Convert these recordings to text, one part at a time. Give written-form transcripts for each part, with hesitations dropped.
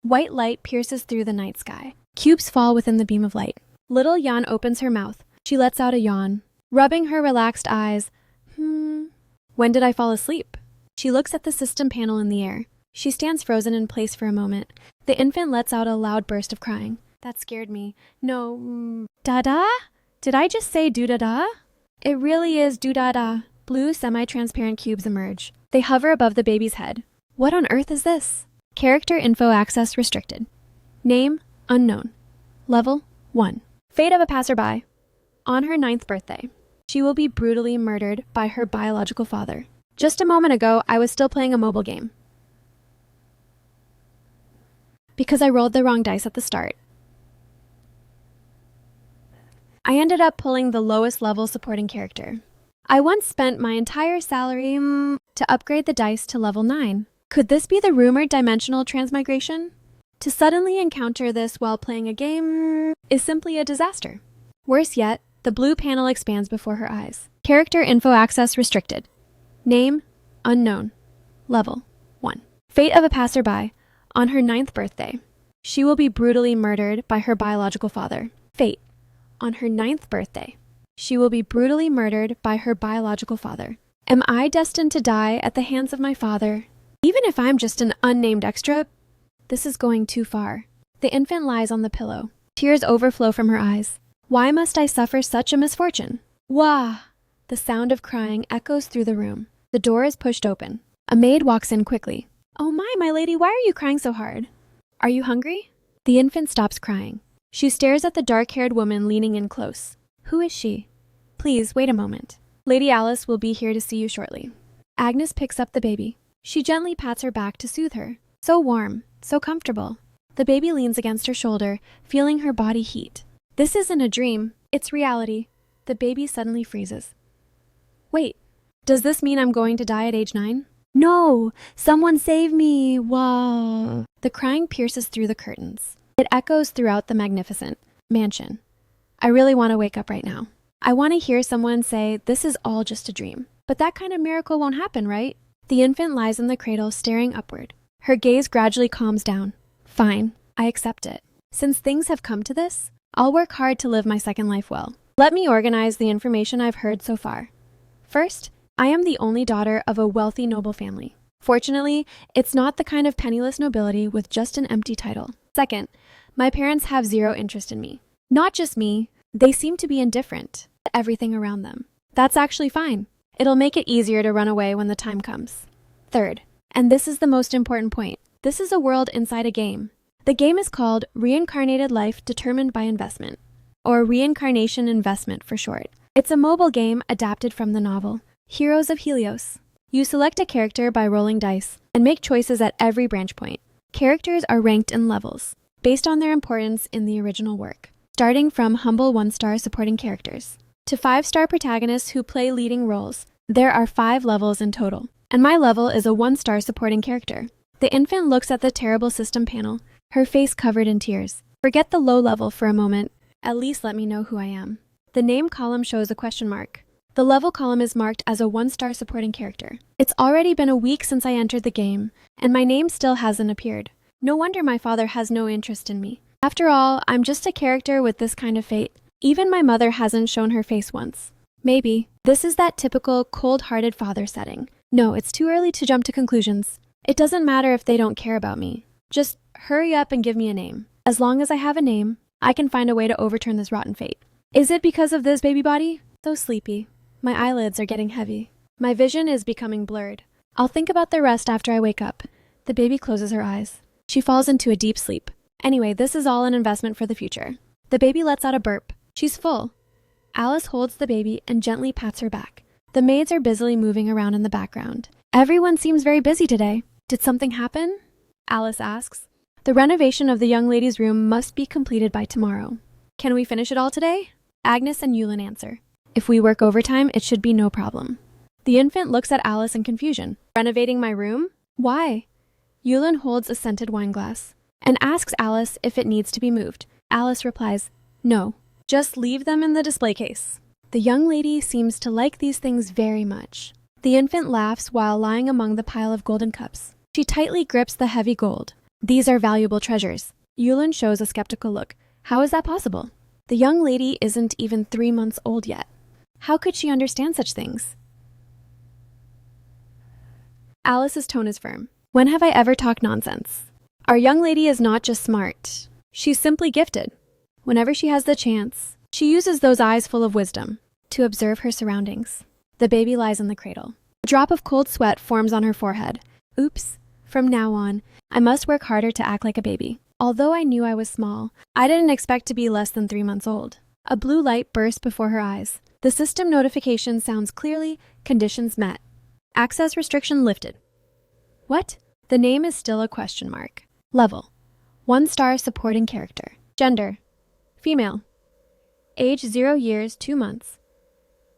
White light pierces through the night sky. Cubes fall within the beam of light. Little Yan opens her mouth. She lets out a yawn. Rubbing her relaxed eyes, when did I fall asleep? She looks at the system panel in the air. She stands frozen in place for a moment. The infant lets out a loud burst of crying. That scared me. No, da-da? Did I just say do-da-da? It really is do-da-da. Blue semi-transparent cubes emerge. They hover above the baby's head. What on earth is this? Character info access restricted. Name, unknown. Level, 1. Fate of a passerby. On her 9th birthday, she will be brutally murdered by her biological father. Just a moment ago, I was still playing a mobile game. Because I rolled the wrong dice at the start. I ended up pulling the lowest level supporting character. I once spent my entire salary to upgrade the dice to level 9. Could this be the rumored dimensional transmigration? To suddenly encounter this while playing a game is simply a disaster. Worse yet, the blue panel expands before her eyes. Character info access restricted. Name, unknown. Level, 1. Fate of a passerby. On her 9th birthday, she will be brutally murdered by her biological father. Fate. On her 9th birthday, she will be brutally murdered by her biological father. Am I destined to die at the hands of my father? Even if I'm just an unnamed extra, this is going too far. The infant lies on the pillow. Tears overflow from her eyes. Why must I suffer such a misfortune? Wah! The sound of crying echoes through the room. The door is pushed open. A maid walks in quickly. Oh my lady, why are you crying so hard? Are you hungry? The infant stops crying. She stares at the dark-haired woman leaning in close. Who is she? Please, wait a moment. Lady Alice will be here to see you shortly. Agnes picks up the baby. She gently pats her back to soothe her. So warm, so comfortable. The baby leans against her shoulder, feeling her body heat. This isn't a dream, it's reality. The baby suddenly freezes. Wait, does this mean I'm going to die at age 9? No! Someone save me! Whoa! The crying pierces through the curtains. It echoes throughout the magnificent mansion. I really want to wake up right now. I want to hear someone say, this is all just a dream. But that kind of miracle won't happen, right? The infant lies in the cradle, staring upward. Her gaze gradually calms down. Fine, I accept it. Since things have come to this, I'll work hard to live my second life well. Let me organize the information I've heard so far. First, I am the only daughter of a wealthy noble family. Fortunately, it's not the kind of penniless nobility with just an empty title. Second, my parents have zero interest in me. Not just me, they seem to be indifferent to everything around them. That's actually fine. It'll make it easier to run away when the time comes. Third, and this is the most important point, this is a world inside a game. The game is called Reincarnated Life Determined by Investment, or Reincarnation Investment for short. It's a mobile game adapted from the novel Heroes of Helios. You select a character by rolling dice and make choices at every branch point. Characters are ranked in levels, based on their importance in the original work, starting from humble 1-star supporting characters to 5-star protagonists who play leading roles. There are 5 levels in total, and my level is a 1-star supporting character. The infant looks at the terrible system panel, her face covered in tears. Forget the low level for a moment. At least let me know who I am. The name column shows a question mark. The level column is marked as a 1-star supporting character. It's already been a week since I entered the game, and my name still hasn't appeared. No wonder my father has no interest in me. After all, I'm just a character with this kind of fate. Even my mother hasn't shown her face once. Maybe this is that typical cold-hearted father setting. No, it's too early to jump to conclusions. It doesn't matter if they don't care about me. Just hurry up and give me a name. As long as I have a name, I can find a way to overturn this rotten fate. Is it because of this baby body? So sleepy. My eyelids are getting heavy. My vision is becoming blurred. I'll think about the rest after I wake up. The baby closes her eyes. She falls into a deep sleep. Anyway, this is all an investment for the future. The baby lets out a burp. She's full. Alice holds the baby and gently pats her back. The maids are busily moving around in the background. Everyone seems very busy today. Did something happen? Alice asks. The renovation of the young lady's room must be completed by tomorrow. Can we finish it all today? Agnes and Yulin answer. If we work overtime, it should be no problem. The infant looks at Alice in confusion. Renovating my room? Why? Yulin holds a scented wine glass and asks Alice if it needs to be moved. Alice replies, no, just leave them in the display case. The young lady seems to like these things very much. The infant laughs while lying among the pile of golden cups. She tightly grips the heavy gold. These are valuable treasures. Yulin shows a skeptical look. How is that possible? The young lady isn't even 3 months old yet. How could she understand such things? Alice's tone is firm. When have I ever talked nonsense? Our young lady is not just smart. She's simply gifted. Whenever she has the chance, she uses those eyes full of wisdom to observe her surroundings. The baby lies in the cradle. A drop of cold sweat forms on her forehead. Oops. From now on, I must work harder to act like a baby. Although I knew I was small, I didn't expect to be less than 3 months old. A blue light burst before her eyes. The system notification sounds clearly, conditions met. Access restriction lifted. What? The name is still a question mark. Level: 1-star supporting character. Gender: female. Age 0 years, 2 months.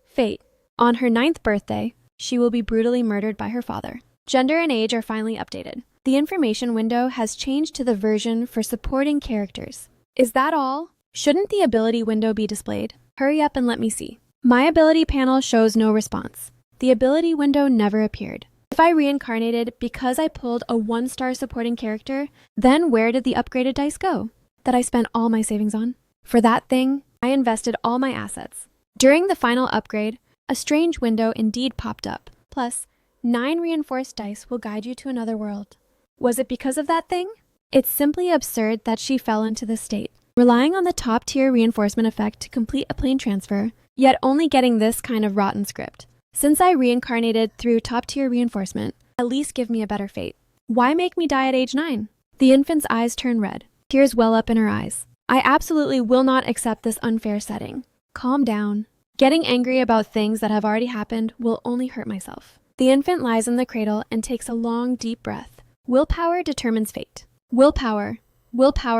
Fate: on her 9th birthday, she will be brutally murdered by her father. Gender and age are finally updated. The information window has changed to the version for supporting characters. Is that all? Shouldn't the ability window be displayed? Hurry up and let me see. My ability panel shows no response. The ability window never appeared. If I reincarnated because I pulled a 1-star supporting character, then where did the upgraded dice go that I spent all my savings on? For that thing, I invested all my assets. During the final upgrade, a strange window indeed popped up. Plus, 9 reinforced dice will guide you to another world. Was it because of that thing? It's simply absurd that she fell into this state, relying on the top-tier reinforcement effect to complete a plane transfer, yet only getting this kind of rotten script. Since I reincarnated through top-tier reinforcement, at least give me a better fate. Why make me die at age 9? The infant's eyes turn red. Tears well up in her eyes. I absolutely will not accept this unfair setting. Calm down. Getting angry about things that have already happened will only hurt myself. The infant lies in the cradle and takes a long, deep breath. Willpower determines fate. Willpower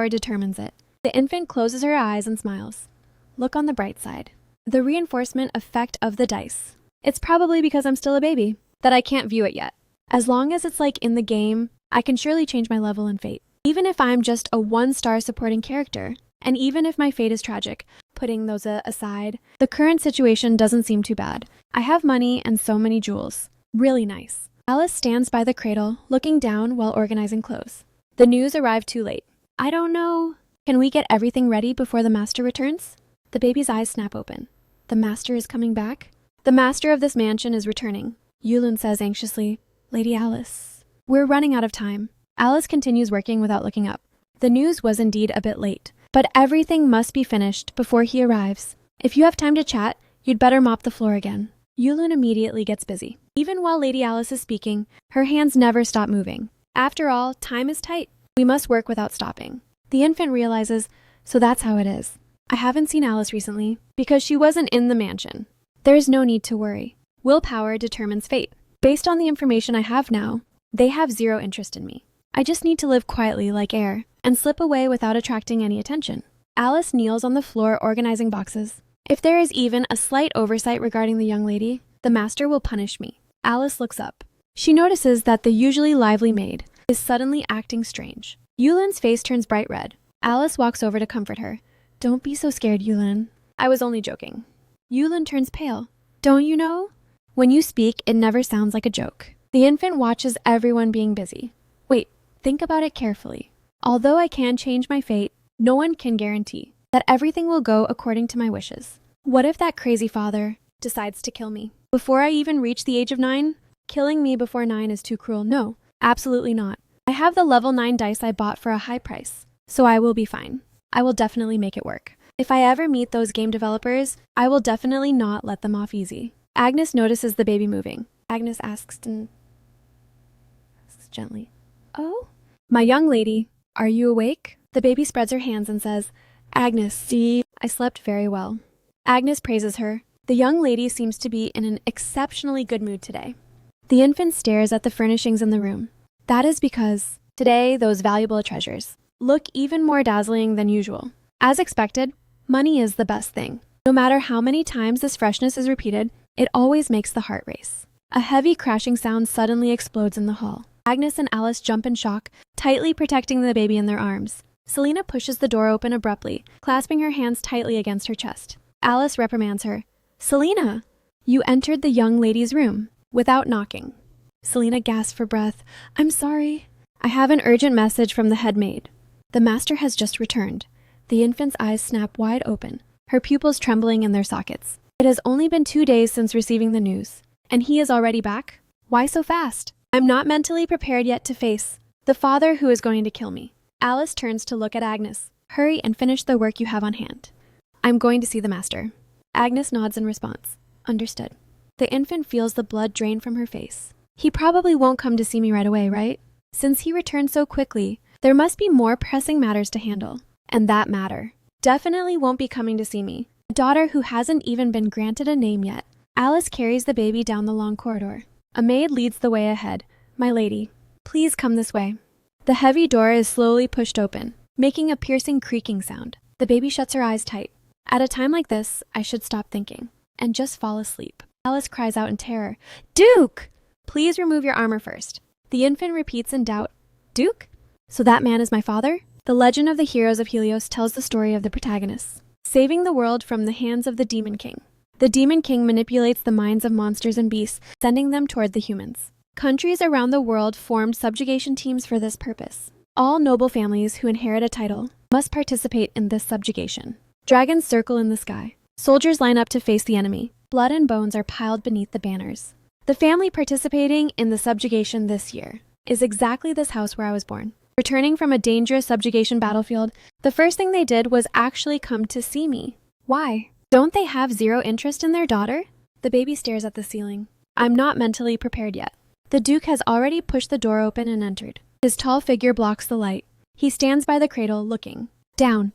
determines it. The infant closes her eyes and smiles. Look on the bright side. The reinforcement effect of the dice. It's probably because I'm still a baby that I can't view it yet. As long as it's like in the game, I can surely change my level and fate. Even if I'm just a 1-star supporting character, and even if my fate is tragic, putting those aside, the current situation doesn't seem too bad. I have money and so many jewels. Really nice. Alice stands by the cradle, looking down while organizing clothes. The news arrived too late. I don't know. Can we get everything ready before the master returns? The baby's eyes snap open. The master is coming back? The master of this mansion is returning. Yulin says anxiously, Lady Alice. We're running out of time. Alice continues working without looking up. The news was indeed a bit late, but everything must be finished before he arrives. If you have time to chat, you'd better mop the floor again. Yulin immediately gets busy. Even while Lady Alice is speaking, her hands never stop moving. After all, time is tight. We must work without stopping. The infant realizes, so that's how it is. I haven't seen Alice recently because she wasn't in the mansion. There's no need to worry. Willpower determines fate. Based on the information I have now, they have 0 interest in me. I just need to live quietly like air and slip away without attracting any attention. Alice kneels on the floor organizing boxes. If there is even a slight oversight regarding the young lady, the master will punish me. Alice looks up. She notices that the usually lively maid is suddenly acting strange. Yulin's face turns bright red. Alice walks over to comfort her. Don't be so scared, Yulin. I was only joking. Yulin turns pale. Don't you know? When you speak, it never sounds like a joke. The infant watches everyone being busy. Wait, think about it carefully. Although I can change my fate, no one can guarantee that everything will go according to my wishes. What if that crazy father decides to kill me before I even reach the age of 9? Killing me before 9 is too cruel. No, absolutely not. I have the level 9 dice I bought for a high price, so I will be fine. I will definitely make it work. If I ever meet those game developers, I will definitely not let them off easy. Agnes notices the baby moving. Agnes asks gently, Oh? My young lady, are you awake? The baby spreads her hands and says, Agnes, see, I slept very well. Agnes praises her. The young lady seems to be in an exceptionally good mood today. The infant stares at the furnishings in the room. That is because today those valuable treasures look even more dazzling than usual. As expected, money is the best thing. No matter how many times this freshness is repeated, it always makes the heart race. A heavy crashing sound suddenly explodes in the hall. Agnes and Alice jump in shock, tightly protecting the baby in their arms. Selena pushes the door open abruptly, clasping her hands tightly against her chest. Alice reprimands her. Selena, you entered the young lady's room without knocking. Selena gasps for breath. I'm sorry. I have an urgent message from the head maid. The master has just returned. The infant's eyes snap wide open, her pupils trembling in their sockets. It has only been 2 days since receiving the news, and he is already back? Why so fast? I'm not mentally prepared yet to face the father who is going to kill me. Alice turns to look at Agnes. Hurry and finish the work you have on hand. I'm going to see the master. Agnes nods in response. Understood. The infant feels the blood drain from her face. He probably won't come to see me right away, right? Since he returned so quickly, there must be more pressing matters to handle. And that matter definitely won't be coming to see me. A daughter who hasn't even been granted a name yet. Alice carries the baby down the long corridor. A maid leads the way ahead. My lady, please come this way. The heavy door is slowly pushed open, making a piercing creaking sound. The baby shuts her eyes tight. At a time like this, I should stop thinking and just fall asleep. Alice cries out in terror. Duke! Please remove your armor first. The infant repeats in doubt. Duke? So that man is my father? The legend of the heroes of Helios tells the story of the protagonists, saving the world from the hands of the Demon King. The Demon King manipulates the minds of monsters and beasts, sending them toward the humans. Countries around the world formed subjugation teams for this purpose. All noble families who inherit a title must participate in this subjugation. Dragons circle in the sky. Soldiers line up to face the enemy. Blood and bones are piled beneath the banners. The family participating in the subjugation this year is exactly this house where I was born. Returning from a dangerous subjugation battlefield, the first thing they did was actually come to see me. Why? Don't they have zero interest in their daughter? The baby stares at the ceiling. I'm not mentally prepared yet. The Duke has already pushed the door open and entered. His tall figure blocks the light. He stands by the cradle, looking down.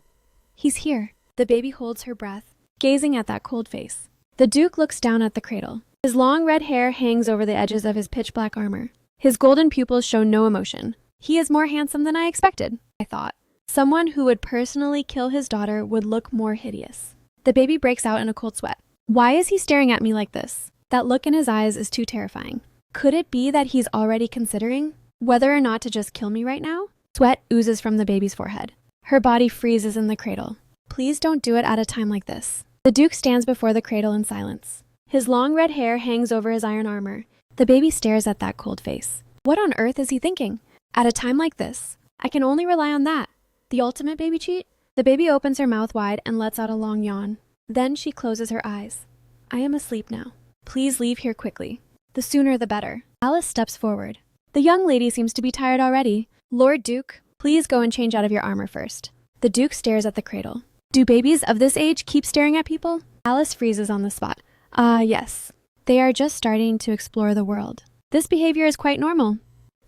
He's here. The baby holds her breath, gazing at that cold face. The Duke looks down at the cradle. His long red hair hangs over the edges of his pitch-black armor. His golden pupils show no emotion. He is more handsome than I expected, I thought. Someone who would personally kill his daughter would look more hideous. The baby breaks out in a cold sweat. Why is he staring at me like this? That look in his eyes is too terrifying. Could it be that he's already considering whether or not to just kill me right now? Sweat oozes from the baby's forehead. Her body freezes in the cradle. Please don't do it at a time like this. The Duke stands before the cradle in silence. His long red hair hangs over his iron armor. The baby stares at that cold face. What on earth is he thinking? At a time like this, I can only rely on that. The ultimate baby cheat? The baby opens her mouth wide and lets out a long yawn. Then she closes her eyes. I am asleep now. Please leave here quickly. The sooner the better. Alice steps forward. The young lady seems to be tired already. Lord Duke, please go and change out of your armor first. The Duke stares at the cradle. Do babies of this age keep staring at people? Alice freezes on the spot. Yes. They are just starting to explore the world. This behavior is quite normal.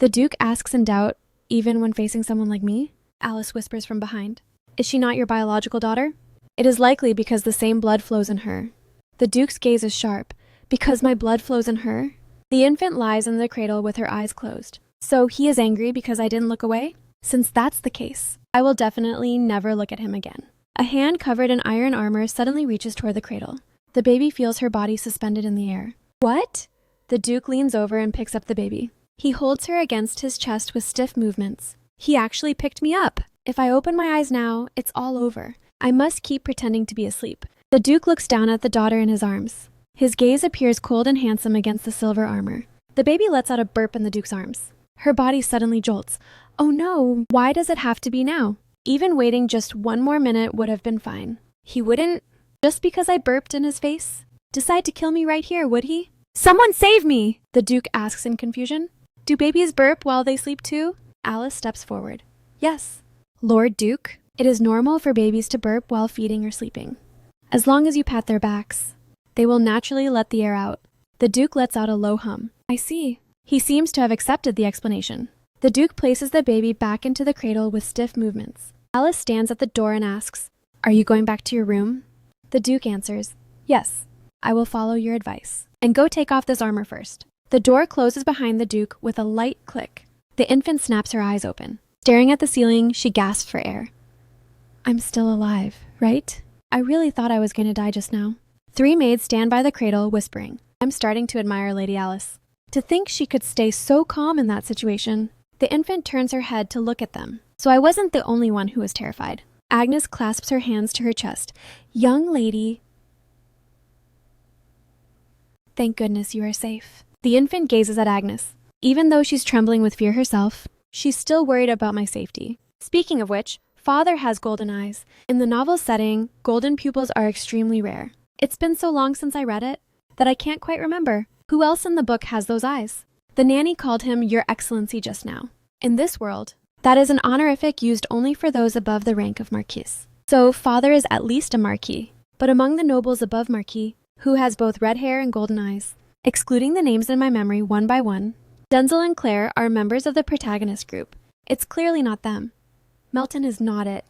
The Duke asks in doubt, even when facing someone like me? Alice whispers from behind. Is she not your biological daughter? It is likely because the same blood flows in her. The Duke's gaze is sharp. Because my blood flows in her? The infant lies in the cradle with her eyes closed. So he is angry because I didn't look away? Since that's the case, I will definitely never look at him again. A hand covered in iron armor suddenly reaches toward the cradle. The baby feels her body suspended in the air. What? The Duke leans over and picks up the baby. He holds her against his chest with stiff movements. He actually picked me up. If I open my eyes now, it's all over. I must keep pretending to be asleep. The Duke looks down at the daughter in his arms. His gaze appears cold and handsome against the silver armor. The baby lets out a burp in the Duke's arms. Her body suddenly jolts. Oh no, why does it have to be now? Even waiting just one more minute would have been fine. He wouldn't, just because I burped in his face, decide to kill me right here, would he? Someone save me! The Duke asks in confusion. Do babies burp while they sleep too? Alice steps forward. Yes. Lord Duke, it is normal for babies to burp while feeding or sleeping. As long as you pat their backs, they will naturally let the air out. The Duke lets out a low hum. I see. He seems to have accepted the explanation. The Duke places the baby back into the cradle with stiff movements. Alice stands at the door and asks, Are you going back to your room? The Duke answers, Yes, I will follow your advice. And go take off this armor first. The door closes behind the Duke with a light click. The infant snaps her eyes open. Staring at the ceiling, she gasps for air. I'm still alive, right? I really thought I was going to die just now. 3 maids stand by the cradle, whispering. I'm starting to admire Lady Alice. To think she could stay so calm in that situation. The infant turns her head to look at them. So I wasn't the only one who was terrified. Agnes clasps her hands to her chest. Young lady. Thank goodness you are safe. The infant gazes at Agnes. Even though she's trembling with fear herself, she's still worried about my safety. Speaking of which, father has golden eyes. In the novel setting, golden pupils are extremely rare. It's been so long since I read it that I can't quite remember. Who else in the book has those eyes? The nanny called him Your Excellency just now. In this world, that is an honorific used only for those above the rank of Marquis. So father is at least a Marquis. But among the nobles above Marquis, who has both red hair and golden eyes? Excluding the names in my memory one by one, Denzel and Claire are members of the protagonist group. It's clearly not them. Melton is not it.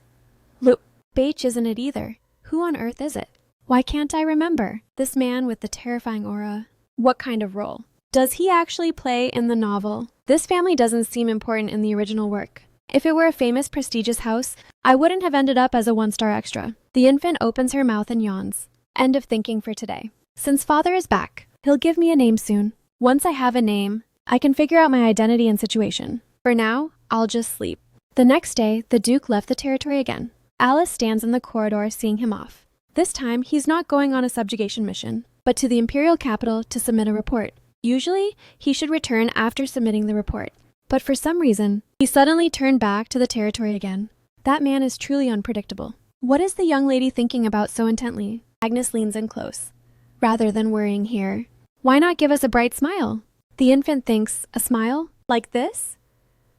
Bache isn't it either. Who on earth is it? Why can't I remember? This man with the terrifying aura. What kind of role? Does he actually play in the novel? This family doesn't seem important in the original work. If it were a famous, prestigious house, I wouldn't have ended up as a 1-star extra. The infant opens her mouth and yawns. End of thinking for today. Since father is back, he'll give me a name soon. Once I have a name, I can figure out my identity and situation. For now, I'll just sleep. The next day, the Duke left the territory again. Alice stands in the corridor seeing him off. This time, he's not going on a subjugation mission, but to the imperial capital to submit a report. Usually, he should return after submitting the report. But for some reason, he suddenly turned back to the territory again. That man is truly unpredictable. What is the young lady thinking about so intently? Agnes leans in close. Rather than worrying here, why not give us a bright smile? The infant thinks, a smile? Like this?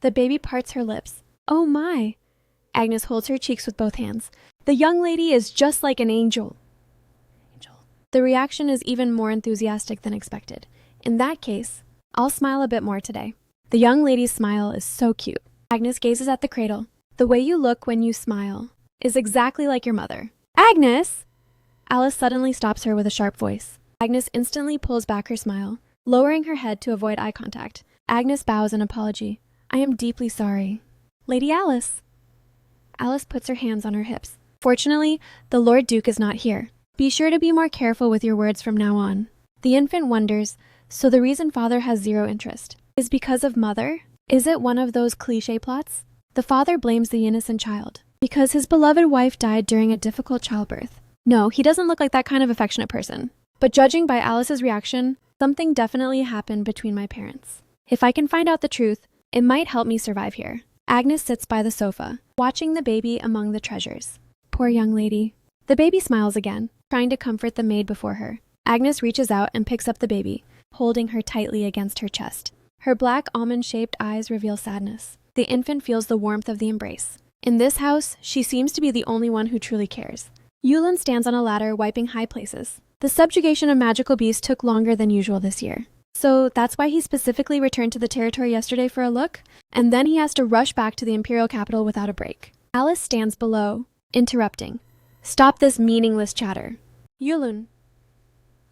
The baby parts her lips. Oh my! Agnes holds her cheeks with both hands. The young lady is just like an angel. The reaction is even more enthusiastic than expected. In that case, I'll smile a bit more today. The young lady's smile is so cute. Agnes gazes at the cradle. The way you look when you smile is exactly like your mother. Agnes! Alice suddenly stops her with a sharp voice. Agnes instantly pulls back her smile, lowering her head to avoid eye contact. Agnes bows in apology. I am deeply sorry. Lady Alice. Alice puts her hands on her hips. Fortunately, the Lord Duke is not here. Be sure to be more careful with your words from now on. The infant wonders, so the reason father has zero interest is because of mother? Is it one of those cliché plots? The father blames the innocent child because his beloved wife died during a difficult childbirth. No, he doesn't look like that kind of affectionate person. But judging by Alice's reaction, something definitely happened between my parents. If I can find out the truth, it might help me survive here. Agnes sits by the sofa, watching the baby among the treasures. Poor young lady. The baby smiles again, trying to comfort the maid before her. Agnes reaches out and picks up the baby, holding her tightly against her chest. Her black almond-shaped eyes reveal sadness. The infant feels the warmth of the embrace. In this house, she seems to be the only one who truly cares. Yulin stands on a ladder, wiping high places. The subjugation of magical beasts took longer than usual this year. So that's why he specifically returned to the territory yesterday for a look, and then he has to rush back to the imperial capital without a break. Alice stands below, interrupting. Stop this meaningless chatter. Yulun.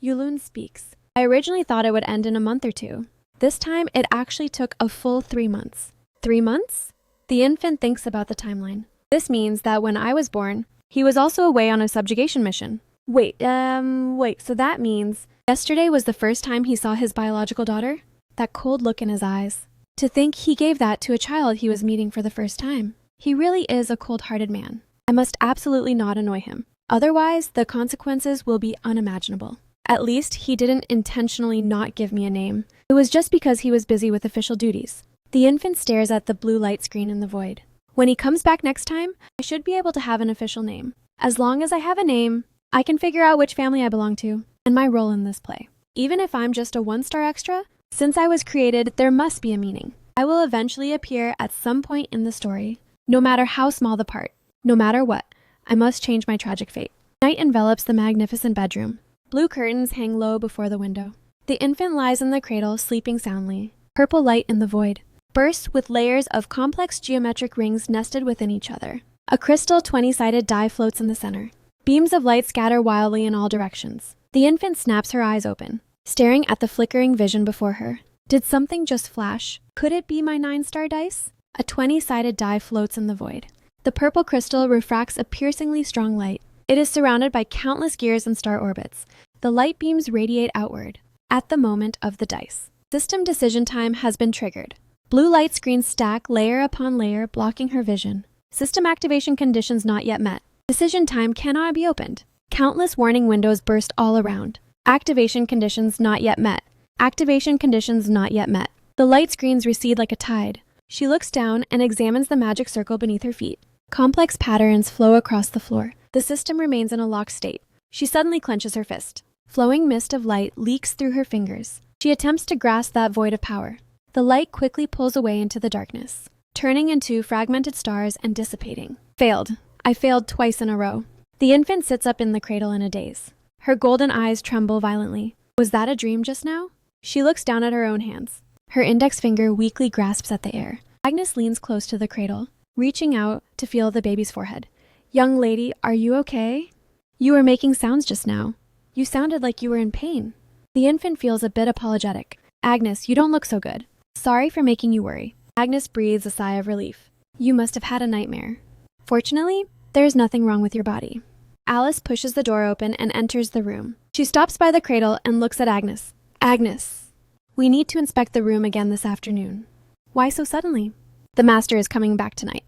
Yulun speaks. I originally thought it would end in a month or two. This time, it actually took a full 3 months. 3 months? The infant thinks about the timeline. This means that when I was born, he was also away on a subjugation mission. Wait, so that means yesterday was the first time he saw his biological daughter? That cold look in his eyes. To think he gave that to a child he was meeting for the first time. He really is a cold-hearted man. I must absolutely not annoy him. Otherwise, the consequences will be unimaginable. At least, he didn't intentionally not give me a name. It was just because he was busy with official duties. The infant stares at the blue light screen in the void. When he comes back next time, I should be able to have an official name. As long as I have a name, I can figure out which family I belong to and my role in this play. Even if I'm just a 1-star extra, since I was created, there must be a meaning. I will eventually appear at some point in the story, no matter how small the part. No matter what, I must change my tragic fate. Night envelops the magnificent bedroom. Blue curtains hang low before the window. The infant lies in the cradle, sleeping soundly. Purple light in the void, bursts with layers of complex geometric rings nested within each other. A crystal 20-sided die floats in the center. Beams of light scatter wildly in all directions. The infant snaps her eyes open, staring at the flickering vision before her. Did something just flash? Could it be my 9-star dice? A 20-sided die floats in the void. The purple crystal refracts a piercingly strong light. It is surrounded by countless gears and star orbits. The light beams radiate outward at the moment of the dice. System decision time has been triggered. Blue light screens stack layer upon layer, blocking her vision. System activation conditions not yet met. Decision time cannot be opened. Countless warning windows burst all around. Activation conditions not yet met. Activation conditions not yet met. The light screens recede like a tide. She looks down and examines the magic circle beneath her feet. Complex patterns flow across the floor. The system remains in a locked state. She suddenly clenches her fist. Flowing mist of light leaks through her fingers. She attempts to grasp that void of power. The light quickly pulls away into the darkness, turning into fragmented stars and dissipating. Failed. I failed twice in a row. The infant sits up in the cradle in a daze. Her golden eyes tremble violently. Was that a dream just now? She looks down at her own hands. Her index finger weakly grasps at the air. Agnes leans close to the cradle, reaching out to feel the baby's forehead. Young lady, are you okay? You were making sounds just now. You sounded like you were in pain. The infant feels a bit apologetic. Agnes, you don't look so good. Sorry for making you worry. Agnes breathes a sigh of relief. You must have had a nightmare. Fortunately, there is nothing wrong with your body. Alice pushes the door open and enters the room. She stops by the cradle and looks at Agnes. Agnes, we need to inspect the room again this afternoon. Why so suddenly? The master is coming back tonight.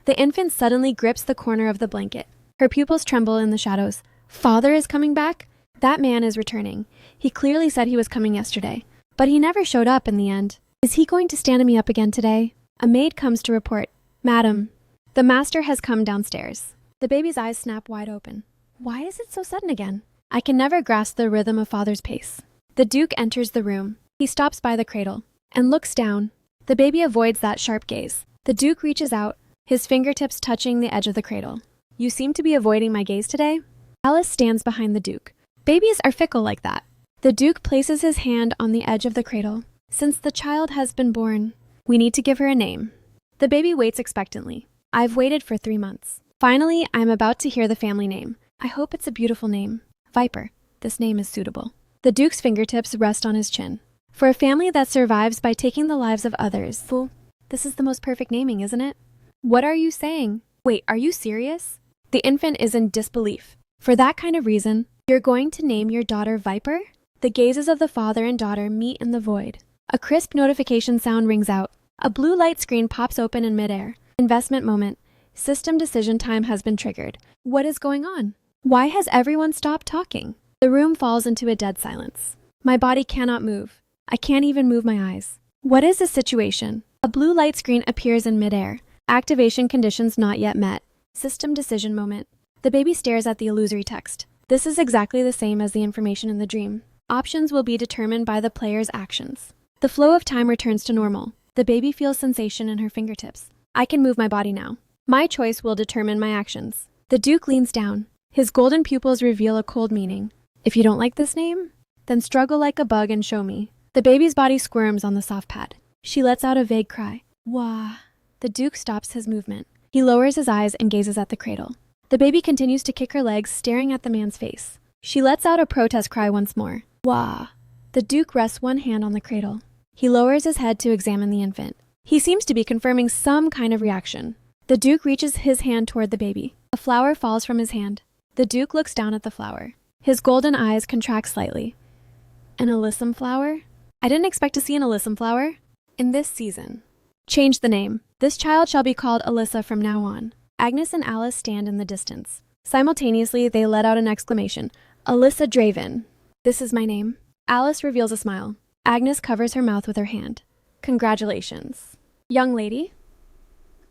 The infant suddenly grips the corner of the blanket. Her pupils tremble in the shadows. Father is coming back? That man is returning. He clearly said he was coming yesterday, but he never showed up in the end. Is he going to stand me up again today? A maid comes to report. Madam, the master has come downstairs. The baby's eyes snap wide open. Why is it so sudden again? I can never grasp the rhythm of father's pace. The Duke enters the room. He stops by the cradle and looks down. The baby avoids that sharp gaze. The Duke reaches out, his fingertips touching the edge of the cradle. You seem to be avoiding my gaze today? Alice stands behind the Duke. Babies are fickle like that. The Duke places his hand on the edge of the cradle. Since the child has been born, we need to give her a name. The baby waits expectantly. I've waited for 3 months. Finally, I'm about to hear the family name. I hope it's a beautiful name. Viper. This name is suitable. The Duke's fingertips rest on his chin. For a family that survives by taking the lives of others, fool, this is the most perfect naming, isn't it? What are you saying? Wait, are you serious? The infant is in disbelief. For that kind of reason, you're going to name your daughter Viper? The gazes of the father and daughter meet in the void. A crisp notification sound rings out. A blue light screen pops open in midair. Investment moment. System decision time has been triggered. What is going on? Why has everyone stopped talking? The room falls into a dead silence. My body cannot move. I can't even move my eyes. What is this situation? A blue light screen appears in midair. Activation conditions not yet met. System decision moment. The baby stares at the illusory text. This is exactly the same as the information in the dream. Options will be determined by the player's actions. The flow of time returns to normal. The baby feels sensation in her fingertips. I can move my body now. My choice will determine my actions. The Duke leans down. His golden pupils reveal a cold meaning. If you don't like this name, then struggle like a bug and show me. The baby's body squirms on the soft pad. She lets out a vague cry. Wah. The Duke stops his movement. He lowers his eyes and gazes at the cradle. The baby continues to kick her legs, staring at the man's face. She lets out a protest cry once more. Wah. The Duke rests one hand on the cradle. He lowers his head to examine the infant. He seems to be confirming some kind of reaction. The Duke reaches his hand toward the baby. A flower falls from his hand. The Duke looks down at the flower. His golden eyes contract slightly. An alyssum flower? I didn't expect to see an alyssum flower in this season. Change the name. This child shall be called Alyssa from now on. Agnes and Alice stand in the distance. Simultaneously, they let out an exclamation. Alyssa Draven. This is my name. Alice reveals a smile. Agnes covers her mouth with her hand. Congratulations. Young lady,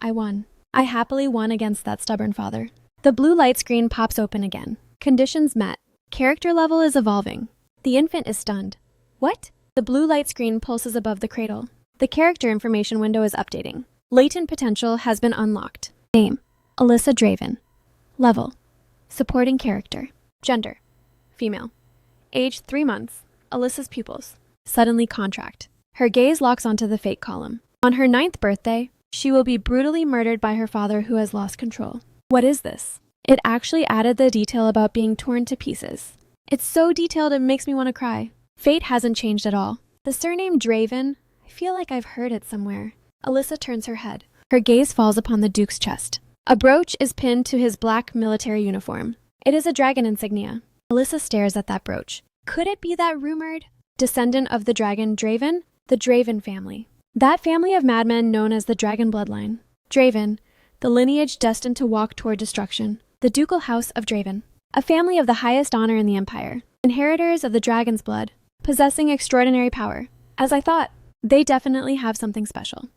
I won. I happily won against that stubborn father. The blue light screen pops open again. Conditions met. Character level is evolving. The infant is stunned. What? The blue light screen pulses above the cradle. The character information window is updating. Latent potential has been unlocked. Name, Alyssa Draven. Level, supporting character. Gender, female. Age 3 months. Alyssa's pupils suddenly contract. Her gaze locks onto the fate column. On her 9th birthday, she will be brutally murdered by her father who has lost control. What is this? It actually added the detail about being torn to pieces. It's so detailed it makes me want to cry. Fate hasn't changed at all. The surname Draven, I feel like I've heard it somewhere. Alyssa turns her head. Her gaze falls upon the Duke's chest. A brooch is pinned to his black military uniform. It is a dragon insignia. Alyssa stares at that brooch. Could it be that rumored descendant of the dragon Draven? The Draven family. That family of madmen known as the Dragon Bloodline. Draven, the lineage destined to walk toward destruction. The ducal house of Draven. A family of the highest honor in the empire. Inheritors of the dragon's blood. Possessing extraordinary power. As I thought, they definitely have something special.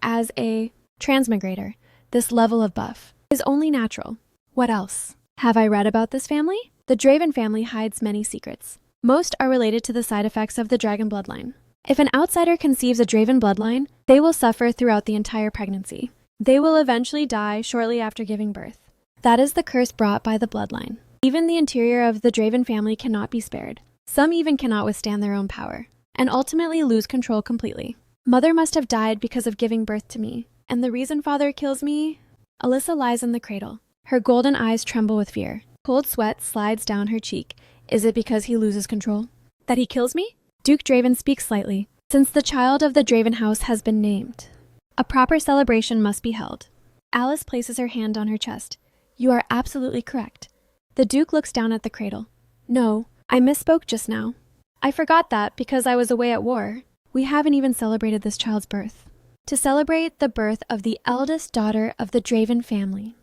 As a transmigrator, this level of buff is only natural. What else? Have I read about this family? The Draven family hides many secrets. Most are related to the side effects of the dragon bloodline. If an outsider conceives a Draven bloodline, they will suffer throughout the entire pregnancy. They will eventually die shortly after giving birth. That is the curse brought by the bloodline. Even the interior of the Draven family cannot be spared. Some even cannot withstand their own power, and ultimately lose control completely. Mother must have died because of giving birth to me, and the reason father kills me? Alyssa lies in the cradle. Her golden eyes tremble with fear. Cold sweat slides down her cheek. Is it because he loses control? That he kills me? Duke Draven speaks slightly. Since the child of the Draven house has been named, a proper celebration must be held. Alice places her hand on her chest. You are absolutely correct. The Duke looks down at the cradle. No, I misspoke just now. I forgot that because I was away at war. We haven't even celebrated this child's birth. To celebrate the birth of the eldest daughter of the Draven family,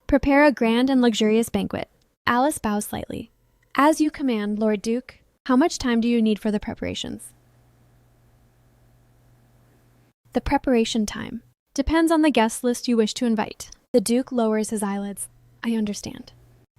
prepare a grand and luxurious banquet. Alice bows slightly. As you command, Lord Duke. How much time do you need for the preparations? The preparation time depends on the guest list you wish to invite. The Duke lowers his eyelids. I understand.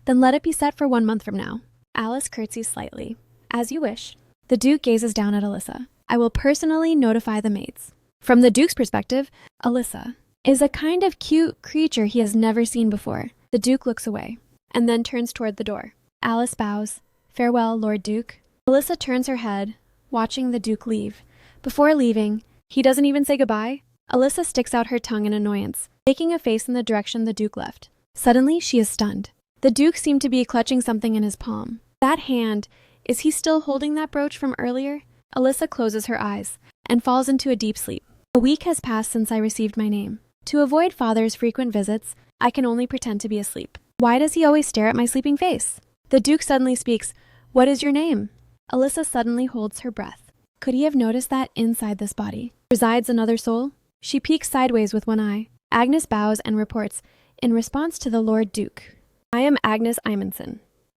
Then let it be set for 1 month from now. Alice curtsies slightly. As you wish. The Duke gazes down at Alyssa. I will personally notify the maids. From the Duke's perspective, Alyssa is a kind of cute creature he has never seen before. The Duke looks away and then turns toward the door. Alice bows. Farewell, Lord Duke. Alyssa turns her head, watching the Duke leave. Before leaving, he doesn't even say goodbye. Alyssa sticks out her tongue in annoyance, making a face in the direction the Duke left. Suddenly, she is stunned. The Duke seemed to be clutching something in his palm. That hand, is he still holding that brooch from earlier? Alyssa closes her eyes and falls into a deep sleep. A week has passed since I received my name. To avoid father's frequent visits, I can only pretend to be asleep. Why does he always stare at my sleeping face? The Duke suddenly speaks. What is your name? Alyssa suddenly holds her breath. Could he have noticed that inside this body resides another soul? She peeks sideways with one eye. Agnes bows and reports, in response to the Lord Duke. I am Agnes Imanson.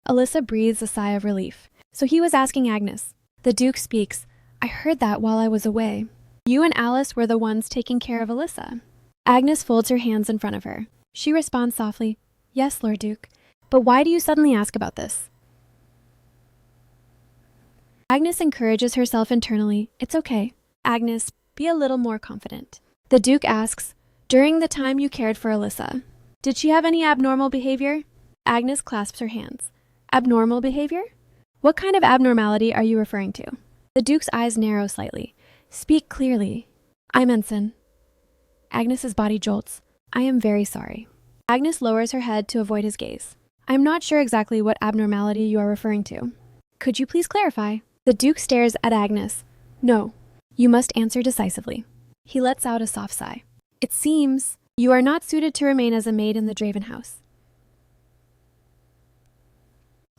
Alyssa breathes a sigh of relief. So he was asking Agnes. The Duke speaks. I heard that while I was away. You and Alice were the ones taking care of Alyssa. Agnes folds her hands in front of her. She responds softly, Yes, Lord Duke. But why do you suddenly ask about this? Agnes encourages herself internally. It's okay. Agnes, be a little more confident. The Duke asks, during the time you cared for Alyssa, did she have any abnormal behavior? Agnes clasps her hands. Abnormal behavior? What kind of abnormality are you referring to? The Duke's eyes narrow slightly. Speak clearly. I'm Ensign. Agnes's body jolts. I am very sorry. Agnes lowers her head to avoid his gaze. I'm not sure exactly what abnormality you are referring to. Could you please clarify? The Duke stares at Agnes. No, you must answer decisively. He lets out a soft sigh. It seems you are not suited to remain as a maid in the Draven house.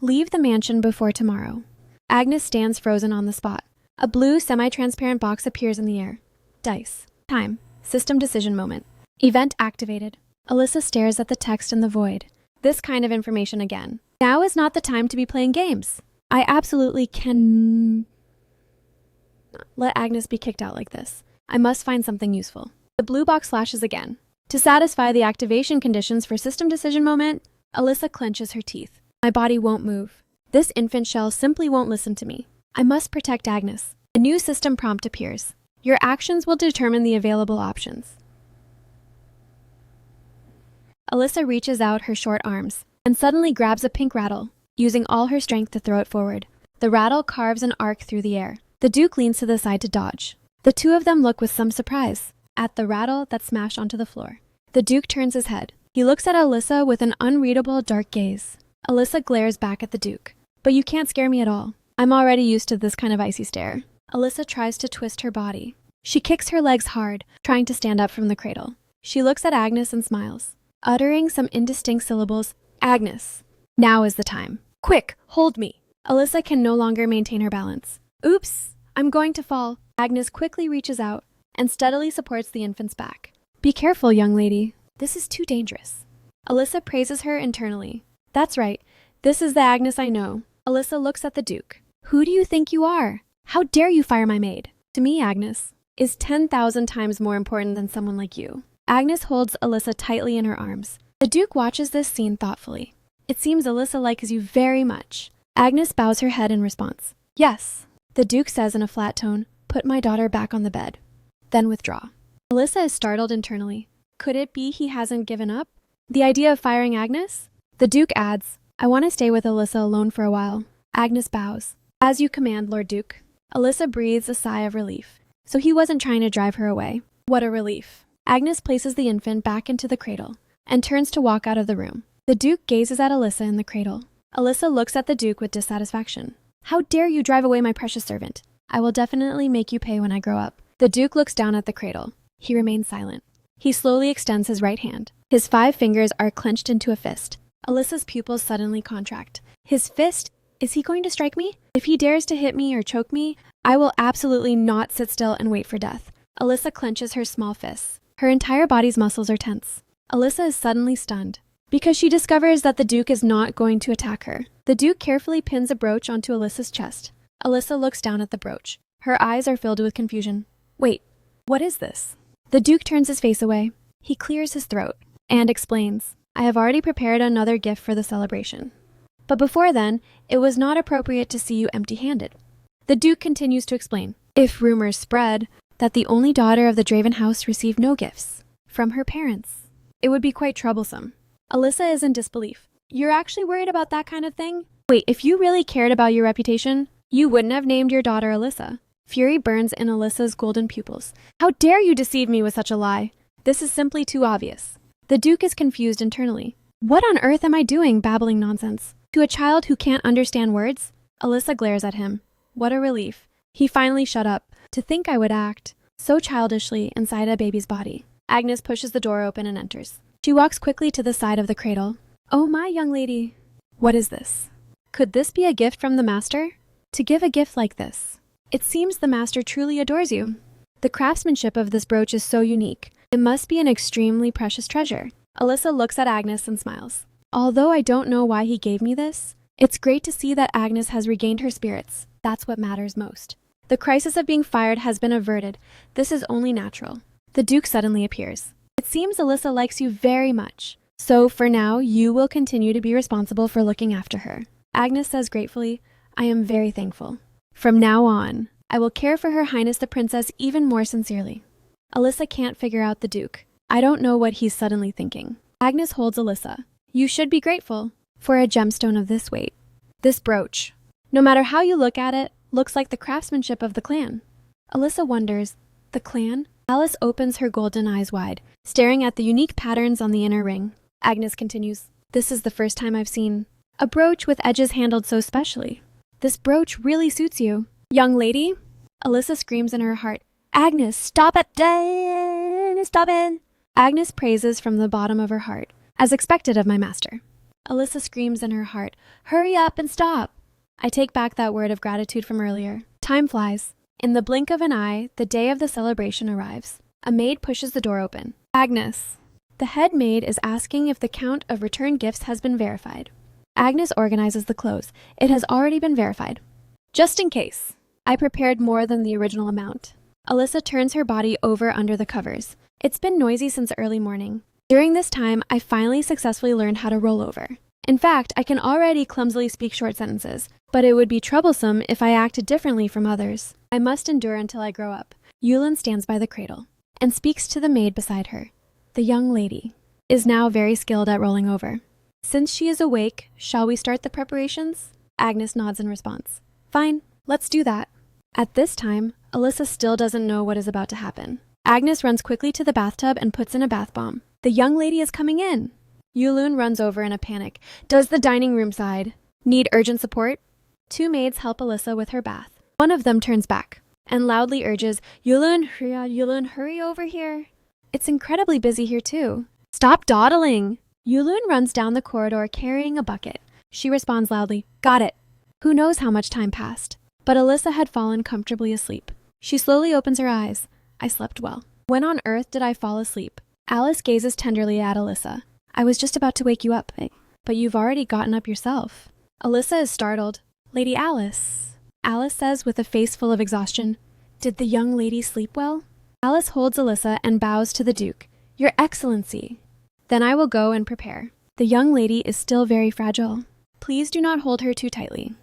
Leave the mansion before tomorrow. Agnes stands frozen on the spot. A blue semi-transparent box appears in the air. Dice. Time. System decision moment. Event activated. Alyssa stares at the text in the void. This kind of information again. Now is not the time to be playing games. I absolutely can let Agnes be kicked out like this. I must find something useful. The blue box flashes again. To satisfy the activation conditions for system decision moment, Alyssa clenches her teeth. My body won't move. This infant shell simply won't listen to me. I must protect Agnes. A new system prompt appears. Your actions will determine the available options. Alyssa reaches out her short arms and suddenly grabs a pink rattle, using all her strength to throw it forward. The rattle carves an arc through the air. The Duke leans to the side to dodge. The two of them look with some surprise at the rattle that smashed onto the floor. The Duke turns his head. He looks at Alyssa with an unreadable dark gaze. Alyssa glares back at the Duke. But you can't scare me at all. I'm already used to this kind of icy stare. Alyssa tries to twist her body. She kicks her legs hard, trying to stand up from the cradle. She looks at Agnes and smiles, uttering some indistinct syllables. Agnes, now is the time. Quick, hold me. Alyssa can no longer maintain her balance. Oops, I'm going to fall. Agnes quickly reaches out and steadily supports the infant's back. Be careful, young lady. This is too dangerous. Alyssa praises her internally. That's right. This is the Agnes I know. Alyssa looks at the Duke. Who do you think you are? How dare you fire my maid? To me, Agnes, is 10,000 times more important than someone like you. Agnes holds Alyssa tightly in her arms. The Duke watches this scene thoughtfully. It seems Alyssa likes you very much. Agnes bows her head in response. Yes. The Duke says in a flat tone, put my daughter back on the bed. Then withdraw. Alyssa is startled internally. Could it be he hasn't given up? The idea of firing Agnes? The Duke adds, I want to stay with Alyssa alone for a while. Agnes bows. As you command, Lord Duke. Alyssa breathes a sigh of relief. So he wasn't trying to drive her away. What a relief. Agnes places the infant back into the cradle and turns to walk out of the room. The Duke gazes at Alyssa in the cradle. Alyssa looks at the Duke with dissatisfaction. How dare you drive away my precious servant? I will definitely make you pay when I grow up. The Duke looks down at the cradle. He remains silent. He slowly extends his right hand. His 5 fingers are clenched into a fist. Alyssa's pupils suddenly contract. His fist? Is he going to strike me? If he dares to hit me or choke me, I will absolutely not sit still and wait for death. Alyssa clenches her small fists. Her entire body's muscles are tense. Alyssa is suddenly stunned because she discovers that the Duke is not going to attack her. The Duke carefully pins a brooch onto Alyssa's chest. Alyssa looks down at the brooch. Her eyes are filled with confusion. Wait, what is this? The Duke turns his face away. He clears his throat and explains, I have already prepared another gift for the celebration. But before then, it was not appropriate to see you empty-handed. The Duke continues to explain, if rumors spread that the only daughter of the Draven house received no gifts from her parents, it would be quite troublesome. Alyssa is in disbelief. You're actually worried about that kind of thing? Wait, if you really cared about your reputation, you wouldn't have named your daughter Alyssa. Fury burns in Alyssa's golden pupils. How dare you deceive me with such a lie? This is simply too obvious. The Duke is confused internally. What on earth am I doing babbling nonsense? To a child who can't understand words? Alyssa glares at him. What a relief. He finally shut up. To think I would act so childishly inside a baby's body. Agnes pushes the door open and enters. She walks quickly to the side of the cradle. Oh my young lady. What is this? Could this be a gift from the master? To give a gift like this. It seems the master truly adores you. The craftsmanship of this brooch is so unique. It must be an extremely precious treasure. Alyssa looks at Agnes and smiles. Although I don't know why he gave me this, it's great to see that Agnes has regained her spirits. That's what matters most. The crisis of being fired has been averted. This is only natural. The Duke suddenly appears. It seems Alyssa likes you very much. So for now, you will continue to be responsible for looking after her. Agnes says gratefully, I am very thankful. From now on, I will care for Her Highness the Princess even more sincerely. Alyssa can't figure out the Duke. I don't know what he's suddenly thinking. Agnes holds Alyssa. You should be grateful for a gemstone of this weight. This brooch, no matter how you look at it, looks like the craftsmanship of the clan. Alyssa wonders, the clan? Alice opens her golden eyes wide, staring at the unique patterns on the inner ring. Agnes continues, this is the first time I've seen a brooch with edges handled so specially. This brooch really suits you. Young lady? Alyssa screams in her heart, Agnes, stop it! Stop it! Agnes praises from the bottom of her heart, as expected of my master. Alyssa screams in her heart, hurry up and stop! I take back that word of gratitude from earlier. Time flies. In the blink of an eye, the day of the celebration arrives. A maid pushes the door open. Agnes. The head maid is asking if the count of returned gifts has been verified. Agnes organizes the clothes. It has already been verified. Just in case. I prepared more than the original amount. Alyssa turns her body over under the covers. It's been noisy since early morning. During this time, I finally successfully learned how to roll over. In fact, I can already clumsily speak short sentences, but it would be troublesome if I acted differently from others. I must endure until I grow up. Yulin stands by the cradle and speaks to the maid beside her. The young lady is now very skilled at rolling over. Since she is awake, shall we start the preparations? Agnes nods in response. Fine, let's do that. At this time, Alyssa still doesn't know what is about to happen. Agnes runs quickly to the bathtub and puts in a bath bomb. The young lady is coming in. Yulun runs over in a panic. Does the dining room side need urgent support? 2 maids help Alyssa with her bath. One of them turns back and loudly urges, Yulun, hurry over here. It's incredibly busy here too. Stop dawdling. Yulun runs down the corridor carrying a bucket. She responds loudly, got it. Who knows how much time passed? But Alyssa had fallen comfortably asleep. She slowly opens her eyes. I slept well. When on earth did I fall asleep? Alice gazes tenderly at Alyssa. I was just about to wake you up, but you've already gotten up yourself. Alyssa is startled. Lady Alice. Alice says with a face full of exhaustion, did the young lady sleep well? Alice holds Alyssa and bows to the Duke. Your Excellency. Then I will go and prepare. The young lady is still very fragile. Please do not hold her too tightly.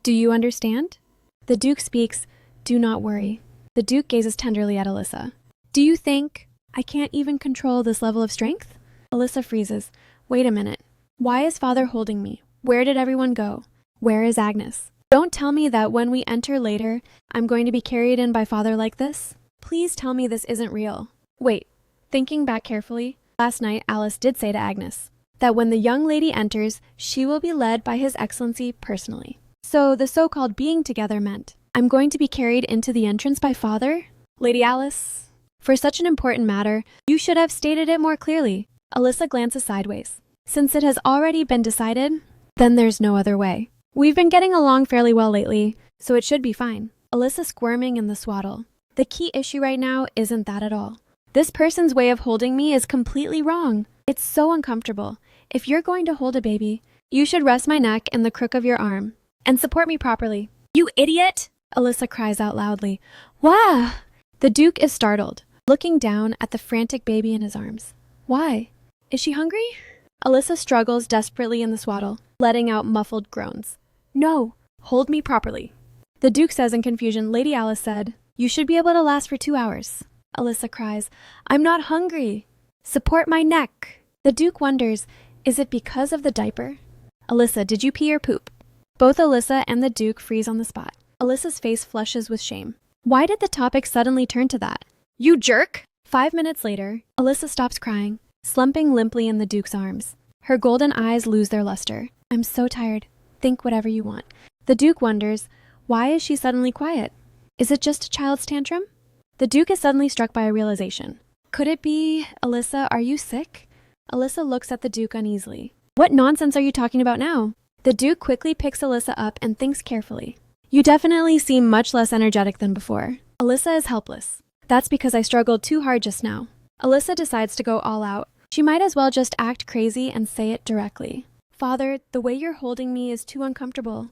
Do you understand? The Duke speaks. Do not worry. The Duke gazes tenderly at Alyssa. Do you think I can't even control this level of strength? Alyssa freezes. Wait a minute. Why is father holding me? Where did everyone go? Where is Agnes? Don't tell me that when we enter later, I'm going to be carried in by father like this. Please tell me this isn't real. Wait, thinking back carefully, last night Alice did say to Agnes that when the young lady enters, she will be led by His Excellency personally. So the so-called being together meant, I'm going to be carried into the entrance by father? Lady Alice, for such an important matter, you should have stated it more clearly. Alyssa glances sideways. Since it has already been decided, then there's no other way. We've been getting along fairly well lately, so it should be fine. Alyssa squirming in the swaddle. The key issue right now isn't that at all. This person's way of holding me is completely wrong. It's so uncomfortable. If you're going to hold a baby, you should rest my neck in the crook of your arm and support me properly. You idiot! Alyssa cries out loudly. Wah! The Duke is startled, looking down at the frantic baby in his arms. Why? Is she hungry? Alyssa struggles desperately in the swaddle, letting out muffled groans. No, hold me properly. The Duke says in confusion. Lady Alice said, you should be able to last for 2 hours. Alyssa cries, I'm not hungry. Support my neck. The Duke wonders, is it because of the diaper? Alyssa, did you pee or poop? Both Alyssa and the Duke freeze on the spot. Alyssa's face flushes with shame. Why did the topic suddenly turn to that? You jerk! 5 minutes later, Alyssa stops crying, slumping limply in the Duke's arms. Her golden eyes lose their luster. I'm so tired. Think whatever you want. The Duke wonders, why is she suddenly quiet? Is it just a child's tantrum? The Duke is suddenly struck by a realization. Could it be, Alyssa, are you sick? Alyssa looks at the Duke uneasily. What nonsense are you talking about now? The Duke quickly picks Alyssa up and thinks carefully. You definitely seem much less energetic than before. Alyssa is helpless. That's because I struggled too hard just now. Alyssa decides to go all out. She might as well just act crazy and say it directly. Father, the way you're holding me is too uncomfortable.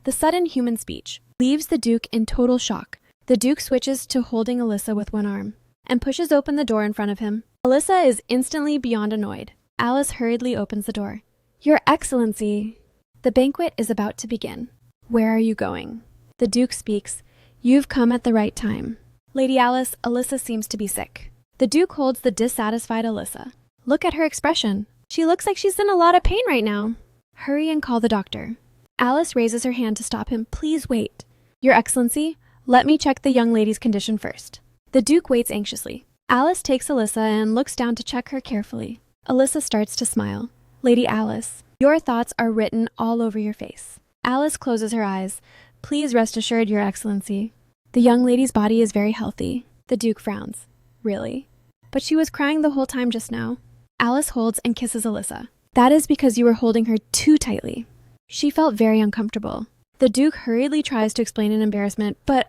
The sudden human speech leaves the Duke in total shock. The Duke switches to holding Alyssa with one arm and pushes open the door in front of him. Alyssa is instantly beyond annoyed. Alice hurriedly opens the door. Your Excellency, the banquet is about to begin. Where are you going? The Duke speaks. You've come at the right time. Lady Alice, Alyssa seems to be sick. The Duke holds the dissatisfied Alyssa. Look at her expression. She looks like she's in a lot of pain right now. Hurry and call the doctor. Alice raises her hand to stop him. Please wait. Your Excellency, let me check the young lady's condition first. The Duke waits anxiously. Alice takes Alyssa and looks down to check her carefully. Alyssa starts to smile. Lady Alice, your thoughts are written all over your face. Alice closes her eyes. Please rest assured, Your Excellency. The young lady's body is very healthy. The Duke frowns. Really? But she was crying the whole time just now. Alice holds and kisses Alyssa. That is because you were holding her too tightly. She felt very uncomfortable. The Duke hurriedly tries to explain in embarrassment, but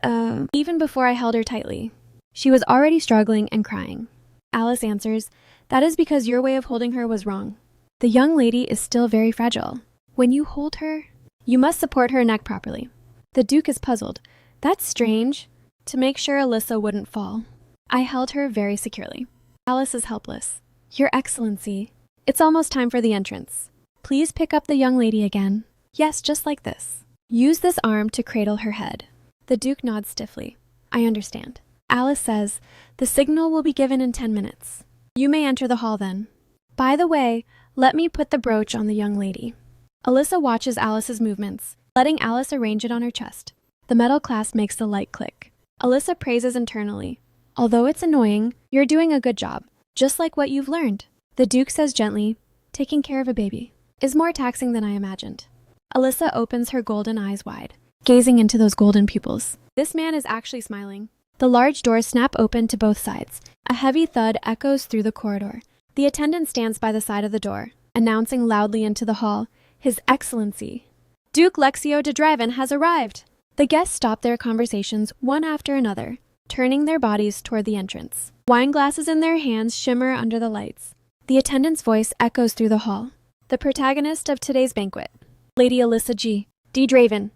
even before I held her tightly, she was already struggling and crying. Alice answers, that is because your way of holding her was wrong. The young lady is still very fragile. When you hold her, you must support her neck properly. The Duke is puzzled. That's strange. To make sure Alyssa wouldn't fall, I held her very securely. Alice is helpless. Your Excellency, it's almost time for the entrance. Please pick up the young lady again. Yes, just like this. Use this arm to cradle her head. The Duke nods stiffly. I understand. Alice says, the signal will be given in 10 minutes. You may enter the hall then. By the way, let me put the brooch on the young lady. Alyssa watches Alice's movements, letting Alice arrange it on her chest. The metal clasp makes the light click. Alyssa praises internally. Although it's annoying, you're doing a good job, just like what you've learned. The Duke says gently, taking care of a baby is more taxing than I imagined. Alyssa opens her golden eyes wide, gazing into those golden pupils. This man is actually smiling. The large doors snap open to both sides. A heavy thud echoes through the corridor. The attendant stands by the side of the door, announcing loudly into the hall, His Excellency. Duke Lexio de Draven has arrived. The guests stop their conversations one after another, turning their bodies toward the entrance. Wine glasses in their hands shimmer under the lights. The attendant's voice echoes through the hall. The protagonist of today's banquet, Lady Alyssa D. Draven.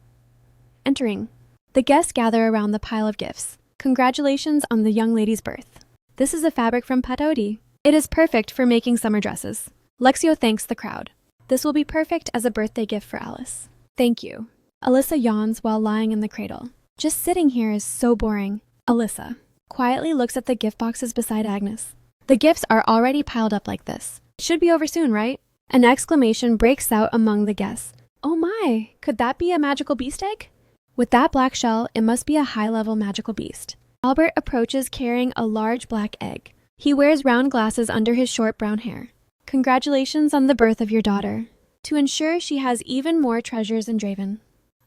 Entering. The guests gather around the pile of gifts. Congratulations on the young lady's birth. This is a fabric from Patodi. It is perfect for making summer dresses. Lexio thanks the crowd. This will be perfect as a birthday gift for Alice. Thank you. Alyssa yawns while lying in the cradle. Just sitting here is so boring. Alyssa quietly looks at the gift boxes beside Agnes. The gifts are already piled up like this. It should be over soon, right? An exclamation breaks out among the guests. Oh my, could that be a magical beast egg? With that black shell, it must be a high-level magical beast. Albert approaches carrying a large black egg. He wears round glasses under his short brown hair. Congratulations on the birth of your daughter. To ensure she has even more treasures in Draven,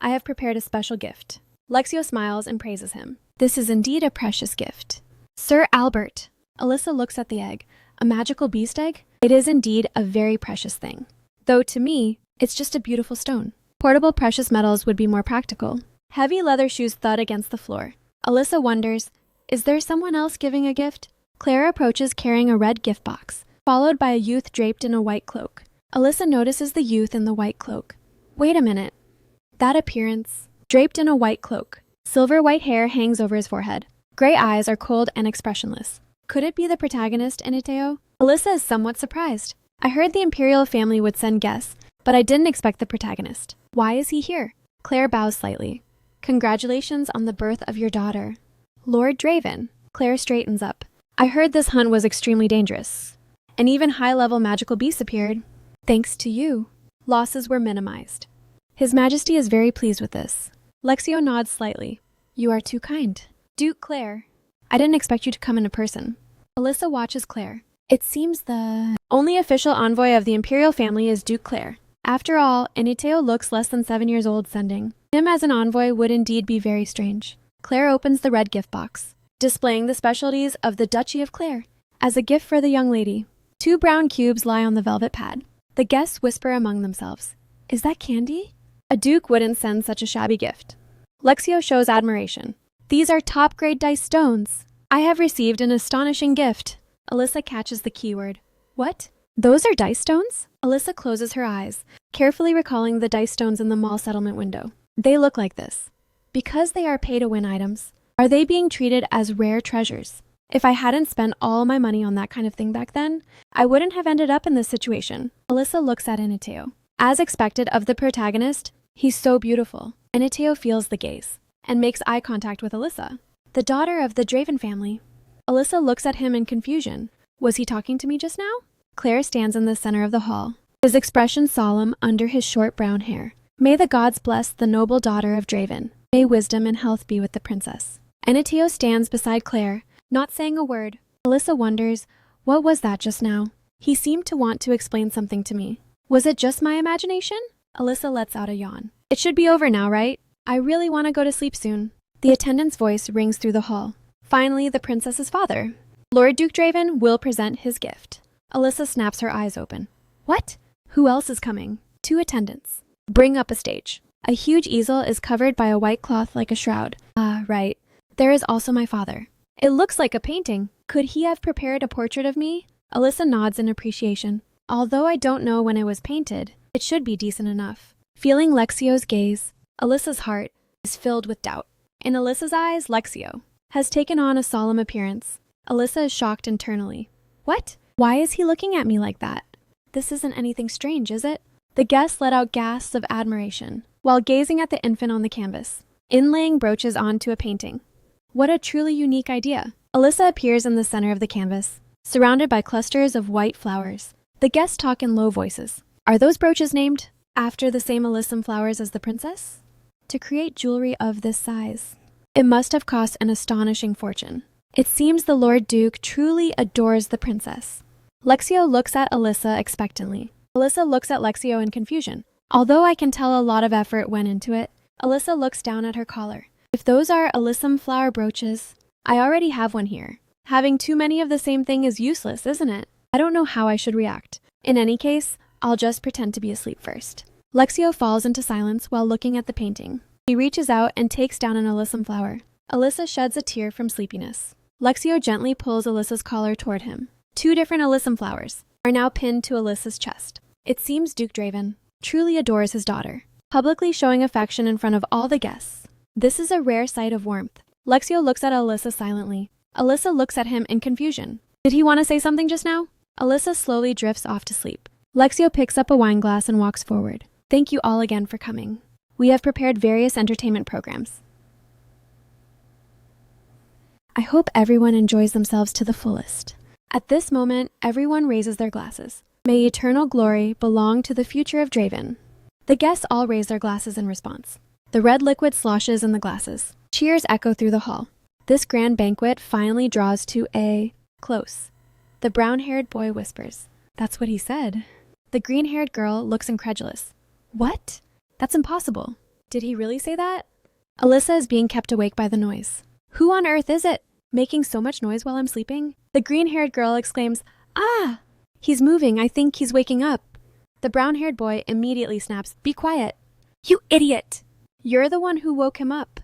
I have prepared a special gift. Lexio smiles and praises him. This is indeed a precious gift. Sir Albert. Alyssa looks at the egg. A magical beast egg? It is indeed a very precious thing. Though to me, it's just a beautiful stone. Portable precious metals would be more practical. Heavy leather shoes thud against the floor. Alyssa wonders, is there someone else giving a gift? Claire approaches carrying a red gift box, followed by a youth draped in a white cloak. Alyssa notices the youth in the white cloak. Wait a minute. That appearance. Draped in a white cloak. Silver white hair hangs over his forehead. Gray eyes are cold and expressionless. Could it be the protagonist, Eniteo? Alyssa is somewhat surprised. I heard the Imperial family would send guests, but I didn't expect the protagonist. Why is he here? Claire bows slightly. Congratulations on the birth of your daughter. Lord Draven. Claire straightens up. I heard this hunt was extremely dangerous. And even high-level magical beasts appeared. Thanks to you. Losses were minimized. His Majesty is very pleased with this. Lexio nods slightly. You are too kind. Duke Claire. I didn't expect you to come in person. Alyssa watches Claire. It seems the only official envoy of the Imperial family is Duke Claire. After all, Eniteo looks less than 7 years old. Sending him as an envoy would indeed be very strange. Claire opens the red gift box, displaying the specialties of the Duchy of Claire. As a gift for the young lady, 2 brown cubes lie on the velvet pad. The guests whisper among themselves. Is that candy? A duke wouldn't send such a shabby gift. Lexio shows admiration. These are top-grade dice stones. I have received an astonishing gift. Alyssa catches the keyword. What? Those are dice stones? Alyssa closes her eyes, carefully recalling the dice stones in the mall settlement window. They look like this. Because they are pay-to-win items, are they being treated as rare treasures? If I hadn't spent all my money on that kind of thing back then, I wouldn't have ended up in this situation. Alyssa looks at Eniteo. As expected of the protagonist, he's so beautiful. Eniteo feels the gaze and makes eye contact with Alyssa, the daughter of the Draven family. Alyssa looks at him in confusion. Was he talking to me just now? Claire stands in the center of the hall, his expression solemn under his short brown hair. May the gods bless the noble daughter of Draven. May wisdom and health be with the princess. Eniteo stands beside Claire, not saying a word. Alyssa wonders, what was that just now? He seemed to want to explain something to me. Was it just my imagination? Alyssa lets out a yawn. It should be over now, right? I really want to go to sleep soon. The attendant's voice rings through the hall. Finally, the princess's father. Lord Duke Draven will present his gift. Alyssa snaps her eyes open. What? Who else is coming? 2 attendants. Bring up a stage. A huge easel is covered by a white cloth like a shroud. Ah, right. There is also my father. It looks like a painting. Could he have prepared a portrait of me? Alyssa nods in appreciation. Although I don't know when it was painted, it should be decent enough. Feeling Lexio's gaze, Alyssa's heart is filled with doubt. In Alyssa's eyes, Lexio has taken on a solemn appearance. Alyssa is shocked internally. What? Why is he looking at me like that? This isn't anything strange, is it? The guests let out gasps of admiration while gazing at the infant on the canvas, inlaying brooches onto a painting. What a truly unique idea. Alyssa appears in the center of the canvas, surrounded by clusters of white flowers. The guests talk in low voices. Are those brooches named after the same alyssum flowers as the princess? To create jewelry of this size, it must have cost an astonishing fortune. It seems the Lord Duke truly adores the princess. Lexio looks at Alyssa expectantly. Alyssa looks at Lexio in confusion. Although I can tell a lot of effort went into it, Alyssa looks down at her collar. If those are alyssum flower brooches, I already have one here. Having too many of the same thing is useless, isn't it? I don't know how I should react. In any case, I'll just pretend to be asleep first. Lexio falls into silence while looking at the painting. He reaches out and takes down an alyssum flower. Alyssa sheds a tear from sleepiness. Lexio gently pulls Alyssa's collar toward him. 2 different alyssum flowers are now pinned to Alyssa's chest. It seems Duke Draven truly adores his daughter, publicly showing affection in front of all the guests. This is a rare sight of warmth. Lexio looks at Alyssa silently. Alyssa looks at him in confusion. Did he want to say something just now? Alyssa slowly drifts off to sleep. Lexio picks up a wine glass and walks forward. Thank you all again for coming. We have prepared various entertainment programs. I hope everyone enjoys themselves to the fullest. At this moment, everyone raises their glasses. May eternal glory belong to the future of Draven. The guests all raise their glasses in response. The red liquid sloshes in the glasses. Cheers echo through the hall. This grand banquet finally draws to a close. The brown-haired boy whispers, "That's what he said." The green-haired girl looks incredulous. What? That's impossible. Did he really say that? Alyssa is being kept awake by the noise. Who on earth is it? Making so much noise while I'm sleeping? The green-haired girl exclaims, "Ah! He's moving. I think he's waking up." The brown-haired boy immediately snaps, "Be quiet." "You idiot! You're the one who woke him up."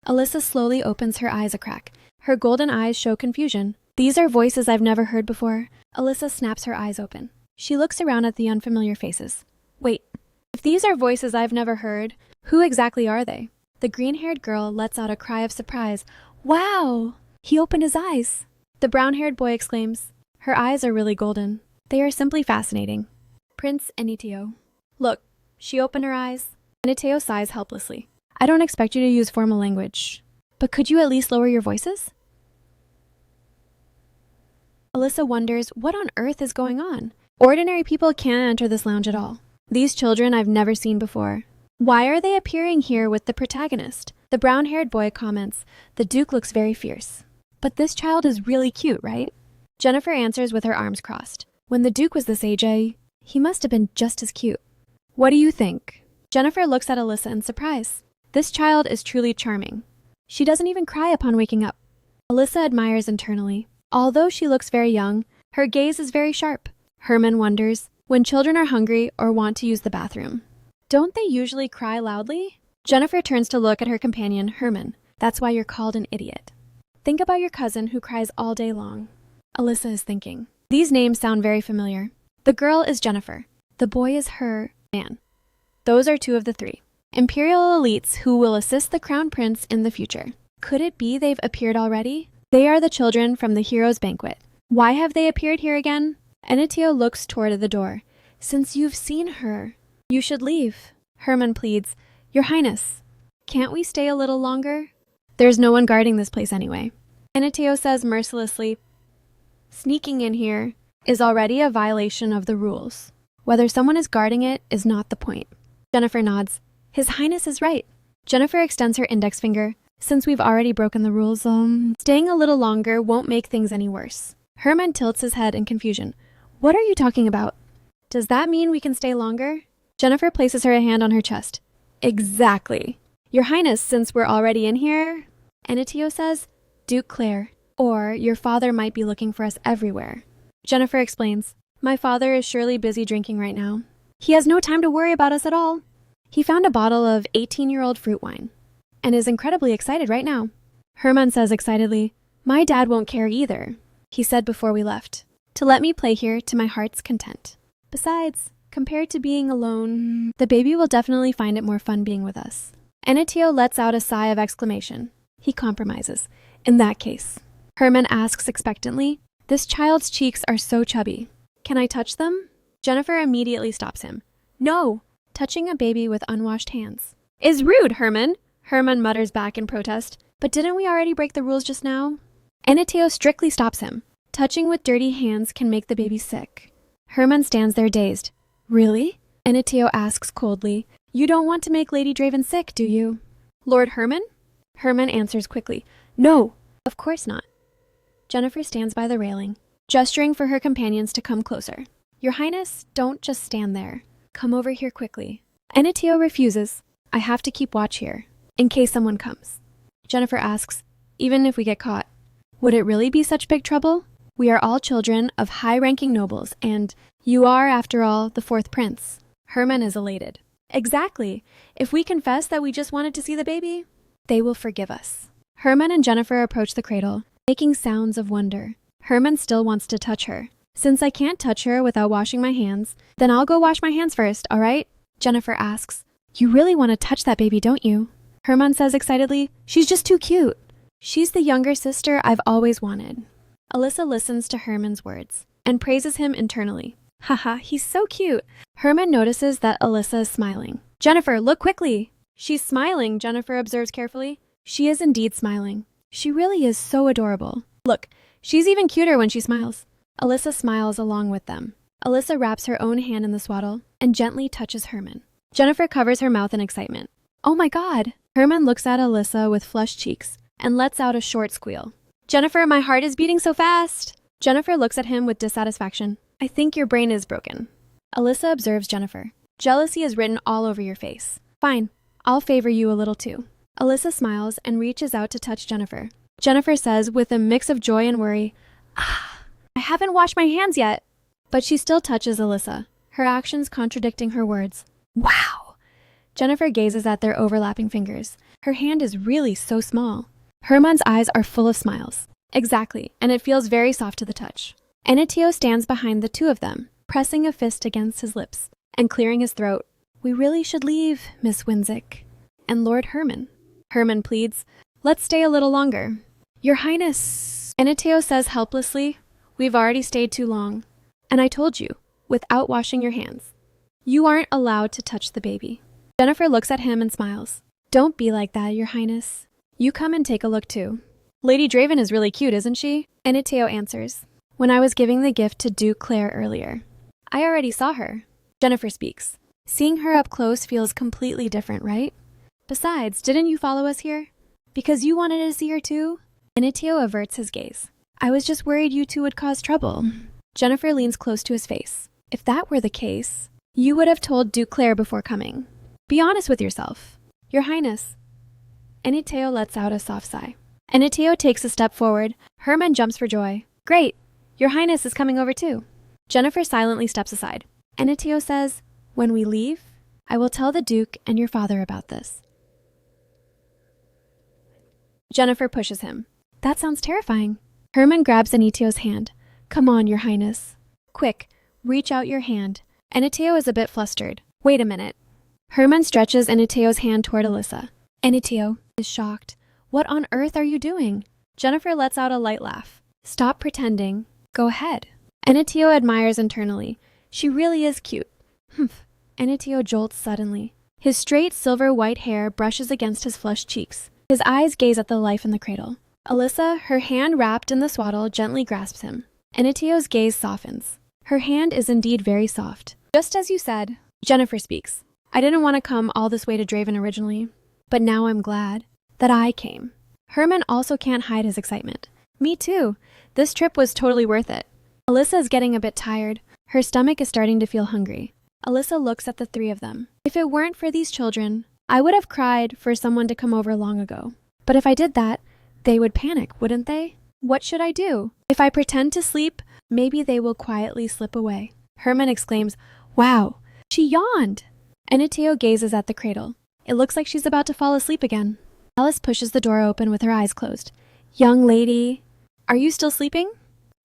Alyssa slowly opens her eyes a crack. Her golden eyes show confusion. These are voices I've never heard before. Alyssa snaps her eyes open. She looks around at the unfamiliar faces. Wait, if these are voices I've never heard, who exactly are they? The green-haired girl lets out a cry of surprise. Wow! He opened his eyes. The brown-haired boy exclaims. Her eyes are really golden. They are simply fascinating. Prince Eniteo. Look, she opened her eyes. Eniteo sighs helplessly. I don't expect you to use formal language, but could you at least lower your voices? Alyssa wonders what on earth is going on. Ordinary people can't enter this lounge at all. These children I've never seen before. Why are they appearing here with the protagonist? The brown-haired boy comments, the Duke looks very fierce. But this child is really cute, right? Jennifer answers with her arms crossed. When the Duke was this age, he must have been just as cute. What do you think? Jennifer looks at Alyssa in surprise. This child is truly charming. She doesn't even cry upon waking up. Alyssa admires internally. Although she looks very young, her gaze is very sharp. Herman wonders, when children are hungry or want to use the bathroom, don't they usually cry loudly? Jennifer turns to look at her companion, Herman. That's why you're called an idiot. Think about your cousin who cries all day long. Alyssa is thinking. These names sound very familiar. The girl is Jennifer. The boy is her man. Those are two of the three Imperial elites who will assist the Crown Prince in the future. Could it be they've appeared already? They are the children from the Heroes' Banquet. Why have they appeared here again? Eniteo looks toward the door. Since you've seen her, you should leave. Herman pleads, Your Highness, can't we stay a little longer? There's no one guarding this place anyway. Eniteo says mercilessly, Sneaking in here is already a violation of the rules. Whether someone is guarding it is not the point. Jennifer nods. His Highness is right. Jennifer extends her index finger. Since we've already broken the rules, staying a little longer won't make things any worse. Herman tilts his head in confusion. What are you talking about? Does that mean we can stay longer? Jennifer places her hand on her chest. Exactly. Your Highness, since we're already in here, Eniteo says, Duke Claire, or your father might be looking for us everywhere. Jennifer explains, My father is surely busy drinking right now. He has no time to worry about us at all. He found a bottle of 18-year-old fruit wine and is incredibly excited right now. Herman says excitedly, My dad won't care either. He said before we left, to let me play here to my heart's content. Besides, compared to being alone, the baby will definitely find it more fun being with us. Eniteo lets out a sigh of exclamation. He compromises. In that case, Herman asks expectantly, This child's cheeks are so chubby. Can I touch them? Jennifer immediately stops him. No, touching a baby with unwashed hands is rude, Herman. Herman mutters back in protest. But didn't we already break the rules just now? Eniteo strictly stops him. Touching with dirty hands can make the baby sick. Herman stands there dazed. Really? Eniteo asks coldly. You don't want to make Lady Draven sick, do you? Lord Herman? Herman answers quickly. No, of course not. Jennifer stands by the railing, gesturing for her companions to come closer. Your Highness, don't just stand there. Come over here quickly. Eniteo refuses. I have to keep watch here, in case someone comes. Jennifer asks, even if we get caught, would it really be such big trouble? We are all children of high-ranking nobles, and you are, after all, the fourth prince. Herman is elated. Exactly. If we confess that we just wanted to see the baby, they will forgive us. Herman and Jennifer approach the cradle, making sounds of wonder. Herman still wants to touch her. Since I can't touch her without washing my hands, then I'll go wash my hands first, all right? Jennifer asks, You really want to touch that baby, don't you? Herman says excitedly, She's just too cute. She's the younger sister I've always wanted. Alyssa listens to Herman's words and praises him internally. Haha, he's so cute. Herman notices that Alyssa is smiling. Jennifer, look quickly. She's smiling, Jennifer observes carefully. She is indeed smiling. She really is so adorable. Look, she's even cuter when she smiles. Alyssa smiles along with them. Alyssa wraps her own hand in the swaddle and gently touches Herman. Jennifer covers her mouth in excitement. Oh my God. Herman looks at Alyssa with flushed cheeks and lets out a short squeal. Jennifer, my heart is beating so fast. Jennifer looks at him with dissatisfaction. I think your brain is broken. Alyssa observes Jennifer. Jealousy is written all over your face. Fine, I'll favor you a little too. Alyssa smiles and reaches out to touch Jennifer. Jennifer says with a mix of joy and worry, I haven't washed my hands yet. But she still touches Alyssa, her actions contradicting her words. Wow! Jennifer gazes at their overlapping fingers. Her hand is really so small. Herman's eyes are full of smiles. Exactly, and it feels very soft to the touch. Anateo stands behind the two of them, pressing a fist against his lips and clearing his throat. We really should leave, Miss Winzik. And Lord Herman. Herman pleads, let's stay a little longer. Your Highness. Anateo says helplessly, we've already stayed too long. And I told you, without washing your hands. You aren't allowed to touch the baby. Jennifer looks at him and smiles. Don't be like that, Your Highness. You come and take a look too. Lady Draven is really cute, isn't she? Anateo answers. When I was giving the gift to Duke Claire earlier. I already saw her. Jennifer speaks. Seeing her up close feels completely different, right? Besides, didn't you follow us here? Because you wanted to see her too? Anateo averts his gaze. I was just worried you two would cause trouble. Jennifer leans close to his face. If that were the case, you would have told Duke Claire before coming. Be honest with yourself. Your Highness. Anateo lets out a soft sigh. Anateo takes a step forward. Herman jumps for joy. Great! Your Highness is coming over too. Jennifer silently steps aside. Anateo says, when we leave, I will tell the Duke and your father about this. Jennifer pushes him. That sounds terrifying. Herman grabs Anateo's hand. Come on, Your Highness. Quick, reach out your hand. Anateo is a bit flustered. Wait a minute. Herman stretches Anateo's hand toward Alyssa. Anateo is shocked. What on earth are you doing? Jennifer lets out a light laugh. Stop pretending. Go ahead. Anateo admires internally. She really is cute. Humph. Anateo jolts suddenly. His straight silver white hair brushes against his flushed cheeks. His eyes gaze at the life in the cradle. Alyssa, her hand wrapped in the swaddle, gently grasps him. Anateo's gaze softens. Her hand is indeed very soft. Just as you said. Jennifer speaks. I didn't want to come all this way to Draven originally, but now I'm glad that I came. Herman also can't hide his excitement. Me too. This trip was totally worth it. Alyssa is getting a bit tired. Her stomach is starting to feel hungry. Alyssa looks at the three of them. If it weren't for these children, I would have cried for someone to come over long ago. But if I did that, they would panic, wouldn't they? What should I do? If I pretend to sleep, maybe they will quietly slip away. Herman exclaims, wow, she yawned. Anateo gazes at the cradle. It looks like she's about to fall asleep again. Alice pushes the door open with her eyes closed. Young lady, are you still sleeping?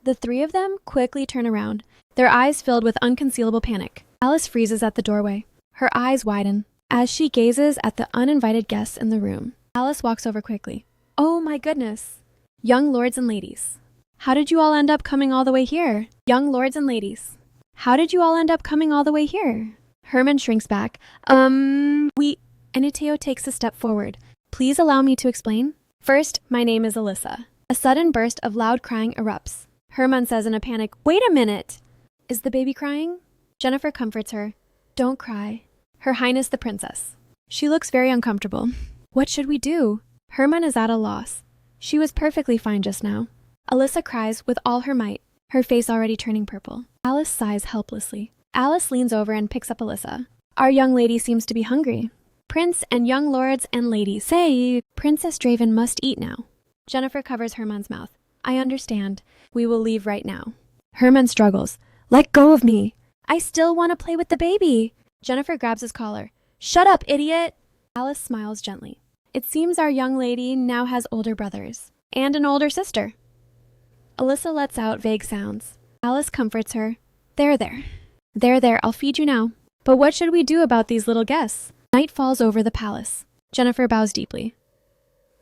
The three of them quickly turn around, their eyes filled with unconcealable panic. Alice freezes at the doorway. Her eyes widen as she gazes at the uninvited guests in the room. Alice walks over quickly. Oh my goodness. Young lords and ladies. How did you all end up coming all the way here? Young lords and ladies. How did you all end up coming all the way here? Herman shrinks back. Anateo takes a step forward. Please allow me to explain. First, my name is Alyssa. A sudden burst of loud crying erupts. Herman says in a panic, wait a minute. Is the baby crying? Jennifer comforts her. Don't cry. Her Highness the Princess. She looks very uncomfortable. What should we do? Herman is at a loss. She was perfectly fine just now. Alyssa cries with all her might, her face already turning purple. Alice sighs helplessly. Alice leans over and picks up Alyssa. Our young lady seems to be hungry. Prince and young lords and ladies say Princess Draven must eat now. Jennifer covers Herman's mouth. I understand. We will leave right now. Herman struggles. Let go of me. I still want to play with the baby. Jennifer grabs his collar. Shut up, idiot. Alice smiles gently. It seems our young lady now has older brothers and an older sister. Alyssa lets out vague sounds. Alice comforts her. There, I'll feed you now. But what should we do about these little guests? Night falls over the palace. Jennifer bows deeply.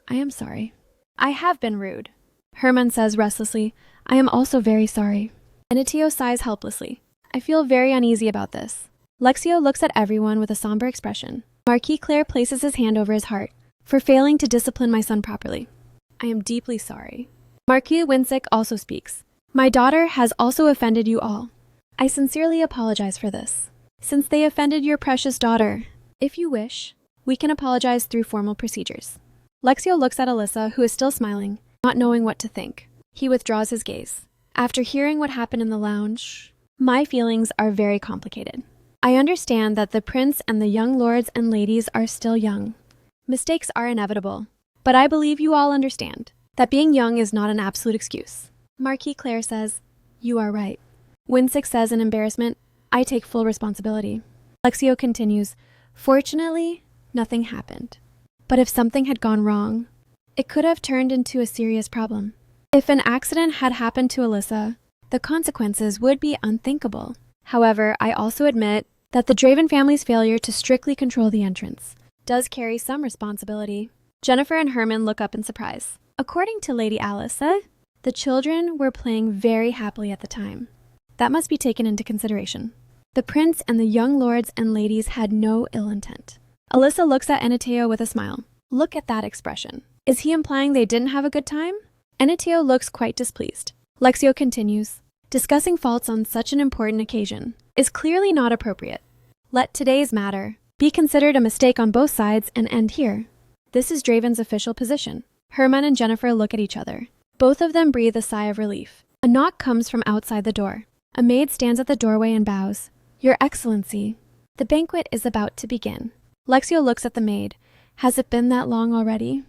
I am sorry. I have been rude. Herman says restlessly, I am also very sorry. Anitio sighs helplessly. I feel very uneasy about this. Lexio looks at everyone with a somber expression. Marquis Claire places his hand over his heart for failing to discipline my son properly. I am deeply sorry. Marquis Winsick also speaks. My daughter has also offended you all. I sincerely apologize for this. Since they offended your precious daughter, if you wish, we can apologize through formal procedures. Lexio looks at Alyssa, who is still smiling, not knowing what to think. He withdraws his gaze. After hearing what happened in the lounge, my feelings are very complicated. I understand that the prince and the young lords and ladies are still young. Mistakes are inevitable, but I believe you all understand that being young is not an absolute excuse. Marquis Claire says, you are right. Winsick says in embarrassment, I take full responsibility. Lexio continues, fortunately, nothing happened. But if something had gone wrong, it could have turned into a serious problem. If an accident had happened to Alyssa, the consequences would be unthinkable. However, I also admit that the Draven family's failure to strictly control the entrance does carry some responsibility. Jennifer and Herman look up in surprise. According to Lady Alyssa, the children were playing very happily at the time. That must be taken into consideration. The prince and the young lords and ladies had no ill intent. Alyssa looks at Anitio with a smile. Look at that expression. Is he implying they didn't have a good time? Anitio looks quite displeased. Lexio continues. Discussing faults on such an important occasion is clearly not appropriate. Let today's matter be considered a mistake on both sides and end here. This is Draven's official position. Herman and Jennifer look at each other. Both of them breathe a sigh of relief. A knock comes from outside the door. A maid stands at the doorway and bows. Your Excellency, the banquet is about to begin. Lexio looks at the maid. Has it been that long already?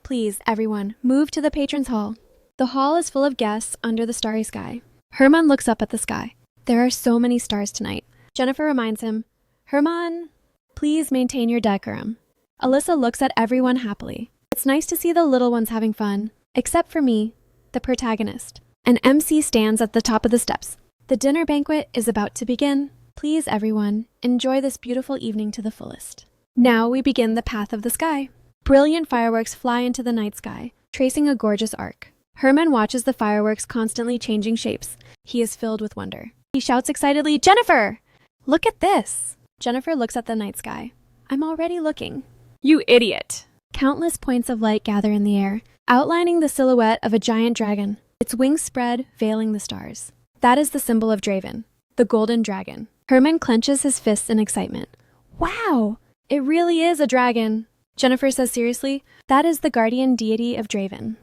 Please, everyone, move to the patrons' hall. The hall is full of guests under the starry sky. Herman looks up at the sky. There are so many stars tonight. Jennifer reminds him, Herman, please maintain your decorum. Alyssa looks at everyone happily. It's nice to see the little ones having fun, except for me, the protagonist. An MC stands at the top of the steps. The dinner banquet is about to begin. Please, everyone, enjoy this beautiful evening to the fullest. Now we begin the path of the sky. Brilliant fireworks fly into the night sky, tracing a gorgeous arc. Herman watches the fireworks constantly changing shapes. He is filled with wonder. He shouts excitedly, Jennifer! Look at this! Jennifer looks at the night sky. I'm already looking. You idiot! Countless points of light gather in the air, outlining the silhouette of a giant dragon, its wings spread, veiling the stars. That is the symbol of Draven, the golden dragon. Herman clenches his fists in excitement. Wow! It really is a dragon! Jennifer says seriously, that is the guardian deity of Draven.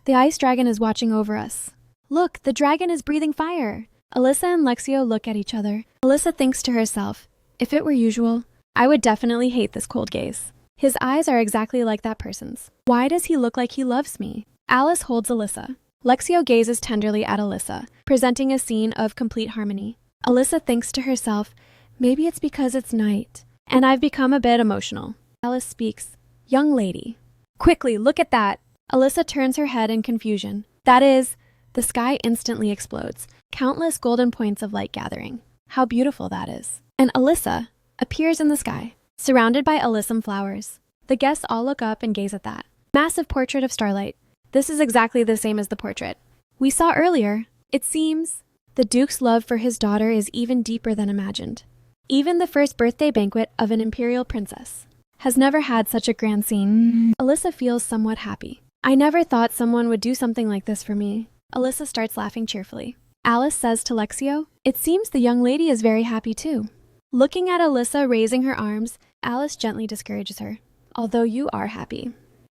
The ice dragon is watching over us. Look, the dragon is breathing fire. Alyssa and Lexio look at each other. Alyssa thinks to herself, if it were usual, I would definitely hate this cold gaze. His eyes are exactly like that person's. Why does he look like he loves me? Alice holds Alyssa. Lexio gazes tenderly at Alyssa, presenting a scene of complete harmony. Alyssa thinks to herself, maybe it's because it's night, and I've become a bit emotional. Alice speaks, young lady. Quickly, look at that. Alyssa turns her head in confusion. That is, the sky instantly explodes, countless golden points of light gathering. How beautiful that is. And Alyssa appears in the sky, surrounded by alyssum flowers. The guests all look up and gaze at that. Massive portrait of Starlight. This is exactly the same as the portrait we saw earlier. It seems the Duke's love for his daughter is even deeper than imagined. Even the first birthday banquet of an imperial princess has never had such a grand scene. Alyssa feels somewhat happy. I never thought someone would do something like this for me. Alyssa starts laughing cheerfully. Alice says to Lexio, it seems the young lady is very happy too. Looking at Alyssa raising her arms, Alice gently discourages her. Although you are happy.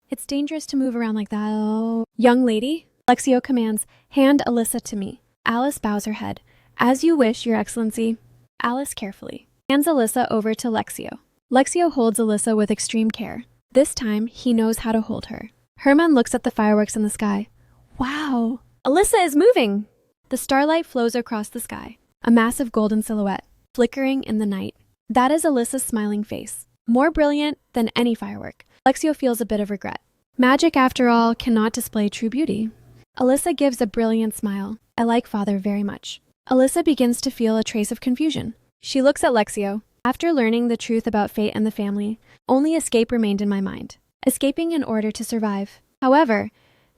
It's dangerous to move around like that. Oh. Young lady, Lexio commands, hand Alyssa to me. Alice bows her head. As you wish, Your Excellency. Alice carefully hands Alyssa over to Lexio. Lexio holds Alyssa with extreme care. This time, he knows how to hold her. Herman looks at the fireworks in the sky. Wow! Alyssa is moving! The starlight flows across the sky, a massive golden silhouette, flickering in the night. That is Alyssa's smiling face, more brilliant than any firework. Lexio feels a bit of regret. Magic, after all, cannot display true beauty. Alyssa gives a brilliant smile. I like father very much. Alyssa begins to feel a trace of confusion. She looks at Lexio. After learning the truth about fate and the family, only escape remained in my mind. Escaping in order to survive. However,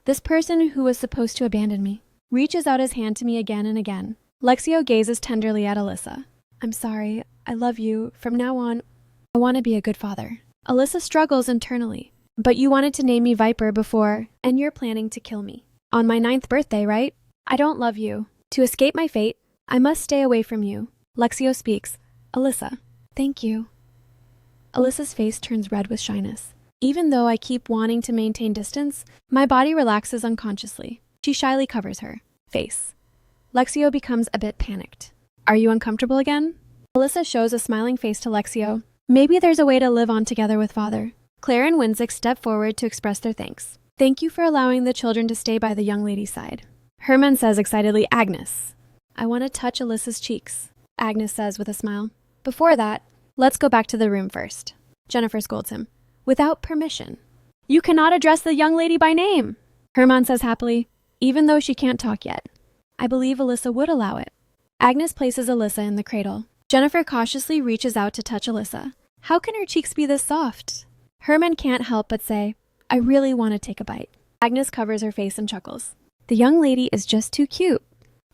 This person who was supposed to abandon me reaches out his hand to me again and again. Lexio gazes tenderly at Alyssa. I'm sorry. I love you. From now on, I want to be a good father. Alyssa struggles internally. But you wanted to name me Viper before, and you're planning to kill me. On my 9th birthday, right? I don't love you. To escape my fate, I must stay away from you. Lexio speaks. Alyssa, thank you. Alyssa's face turns red with shyness. Even though I keep wanting to maintain distance, my body relaxes unconsciously. She shyly covers her face. Lexio becomes a bit panicked. Are you uncomfortable again? Alyssa shows a smiling face to Lexio. Maybe there's a way to live on together with father. Claire and Winzik step forward to express their thanks. Thank you for allowing the children to stay by the young lady's side. Herman says excitedly, Agnes. I want to touch Alyssa's cheeks, Agnes says with a smile. Before that, let's go back to the room first. Jennifer scolds him. Without permission. You cannot address the young lady by name, Herman says happily, even though she can't talk yet. I believe Alyssa would allow it. Agnes places Alyssa in the cradle. Jennifer cautiously reaches out to touch Alyssa. How can her cheeks be this soft? Herman can't help but say, I really want to take a bite. Agnes covers her face and chuckles. The young lady is just too cute.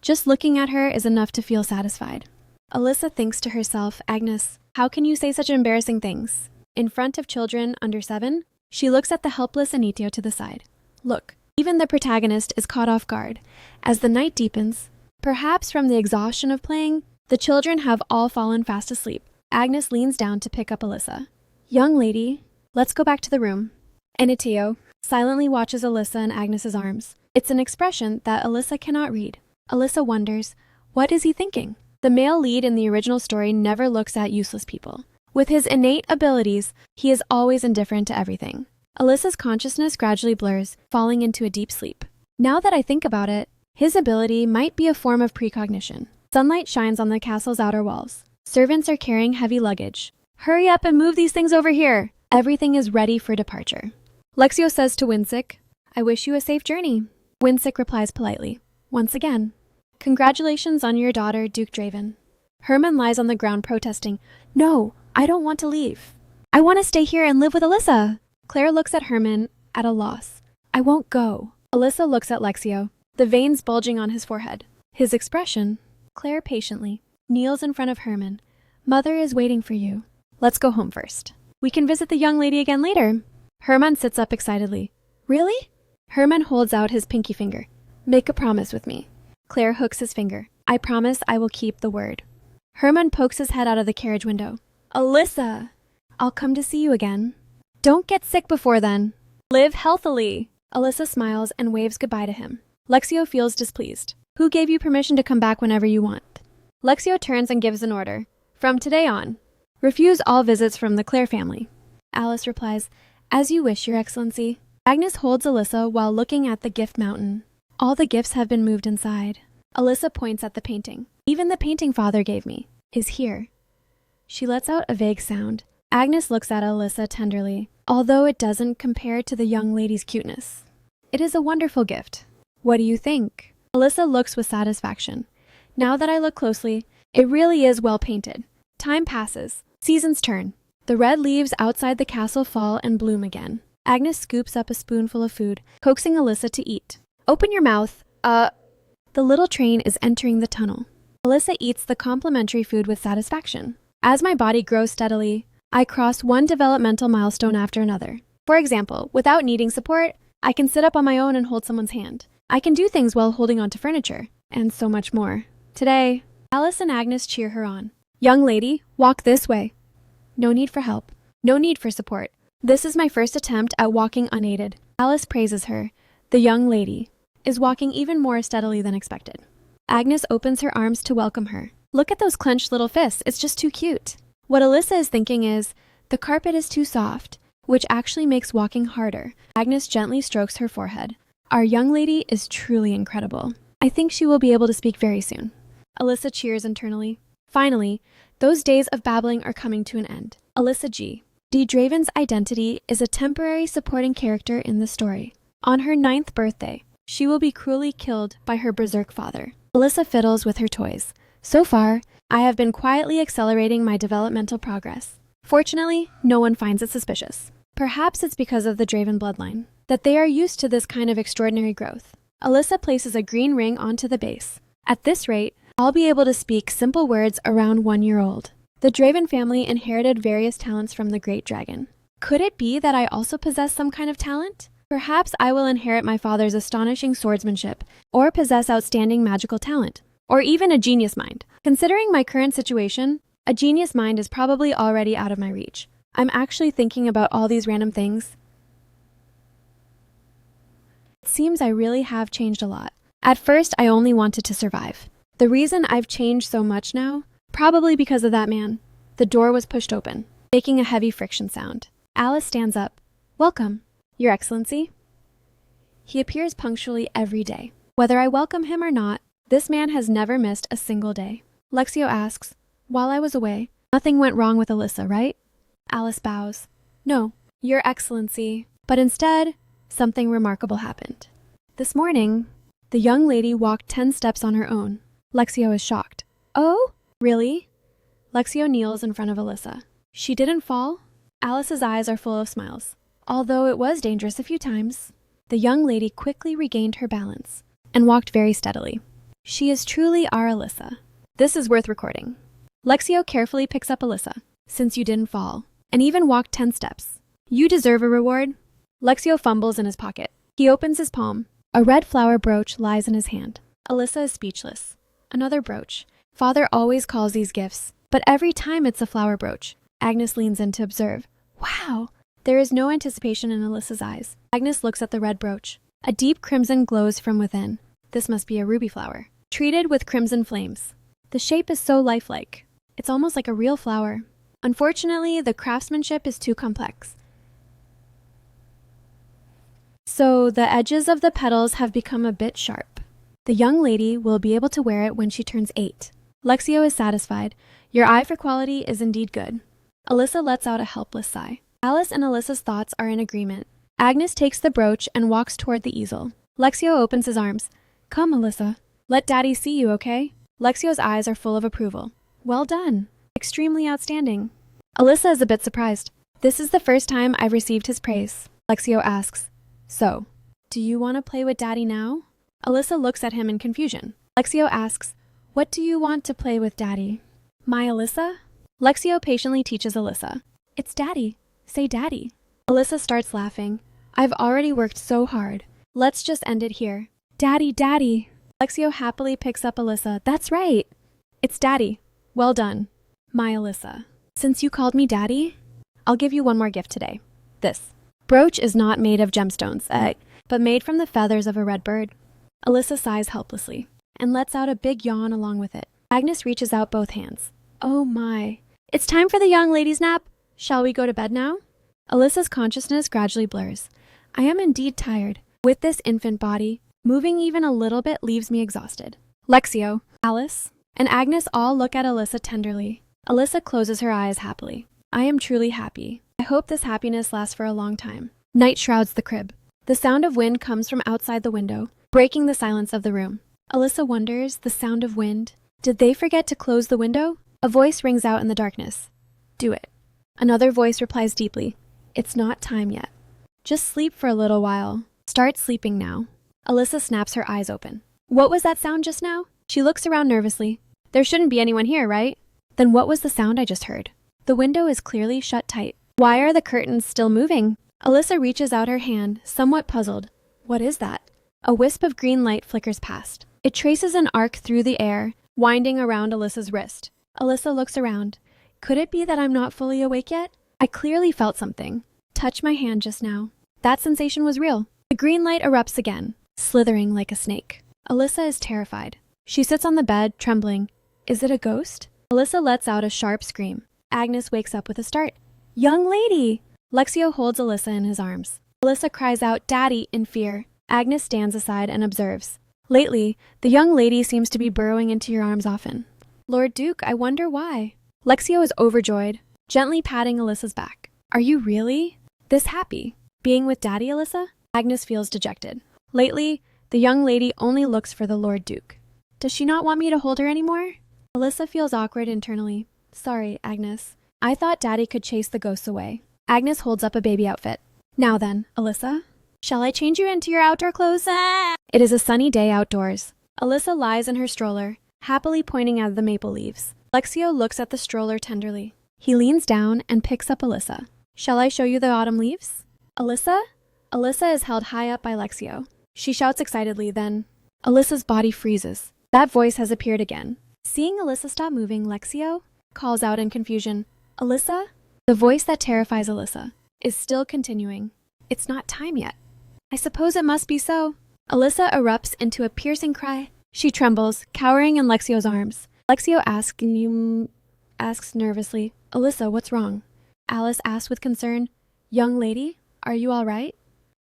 Just looking at her is enough to feel satisfied. Alyssa thinks to herself, Agnes, how can you say such embarrassing things? In front of children under 7, she looks at the helpless Anitio to the side. Look, even the protagonist is caught off guard. As the night deepens, perhaps from the exhaustion of playing, the children have all fallen fast asleep. Agnes leans down to pick up Alyssa. Young lady, let's go back to the room. Anitio silently watches Alyssa in Agnes's arms. It's an expression that Alyssa cannot read. Alyssa wonders, what is he thinking? The male lead in the original story never looks at useless people. With his innate abilities, he is always indifferent to everything. Alyssa's consciousness gradually blurs, falling into a deep sleep. Now that I think about it, his ability might be a form of precognition. Sunlight shines on the castle's outer walls. Servants are carrying heavy luggage. Hurry up and move these things over here. Everything is ready for departure. Lexio says to Winzik, I wish you a safe journey. Winzik replies politely. Once again. Congratulations on your daughter, Duke Draven. Herman lies on the ground protesting. No, I don't want to leave. I want to stay here and live with Alyssa. Claire looks at Herman at a loss. I won't go. Alyssa looks at Lexio, the veins bulging on his forehead. His expression. Claire patiently kneels in front of Herman. Mother is waiting for you. Let's go home first. We can visit the young lady again later. Herman sits up excitedly. Really? Herman holds out his pinky finger. Make a promise with me. Claire hooks his finger. I promise I will keep the word. Herman pokes his head out of the carriage window. Alyssa! I'll come to see you again. Don't get sick before then. Live healthily. Alyssa smiles and waves goodbye to him. Lexio feels displeased. Who gave you permission to come back whenever you want? Lexio turns and gives an order. From today on, refuse all visits from the Clare family. Alice replies, As you wish, Your Excellency. Agnes holds Alyssa while looking at the gift mountain. All the gifts have been moved inside. Alyssa points at the painting. Even the painting father gave me is here. She lets out a vague sound. Agnes looks at Alyssa tenderly, although it doesn't compare to the young lady's cuteness. It is a wonderful gift. What do you think? Alyssa looks with satisfaction. Now that I look closely, it really is well painted. Time passes. Seasons turn. The red leaves outside the castle fall and bloom again. Agnes scoops up a spoonful of food, coaxing Alyssa to eat. Open your mouth. The little train is entering the tunnel. Alyssa eats the complimentary food with satisfaction. As my body grows steadily, I cross one developmental milestone after another. For example, without needing support, I can sit up on my own and hold someone's hand. I can do things while holding onto furniture, and so much more. Today, Alice and Agnes cheer her on. Young lady, walk this way. No need for help. No need for support. This is my first attempt at walking unaided. Alice praises her. The young lady is walking even more steadily than expected. Agnes opens her arms to welcome her. Look at those clenched little fists. It's just too cute. What Alyssa is thinking is, the carpet is too soft, which actually makes walking harder. Agnes gently strokes her forehead. Our young lady is truly incredible. I think she will be able to speak very soon. Alyssa cheers internally. Finally, those days of babbling are coming to an end. Alyssa G. D. Draven's identity is a temporary supporting character in the story. On her 9th birthday, she will be cruelly killed by her berserk father. Alyssa fiddles with her toys. So far, I have been quietly accelerating my developmental progress. Fortunately, no one finds it suspicious. Perhaps it's because of the Draven bloodline. that they are used to this kind of extraordinary growth. Alyssa places a green ring onto the base. At this rate, I'll be able to speak simple words around 1 year old. The Draven family inherited various talents from the great dragon. Could it be that I also possess some kind of talent? Perhaps I will inherit my father's astonishing swordsmanship, or possess outstanding magical talent, or even a genius mind. Considering my current situation, a genius mind is probably already out of my reach. I'm actually thinking about all these random things. It seems I really have changed a lot. At first, I only wanted to survive. The reason I've changed so much now? Probably because of that man. The door was pushed open, making a heavy friction sound. Alice stands up. Welcome, Your Excellency. He appears punctually every day. Whether I welcome him or not, this man has never missed a single day. Lexio asks, while I was away, nothing went wrong with Alyssa, right? Alice bows. No, Your Excellency. But instead, something remarkable happened. This morning, the young lady walked 10 steps on her own. Lexio is shocked. Oh, really? Lexio kneels in front of Alyssa. She didn't fall? Alice's eyes are full of smiles. Although it was dangerous a few times, the young lady quickly regained her balance and walked very steadily. She is truly our Alyssa. This is worth recording. Lexio carefully picks up Alyssa, since you didn't fall, and even walked 10 steps. You deserve a reward. Lexio fumbles in his pocket. He opens his palm. A red flower brooch lies in his hand. Alyssa is speechless. Another brooch. Father always calls these gifts, but every time it's a flower brooch. Agnes leans in to observe. Wow! There is no anticipation in Alyssa's eyes. Agnes looks at the red brooch. A deep crimson glows from within. This must be a ruby flower, treated with crimson flames. The shape is so lifelike. It's almost like a real flower. Unfortunately, the craftsmanship is too complex. So the edges of the petals have become a bit sharp. The young lady will be able to wear it when she turns 8. Lexio is satisfied. Your eye for quality is indeed good. Alyssa lets out a helpless sigh. Alice and Alyssa's thoughts are in agreement. Agnes takes the brooch and walks toward the easel. Lexio opens his arms. Come, Alyssa. Let Daddy see you, okay? Lexio's eyes are full of approval. Well done. Extremely outstanding. Alyssa is a bit surprised. This is the first time I've received his praise. Lexio asks, so, do you want to play with Daddy now? Alyssa looks at him in confusion. Lexio asks, what do you want to play with Daddy? My Alyssa? Lexio patiently teaches Alyssa. It's Daddy. Say Daddy. Alyssa starts laughing. I've already worked so hard. Let's just end it here. Daddy, Daddy. Lexio happily picks up Alyssa. That's right. It's Daddy. Well done. My Alyssa. Since you called me Daddy, I'll give you one more gift today. This brooch is not made of gemstones, but made from the feathers of a red bird. Alyssa sighs helplessly and lets out a big yawn along with it. Agnes reaches out both hands. Oh my. It's time for the young lady's nap. Shall we go to bed now? Alyssa's consciousness gradually blurs. I am indeed tired. With this infant body, moving even a little bit leaves me exhausted. Lexio, Alice, and Agnes all look at Alyssa tenderly. Alyssa closes her eyes happily. I am truly happy. I hope this happiness lasts for a long time. Night shrouds the crib. The sound of wind comes from outside the window, breaking the silence of the room. Alyssa wonders, the sound of wind. Did they forget to close the window? A voice rings out in the darkness. Do it. Another voice replies deeply. It's not time yet. Just sleep for a little while. Start sleeping now. Alyssa snaps her eyes open. What was that sound just now? She looks around nervously. There shouldn't be anyone here, right? Then what was the sound I just heard? The window is clearly shut tight. Why are the curtains still moving? Alyssa reaches out her hand, somewhat puzzled. What is that? A wisp of green light flickers past. It traces an arc through the air, winding around Alyssa's wrist. Alyssa looks around. Could it be that I'm not fully awake yet? I clearly felt something. Touch my hand just now. That sensation was real. The green light erupts again, slithering like a snake. Alyssa is terrified. She sits on the bed, trembling. Is it a ghost? Alyssa lets out a sharp scream. Agnes wakes up with a start. Young lady! Lexio holds Alyssa in his arms. Alyssa cries out, Daddy, in fear. Agnes stands aside and observes. Lately, the young lady seems to be burrowing into your arms often. Lord Duke, I wonder why. Lexio is overjoyed, gently patting Alyssa's back. Are you really this happy? Being with Daddy, Alyssa? Agnes feels dejected. Lately, the young lady only looks for the Lord Duke. Does she not want me to hold her anymore? Alyssa feels awkward internally. Sorry, Agnes. I thought Daddy could chase the ghosts away. Agnes holds up a baby outfit. Now then, Alyssa, Shall I change you into your outdoor clothes? It is a sunny day outdoors. Alyssa lies in her stroller, happily pointing at the maple leaves. Lexio looks at the stroller tenderly. He leans down and picks up Alyssa. Shall I show you the autumn leaves? Alyssa? Alyssa is held high up by Lexio. She shouts excitedly, then Alyssa's body freezes. That voice has appeared again. Seeing Alyssa stop moving, Lexio calls out in confusion, Alyssa? The voice that terrifies Alyssa is still continuing. It's not time yet. I suppose it must be so. Alyssa erupts into a piercing cry. She trembles, cowering in Lexio's arms. Lexio asks nervously, Alyssa, what's wrong? Alice asks with concern, Young lady, are you all right?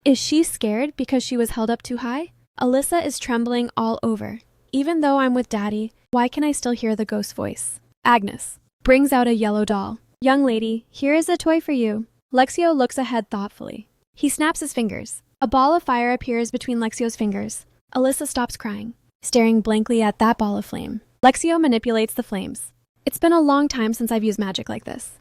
Is she scared because she was held up too high? Alyssa is trembling all over. Even though I'm with Daddy, why can I still hear the ghost voice? Agnes brings out a yellow doll. Young lady, here is a toy for you. Lexio looks ahead thoughtfully. He snaps his fingers. A ball of fire appears between Lexio's fingers. Alyssa stops crying, staring blankly at that ball of flame. Lexio manipulates the flames. It's been a long time since I've used magic like this.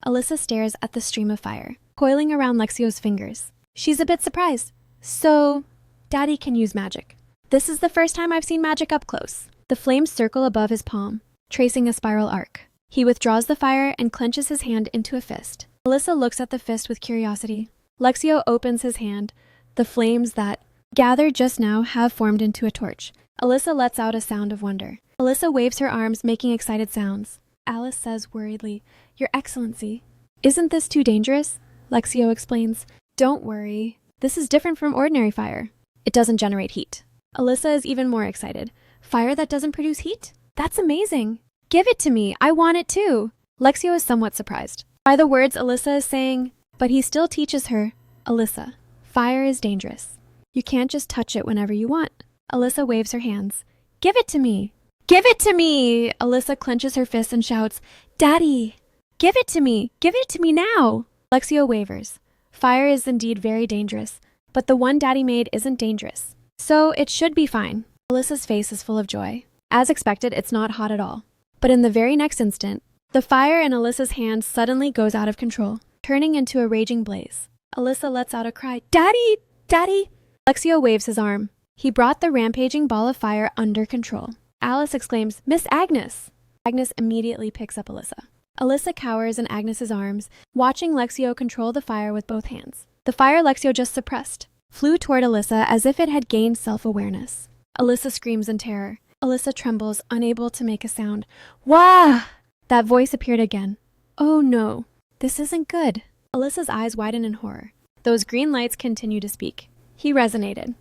Alyssa stares at the stream of fire, coiling around Lexio's fingers. She's a bit surprised. So, Daddy can use magic. This is the first time I've seen magic up close. The flames circle above his palm, tracing a spiral arc. He withdraws the fire and clenches his hand into a fist. Alyssa looks at the fist with curiosity. Lexio opens his hand. The flames that gathered just now have formed into a torch. Alyssa lets out a sound of wonder. Alyssa waves her arms, making excited sounds. Alice says worriedly, Your Excellency, isn't this too dangerous? Lexio explains, Don't worry. This is different from ordinary fire. It doesn't generate heat. Alyssa is even more excited. Fire that doesn't produce heat? That's amazing. Give it to me. I want it too. Lexio is somewhat surprised by the words Alyssa is saying, but he still teaches her, Alyssa, fire is dangerous. You can't just touch it whenever you want. Alyssa waves her hands. Give it to me. Give it to me! Alyssa clenches her fists and shouts, Daddy! Give it to me! Give it to me now! Lexio wavers. Fire is indeed very dangerous, but the one Daddy made isn't dangerous. So it should be fine. Alyssa's face is full of joy. As expected, it's not hot at all. But in the very next instant, the fire in Alyssa's hand suddenly goes out of control, turning into a raging blaze. Alyssa lets out a cry, Daddy! Daddy! Lexio waves his arm. He brought the rampaging ball of fire under control. Alice exclaims, Miss Agnes! Agnes immediately picks up Alyssa. Alyssa cowers in Agnes's arms, watching Lexio control the fire with both hands. The fire Lexio just suppressed flew toward Alyssa as if it had gained self-awareness. Alyssa screams in terror. Alyssa trembles, unable to make a sound. Wah! That voice appeared again. Oh no, this isn't good. Alyssa's eyes widen in horror. Those green lights continue to speak. He resonated.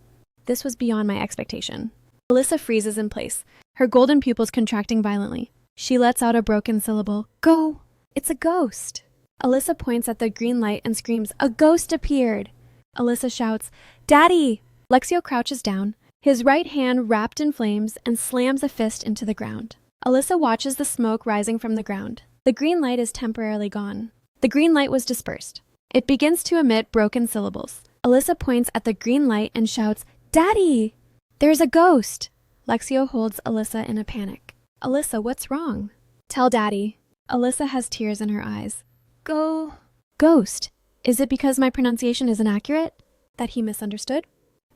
This was beyond my expectation. Alyssa freezes in place, her golden pupils contracting violently. She lets out a broken syllable. Go! It's a ghost! Alyssa points at the green light and screams, A ghost appeared! Alyssa shouts, Daddy! Lexio crouches down, his right hand wrapped in flames, and slams a fist into the ground. Alyssa watches the smoke rising from the ground. The green light is temporarily gone. The green light was dispersed. It begins to emit broken syllables. Alyssa points at the green light and shouts, Daddy! There's a ghost! Lexio holds Alyssa in a panic. Alyssa, what's wrong? Tell Daddy. Alyssa has tears in her eyes. Ghost. Is it because my pronunciation is inaccurate? That he misunderstood?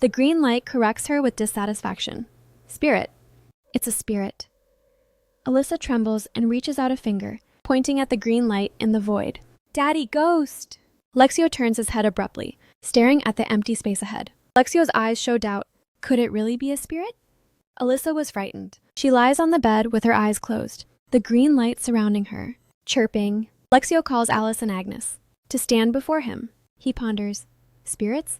The green light corrects her with dissatisfaction. Spirit. It's a spirit. Alyssa trembles and reaches out a finger, pointing at the green light in the void. Daddy, ghost! Lexio turns his head abruptly, staring at the empty space ahead. Lexio's eyes show doubt. Could it really be a spirit? Alyssa was frightened. She lies on the bed with her eyes closed, the green light surrounding her. Chirping, Lexio calls Alice and Agnes to stand before him. He ponders, spirits?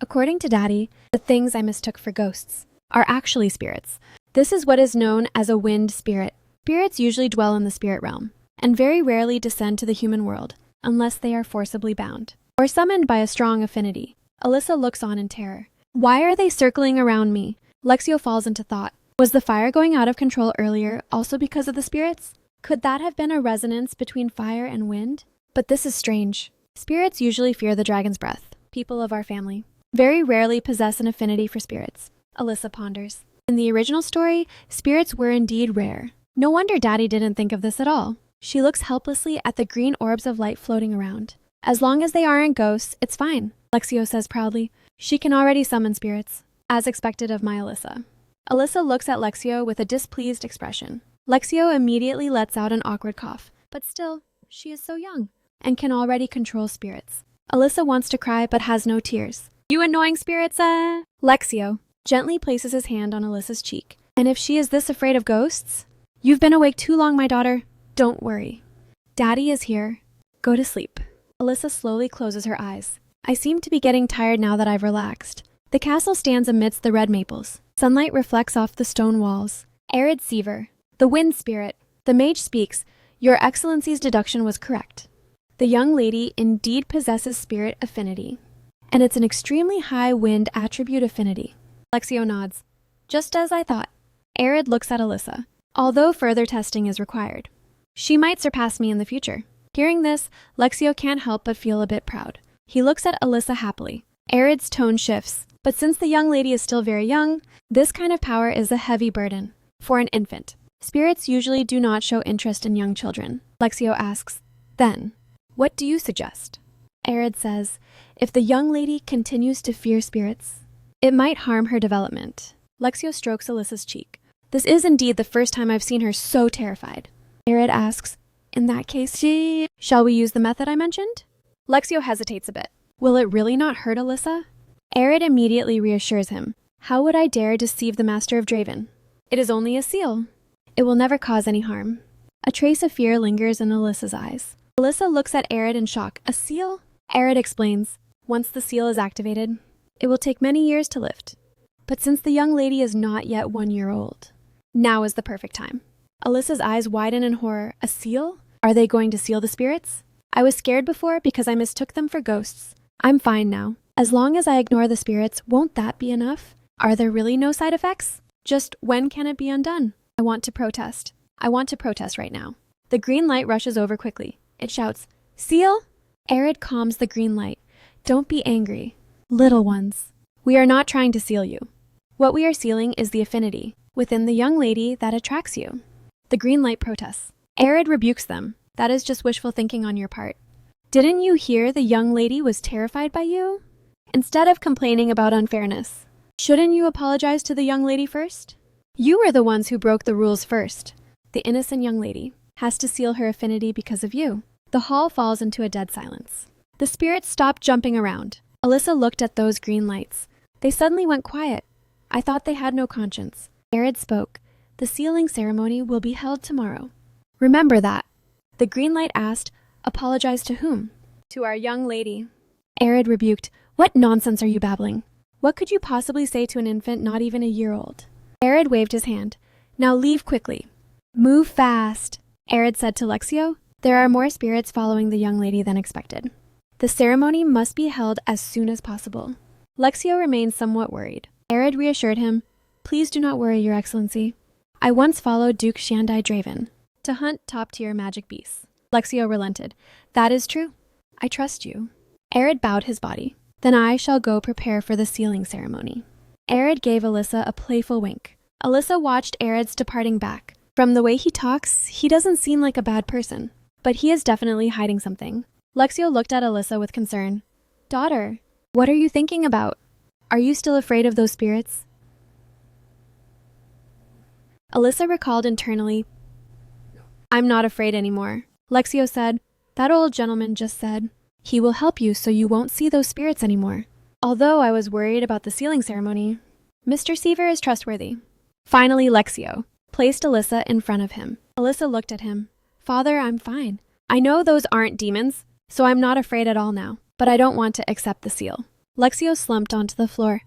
According to Daddy, the things I mistook for ghosts are actually spirits. This is what is known as a wind spirit. Spirits usually dwell in the spirit realm, and very rarely descend to the human world, unless they are forcibly bound, or summoned by a strong affinity. Alyssa looks on in terror. Why are they circling around me? Lexio falls into thought. Was the fire going out of control earlier also because of the spirits? Could that have been a resonance between fire and wind? But this is strange. Spirits usually fear the dragon's breath. People of our family very rarely possess an affinity for spirits. Alyssa ponders. In the original story, spirits were indeed rare. No wonder Daddy didn't think of this at all. She looks helplessly at the green orbs of light floating around. As long as they aren't ghosts, it's fine, Lexio says proudly. She can already summon spirits, as expected of my Alyssa. Alyssa looks at Lexio with a displeased expression. Lexio immediately lets out an awkward cough, but still, she is so young and can already control spirits. Alyssa wants to cry but has no tears. You annoying spirits, Lexio gently places his hand on Alyssa's cheek. And if she is this afraid of ghosts? You've been awake too long, my daughter. Don't worry. Daddy is here. Go to sleep. Alyssa slowly closes her eyes. I seem to be getting tired now that I've relaxed. The castle stands amidst the red maples. Sunlight reflects off the stone walls. Arid Seaver, the wind spirit. The mage speaks. Your Excellency's deduction was correct. The young lady indeed possesses spirit affinity. And it's an extremely high wind attribute affinity. Lexio nods. Just as I thought. Arid looks at Alyssa. Although further testing is required. She might surpass me in the future. Hearing this, Lexio can't help but feel a bit proud. He looks at Alyssa happily. Arid's tone shifts. But since the young lady is still very young, this kind of power is a heavy burden. For an infant. Spirits usually do not show interest in young children. Lexio asks, then, what do you suggest? Arid says, if the young lady continues to fear spirits, it might harm her development. Lexio strokes Alyssa's cheek. This is indeed the first time I've seen her so terrified. Arid asks, in that case, shall we use the method I mentioned? Lexio hesitates a bit. Will it really not hurt Alyssa? Arid immediately reassures him. How would I dare deceive the master of Draven? It is only a seal. It will never cause any harm. A trace of fear lingers in Alyssa's eyes. Alyssa looks at Arid in shock. A seal? Arid explains. Once the seal is activated, it will take many years to lift. But since the young lady is not yet 1 year old, now is the perfect time. Alyssa's eyes widen in horror. A seal? Are they going to seal the spirits? I was scared before because I mistook them for ghosts. I'm fine now. As long as I ignore the spirits, won't that be enough? Are there really no side effects? Just when can it be undone? I want to protest. I want to protest right now. The green light rushes over quickly. It shouts, seal? Arid calms the green light. Don't be angry. Little ones. We are not trying to seal you. What we are sealing is the affinity within the young lady that attracts you. The green light protests. Arid rebukes them. That is just wishful thinking on your part. Didn't you hear the young lady was terrified by you? Instead of complaining about unfairness, shouldn't you apologize to the young lady first? You were the ones who broke the rules first. The innocent young lady has to seal her affinity because of you. The hall falls into a dead silence. The spirits stopped jumping around. Alyssa looked at those green lights. They suddenly went quiet. I thought they had no conscience. Arid spoke. The sealing ceremony will be held tomorrow. Remember that. The green light asked, apologize to whom? To our young lady. Arid rebuked. What nonsense are you babbling? What could you possibly say to an infant not even a year old? Arid waved his hand. Now leave quickly. Move fast. Arid said to Lexio. There are more spirits following the young lady than expected. The ceremony must be held as soon as possible. Lexio remained somewhat worried. Arid reassured him. Please do not worry, Your Excellency. I once followed Duke Shandai Draven to hunt top-tier magic beasts. Lexio relented. That is true. I trust you. Arid bowed his body. Then I shall go prepare for the sealing ceremony. Arid gave Alyssa a playful wink. Alyssa watched Arid's departing back. From the way he talks, he doesn't seem like a bad person. But he is definitely hiding something. Lexio looked at Alyssa with concern. Daughter, what are you thinking about? Are you still afraid of those spirits? Alyssa recalled internally. I'm not afraid anymore. Lexio said, that old gentleman just said, he will help you so you won't see those spirits anymore. Although I was worried about the sealing ceremony, Mr. Seaver is trustworthy. Finally, Lexio placed Alyssa in front of him. Alyssa looked at him. Father, I'm fine. I know those aren't demons, so I'm not afraid at all now, but I don't want to accept the seal. Lexio slumped onto the floor.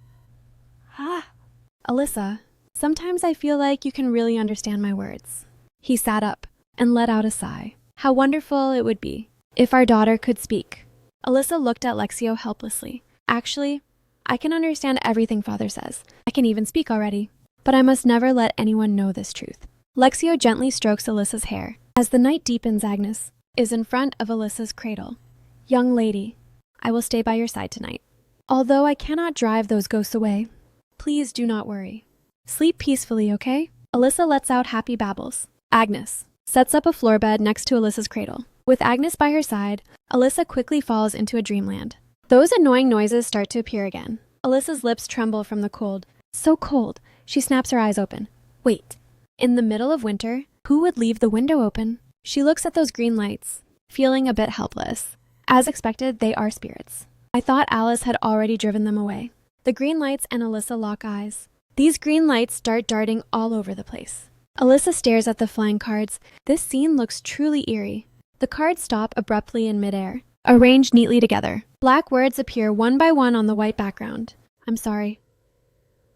Alyssa, sometimes I feel like you can really understand my words. He sat up and let out a sigh. How wonderful it would be if our daughter could speak. Alyssa looked at Lexio helplessly. Actually, I can understand everything Father says. I can even speak already. But I must never let anyone know this truth. Lexio gently strokes Alyssa's hair. As the night deepens, Agnes is in front of Alyssa's cradle. Young lady, I will stay by your side tonight. Although I cannot drive those ghosts away, please do not worry. Sleep peacefully, okay? Alyssa lets out happy babbles. Agnes sets up a floor bed next to Alyssa's cradle. With Agnes by her side, Alyssa quickly falls into a dreamland. Those annoying noises start to appear again. Alyssa's lips tremble from the cold. So cold, she snaps her eyes open. Wait, in the middle of winter, who would leave the window open? She looks at those green lights, feeling a bit helpless. As expected, they are spirits. I thought Alice had already driven them away. The green lights and Alyssa lock eyes. These green lights start darting all over the place. Alyssa stares at the flying cards. This scene looks truly eerie. The cards stop abruptly in midair, arranged neatly together. Black words appear one by one on the white background. I'm sorry.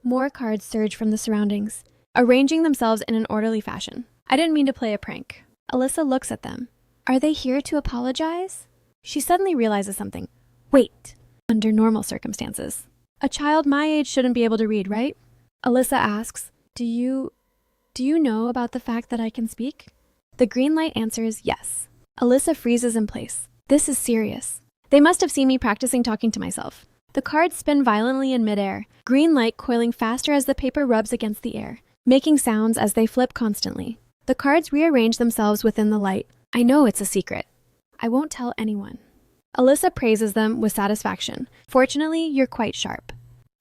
More cards surge from the surroundings, arranging themselves in an orderly fashion. I didn't mean to play a prank. Alyssa looks at them. Are they here to apologize? She suddenly realizes something. Wait, under normal circumstances, a child my age shouldn't be able to read, right? Alyssa asks, Do you know about the fact that I can speak? The green light answers yes. Alyssa freezes in place. This is serious. They must have seen me practicing talking to myself. The cards spin violently in midair, green light coiling faster as the paper rubs against the air, making sounds as they flip constantly. The cards rearrange themselves within the light. I know it's a secret. I won't tell anyone. Alyssa praises them with satisfaction. Fortunately, you're quite sharp.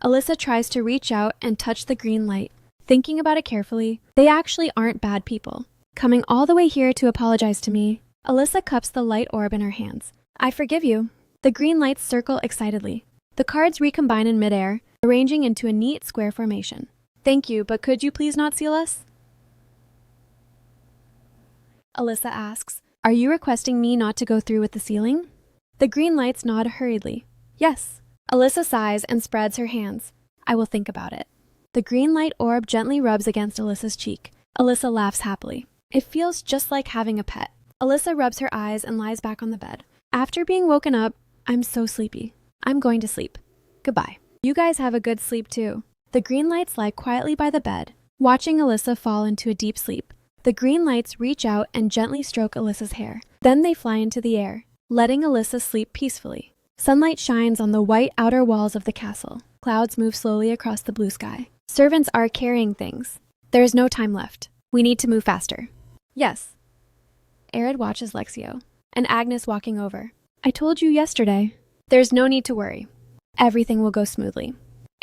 Alyssa tries to reach out and touch the green light. Thinking about it carefully, they actually aren't bad people. Coming all the way here to apologize to me. Alyssa cups the light orb in her hands. I forgive you. The green lights circle excitedly. The cards recombine in midair, arranging into a neat square formation. Thank you, but could you please not seal us? Alyssa asks, Are you requesting me not to go through with the sealing? The green lights nod hurriedly. Yes. Alyssa sighs and spreads her hands. I will think about it. The green light orb gently rubs against Alyssa's cheek. Alyssa laughs happily. It feels just like having a pet. Alyssa rubs her eyes and lies back on the bed. After being woken up, I'm so sleepy. I'm going to sleep. Goodbye. You guys have a good sleep too. The green lights lie quietly by the bed, watching Alyssa fall into a deep sleep. The green lights reach out and gently stroke Alyssa's hair. Then they fly into the air, letting Alyssa sleep peacefully. Sunlight shines on the white outer walls of the castle. Clouds move slowly across the blue sky. Servants are carrying things. There is no time left. We need to move faster. Yes. Arid watches Lexio and Agnes walking over. I told you yesterday. There's no need to worry. Everything will go smoothly.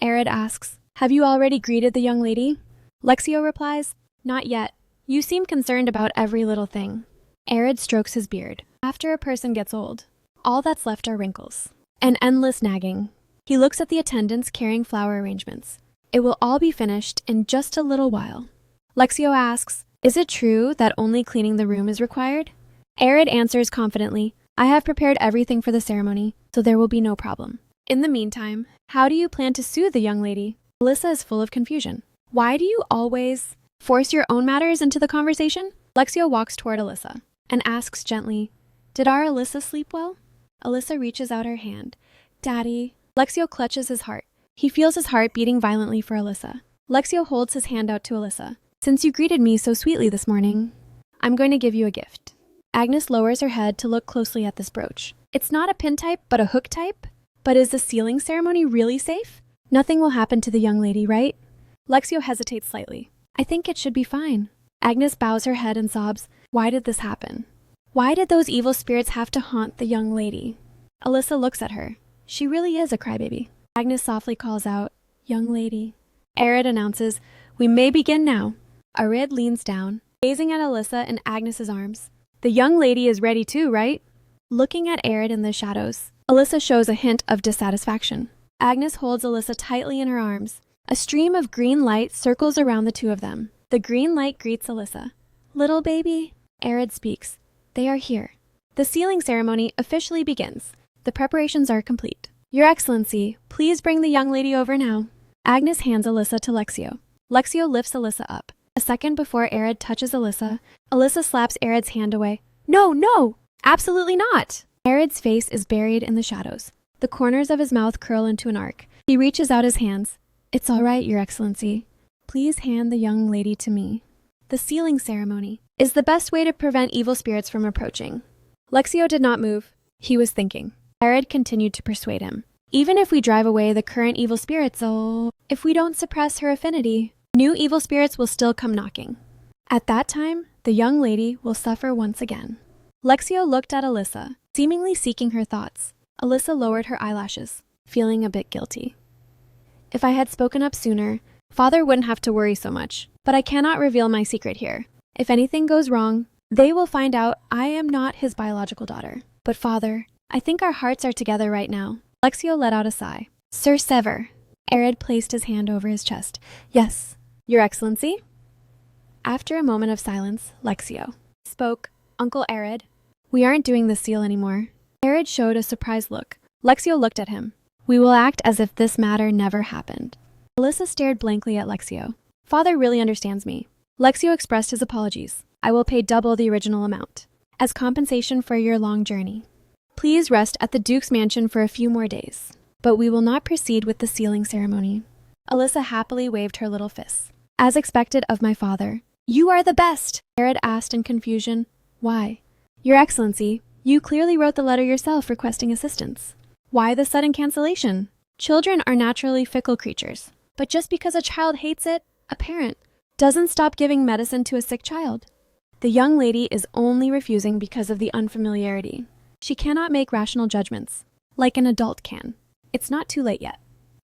Arid asks, Have you already greeted the young lady? Lexio replies, Not yet. You seem concerned about every little thing. Arid strokes his beard. After a person gets old, all that's left are wrinkles and endless nagging. He looks at the attendants carrying flower arrangements. It will all be finished in just a little while. Lexio asks, Is it true that only cleaning the room is required? Arid answers confidently, I have prepared everything for the ceremony, so there will be no problem. In the meantime, how do you plan to soothe the young lady? Alyssa is full of confusion. Why do you always force your own matters into the conversation? Lexio walks toward Alyssa and asks gently, Did our Alyssa sleep well? Alyssa reaches out her hand. Daddy. Lexio clutches his heart. He feels his heart beating violently for Alyssa. Lexio holds his hand out to Alyssa. Since you greeted me so sweetly this morning, I'm going to give you a gift. Agnes lowers her head to look closely at this brooch. It's not a pin type, but a hook type. But is the sealing ceremony really safe? Nothing will happen to the young lady, right? Lexio hesitates slightly. I think it should be fine. Agnes bows her head and sobs. Why did this happen? Why did those evil spirits have to haunt the young lady? Alyssa looks at her. She really is a crybaby. Agnes softly calls out, Young lady. Arid announces, We may begin now. Arid leans down, gazing at Alyssa in Agnes's arms. The young lady is ready too, right? Looking at Arid in the shadows, Alyssa shows a hint of dissatisfaction. Agnes holds Alyssa tightly in her arms. A stream of green light circles around the two of them. The green light greets Alyssa. Little baby. Arid speaks. They are here. The sealing ceremony officially begins. The preparations are complete. Your Excellency, please bring the young lady over now. Agnes hands Alyssa to Lexio. Lexio lifts Alyssa up. A second before Arid touches Alyssa, Alyssa slaps Arid's hand away. No, absolutely not. Arid's face is buried in the shadows. The corners of his mouth curl into an arc. He reaches out his hands. It's all right, Your Excellency. Please hand the young lady to me. The sealing ceremony is the best way to prevent evil spirits from approaching. Lexio did not move. He was thinking. Arid continued to persuade him. Even if we drive away the current evil spirits, if we don't suppress her affinity, new evil spirits will still come knocking. At that time, the young lady will suffer once again. Lexio looked at Alyssa, seemingly seeking her thoughts. Alyssa lowered her eyelashes, feeling a bit guilty. If I had spoken up sooner, Father wouldn't have to worry so much, but I cannot reveal my secret here. If anything goes wrong, they will find out I am not his biological daughter. But Father, I think our hearts are together right now. Lexio let out a sigh. Sir Sever. Arid placed his hand over his chest. Yes, Your Excellency? After a moment of silence, Lexio spoke. Uncle Arid, we aren't doing the seal anymore. Arid showed a surprised look. Lexio looked at him. We will act as if this matter never happened. Alyssa stared blankly at Lexio. Father really understands me. Lexio expressed his apologies. I will pay double the original amount, as compensation for your long journey. Please rest at the Duke's mansion for a few more days, but we will not proceed with the sealing ceremony. Alyssa happily waved her little fists. As expected of my father. You are the best, Arid asked in confusion. Why? Your Excellency, you clearly wrote the letter yourself requesting assistance. Why the sudden cancellation? Children are naturally fickle creatures, but just because a child hates it, a parent doesn't stop giving medicine to a sick child. The young lady is only refusing because of the unfamiliarity. She cannot make rational judgments, like an adult can. It's not too late yet.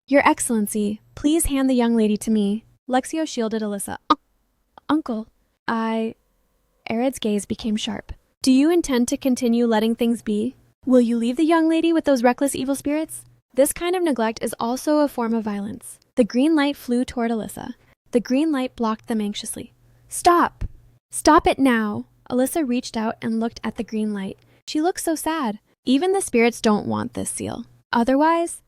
Your Excellency, please hand the young lady to me. Lexio shielded Alyssa. Uncle, Arid's gaze became sharp. Do you intend to continue letting things be? Will you leave the young lady with those reckless evil spirits? This kind of neglect is also a form of violence. The green light flew toward Alyssa. The green light blocked them anxiously. Stop! Stop it now! Alyssa reached out and looked at the green light. She looked so sad. Even the spirits don't want this seal. Otherwise,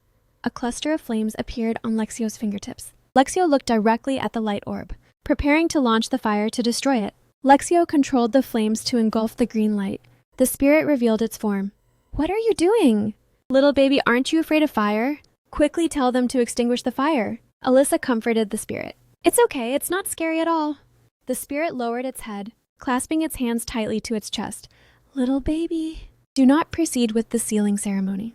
a cluster of flames appeared on Lexio's fingertips. Lexio looked directly at the light orb, preparing to launch the fire to destroy it. Lexio controlled the flames to engulf the green light. The spirit revealed its form. What are you doing? Little baby, aren't you afraid of fire? Quickly tell them to extinguish the fire. Alyssa comforted the spirit. It's okay, it's not scary at all. The spirit lowered its head, clasping its hands tightly to its chest. Little baby, do not proceed with the sealing ceremony.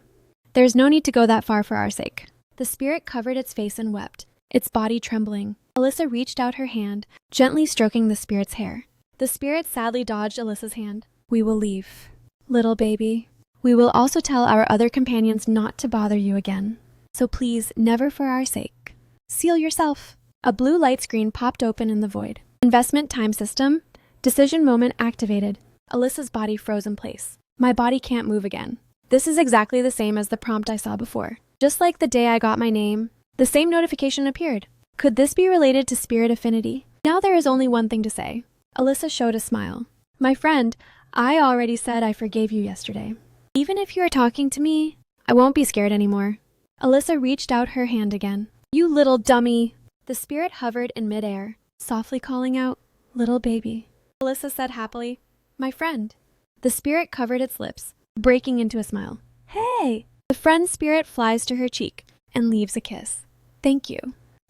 There's no need to go that far for our sake. The spirit covered its face and wept, its body trembling. Alyssa reached out her hand, gently stroking the spirit's hair. The spirit sadly dodged Alyssa's hand. We will leave. Little baby, we will also tell our other companions not to bother you again. So please, never for our sake. Seal yourself. A blue light screen popped open in the void. Investment time system. Decision moment activated. Alyssa's body froze in place. My body can't move again. This is exactly the same as the prompt I saw before. Just like the day I got my name, the same notification appeared. Could this be related to spirit affinity? Now there is only one thing to say. Alyssa showed a smile. My friend, I already said I forgave you yesterday. Even if you are talking to me, I won't be scared anymore. Alyssa reached out her hand again. You little dummy. The spirit hovered in midair, softly calling out, little baby. Alyssa said happily, my friend. The spirit covered its lips, breaking into a smile. Hey! The friend spirit flies to her cheek and leaves a kiss. Thank you,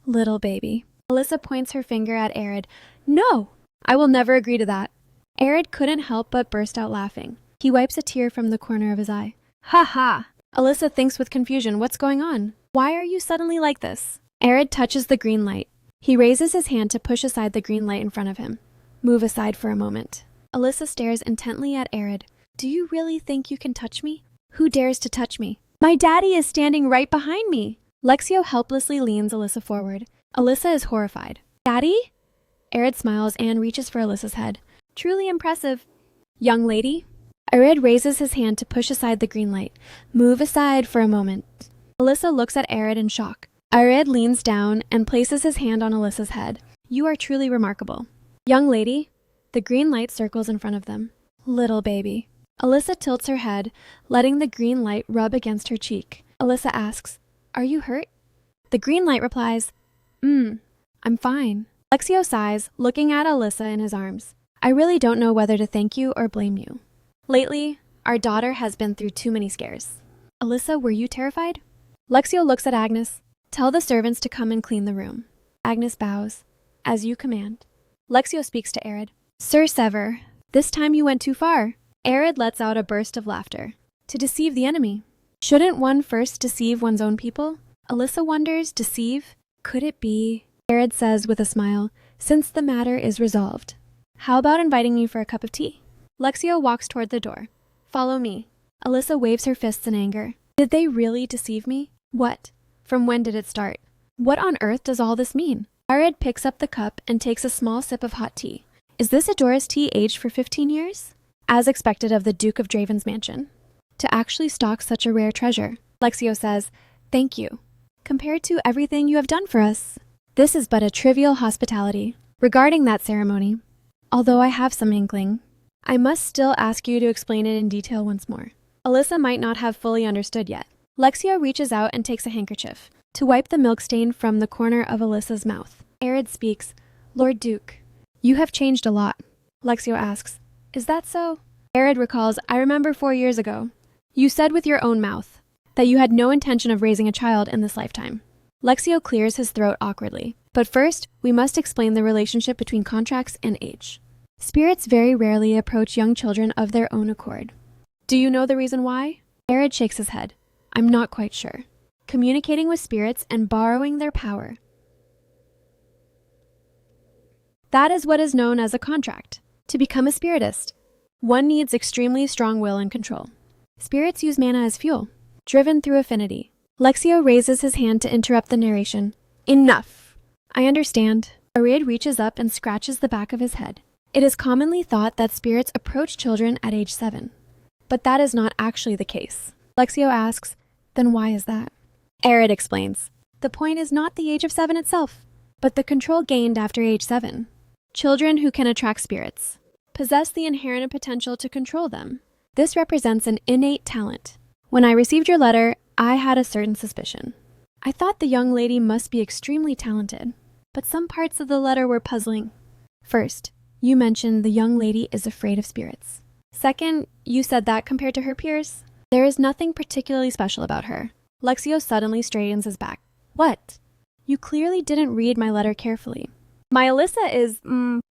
little baby. Alyssa points her finger at Arid. No! I will never agree to that. Arid couldn't help but burst out laughing. He wipes a tear from the corner of his eye. Ha ha! Alyssa thinks with confusion, what's going on? Why are you suddenly like this? Arid touches the green light. He raises his hand to push aside the green light in front of him. Move aside for a moment. Alyssa stares intently at Arid. Do you really think you can touch me? Who dares to touch me? My daddy is standing right behind me. Lexio helplessly leans Alyssa forward. Alyssa is horrified. Daddy? Arid smiles and reaches for Alyssa's head. Truly impressive. Young lady? Arid raises his hand to push aside the green light. Move aside for a moment. Alyssa looks at Arid in shock. Arid leans down and places his hand on Alyssa's head. You are truly remarkable. Young lady? The green light circles in front of them. Little baby. Alyssa tilts her head, letting the green light rub against her cheek. Alyssa asks, are you hurt? The green light replies, I'm fine. Lexio sighs, looking at Alyssa in his arms. I really don't know whether to thank you or blame you. Lately, our daughter has been through too many scares. Alyssa, were you terrified? Lexio looks at Agnes. Tell the servants to come and clean the room. Agnes bows. As you command. Lexio speaks to Arid. Sir Sever, this time you went too far. Arid lets out a burst of laughter. To deceive the enemy. Shouldn't one first deceive one's own people? Alyssa wonders, deceive? Could it be? Arid says with a smile, since the matter is resolved. How about inviting me for a cup of tea? Lexio walks toward the door. Follow me. Alyssa waves her fists in anger. Did they really deceive me? What? From when did it start? What on earth does all this mean? Arid picks up the cup and takes a small sip of hot tea. Is this Adora's tea aged for 15 years? As expected of the Duke of Draven's mansion. To actually stock such a rare treasure. Lexio says, thank you. Compared to everything you have done for us, this is but a trivial hospitality. Regarding that ceremony, although I have some inkling, I must still ask you to explain it in detail once more. Alyssa might not have fully understood yet. Lexio reaches out and takes a handkerchief to wipe the milk stain from the corner of Alyssa's mouth. Arid speaks, Lord Duke, you have changed a lot. Lexio asks, is that so? Arid recalls, I remember 4 years ago. You said with your own mouth that you had no intention of raising a child in this lifetime. Lexio clears his throat awkwardly. But first, we must explain the relationship between contracts and age. Spirits very rarely approach young children of their own accord. Do you know the reason why? Arid shakes his head. I'm not quite sure. Communicating with spirits and borrowing their power. That is what is known as a contract. To become a spiritist, one needs extremely strong will and control. Spirits use mana as fuel, driven through affinity. Lexio raises his hand to interrupt the narration. Enough! I understand. Arid reaches up and scratches the back of his head. It is commonly thought that spirits approach children at age 7. But that is not actually the case. Lexio asks, then why is that? Arid explains. The point is not the age of 7 itself, but the control gained after age 7. Children who can attract spirits possess the inherent potential to control them. This represents an innate talent. When I received your letter, I had a certain suspicion. I thought the young lady must be extremely talented, but some parts of the letter were puzzling. First, you mentioned the young lady is afraid of spirits. Second, you said that compared to her peers, there is nothing particularly special about her. Lexio suddenly straightens his back. What? You clearly didn't read my letter carefully. My Alyssa is,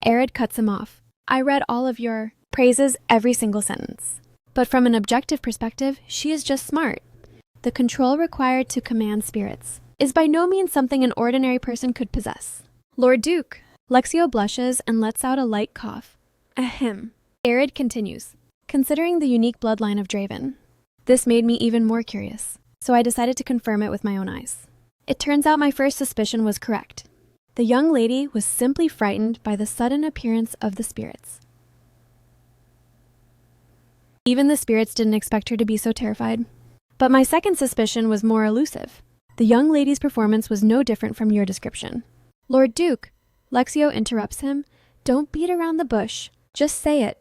Arid cuts him off. I read all of your praises, every single sentence. But from an objective perspective, she is just smart. The control required to command spirits is by no means something an ordinary person could possess. Lord Duke. Lexio blushes and lets out a light cough. Ahem. Arid continues. Considering the unique bloodline of Draven, this made me even more curious, so I decided to confirm it with my own eyes. It turns out my first suspicion was correct. The young lady was simply frightened by the sudden appearance of the spirits. Even the spirits didn't expect her to be so terrified. But my second suspicion was more elusive. The young lady's performance was no different from your description. Lord Duke, Lexio interrupts him. Don't beat around the bush. Just say it.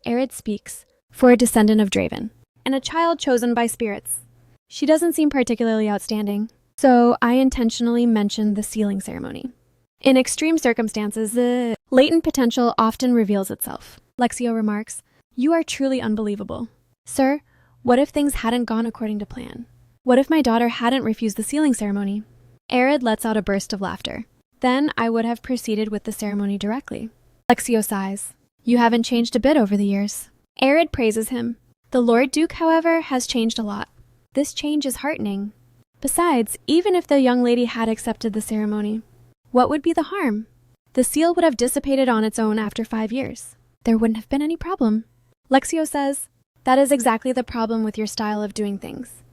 Arid speaks, for a descendant of Draven, and a child chosen by spirits. She doesn't seem particularly outstanding, so I intentionally mentioned the sealing ceremony. In extreme circumstances, the latent potential often reveals itself. Lexio remarks, you are truly unbelievable. Sir, what if things hadn't gone according to plan? What if my daughter hadn't refused the sealing ceremony? Arid lets out a burst of laughter. Then I would have proceeded with the ceremony directly. Lexio sighs. You haven't changed a bit over the years. Arid praises him. The Lord Duke, however, has changed a lot. This change is heartening. Besides, even if the young lady had accepted the ceremony, what would be the harm? The seal would have dissipated on its own after 5 years. There wouldn't have been any problem. Lexio says, that is exactly the problem with your style of doing things.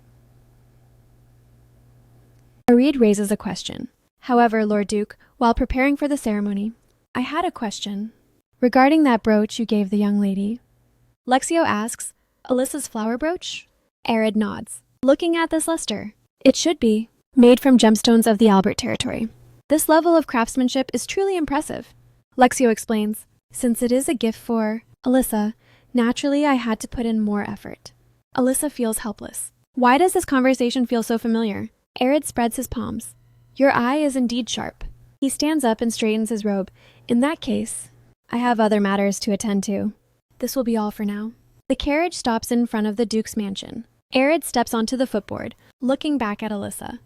Arid raises a question. However, Lord Duke, while preparing for the ceremony, I had a question. Regarding that brooch you gave the young lady. Lexio asks, Alyssa's flower brooch? Arid nods. Looking at this luster, it should be made from gemstones of the Albert territory. This level of craftsmanship is truly impressive. Lexio explains, since it is a gift for Alyssa, naturally I had to put in more effort. Alyssa feels helpless. Why does this conversation feel so familiar? Arid spreads his palms. Your eye is indeed sharp. He stands up and straightens his robe. In that case, I have other matters to attend to. This will be all for now. The carriage stops in front of the Duke's mansion. Arid steps onto the footboard, looking back at Alyssa.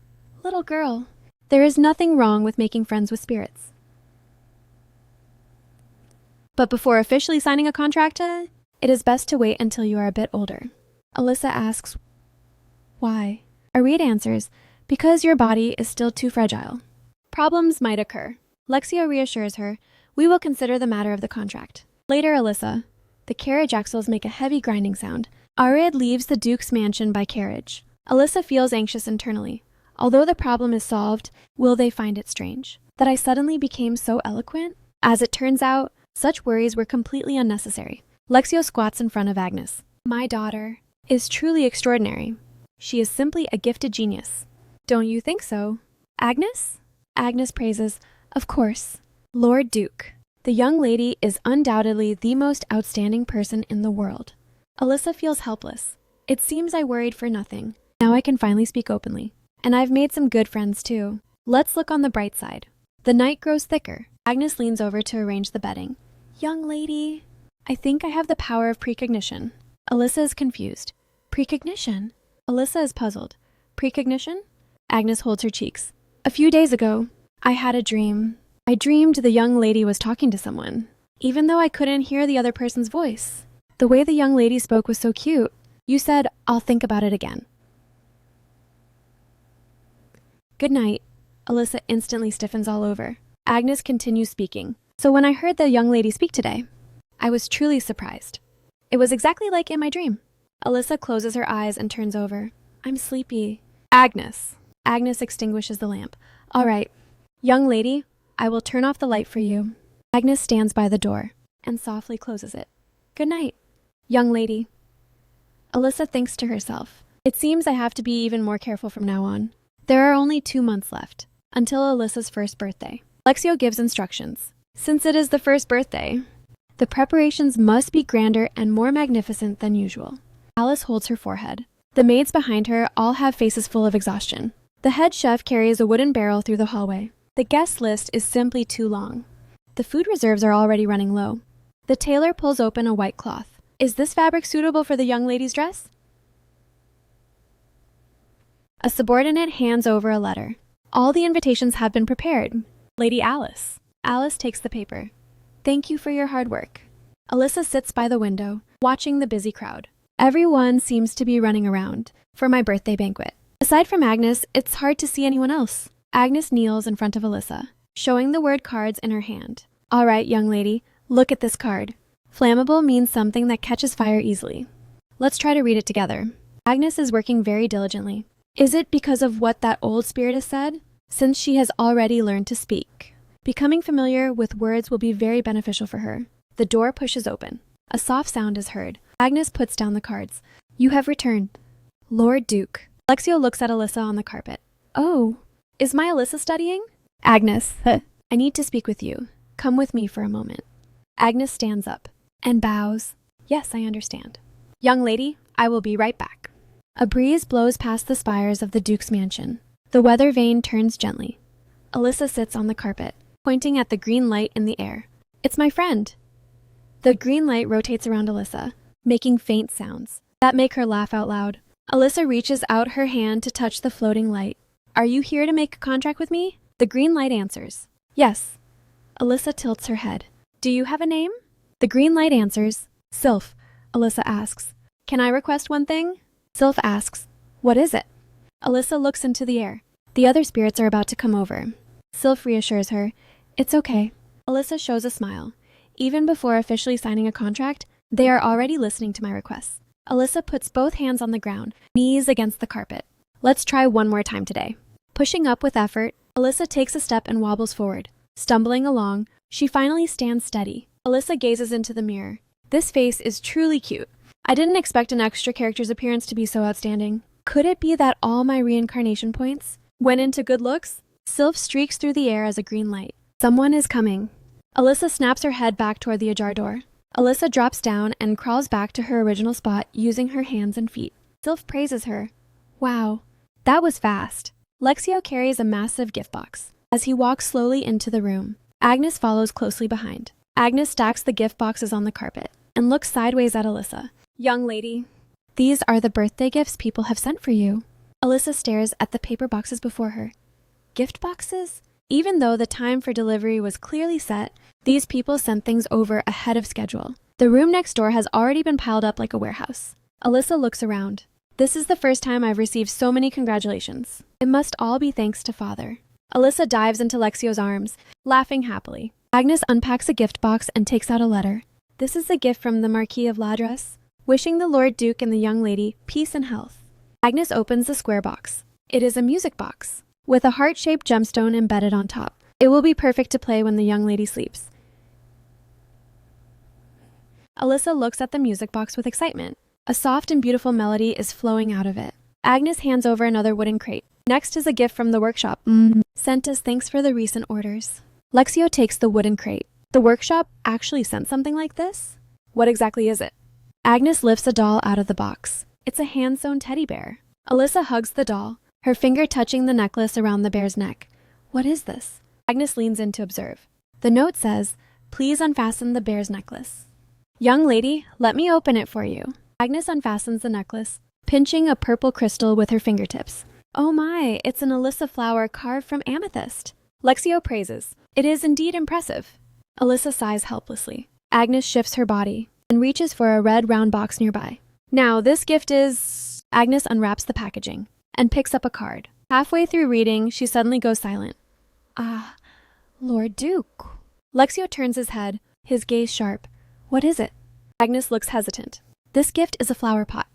Little girl, there is nothing wrong with making friends with spirits. But before officially signing a contract, it is best to wait until you are a bit older. Alyssa asks, why? Arid answers, because your body is still too fragile. Problems might occur. Lexio reassures her, we will consider the matter of the contract. Later, Alyssa, The carriage axles make a heavy grinding sound. Arid leaves the Duke's mansion by carriage. Alyssa feels anxious internally. Although the problem is solved, will they find it strange that I suddenly became so eloquent? As it turns out, such worries were completely unnecessary. Lexio squats in front of Agnes. My daughter is truly extraordinary. She is simply a gifted genius. Don't you think so, Agnes? Agnes praises, of course. Lord Duke. The young lady is undoubtedly the most outstanding person in the world. Alyssa feels helpless. It seems I worried for nothing. Now I can finally speak openly. And I've made some good friends too. Let's look on the bright side. The night grows thicker. Agnes leans over to arrange the bedding. Young lady, I think I have the power of precognition. Alyssa is confused. Precognition? Alyssa is puzzled. Precognition? Agnes holds her cheeks. A few days ago, I had a dream. I dreamed the young lady was talking to someone, even though I couldn't hear the other person's voice. The way the young lady spoke was so cute. You said, I'll think about it again. Good night. Alyssa instantly stiffens all over. Agnes continues speaking. So when I heard the young lady speak today, I was truly surprised. It was exactly like in my dream. Alyssa closes her eyes and turns over. I'm sleepy. Agnes. Agnes extinguishes the lamp. All right. Young lady, I will turn off the light for you. Agnes stands by the door and softly closes it. Good night, young lady. Alyssa thinks to herself, it seems I have to be even more careful from now on. There are only 2 months left until Alyssa's first birthday. Lexio gives instructions. Since it is the first birthday, the preparations must be grander and more magnificent than usual. Alice holds her forehead. The maids behind her all have faces full of exhaustion. The head chef carries a wooden barrel through the hallway. The guest list is simply too long. The food reserves are already running low. The tailor pulls open a white cloth. Is this fabric suitable for the young lady's dress? A subordinate hands over a letter. All the invitations have been prepared. Lady Alice. Alice takes the paper. Thank you for your hard work. Alyssa sits by the window, watching the busy crowd. Everyone seems to be running around for my birthday banquet. Aside from Agnes, it's hard to see anyone else. Agnes kneels in front of Alyssa, showing the word cards in her hand. All right, young lady, look at this card. Flammable means something that catches fire easily. Let's try to read it together. Agnes is working very diligently. Is it because of what that old spirit has said? Since she has already learned to speak, becoming familiar with words will be very beneficial for her. The door pushes open. A soft sound is heard. Agnes puts down the cards. You have returned. Lord Duke. Lexio looks at Alyssa on the carpet. Oh. Is my Alyssa studying? Agnes, I need to speak with you. Come with me for a moment. Agnes stands up and bows. Yes, I understand. Young lady, I will be right back. A breeze blows past the spires of the Duke's mansion. The weather vane turns gently. Alyssa sits on the carpet, pointing at the green light in the air. It's my friend. The green light rotates around Alyssa, making faint sounds that make her laugh out loud. Alyssa reaches out her hand to touch the floating light. Are you here to make a contract with me? The green light answers. Yes. Alyssa tilts her head. Do you have a name? The green light answers. Sylph. Alyssa asks. Can I request one thing? Sylph asks. What is it? Alyssa looks into the air. The other spirits are about to come over. Sylph reassures her. It's okay. Alyssa shows a smile. Even before officially signing a contract, they are already listening to my requests. Alyssa puts both hands on the ground, knees against the carpet. Let's try one more time today. Pushing up with effort, Alyssa takes a step and wobbles forward. Stumbling along, she finally stands steady. Alyssa gazes into the mirror. This face is truly cute. I didn't expect an extra character's appearance to be so outstanding. Could it be that all my reincarnation points went into good looks? Sylph streaks through the air as a green light. Someone is coming. Alyssa snaps her head back toward the ajar door. Alyssa drops down and crawls back to her original spot using her hands and feet. Sylph praises her. Wow, that was fast. Lexio carries a massive gift box as he walks slowly into the room. Agnes follows closely behind. Agnes stacks the gift boxes on the carpet and looks sideways at Alyssa. Young lady, these are the birthday gifts people have sent for you. Alyssa stares at the paper boxes before her. Gift boxes? Even though the time for delivery was clearly set, these people sent things over ahead of schedule. The room next door has already been piled up like a warehouse. Alyssa looks around. This is the first time I've received so many congratulations. It must all be thanks to Father. Alyssa dives into Lexio's arms, laughing happily. Agnes unpacks a gift box and takes out a letter. This is a gift from the Marquis of Ladras, wishing the Lord Duke and the young lady peace and health. Agnes opens the square box. It is a music box, with a heart-shaped gemstone embedded on top. It will be perfect to play when the young lady sleeps. Alyssa looks at the music box with excitement. A soft and beautiful melody is flowing out of it. Agnes hands over another wooden crate. Next is a gift from the workshop, sent as thanks for the recent orders. Lexio takes the wooden crate. The workshop actually sent something like this? What exactly is it? Agnes lifts a doll out of the box. It's a hand-sewn teddy bear. Alyssa hugs the doll, her finger touching the necklace around the bear's neck. What is this? Agnes leans in to observe. The note says, "Please unfasten the bear's necklace." Young lady, let me open it for you. Agnes unfastens the necklace, pinching a purple crystal with her fingertips. Oh my, it's an Alyssa flower carved from amethyst. Lexio praises. It is indeed impressive. Alyssa sighs helplessly. Agnes shifts her body and reaches for a red round box nearby. Now, this gift is... Agnes unwraps the packaging and picks up a card. Halfway through reading, she suddenly goes silent. Ah, Lord Duke. Lexio turns his head, his gaze sharp. What is it? Agnes looks hesitant. This gift is a flower pot,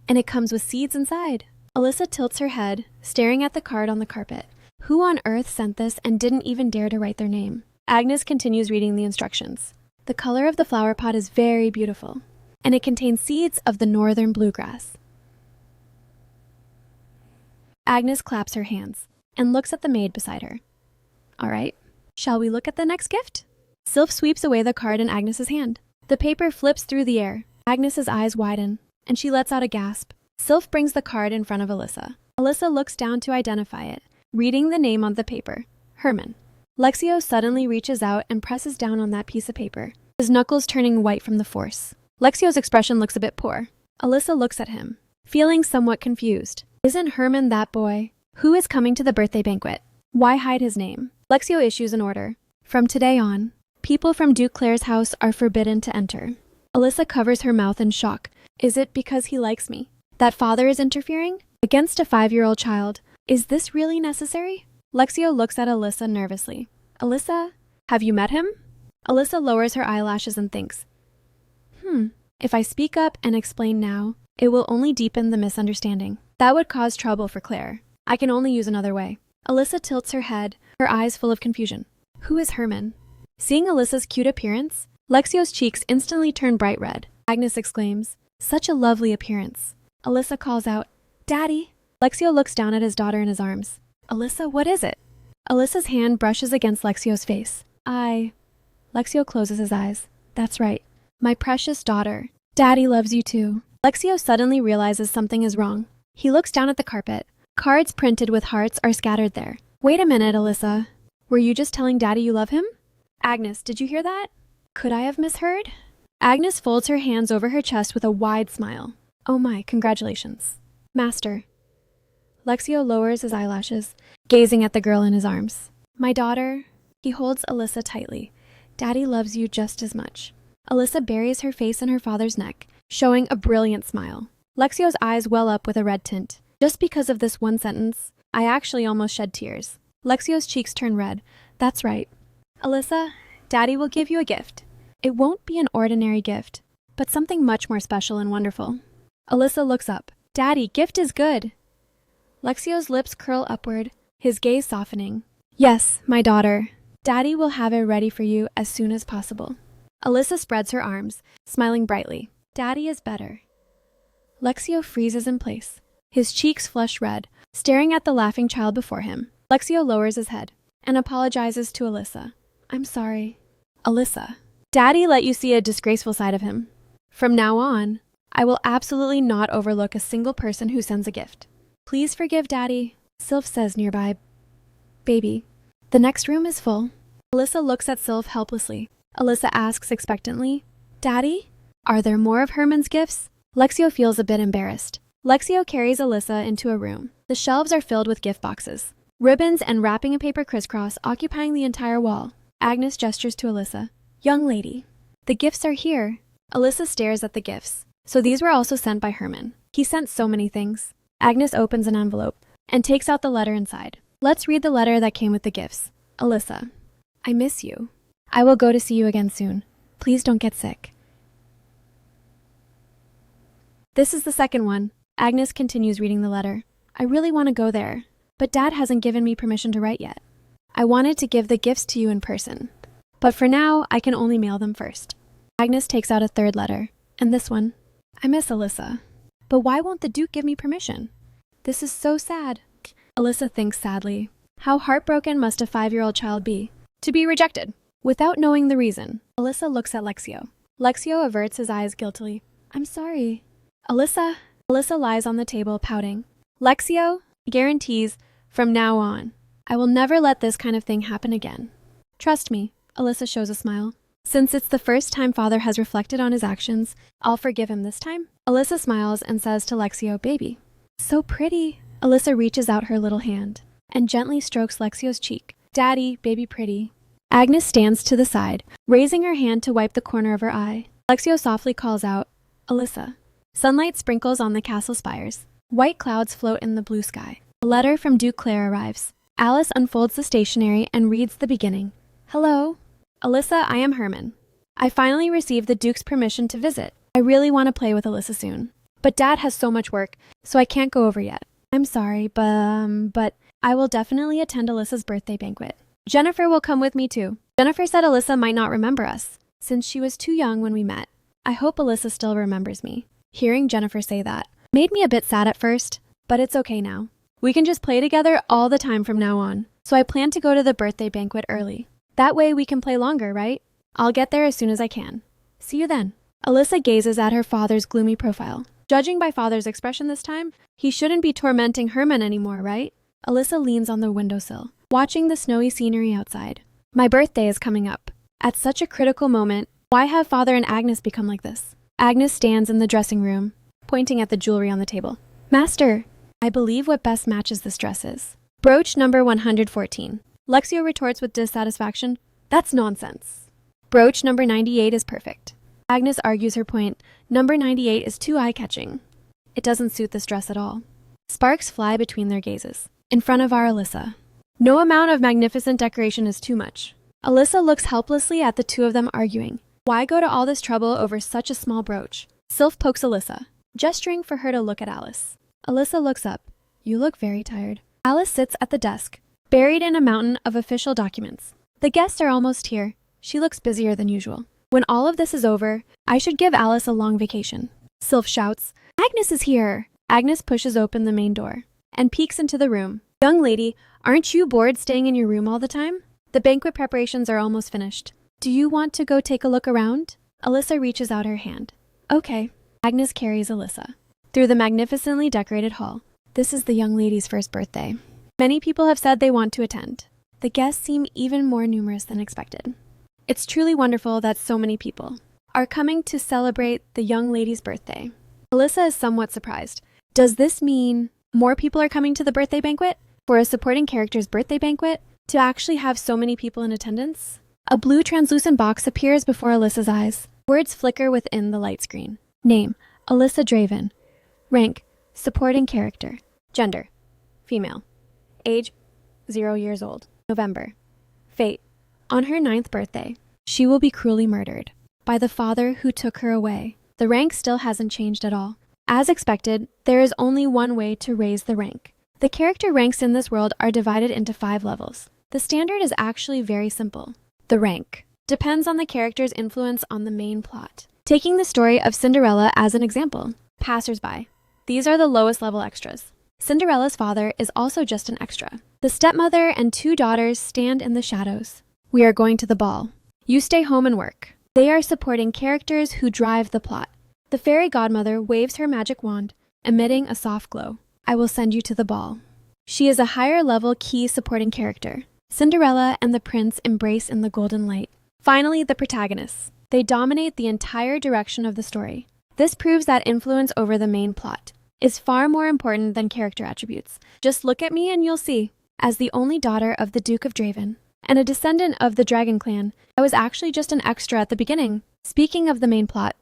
and it comes with seeds inside. Alyssa tilts her head, staring at the card on the carpet. Who on earth sent this and didn't even dare to write their name? Agnes continues reading the instructions. The color of the flower pot is very beautiful, and it contains seeds of the northern bluegrass. Agnes claps her hands and looks at the maid beside her. All right, shall we look at the next gift? Sylph sweeps away the card in Agnes's hand. The paper flips through the air. Agnes's eyes widen, and she lets out a gasp. Sylph brings the card in front of Alyssa. Alyssa looks down to identify it, reading the name on the paper, Herman. Lexio suddenly reaches out and presses down on that piece of paper, his knuckles turning white from the force. Lexio's expression looks a bit poor. Alyssa looks at him, feeling somewhat confused. Isn't Herman that boy? Who is coming to the birthday banquet? Why hide his name? Lexio issues an order. From today on, people from Duke Claire's house are forbidden to enter. Alyssa covers her mouth in shock. Is it because he likes me? That father is interfering? Against a 5-year-old child? Is this really necessary? Lexio looks at Alyssa nervously. Alyssa, have you met him? Alyssa lowers her eyelashes and thinks. If I speak up and explain now, it will only deepen the misunderstanding. That would cause trouble for Claire. I can only use another way. Alyssa tilts her head, her eyes full of confusion. Who is Herman? Seeing Alyssa's cute appearance, Lexio's cheeks instantly turn bright red. Agnes exclaims, such a lovely appearance. Alyssa calls out, Daddy. Lexio looks down at his daughter in his arms. Alyssa, what is it? Alyssa's hand brushes against Lexio's face. Lexio closes his eyes. That's right. My precious daughter. Daddy loves you too. Lexio suddenly realizes something is wrong. He looks down at the carpet. Cards printed with hearts are scattered there. Wait a minute, Alyssa. Were you just telling Daddy you love him? Agnes, did you hear that? Could I have misheard? Agnes folds her hands over her chest with a wide smile. Oh my, congratulations. Master. Lexio lowers his eyelashes, gazing at the girl in his arms. My daughter. He holds Alyssa tightly. Daddy loves you just as much. Alyssa buries her face in her father's neck, showing a brilliant smile. Lexio's eyes well up with a red tint. Just because of this one sentence, I actually almost shed tears. Lexio's cheeks turn red. That's right. Alyssa, Daddy will give you a gift. It won't be an ordinary gift, but something much more special and wonderful. Alyssa looks up. Daddy, gift is good. Lexio's lips curl upward, his gaze softening. Yes, my daughter. Daddy will have it ready for you as soon as possible. Alyssa spreads her arms, smiling brightly. Daddy is better. Lexio freezes in place. His cheeks flush red, staring at the laughing child before him. Lexio lowers his head and apologizes to Alyssa. I'm sorry. Alyssa, Daddy let you see a disgraceful side of him. From now on, I will absolutely not overlook a single person who sends a gift. Please forgive Daddy, Sylph says nearby. Baby, the next room is full. Alyssa looks at Sylph helplessly. Alyssa asks expectantly, Daddy, are there more of Herman's gifts? Lexio feels a bit embarrassed. Lexio carries Alyssa into a room. The shelves are filled with gift boxes. Ribbons and wrapping paper crisscross occupying the entire wall. Agnes gestures to Alyssa. Young lady, the gifts are here. Alyssa stares at the gifts. So these were also sent by Herman. He sent so many things. Agnes opens an envelope and takes out the letter inside. Let's read the letter that came with the gifts. Alyssa, I miss you. I will go to see you again soon. Please don't get sick. This is the second one. Agnes continues reading the letter. I really want to go there, but Dad hasn't given me permission to write yet. I wanted to give the gifts to you in person, but for now, I can only mail them first. Agnes takes out a third letter, and this one. I miss Alyssa, but why won't the Duke give me permission? This is so sad. Alyssa thinks sadly. How heartbroken must a 5-year-old child be? To be rejected. Without knowing the reason, Alyssa looks at Lexio. Lexio averts his eyes guiltily. I'm sorry. Alyssa lies on the table, pouting. Lexio guarantees, from now on, I will never let this kind of thing happen again. Trust me, Alyssa shows a smile. Since it's the first time Father has reflected on his actions, I'll forgive him this time. Alyssa smiles and says to Lexio, baby. So pretty. Alyssa reaches out her little hand and gently strokes Lexio's cheek. Daddy, baby pretty. Agnes stands to the side, raising her hand to wipe the corner of her eye. Lexio softly calls out, Alyssa. Sunlight sprinkles on the castle spires. White clouds float in the blue sky. A letter from Duke Claire arrives. Alice unfolds the stationery and reads the beginning. Hello. Alyssa, I am Herman. I finally received the Duke's permission to visit. I really want to play with Alyssa soon. But Dad has so much work, so I can't go over yet. I'm sorry, but I will definitely attend Alyssa's birthday banquet. Jennifer will come with me too. Jennifer said Alyssa might not remember us, since she was too young when we met. I hope Alyssa still remembers me. Hearing Jennifer say that made me a bit sad at first, but it's okay now. We can just play together all the time from now on, so I plan to go to the birthday banquet early. That way we can play longer, right? I'll get there as soon as I can. See you then. Alyssa gazes at her father's gloomy profile. Judging by Father's expression this time, he shouldn't be tormenting Herman anymore, right? Alyssa leans on the windowsill, watching the snowy scenery outside. My birthday is coming up. At such a critical moment, why have Father and Agnes become like this? Agnes stands in the dressing room, pointing at the jewelry on the table. Master, I believe what best matches this dress is. Brooch number 114. Lexio retorts with dissatisfaction. That's nonsense. Brooch number 98 is perfect. Agnes argues her point. Number 98 is too eye-catching. It doesn't suit this dress at all. Sparks fly between their gazes. In front of our Alyssa. No amount of magnificent decoration is too much. Alyssa looks helplessly at the two of them arguing. Why go to all this trouble over such a small brooch? Sylph pokes Alyssa, gesturing for her to look at Alice. Alyssa looks up. You look very tired. Alice sits at the desk, buried in a mountain of official documents. The guests are almost here. She looks busier than usual. When all of this is over, I should give Alice a long vacation. Sylph shouts, Agnes is here! Agnes pushes open the main door and peeks into the room. Young lady, aren't you bored staying in your room all the time? The banquet preparations are almost finished. Do you want to go take a look around? Alyssa reaches out her hand. Okay. Agnes carries Alyssa through the magnificently decorated hall. This is the young lady's first birthday. Many people have said they want to attend. The guests seem even more numerous than expected. It's truly wonderful that so many people are coming to celebrate the young lady's birthday. Alyssa is somewhat surprised. Does this mean more people are coming to the birthday banquet? For a supporting character's birthday banquet, to actually have so many people in attendance? A blue translucent box appears before Alyssa's eyes. Words flicker within the light screen. Name, Alyssa Draven. Rank, supporting character. Gender, female. Age, 0 years old. November. Fate, on her 9th birthday, she will be cruelly murdered by the father who took her away. The rank still hasn't changed at all. As expected, there is only one way to raise the rank. The character ranks in this world are divided into 5 levels. The standard is actually very simple. The rank depends on the character's influence on the main plot. Taking the story of Cinderella as an example. Passersby. These are the lowest level extras. Cinderella's father is also just an extra. The stepmother and 2 daughters stand in the shadows. We are going to the ball. You stay home and work. They are supporting characters who drive the plot. The fairy godmother waves her magic wand, emitting a soft glow. I will send you to the ball. She is a higher level key supporting character. Cinderella and the prince embrace in the golden light. Finally, the protagonists. They dominate the entire direction of the story. This proves that influence over the main plot is far more important than character attributes. Just look at me and you'll see. As the only daughter of the Duke of Draven and a descendant of the Dragon Clan, I was actually just an extra at the beginning. Speaking of the main plot,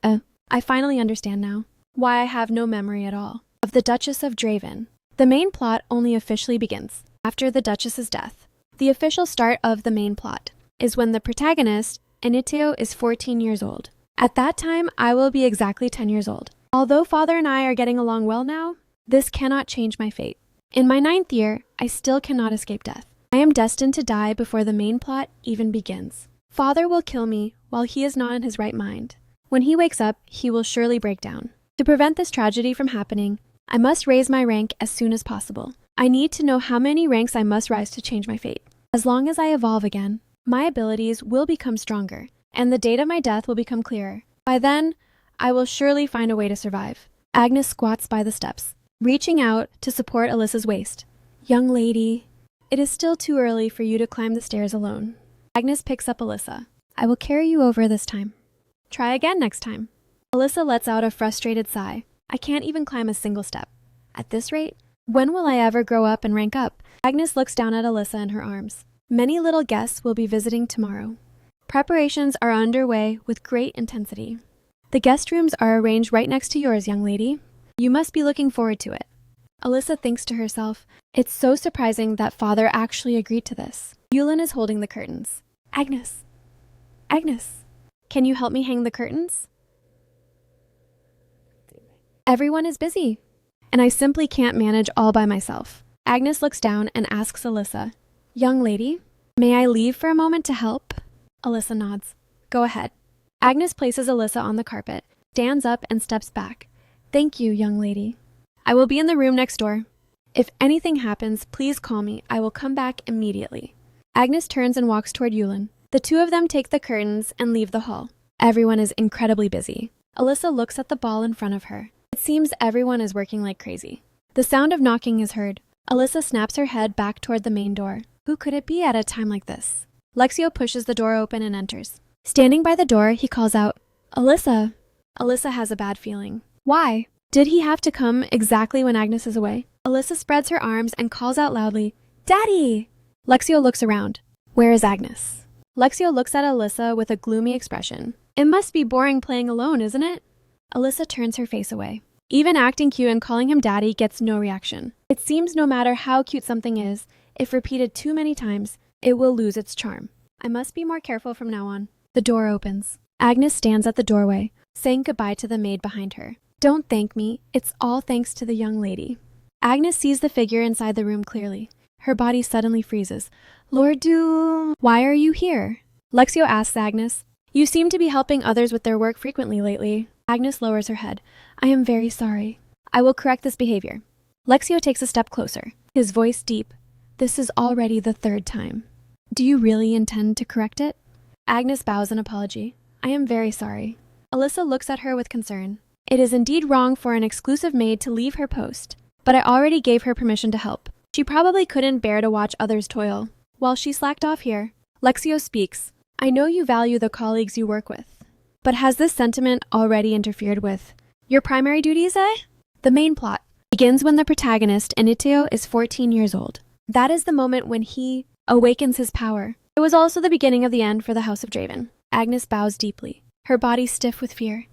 I finally understand now why I have no memory at all of the Duchess of Draven. The main plot only officially begins after the Duchess's death. The official start of the main plot is when the protagonist, Enitio, is 14 years old. At that time, I will be exactly 10 years old. Although father and I are getting along well now, this cannot change my fate. In my 9th year, I still cannot escape death. I am destined to die before the main plot even begins. Father will kill me while he is not in his right mind. When he wakes up, he will surely break down. To prevent this tragedy from happening, I must raise my rank as soon as possible. I need to know how many ranks I must rise to change my fate. As long as I evolve again, my abilities will become stronger, and the date of my death will become clearer. By then, I will surely find a way to survive. Agnes squats by the steps, reaching out to support Alyssa's waist. Young lady, it is still too early for you to climb the stairs alone. Agnes picks up Alyssa. I will carry you over this time. Try again next time. Alyssa lets out a frustrated sigh. I can't even climb a single step. At this rate, when will I ever grow up and rank up? Agnes looks down at Alyssa in her arms. Many little guests will be visiting tomorrow. Preparations are underway with great intensity. The guest rooms are arranged right next to yours, young lady. You must be looking forward to it. Alyssa thinks to herself, it's so surprising that father actually agreed to this. Yulin is holding the curtains. Agnes, can you help me hang the curtains? Everyone is busy, and I simply can't manage all by myself. Agnes looks down and asks Alyssa, young lady, may I leave for a moment to help? Alyssa nods. Go ahead. Agnes places Alyssa on the carpet, stands up and steps back. Thank you, young lady. I will be in the room next door. If anything happens, please call me. I will come back immediately. Agnes turns and walks toward Yulin. The two of them take the curtains and leave the hall. Everyone is incredibly busy. Alyssa looks at the ball in front of her. It seems everyone is working like crazy. The sound of knocking is heard. Alyssa snaps her head back toward the main door. Who could it be at a time like this? Lexio pushes the door open and enters. Standing by the door, he calls out, Alyssa. Alyssa has a bad feeling. Why? Did he have to come exactly when Agnes is away? Alyssa spreads her arms and calls out loudly, Daddy! Lexio looks around. Where is Agnes? Lexio looks at Alyssa with a gloomy expression. It must be boring playing alone, isn't it? Alyssa turns her face away. Even acting cute and calling him daddy gets no reaction. It seems no matter how cute something is, if repeated too many times, it will lose its charm. I must be more careful from now on. The door opens. Agnes stands at the doorway, saying goodbye to the maid behind her. Don't thank me. It's all thanks to the young lady. Agnes sees the figure inside the room clearly. Her body suddenly freezes. Lord Doom, why are you here? Lexio asks Agnes. You seem to be helping others with their work frequently lately. Agnes lowers her head. I am very sorry. I will correct this behavior. Lexio takes a step closer, his voice deep. This is already the 3rd time. Do you really intend to correct it? Agnes bows in apology. I am very sorry. Alyssa looks at her with concern. It is indeed wrong for an exclusive maid to leave her post, but I already gave her permission to help. She probably couldn't bear to watch others toil. While she slacked off here, Lexio speaks. I know you value the colleagues you work with, but has this sentiment already interfered with your primary duties, eh? The main plot begins when the protagonist, Initio, is 14 years old. That is the moment when he awakens his power. It was also the beginning of the end for the House of Draven. Agnes bows deeply, her body stiff with fear.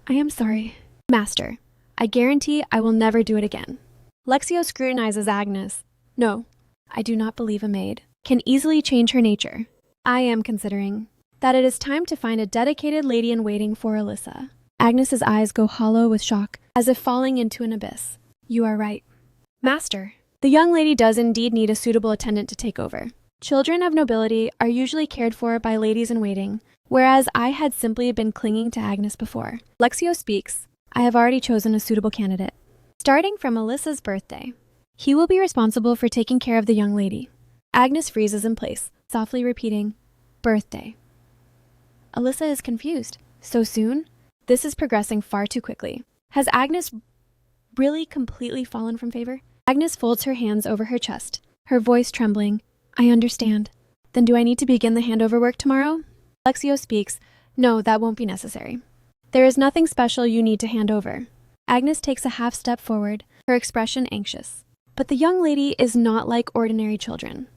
I am sorry. Master, I guarantee I will never do it again. Lexio scrutinizes Agnes. No, I do not believe a maid can easily change her nature. I am considering that it is time to find a dedicated lady-in-waiting for Alyssa. Agnes's eyes go hollow with shock, as if falling into an abyss. You are right. Master, the young lady does indeed need a suitable attendant to take over. Children of nobility are usually cared for by ladies-in-waiting, whereas I had simply been clinging to Agnes before. Lexio speaks. I have already chosen a suitable candidate. Starting from Alyssa's birthday, he will be responsible for taking care of the young lady. Agnes freezes in place, softly repeating, birthday. Alyssa is confused. So soon? This is progressing far too quickly. Has Agnes really completely fallen from favor? Agnes folds her hands over her chest, her voice trembling. I understand. Then do I need to begin the handover work tomorrow? Lexio speaks. No, that won't be necessary. There is nothing special you need to hand over. Agnes takes a half step forward, her expression anxious. But the young lady is not like ordinary children.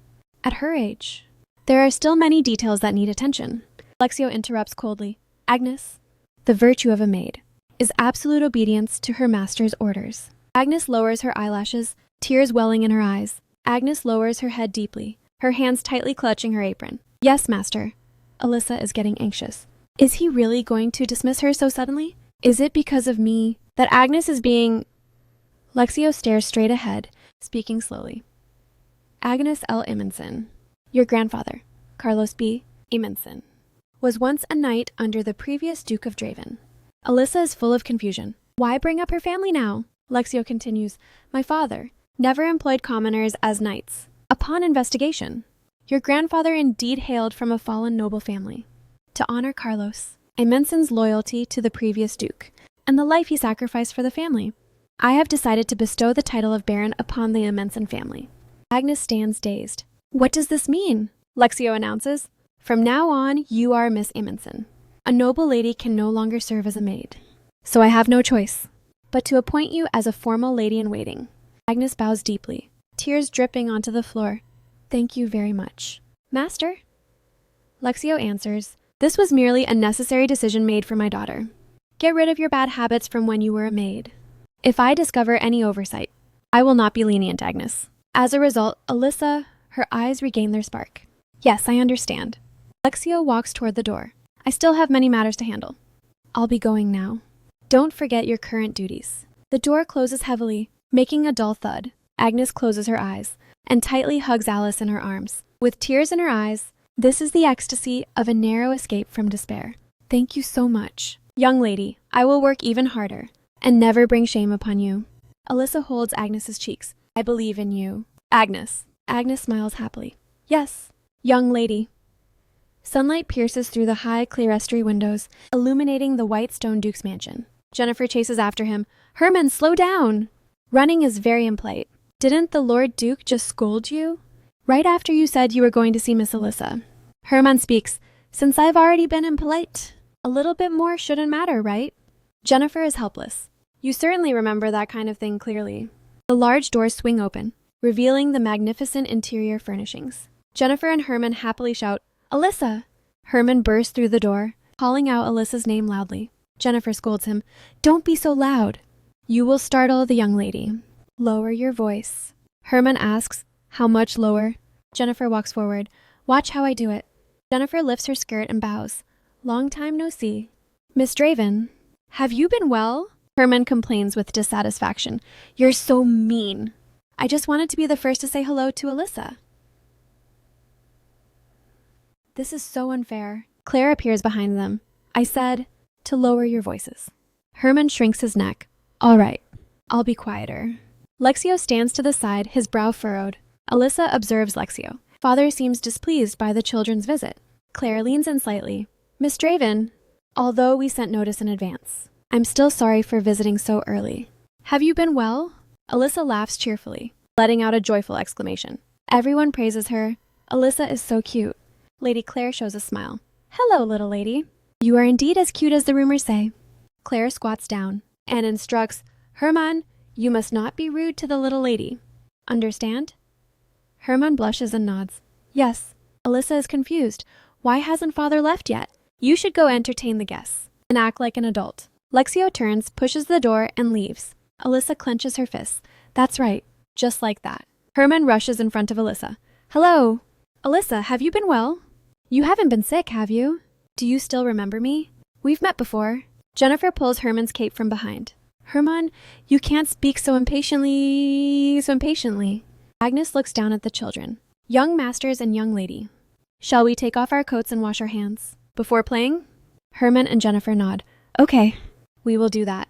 At her age, there are still many details that need attention. Lexio interrupts coldly. Agnes, the virtue of a maid is absolute obedience to her master's orders. Agnes lowers her eyelashes, tears welling in her eyes. Agnes lowers her head deeply, her hands tightly clutching her apron. Yes, master. Alyssa is getting anxious. Is he really going to dismiss her so suddenly? Is it because of me that Agnes is being... Lexio stares straight ahead, speaking slowly. Agnes L. Imenson, your grandfather, Carlos B. Imenson, was once a knight under the previous Duke of Draven. Alyssa is full of confusion. Why bring up her family now? Lexio continues, my father never employed commoners as knights. Upon investigation, your grandfather indeed hailed from a fallen noble family. To honor Carlos, Imenson's loyalty to the previous duke, and the life he sacrificed for the family, I have decided to bestow the title of Baron upon the Imenson family. Agnes stands dazed. What does this mean? Lexio announces, from now on, you are Miss Imenson. A noble lady can no longer serve as a maid. So I have no choice but to appoint you as a formal lady-in-waiting. Agnes bows deeply, tears dripping onto the floor. Thank you very much. Master? Lexio answers, this was merely a necessary decision made for my daughter. Get rid of your bad habits from when you were a maid. If I discover any oversight, I will not be lenient, Agnes. As a result, Alyssa, her eyes regain their spark. Yes, I understand. Lexio walks toward the door. I still have many matters to handle. I'll be going now. Don't forget your current duties. The door closes heavily, making a dull thud. Agnes closes her eyes and tightly hugs Alice in her arms. With tears in her eyes, this is the ecstasy of a narrow escape from despair. Thank you so much. Young lady, I will work even harder and never bring shame upon you. Alyssa holds Agnes's cheeks. I believe in you. Agnes. Agnes smiles happily. Yes, young lady. Sunlight pierces through the high clerestory windows, illuminating the white stone duke's mansion. Jennifer chases after him. Herman, slow down! Running is very impolite. Didn't the Lord Duke just scold you? Right after you said you were going to see Miss Alyssa. Herman speaks. Since I've already been impolite, a little bit more shouldn't matter, right? Jennifer is helpless. You certainly remember that kind of thing clearly. The large doors swing open, revealing the magnificent interior furnishings. Jennifer and Herman happily shout, Alyssa! Herman bursts through the door, calling out Alyssa's name loudly. Jennifer scolds him. Don't be so loud. You will startle the young lady. Lower your voice. Herman asks, how much lower? Jennifer walks forward. Watch how I do it. Jennifer lifts her skirt and bows. Long time no see. Miss Draven, have you been well? Herman complains with dissatisfaction. You're so mean. I just wanted to be the first to say hello to Alyssa. This is so unfair. Claire appears behind them. I said to lower your voices. Herman shrinks his neck. All right, I'll be quieter. Lexio stands to the side, his brow furrowed. Alyssa observes Lexio. Father seems displeased by the children's visit. Claire leans in slightly. Miss Draven, although we sent notice in advance, I'm still sorry for visiting so early. Have you been well? Alyssa laughs cheerfully, letting out a joyful exclamation. Everyone praises her. Alyssa is so cute. Lady Claire shows a smile. Hello, little lady. You are indeed as cute as the rumors say. Claire squats down and instructs, Herman, you must not be rude to the little lady. Understand? Herman blushes and nods. Yes. Alyssa is confused. Why hasn't father left yet? You should go entertain the guests and act like an adult. Lexio turns, pushes the door, and leaves. Alyssa clenches her fists. That's right. Just like that. Herman rushes in front of Alyssa. Hello. Alyssa, have you been well? You haven't been sick, have you? Do you still remember me? We've met before. Jennifer pulls Herman's cape from behind. Herman, you can't speak so impatiently. Agnes looks down at the children. Young masters and young lady. Shall we take off our coats and wash our hands before playing? Herman and Jennifer nod. Okay, we will do that.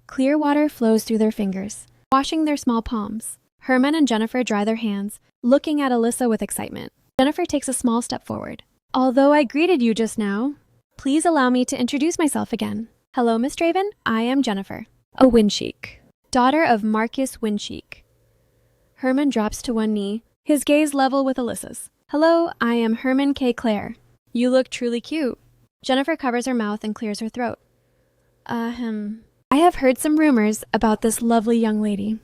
Clear water flows through their fingers, washing their small palms. Herman and Jennifer dry their hands, looking at Alyssa with excitement. Jennifer takes a small step forward. Although I greeted you just now, please allow me to introduce myself again. Hello, Miss Draven. I am Jennifer, a Windcheek, daughter of Marcus Windcheek. Herman drops to one knee, his gaze level with Alyssa's. Hello, I am Herman K. Claire. You look truly cute. Jennifer covers her mouth and clears her throat. I have heard some rumors about this lovely young lady.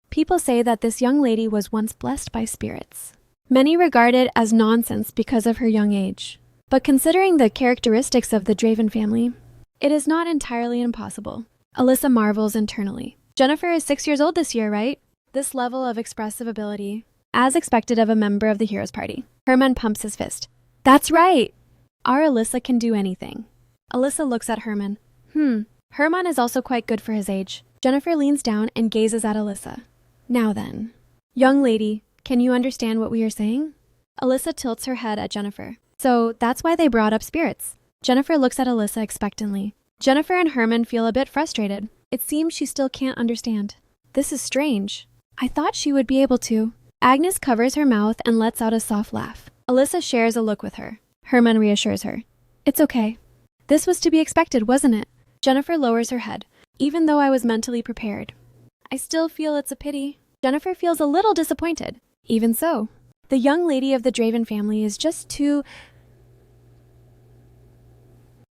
People say that this young lady was once blessed by spirits. Many regard it as nonsense because of her young age. But considering the characteristics of the Draven family, it is not entirely impossible. Alyssa marvels internally. Jennifer is 6 years old this year, right? This level of expressive ability, as expected of a member of the Heroes Party. Herman pumps his fist. That's right! Our Alyssa can do anything. Alyssa looks at Herman. Herman is also quite good for his age. Jennifer leans down and gazes at Alyssa. Now then. Young lady, can you understand what we are saying? Alyssa tilts her head at Jennifer. So that's why they brought up spirits. Jennifer looks at Alyssa expectantly. Jennifer and Herman feel a bit frustrated. It seems she still can't understand. This is strange. I thought she would be able to. Agnes covers her mouth and lets out a soft laugh. Alyssa shares a look with her. Herman reassures her. It's okay. This was to be expected, wasn't it? Jennifer lowers her head. Even though I was mentally prepared. I still feel it's a pity. Jennifer feels a little disappointed. Even so, the young lady of the Draven family is just too...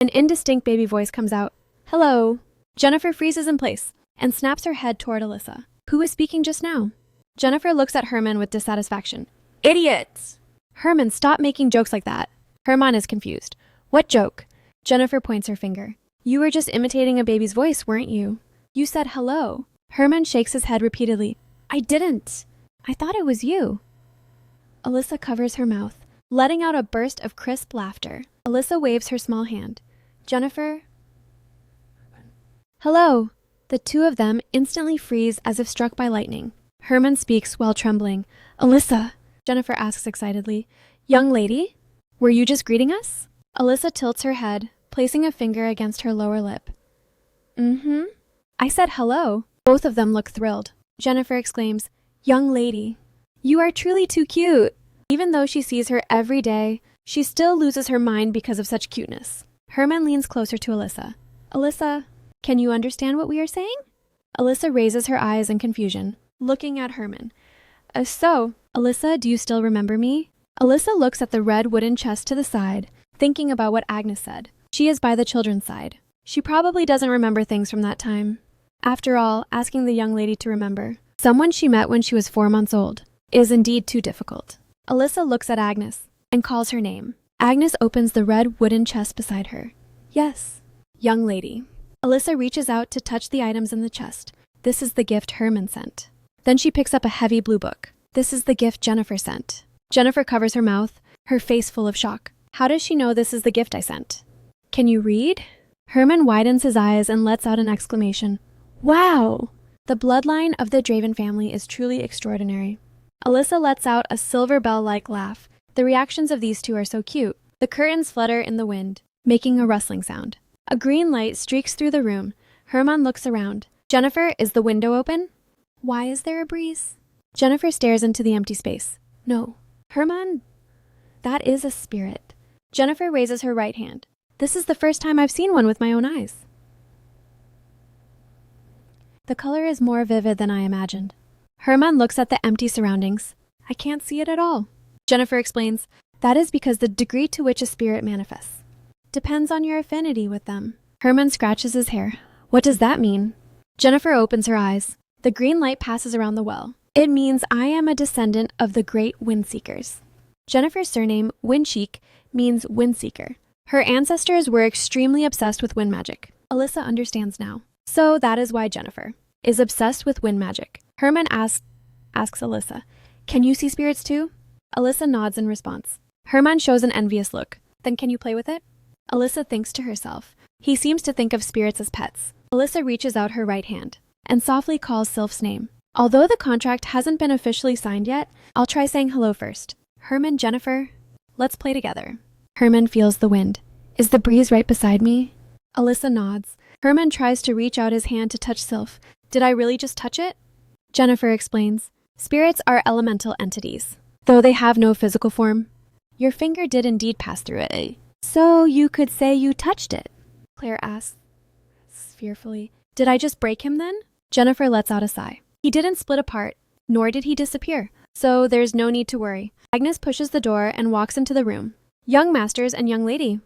An indistinct baby voice comes out. Hello. Jennifer freezes in place and snaps her head toward Alyssa. Who was speaking just now? Jennifer looks at Herman with dissatisfaction. Idiots! Herman, stop making jokes like that. Herman is confused. What joke? Jennifer points her finger. You were just imitating a baby's voice, weren't you? You said hello. Herman shakes his head repeatedly. I didn't. I thought it was you. Alyssa covers her mouth, letting out a burst of crisp laughter. Alyssa waves her small hand. Jennifer? Hello. The two of them instantly freeze as if struck by lightning. Herman speaks while trembling. Alyssa, Jennifer asks excitedly. Young lady? Were you just greeting us? Alyssa tilts her head, placing a finger against her lower lip. Mm-hmm. I said hello. Both of them look thrilled. Jennifer exclaims, Young lady, you are truly too cute. Even though she sees her every day, she still loses her mind because of such cuteness. Herman leans closer to Alyssa. Alyssa, can you understand what we are saying? Alyssa raises her eyes in confusion, looking at Herman. Alyssa, do you still remember me? Alyssa looks at the red wooden chest to the side, thinking about what Agnes said. She is by the children's side. She probably doesn't remember things from that time. After all, asking the young lady to remember someone she met when she was 4 months old is indeed too difficult. Alyssa looks at Agnes and calls her name. Agnes opens the red wooden chest beside her. Yes, young lady. Alyssa reaches out to touch the items in the chest. This is the gift Herman sent. Then she picks up a heavy blue book. This is the gift Jennifer sent. Jennifer covers her mouth, her face full of shock. How does she know this is the gift I sent? Can you read? Herman widens his eyes and lets out an exclamation. Wow! The bloodline of the Draven family is truly extraordinary. Alyssa lets out a silver bell-like laugh. The reactions of these two are so cute. The curtains flutter in the wind, making a rustling sound. A green light streaks through the room. Herman looks around. Jennifer, is the window open? Why is there a breeze? Jennifer stares into the empty space. No. Herman, that is a spirit. Jennifer raises her right hand. This is the first time I've seen one with my own eyes. The color is more vivid than I imagined. Herman looks at the empty surroundings. I can't see it at all. Jennifer explains, that is because the degree to which a spirit manifests depends on your affinity with them. Herman scratches his hair. What does that mean? Jennifer opens her eyes. The green light passes around the well. It means I am a descendant of the great Windseekers. Jennifer's surname, Windcheek, means Windseeker. Her ancestors were extremely obsessed with wind magic. Alyssa understands now. So that is why Jennifer is obsessed with wind magic. Herman asks Alyssa, can you see spirits too? Alyssa nods in response. Herman shows an envious look. Then can you play with it? Alyssa thinks to herself. He seems to think of spirits as pets. Alyssa reaches out her right hand and softly calls Sylph's name. Although the contract hasn't been officially signed yet, I'll try saying hello first. Herman, Jennifer, let's play together. Herman feels the wind. Is the breeze right beside me? Alyssa nods. Herman tries to reach out his hand to touch Sylph. Did I really just touch it? Jennifer explains. Spirits are elemental entities, though they have no physical form. Your finger did indeed pass through it. So you could say you touched it? Claire asks fearfully. Did I just break him then? Jennifer lets out a sigh. He didn't split apart, nor did he disappear, so there's no need to worry. Agnes pushes the door and walks into the room. Young masters and young lady,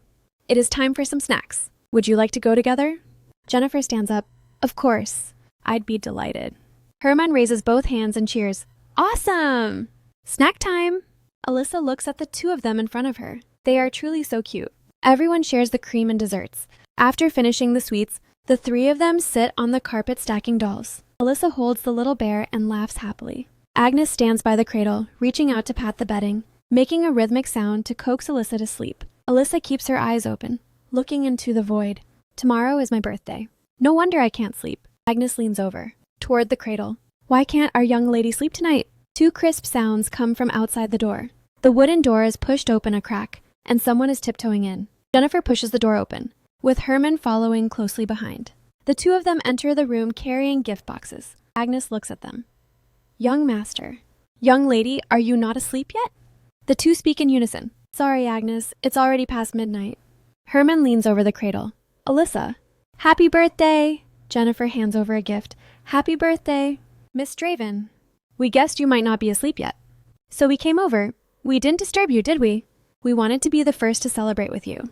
it is time for some snacks. Would you like to go together? Jennifer stands up. Of course. I'd be delighted. Herman raises both hands and cheers. Awesome! Snack time! Alyssa looks at the two of them in front of her. They are truly so cute. Everyone shares the cream and desserts. After finishing the sweets, the three of them sit on the carpet stacking dolls. Alyssa holds the little bear and laughs happily. Agnes stands by the cradle, reaching out to pat the bedding, making a rhythmic sound to coax Alyssa to sleep. Alyssa keeps her eyes open, looking into the void. Tomorrow is my birthday. No wonder I can't sleep. Agnes leans over, toward the cradle. Why can't our young lady sleep tonight? Two crisp sounds come from outside the door. The wooden door is pushed open a crack, and someone is tiptoeing in. Jennifer pushes the door open, with Herman following closely behind. The two of them enter the room carrying gift boxes. Agnes looks at them. Young master. Young lady, are you not asleep yet? The two speak in unison. Sorry, Agnes, it's already past midnight. Herman leans over the cradle. Alyssa. Happy birthday! Jennifer hands over a gift. Happy birthday. Miss Draven. We guessed you might not be asleep yet. So we came over. We didn't disturb you, did we? We wanted to be the first to celebrate with you.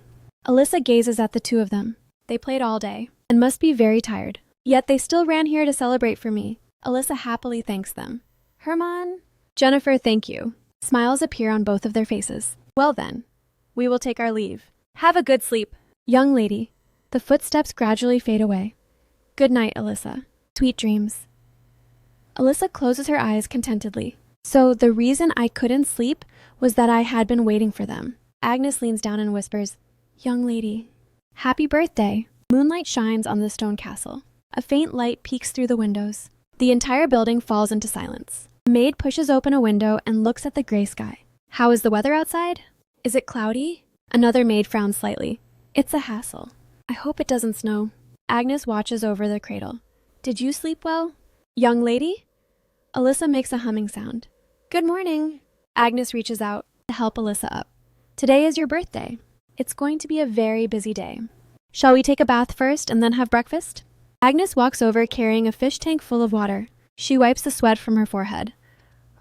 Alyssa gazes at the two of them. They played all day, and must be very tired. Yet they still ran here to celebrate for me. Alyssa happily thanks them. Herman. Jennifer, thank you. Smiles appear on both of their faces. Well then, we will take our leave. Have a good sleep. Young lady. The footsteps gradually fade away. Good night, Alyssa. Sweet dreams. Alyssa closes her eyes contentedly. So the reason I couldn't sleep was that I had been waiting for them. Agnes leans down and whispers, Young lady. Happy birthday. Moonlight shines on the stone castle. A faint light peeks through the windows. The entire building falls into silence. A maid pushes open a window and looks at the gray sky. How is the weather outside? Is it cloudy? Another maid frowns slightly. It's a hassle. I hope it doesn't snow. Agnes watches over the cradle. Did you sleep well? Young lady? Alyssa makes a humming sound. Good morning. Agnes reaches out to help Alyssa up. Today is your birthday. It's going to be a very busy day. Shall we take a bath first and then have breakfast? Agnes walks over carrying a fish tank full of water. She wipes the sweat from her forehead.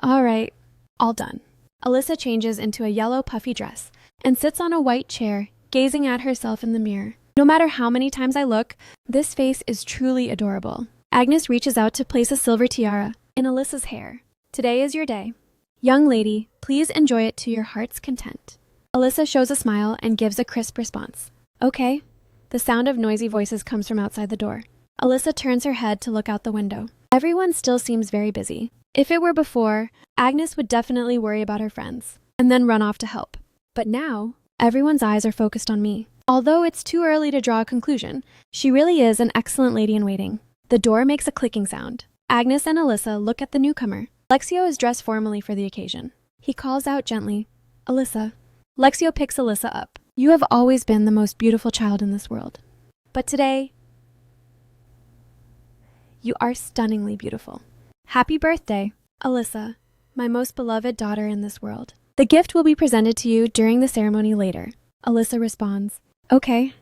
All right, all done. Alyssa changes into a yellow puffy dress and sits on a white chair, gazing at herself in the mirror. No matter how many times I look, this face is truly adorable. Agnes reaches out to place a silver tiara in Alyssa's hair. Today is your day. Young lady, please enjoy it to your heart's content. Alyssa shows a smile and gives a crisp response. Okay. The sound of noisy voices comes from outside the door. Alyssa turns her head to look out the window. Everyone still seems very busy. If it were before, Agnes would definitely worry about her friends and then run off to help. But now, everyone's eyes are focused on me. Although it's too early to draw a conclusion, she really is an excellent lady in waiting. The door makes a clicking sound. Agnes and Alyssa look at the newcomer. Lexio is dressed formally for the occasion. He calls out gently, Alyssa. Lexio picks Alyssa up. You have always been the most beautiful child in this world. But today, you are stunningly beautiful. Happy birthday, Alyssa, my most beloved daughter in this world. The gift will be presented to you during the ceremony later. Alyssa responds, Okay.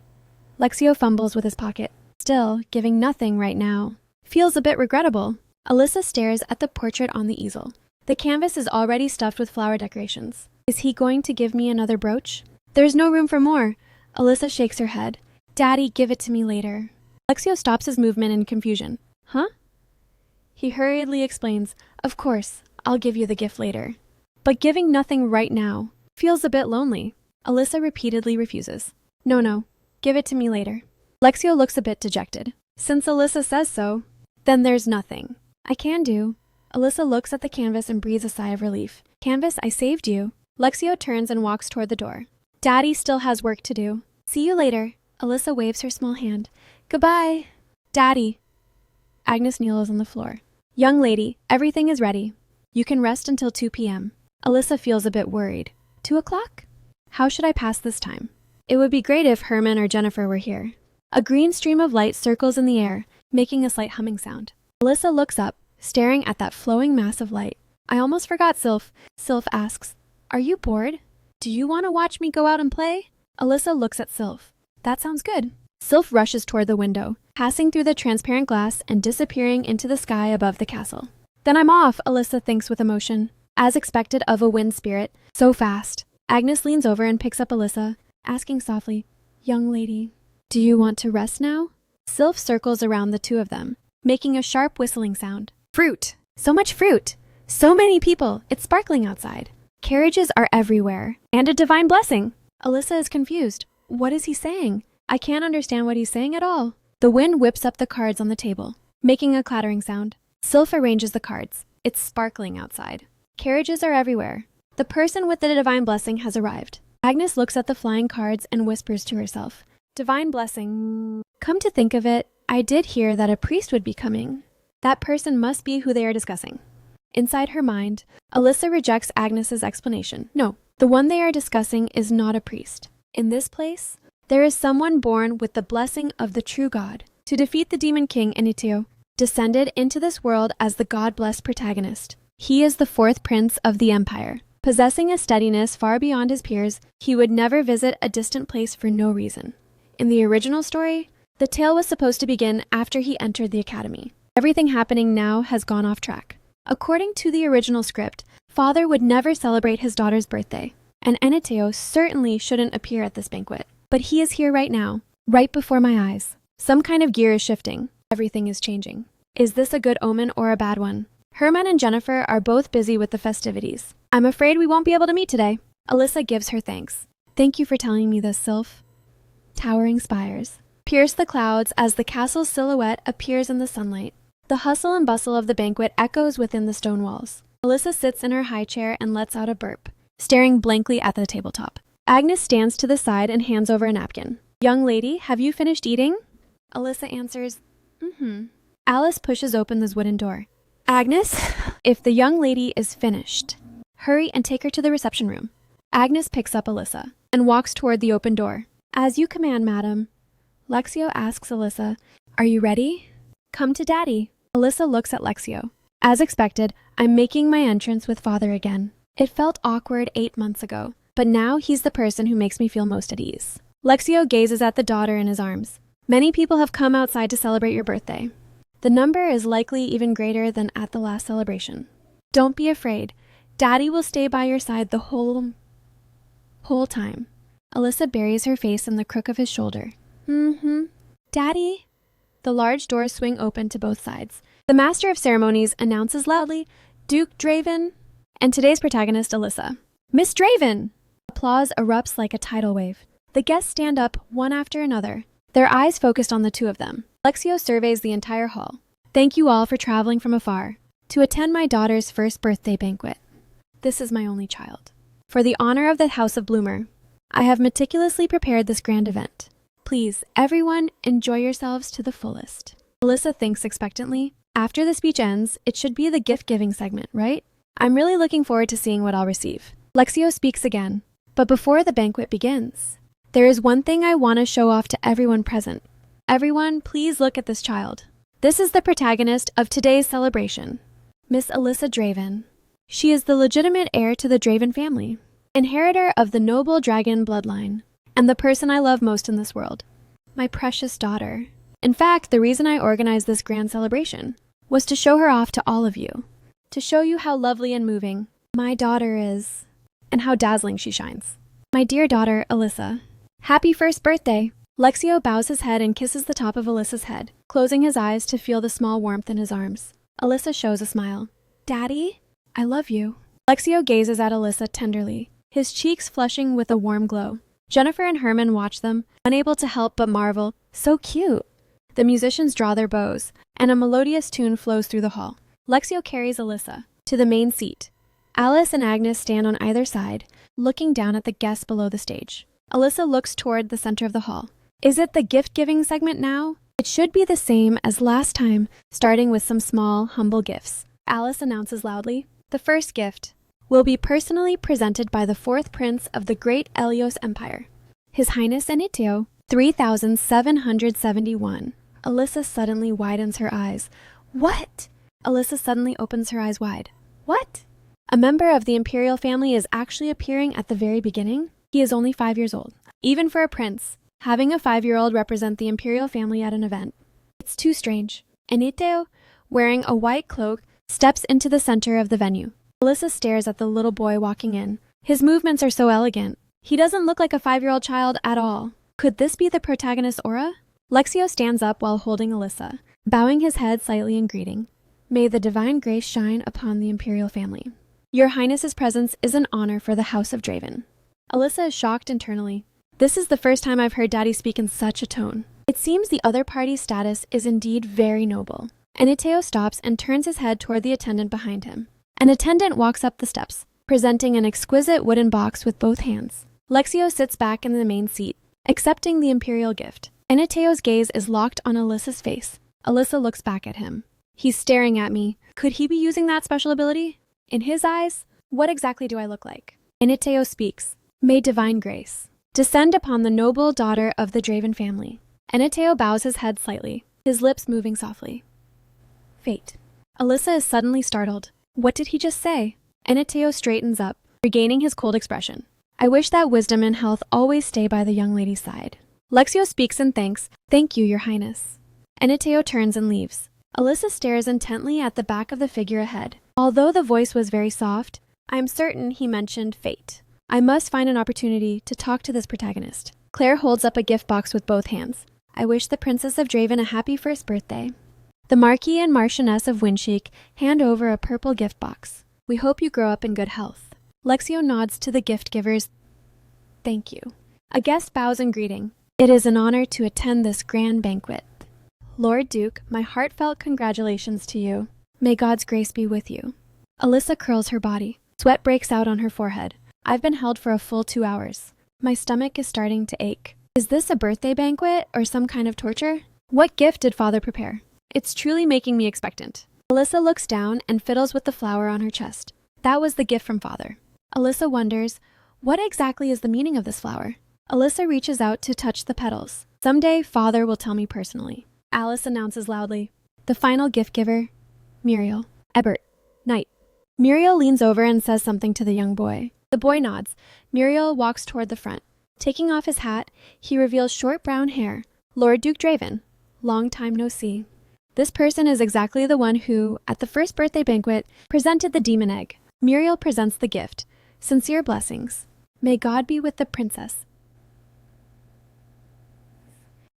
Lexio fumbles with his pocket, still giving nothing right now. Feels a bit regrettable. Alyssa stares at the portrait on the easel. The canvas is already stuffed with flower decorations. Is he going to give me another brooch? There's no room for more. Alyssa shakes her head. Daddy, give it to me later. Lexio stops his movement in confusion. Huh? He hurriedly explains, Of course, I'll give you the gift later. But giving nothing right now feels a bit lonely. Alyssa repeatedly refuses. No, give it to me later. Lexio looks a bit dejected. Since Alyssa says so, then there's nothing I can do. Alyssa looks at the canvas and breathes a sigh of relief. Canvas, I saved you. Lexio turns and walks toward the door. Daddy still has work to do. See you later. Alyssa waves her small hand. Goodbye. Daddy. Agnes kneels on the floor. Young lady, everything is ready. You can rest until 2 p.m. Alyssa feels a bit worried. 2 o'clock? How should I pass this time? It would be great if Herman or Jennifer were here. A green stream of light circles in the air, making a slight humming sound. Alyssa looks up, staring at that flowing mass of light. I almost forgot Sylph. Sylph asks, Are you bored? Do you want to watch me go out and play? Alyssa looks at Sylph. That sounds good. Sylph rushes toward the window, passing through the transparent glass and disappearing into the sky above the castle. Then I'm off, Alyssa thinks with emotion. As expected of a wind spirit, so fast. Agnes leans over and picks up Alyssa, asking softly, Young lady, do you want to rest now? Sylph circles around the two of them, making a sharp whistling sound. Fruit! So much fruit! So many people! It's sparkling outside. Carriages are everywhere. And a divine blessing! Alyssa is confused. What is he saying? I can't understand what he's saying at all. The wind whips up the cards on the table, making a clattering sound. Sylph arranges the cards. It's sparkling outside. Carriages are everywhere. The person with the divine blessing has arrived. Agnes looks at the flying cards and whispers to herself. Divine blessing. Come to think of it, I did hear that a priest would be coming. That person must be who they are discussing. Inside her mind, Alyssa rejects Agnes's explanation. No, the one they are discussing is not a priest. In this place, there is someone born with the blessing of the true God. To defeat the demon king Enitio, descended into this world as the God-blessed protagonist. He is the fourth prince of the empire. Possessing a steadiness far beyond his peers, he would never visit a distant place for no reason. In the original story, the tale was supposed to begin after he entered the academy. Everything happening now has gone off track. According to the original script, father would never celebrate his daughter's birthday, and Enitio certainly shouldn't appear at this banquet. But he is here right now, right before my eyes. Some kind of gear is shifting. Everything is changing. Is this a good omen or a bad one? Herman and Jennifer are both busy with the festivities. I'm afraid we won't be able to meet today. Alyssa gives her thanks. Thank you for telling me this, Sylph. Towering spires pierce the clouds as the castle's silhouette appears in the sunlight. The hustle and bustle of the banquet echoes within the stone walls. Alyssa sits in her high chair and lets out a burp, staring blankly at the tabletop. Agnes stands to the side and hands over a napkin. Young lady, have you finished eating? Alyssa answers, Alice pushes open this wooden door. Agnes, if the young lady is finished, hurry and take her to the reception room. Agnes picks up Alyssa and walks toward the open door. As you command, madam. Lexio asks Alyssa, are you ready? Come to daddy. Alyssa looks at Lexio. As expected, I'm making my entrance with father again. It felt awkward 8 months ago, but now he's the person who makes me feel most at ease. Lexio gazes at the daughter in his arms. Many people have come outside to celebrate your birthday. The number is likely even greater than at the last celebration. Don't be afraid. Daddy will stay by your side the whole time. Alyssa buries her face in the crook of his shoulder. Daddy? The large doors swing open to both sides. The master of ceremonies announces loudly, Duke Draven, and today's protagonist, Alyssa. Miss Draven! Applause erupts like a tidal wave. The guests stand up one after another, their eyes focused on the two of them. Lexio surveys the entire hall. Thank you all for traveling from afar to attend my daughter's first birthday banquet. This is my only child. For the honor of the House of Bloomer, I have meticulously prepared this grand event. Please, everyone, enjoy yourselves to the fullest. Alyssa thinks expectantly. After the speech ends, it should be the gift-giving segment, right? I'm really looking forward to seeing what I'll receive. Lexio speaks again. But before the banquet begins, there is one thing I want to show off to everyone present. Everyone, please look at this child. This is the protagonist of today's celebration, Miss Alyssa Draven. She is the legitimate heir to the Draven family, inheritor of the noble dragon bloodline, and the person I love most in this world. My precious daughter. In fact, the reason I organized this grand celebration was to show her off to all of you, to show you how lovely and moving my daughter is, and how dazzling she shines. My dear daughter, Alyssa, happy first birthday! Lexio bows his head and kisses the top of Alyssa's head, closing his eyes to feel the small warmth in his arms. Alyssa shows a smile. Daddy, I love you. Lexio gazes at Alyssa tenderly, his cheeks flushing with a warm glow. Jennifer and Herman watch them, unable to help but marvel. So cute! The musicians draw their bows, and a melodious tune flows through the hall. Lexio carries Alyssa to the main seat. Alice and Agnes stand on either side, looking down at the guests below the stage. Alyssa looks toward the center of the hall. Is it the gift-giving segment now? It should be the same as last time, starting with some small, humble gifts. Alice announces loudly, the first gift will be personally presented by the fourth prince of the great Elios Empire, His Highness Enitio, 3771. Alyssa suddenly widens her eyes. What? Alyssa suddenly opens her eyes wide. What? A member of the imperial family is actually appearing at the very beginning? He is only 5 years old. Even for a prince, having a 5-year-old represent the imperial family at an event. It's too strange. Enitio, wearing a white cloak, steps into the center of the venue. Alyssa stares at the little boy walking in. His movements are so elegant. He doesn't look like a 5-year-old child at all. Could this be the protagonist's aura? Lexio stands up while holding Alyssa, bowing his head slightly in greeting. May the divine grace shine upon the imperial family. Your Highness's presence is an honor for the House of Draven. Alyssa is shocked internally. This is the first time I've heard Daddy speak in such a tone. It seems the other party's status is indeed very noble. Enitio stops and turns his head toward the attendant behind him. An attendant walks up the steps, presenting an exquisite wooden box with both hands. Lexio sits back in the main seat, accepting the imperial gift. Anateo's gaze is locked on Alyssa's face. Alyssa looks back at him. He's staring at me. Could he be using that special ability? In his eyes, what exactly do I look like? Anateo speaks. May divine grace descend upon the noble daughter of the Draven family. Anateo bows his head slightly, his lips moving softly. Fate. Alyssa is suddenly startled. What did he just say? Anateo straightens up, regaining his cold expression. I wish that wisdom and health always stay by the young lady's side. Lexio speaks and thanks. Thank you, your highness. Anateo turns and leaves. Alyssa stares intently at the back of the figure ahead. Although the voice was very soft, I am certain he mentioned fate. I must find an opportunity to talk to this protagonist. Claire holds up a gift box with both hands. I wish the Princess of Draven a happy first birthday. The Marquis and Marchioness of Windcheek hand over a purple gift box. We hope you grow up in good health. Lexio nods to the gift givers. Thank you. A guest bows in greeting. It is an honor to attend this grand banquet. Lord Duke, my heartfelt congratulations to you. May God's grace be with you. Alyssa curls her body. Sweat breaks out on her forehead. I've been held for a full 2 hours. My stomach is starting to ache. Is this a birthday banquet or some kind of torture? What gift did father prepare? It's truly making me expectant. Alyssa looks down and fiddles with the flower on her chest. That was the gift from father. Alyssa wonders, what exactly is the meaning of this flower? Alyssa reaches out to touch the petals. Someday, father will tell me personally. Alice announces loudly. The final gift giver, Muriel. Ebert, Knight. Muriel leans over and says something to the young boy. The boy nods. Muriel walks toward the front. Taking off his hat, he reveals short brown hair. Lord Duke Draven. Long time no see. This person is exactly the one who, at the first birthday banquet, presented the demon egg. Muriel presents the gift. Sincere blessings. May God be with the princess.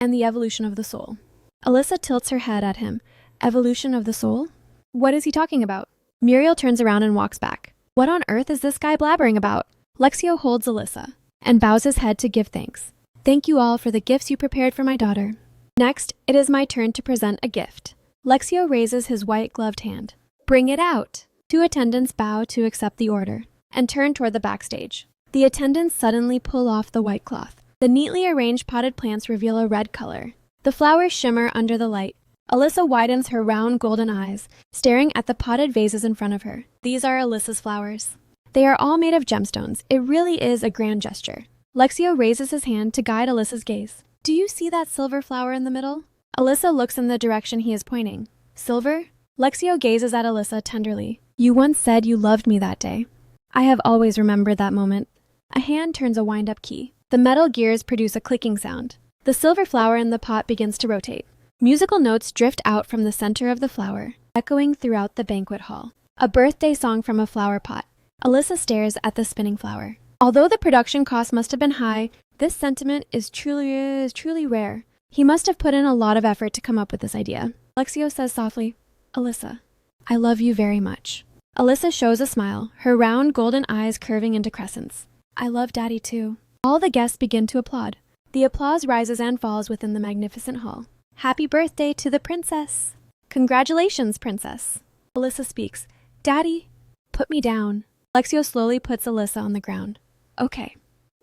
And the evolution of the soul. Alyssa tilts her head at him. Evolution of the soul? What is he talking about? Muriel turns around and walks back. What on earth is this guy blabbering about? Lexio holds Alyssa and bows his head to give thanks. Thank you all for the gifts you prepared for my daughter. Next, it is my turn to present a gift. Lexio raises his white-gloved hand. Bring it out. 2 attendants bow to accept the order and turn toward the backstage. The attendants suddenly pull off the white cloth. The neatly arranged potted plants reveal a red color. The flowers shimmer under the light. Alyssa widens her round golden eyes, staring at the potted vases in front of her. These are Alyssa's flowers. They are all made of gemstones. It really is a grand gesture. Lexio raises his hand to guide Alyssa's gaze. Do you see that silver flower in the middle? Alyssa looks in the direction he is pointing. Silver? Lexio gazes at Alyssa tenderly. You once said you loved me that day. I have always remembered that moment. A hand turns a wind-up key. The metal gears produce a clicking sound. The silver flower in the pot begins to rotate. Musical notes drift out from the center of the flower, echoing throughout the banquet hall. A birthday song from a flower pot. Alyssa stares at the spinning flower. Although the production cost must have been high, this sentiment is truly rare. He must have put in a lot of effort to come up with this idea. Lexio says softly, Alyssa, I love you very much. Alyssa shows a smile, her round golden eyes curving into crescents. I love Daddy too. All the guests begin to applaud. The applause rises and falls within the magnificent hall. Happy birthday to the princess. Congratulations, princess. Alyssa speaks. Daddy, put me down. Lexio slowly puts Alyssa on the ground. Okay.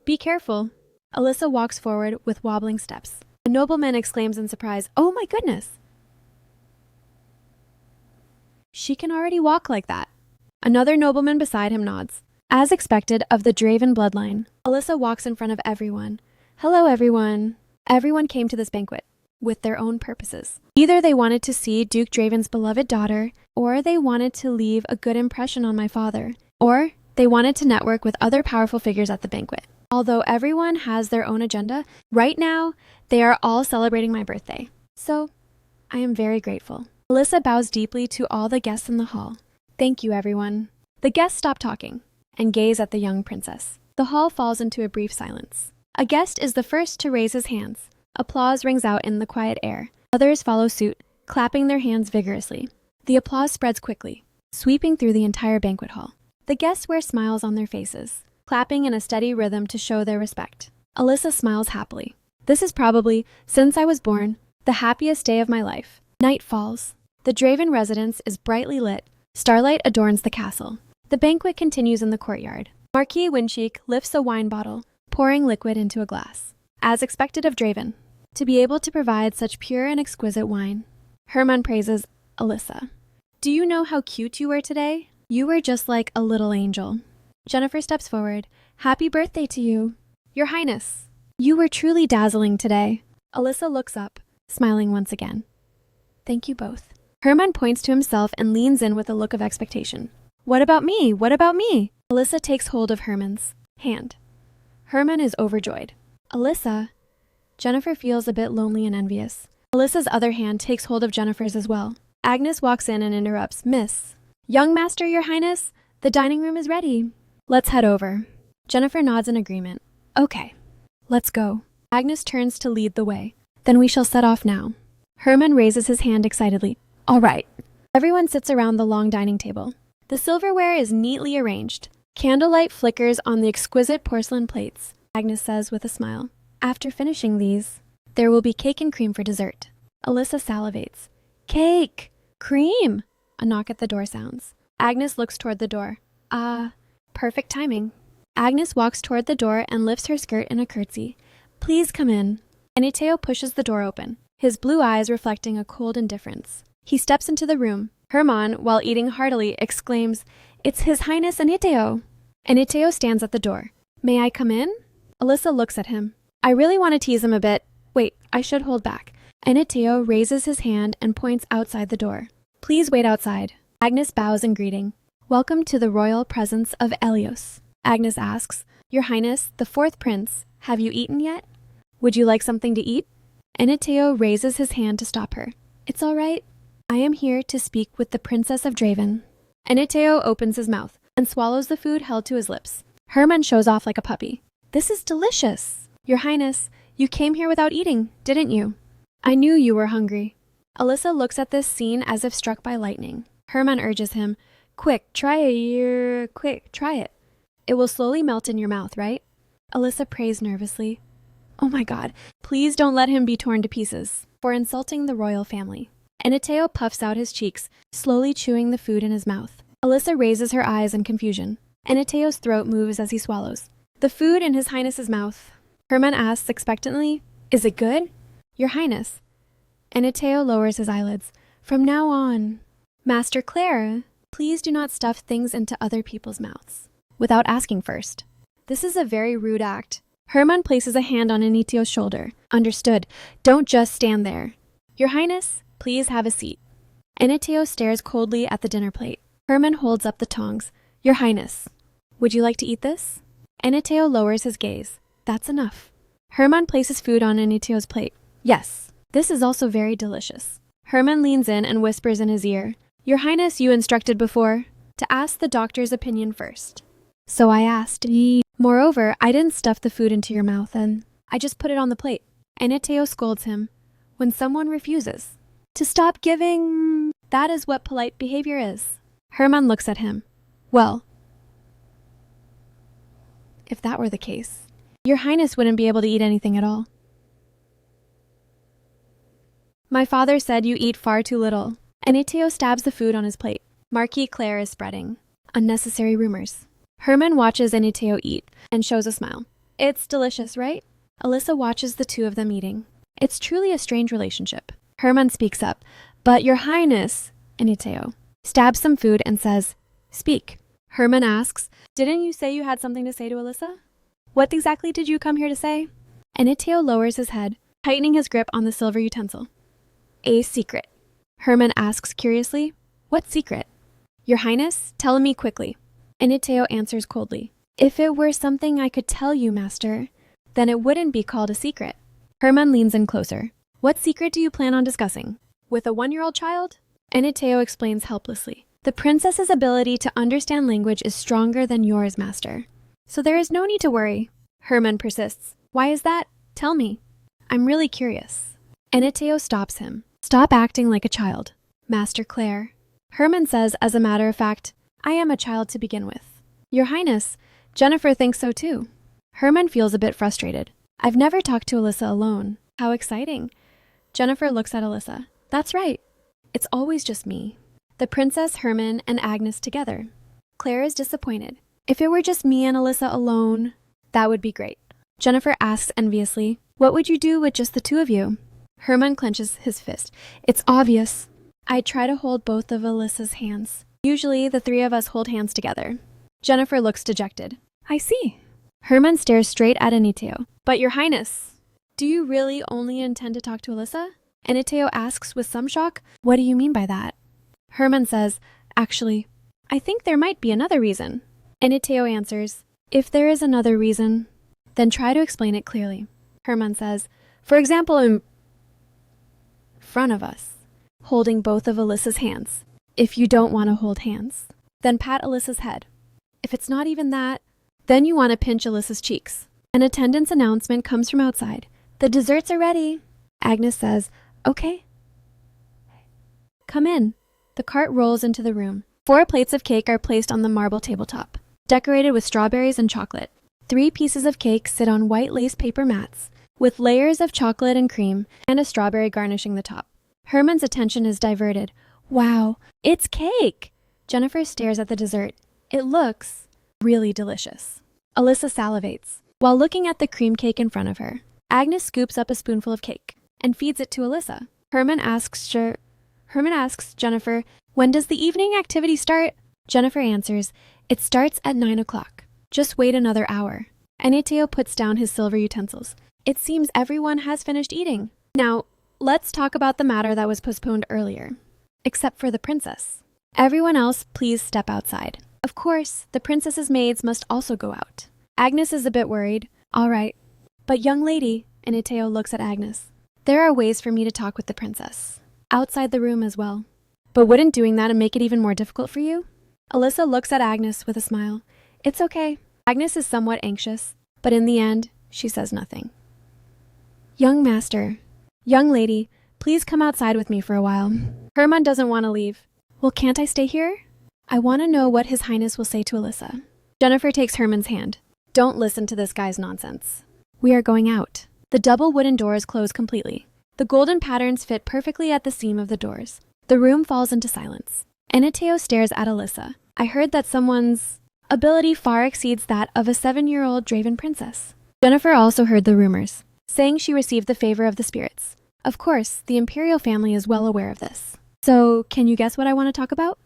Be careful. Alyssa walks forward with wobbling steps. A nobleman exclaims in surprise, Oh my goodness! She can already walk like that. Another nobleman beside him nods. As expected of the Draven bloodline, Alyssa walks in front of everyone. Hello, everyone. Everyone came to this banquet with their own purposes. Either they wanted to see Duke Draven's beloved daughter, or they wanted to leave a good impression on my father, or they wanted to network with other powerful figures at the banquet. Although everyone has their own agenda, right now, they are all celebrating my birthday. So, I am very grateful. Alyssa bows deeply to all the guests in the hall. Thank you, everyone. The guests stop talking and gaze at the young princess. The hall falls into a brief silence. A guest is the first to raise his hands. Applause rings out in the quiet air. Others follow suit, clapping their hands vigorously. The applause spreads quickly, sweeping through the entire banquet hall. The guests wear smiles on their faces, clapping in a steady rhythm to show their respect. Alyssa smiles happily. This is probably, since I was born, the happiest day of my life. Night falls. The Draven residence is brightly lit. Starlight adorns the castle. The banquet continues in the courtyard. Marquis Windcheek lifts a wine bottle, pouring liquid into a glass. As expected of Draven, to be able to provide such pure and exquisite wine. Herman praises Alyssa. Do you know how cute you were today? You were just like a little angel. Jennifer steps forward. Happy birthday to you. Your Highness, you were truly dazzling today. Alyssa looks up, smiling once again. Thank you both. Herman points to himself and leans in with a look of expectation. What about me? What about me? Alyssa takes hold of Herman's hand. Herman is overjoyed. Alyssa. Jennifer feels a bit lonely and envious. Alyssa's other hand takes hold of Jennifer's as well. Agnes walks in and interrupts. Miss. Young Master, Your Highness, the dining room is ready. Let's head over. Jennifer nods in agreement. Okay, let's go. Agnes turns to lead the way. Then we shall set off now. Herman raises his hand excitedly. All right. Everyone sits around the long dining table. The silverware is neatly arranged. Candlelight flickers on the exquisite porcelain plates, Agnes says with a smile. After finishing these, there will be cake and cream for dessert. Alyssa salivates. Cake! Cream! A knock at the door sounds. Agnes looks toward the door. Perfect timing. Agnes walks toward the door and lifts her skirt in a curtsy. Please come in. Aniteo pushes the door open, his blue eyes reflecting a cold indifference. He steps into the room. Herman, while eating heartily, exclaims, It's His Highness Aniteo. Aniteo stands at the door. May I come in? Alyssa looks at him. I really want to tease him a bit. Wait, I should hold back. Aniteo raises his hand and points outside the door. Please wait outside. Agnes bows in greeting. Welcome to the royal presence of Elios. Agnes asks, Your Highness, the fourth prince, have you eaten yet? Would you like something to eat? Aniteo raises his hand to stop her. It's all right. I am here to speak with the Princess of Draven. Aniteo opens his mouth and swallows the food held to his lips. Herman shows off like a puppy. This is delicious. Your Highness, you came here without eating, didn't you? I knew you were hungry. Alyssa looks at this scene as if struck by lightning. Herman urges him, Quick, try it. It will slowly melt in your mouth, right? Alyssa prays nervously. Oh my God, please don't let him be torn to pieces for insulting the royal family. Aniteo puffs out his cheeks, slowly chewing the food in his mouth. Alyssa raises her eyes in confusion. Aniteo's throat moves as he swallows the food in His Highness's mouth. Herman asks expectantly, Is it good? Your Highness. Aniteo lowers his eyelids. From now on, Master Claire, please do not stuff things into other people's mouths without asking first. This is a very rude act. Herman places a hand on Aniteo's shoulder. Understood. Don't just stand there. Your Highness, please have a seat. Aniteo stares coldly at the dinner plate. Herman holds up the tongs. Your Highness, would you like to eat this? Aniteo lowers his gaze. That's enough. Herman places food on Aniteo's plate. Yes, this is also very delicious. Herman leans in and whispers in his ear. Your Highness, you instructed before to ask the doctor's opinion first. So I asked. Moreover, I didn't stuff the food into your mouth and I just put it on the plate. Aniteo scolds him. When someone refuses to stop giving, that is what polite behavior is. Herman looks at him. Well, if that were the case, Your Highness wouldn't be able to eat anything at all. My father said you eat far too little. Aniteo stabs the food on his plate. Marquis Claire is spreading unnecessary rumors. Herman watches Aniteo eat and shows a smile. It's delicious, right? Alyssa watches the two of them eating. It's truly a strange relationship. Herman speaks up. But Your Highness, Aniteo stabs some food and says, Speak. Herman asks, Didn't you say you had something to say to Alyssa? What exactly did you come here to say? Aniteo lowers his head, tightening his grip on the silver utensil. A secret. Herman asks curiously, What secret? Your Highness, tell me quickly. Aniteo answers coldly. If it were something I could tell you, Master, then it wouldn't be called a secret. Herman leans in closer. What secret do you plan on discussing? With a 1-year-old child? Aniteo explains helplessly. The princess's ability to understand language is stronger than yours, Master. So there is no need to worry. Herman persists. Why is that? Tell me. I'm really curious. Aniteo stops him. Stop acting like a child. Master Claire. Herman says, as a matter of fact, I am a child to begin with. Your Highness, Jennifer thinks so too. Herman feels a bit frustrated. I've never talked to Alyssa alone. How exciting. Jennifer looks at Alyssa. That's right. It's always just me. The princess, Herman, and Agnes together. Claire is disappointed. If it were just me and Alyssa alone, that would be great. Jennifer asks enviously, what would you do with just the two of you? Herman clenches his fist. It's obvious. I try to hold both of Alyssa's hands. Usually, the three of us hold hands together. Jennifer looks dejected. I see. Herman stares straight at Aniteo. But your highness, do you really only intend to talk to Alyssa? Aniteo asks with some shock, what do you mean by that? Herman says, actually, I think there might be another reason. Aniteo answers, if there is another reason, then try to explain it clearly. Herman says, for example, in front of us, holding both of Alyssa's hands. If you don't want to hold hands, then pat Alyssa's head. If it's not even that, then you want to pinch Alyssa's cheeks. An attendance announcement comes from outside. The desserts are ready. Agnes says, okay. Come in. The cart rolls into the room. 4 plates of cake are placed on the marble tabletop, decorated with strawberries and chocolate. 3 pieces of cake sit on white lace paper mats, with layers of chocolate and cream and a strawberry garnishing the top. Herman's attention is diverted. Wow, it's cake! Jennifer stares at the dessert. It looks really delicious. Alyssa salivates while looking at the cream cake in front of her. Agnes scoops up a spoonful of cake and feeds it to Alyssa. Herman asks Jennifer, when does the evening activity start? Jennifer answers, it starts at 9 o'clock. Just wait another hour. Aniteo puts down his silver utensils. It seems everyone has finished eating. Now, let's talk about the matter that was postponed earlier. Except for the princess. Everyone else, please step outside. Of course, the princess's maids must also go out. Agnes is a bit worried. All right. But young lady, Aniteo looks at Agnes. There are ways for me to talk with the princess. Outside the room as well. But wouldn't doing that make it even more difficult for you? Alyssa looks at Agnes with a smile. It's okay. Agnes is somewhat anxious, but in the end, she says nothing. Young master, young lady, please come outside with me for a while. Herman doesn't want to leave. Well, can't I stay here? I want to know what His Highness will say to Alyssa. Jennifer takes Herman's hand. Don't listen to this guy's nonsense. We are going out. The double wooden doors close completely. The golden patterns fit perfectly at the seam of the doors. The room falls into silence. Aniteo stares at Alyssa. I heard that someone's ability far exceeds that of a 7-year-old Draven princess. Jennifer also heard the rumors, saying she received the favor of the spirits. Of course, the imperial family is well aware of this. So, can you guess what I want to talk about?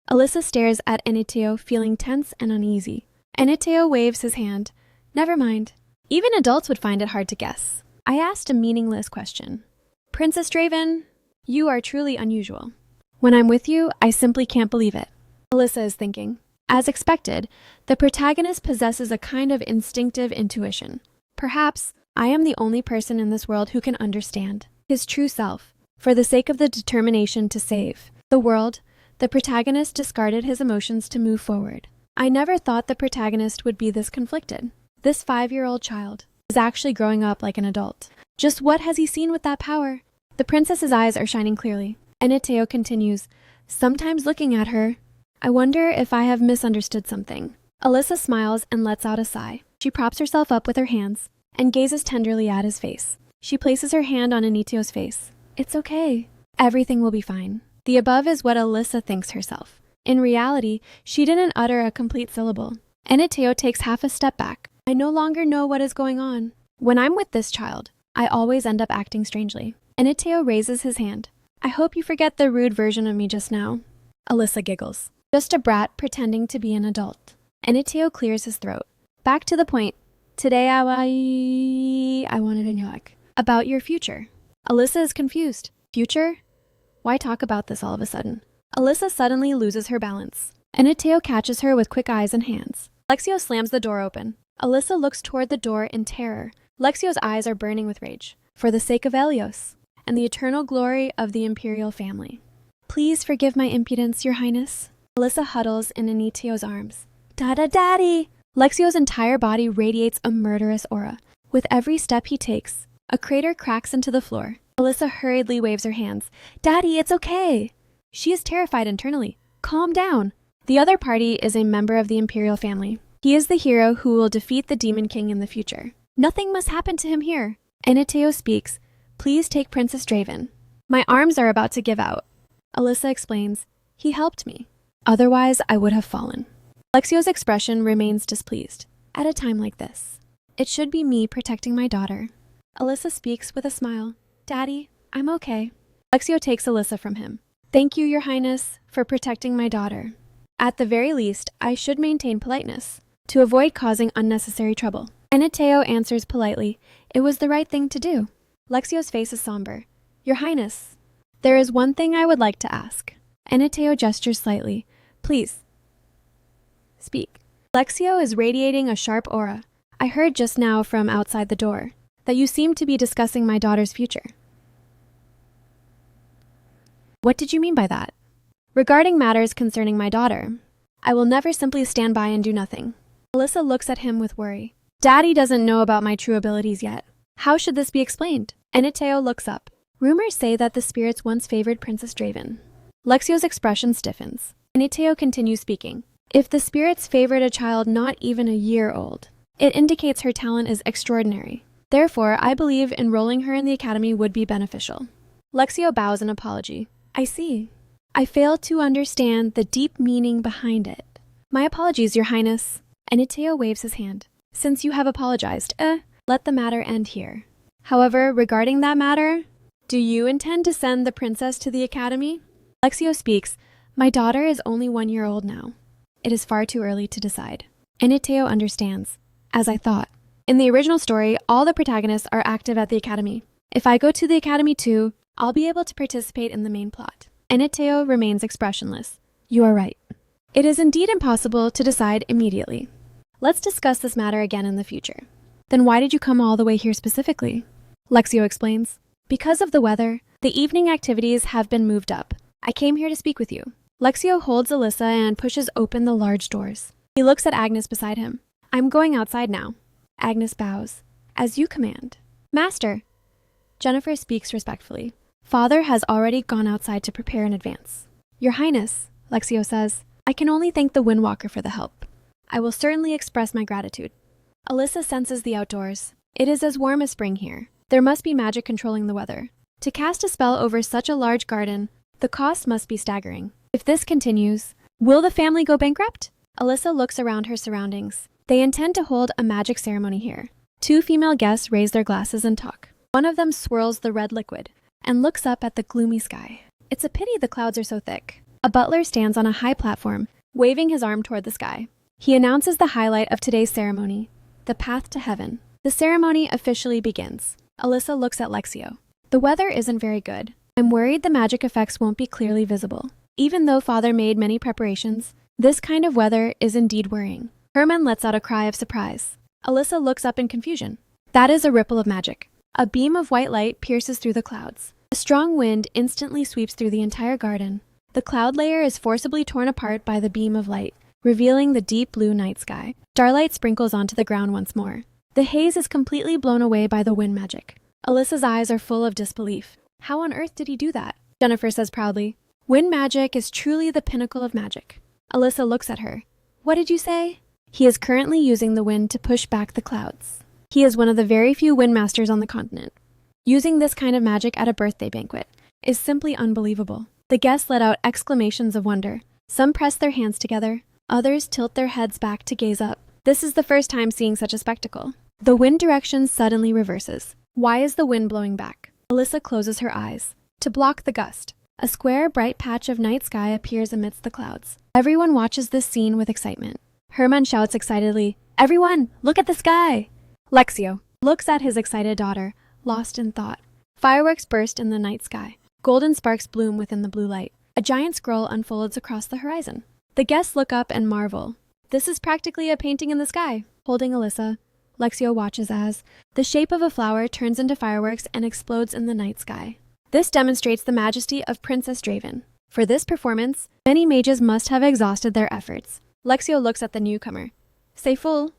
Alyssa stares at Aniteo, feeling tense and uneasy. Aniteo waves his hand. Never mind. Even adults would find it hard to guess. I asked a meaningless question. Princess Draven, you are truly unusual. When I'm with you, I simply can't believe it. Alyssa is thinking. As expected, the protagonist possesses a kind of instinctive intuition. Perhaps I am the only person in this world who can understand his true self. For the sake of the determination to save the world, the protagonist discarded his emotions to move forward. I never thought the protagonist would be this conflicted. This 5-year-old child is actually growing up like an adult. Just what has he seen with that power? The princess's eyes are shining clearly. Aniteo continues, sometimes looking at her, I wonder if I have misunderstood something. Alyssa smiles and lets out a sigh. She props herself up with her hands and gazes tenderly at his face. She places her hand on Aniteo's face. It's okay. Everything will be fine. The above is what Alyssa thinks herself. In reality, she didn't utter a complete syllable. Aniteo takes half a step back. I no longer know what is going on. When I'm with this child, I always end up acting strangely. Aniteo raises his hand. I hope you forget the rude version of me just now. Alyssa giggles. Just a brat pretending to be an adult. Aniteo clears his throat. Back to the point. Today I wanted to know about your future. Alyssa is confused. Future? Why talk about this all of a sudden? Alyssa suddenly loses her balance. Aniteo catches her with quick eyes and hands. Lexio slams the door open. Alyssa looks toward the door in terror. Lexio's eyes are burning with rage. For the sake of Elios and the eternal glory of the imperial family. Please forgive my impudence, your highness. Alyssa huddles in Aniteo's arms. Daddy! Lexio's entire body radiates a murderous aura. With every step he takes, a crater cracks into the floor. Alyssa hurriedly waves her hands. Daddy, it's okay. She is terrified internally. Calm down. The other party is a member of the imperial family. He is the hero who will defeat the Demon King in the future. Nothing must happen to him here. Aniteo speaks. Please take Princess Draven. My arms are about to give out. Alyssa explains. He helped me. Otherwise, I would have fallen. Lexio's expression remains displeased. At a time like this, It should be me protecting my daughter. Alyssa speaks with a smile. Daddy, I'm okay. Lexio takes Alyssa from him. Thank you, Your Highness, for protecting my daughter. At the very least, I should maintain politeness, to avoid causing unnecessary trouble. Eniteo answers politely. It was the right thing to do. Lexio's face is somber. Your Highness, there is one thing I would like to ask. Eniteo gestures slightly. Please, speak. Lexio is radiating a sharp aura. I heard just now from outside the door that you seem to be discussing my daughter's future. What did you mean by that? Regarding matters concerning my daughter, I will never simply stand by and do nothing. Alyssa looks at him with worry. Daddy doesn't know about my true abilities yet. How should this be explained? Eniteo looks up. Rumors say that the spirits once favored Princess Draven. Lexio's expression stiffens. Eniteo continues speaking. If the spirits favored a child not even a year old, it indicates her talent is extraordinary. Therefore, I believe enrolling her in the academy would be beneficial. Lexio bows in apology. I see. I fail to understand the deep meaning behind it. My apologies, Your Highness. Eniteo waves his hand. Since you have apologized, let the matter end here. However, regarding that matter, do you intend to send the princess to the academy? Lexio speaks. My daughter is only 1 year old now. It is far too early to decide. Eniteo understands. As I thought. In the original story, all the protagonists are active at the academy. If I go to the academy too, I'll be able to participate in the main plot. Eniteo remains expressionless. You are right. It is indeed impossible to decide immediately. Let's discuss this matter again in the future. Then why did you come all the way here specifically? Lexio explains. Because of the weather, the evening activities have been moved up. I came here to speak with you. Lexio holds Alyssa and pushes open the large doors. He looks at Agnes beside him. I'm going outside now. Agnes bows. As you command. Master. Jennifer speaks respectfully. Father has already gone outside to prepare in advance. Your Highness, Lexio says, I can only thank the Windwalker for the help. I will certainly express my gratitude. Alyssa senses the outdoors. It is as warm as spring here. There must be magic controlling the weather. To cast a spell over such a large garden, the cost must be staggering. If this continues, will the family go bankrupt? Alyssa looks around her surroundings. They intend to hold a magic ceremony here. 2 female guests raise their glasses and talk. One of them swirls the red liquid and looks up at the gloomy sky. It's a pity the clouds are so thick. A butler stands on a high platform, waving his arm toward the sky. He announces the highlight of today's ceremony, the path to heaven. The ceremony officially begins. Alyssa looks at Lexio. The weather isn't very good. I'm worried the magic effects won't be clearly visible. Even though Father made many preparations, this kind of weather is indeed worrying. Herman lets out a cry of surprise. Alyssa looks up in confusion. That is a ripple of magic. A beam of white light pierces through the clouds. A strong wind instantly sweeps through the entire garden. The cloud layer is forcibly torn apart by the beam of light, revealing the deep blue night sky. Starlight sprinkles onto the ground once more. The haze is completely blown away by the wind magic. Alyssa's eyes are full of disbelief. How on earth did he do that? Jennifer says proudly. Wind magic is truly the pinnacle of magic. Alyssa looks at her. What did you say? He is currently using the wind to push back the clouds. He is one of the very few windmasters on the continent. Using this kind of magic at a birthday banquet is simply unbelievable. The guests let out exclamations of wonder. Some press their hands together. Others tilt their heads back to gaze up. This is the first time seeing such a spectacle. The wind direction suddenly reverses. Why is the wind blowing back? Alyssa closes her eyes. To block the gust, a square, bright patch of night sky appears amidst the clouds. Everyone watches this scene with excitement. Herman shouts excitedly, Everyone, look at the sky! Lexio looks at his excited daughter, lost in thought. Fireworks burst in the night sky. Golden sparks bloom within the blue light. A giant scroll unfolds across the horizon. The guests look up and marvel. This is practically a painting in the sky. Holding Alyssa, Lexio watches as the shape of a flower turns into fireworks and explodes in the night sky. This demonstrates the majesty of Princess Draven. For this performance, many mages must have exhausted their efforts. Lexio looks at the newcomer. Seyful,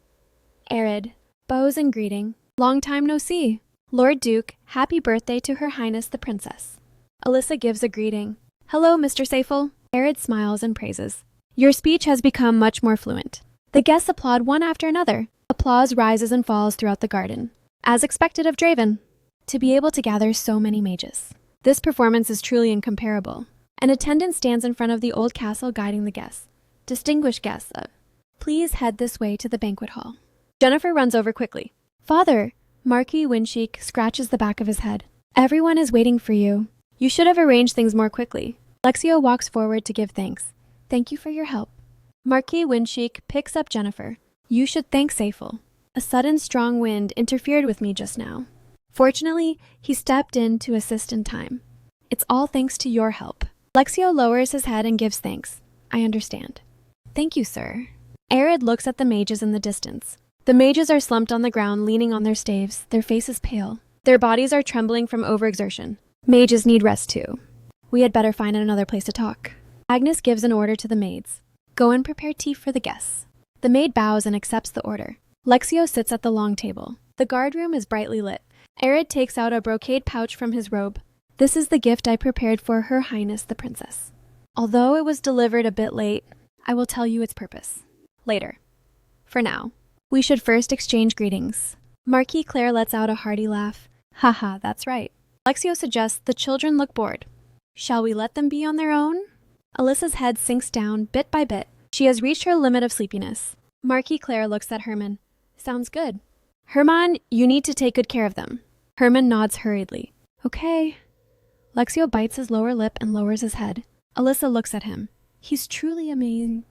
arid, bows in greeting. Long time no see. Lord Duke, happy birthday to Her Highness the Princess. Alyssa gives a greeting. Hello, Mr. Seyful. Arid smiles and praises. Your speech has become much more fluent. The guests applaud one after another. Applause rises and falls throughout the garden. As expected of Draven, to be able to gather so many mages. This performance is truly incomparable. An attendant stands in front of the old castle guiding the guests. Distinguished guests, please head this way to the banquet hall. Jennifer runs over quickly. Father, Marquis Windsheik scratches the back of his head. Everyone is waiting for you. You should have arranged things more quickly. Lexio walks forward to give thanks. Thank you for your help. Marquis Windsheik picks up Jennifer. You should thank Seifel. A sudden strong wind interfered with me just now. Fortunately, he stepped in to assist in time. It's all thanks to your help. Lexio lowers his head and gives thanks. I understand. Thank you, sir. Arid looks at the mages in the distance. The mages are slumped on the ground, leaning on their staves, their faces pale. Their bodies are trembling from overexertion. Mages need rest too. We had better find another place to talk. Agnes gives an order to the maids. Go and prepare tea for the guests. The maid bows and accepts the order. Lexio sits at the long table. The guard room is brightly lit. Arid takes out a brocade pouch from his robe. This is the gift I prepared for Her Highness the Princess. Although it was delivered a bit late, I will tell you its purpose. Later. For now, we should first exchange greetings. Marquis Claire lets out a hearty laugh. Haha, that's right. Lexio suggests the children look bored. Shall we let them be on their own? Alyssa's head sinks down bit by bit. She has reached her limit of sleepiness. Marquis Claire looks at Herman. Sounds good. Herman, you need to take good care of them. Herman nods hurriedly. Okay. Lexio bites his lower lip and lowers his head. Alyssa looks at him. He's truly amazing,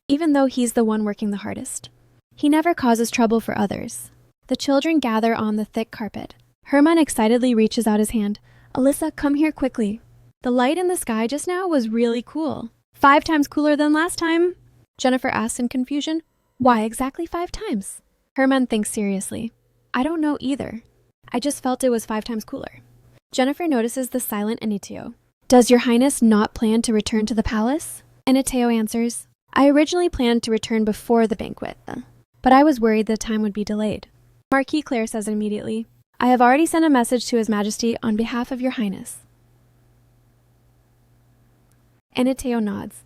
even though he's the one working the hardest. He never causes trouble for others. The children gather on the thick carpet. Herman excitedly reaches out his hand. Alyssa, come here quickly. The light in the sky just now was really cool. 5 times cooler than last time. Jennifer asks in confusion. Why exactly 5 times? Herman thinks seriously. I don't know either. I just felt it was 5 times cooler. Jennifer notices the silent Aniteo. Does your highness not plan to return to the palace? Aniteo answers, I originally planned to return before the banquet, but I was worried the time would be delayed. Marquis Claire says immediately, I have already sent a message to His Majesty on behalf of your highness. Aniteo nods.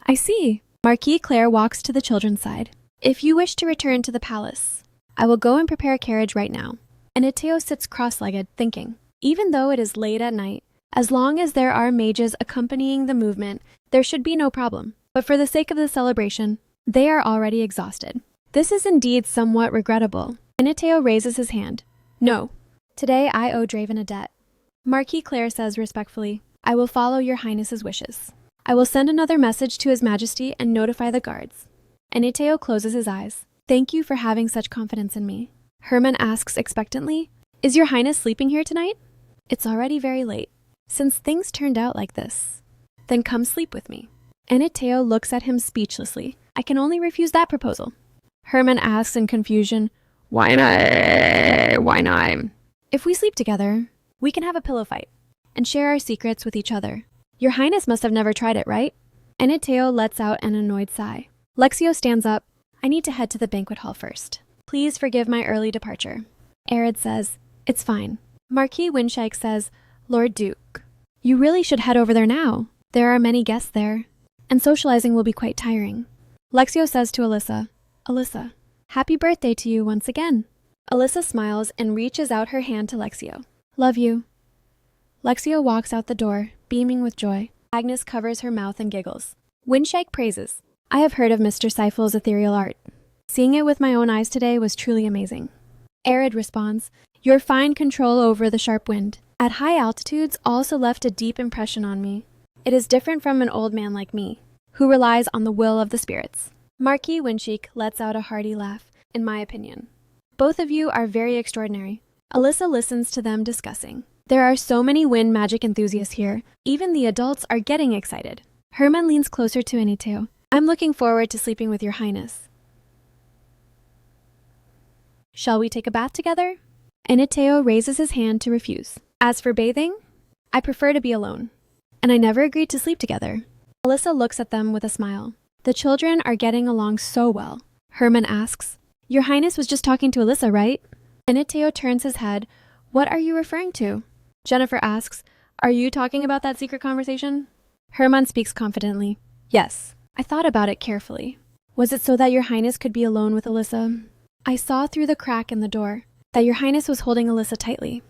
I see. Marquis Claire walks to the children's side. If you wish to return to the palace, I will go and prepare a carriage right now. Aniteo sits cross-legged, thinking, even though it is late at night, as long as there are mages accompanying the movement, there should be no problem. But for the sake of the celebration, they are already exhausted. This is indeed somewhat regrettable. Aniteo raises his hand. No, today I owe Draven a debt. Marquis Claire says respectfully, I will follow your highness's wishes. I will send another message to His Majesty and notify the guards. Aniteo closes his eyes. Thank you for having such confidence in me. Herman asks expectantly, Is your highness sleeping here tonight? It's already very late. Since things turned out like this, then come sleep with me. Aniteo looks at him speechlessly. I can only refuse that proposal. Herman asks in confusion, Why not? Why not? If we sleep together, we can have a pillow fight and share our secrets with each other. Your highness must have never tried it, right? Aniteo lets out an annoyed sigh. Lexio stands up. I need to head to the banquet hall first. Please forgive my early departure. Arid says, It's fine. Marquis Windsheik says, Lord Duke, you really should head over there now. There are many guests there, and socializing will be quite tiring. Lexio says to Alyssa, Alyssa, happy birthday to you once again. Alyssa smiles and reaches out her hand to Lexio. Love you. Lexio walks out the door, beaming with joy. Agnes covers her mouth and giggles. Windsheik praises. I have heard of Mr. Seifel's ethereal art. Seeing it with my own eyes today was truly amazing. Arid responds, Your fine control over the sharp wind at high altitudes also left a deep impression on me. It is different from an old man like me, who relies on the will of the spirits. Marquis Windsheik lets out a hearty laugh, in my opinion. Both of you are very extraordinary. Alyssa listens to them discussing. There are so many wind magic enthusiasts here. Even the adults are getting excited. Herman leans closer to Aniteo. I'm looking forward to sleeping with your highness. Shall we take a bath together? Aniteo raises his hand to refuse. As for bathing, I prefer to be alone. And I never agreed to sleep together. Alyssa looks at them with a smile. The children are getting along so well. Herman asks, Your highness was just talking to Alyssa, right? Aniteo turns his head. What are you referring to? Jennifer asks, Are you talking about that secret conversation? Herman speaks confidently. Yes, I thought about it carefully. Was it so that your highness could be alone with Alyssa? I saw through the crack in the door that your highness was holding Alyssa tightly.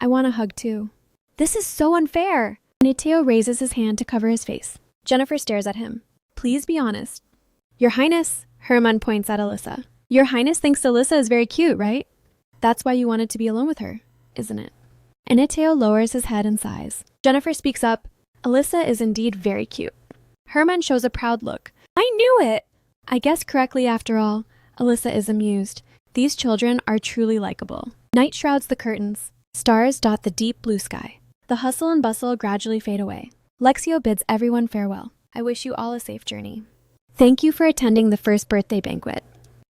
I want a hug too. This is so unfair. Aniteo raises his hand to cover his face. Jennifer stares at him. Please be honest. Your highness, Herman points at Alyssa. Your Highness thinks Alyssa is very cute, right? That's why you wanted to be alone with her, isn't it? Aniteo lowers his head and sighs. Jennifer speaks up. Alyssa is indeed very cute. Herman shows a proud look. I knew it! I guessed correctly after all. Alyssa is amused. These children are truly likable. Night shrouds the curtains. Stars dot the deep blue sky. The hustle and bustle gradually fade away. Lexio bids everyone farewell. I wish you all a safe journey. Thank you for attending the first birthday banquet.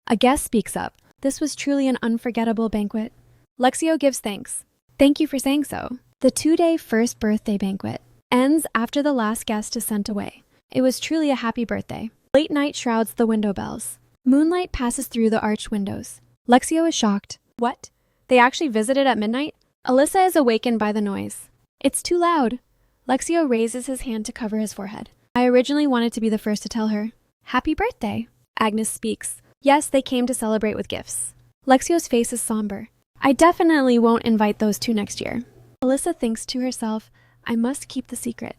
A guest speaks up. This was truly an unforgettable banquet. Lexio gives thanks. Thank you for saying so. The 2-day first birthday banquet ends after the last guest is sent away. It was truly a happy birthday. Late night shrouds the window bells. Moonlight passes through the arched windows. Lexio is shocked. What? They actually visited at midnight? Alyssa is awakened by the noise. It's too loud. Lexio raises his hand to cover his forehead. I originally wanted to be the first to tell her. Happy birthday. Agnes speaks. Yes, they came to celebrate with gifts. Lexio's face is somber. I definitely won't invite those two next year. Alyssa thinks to herself, I must keep the secret.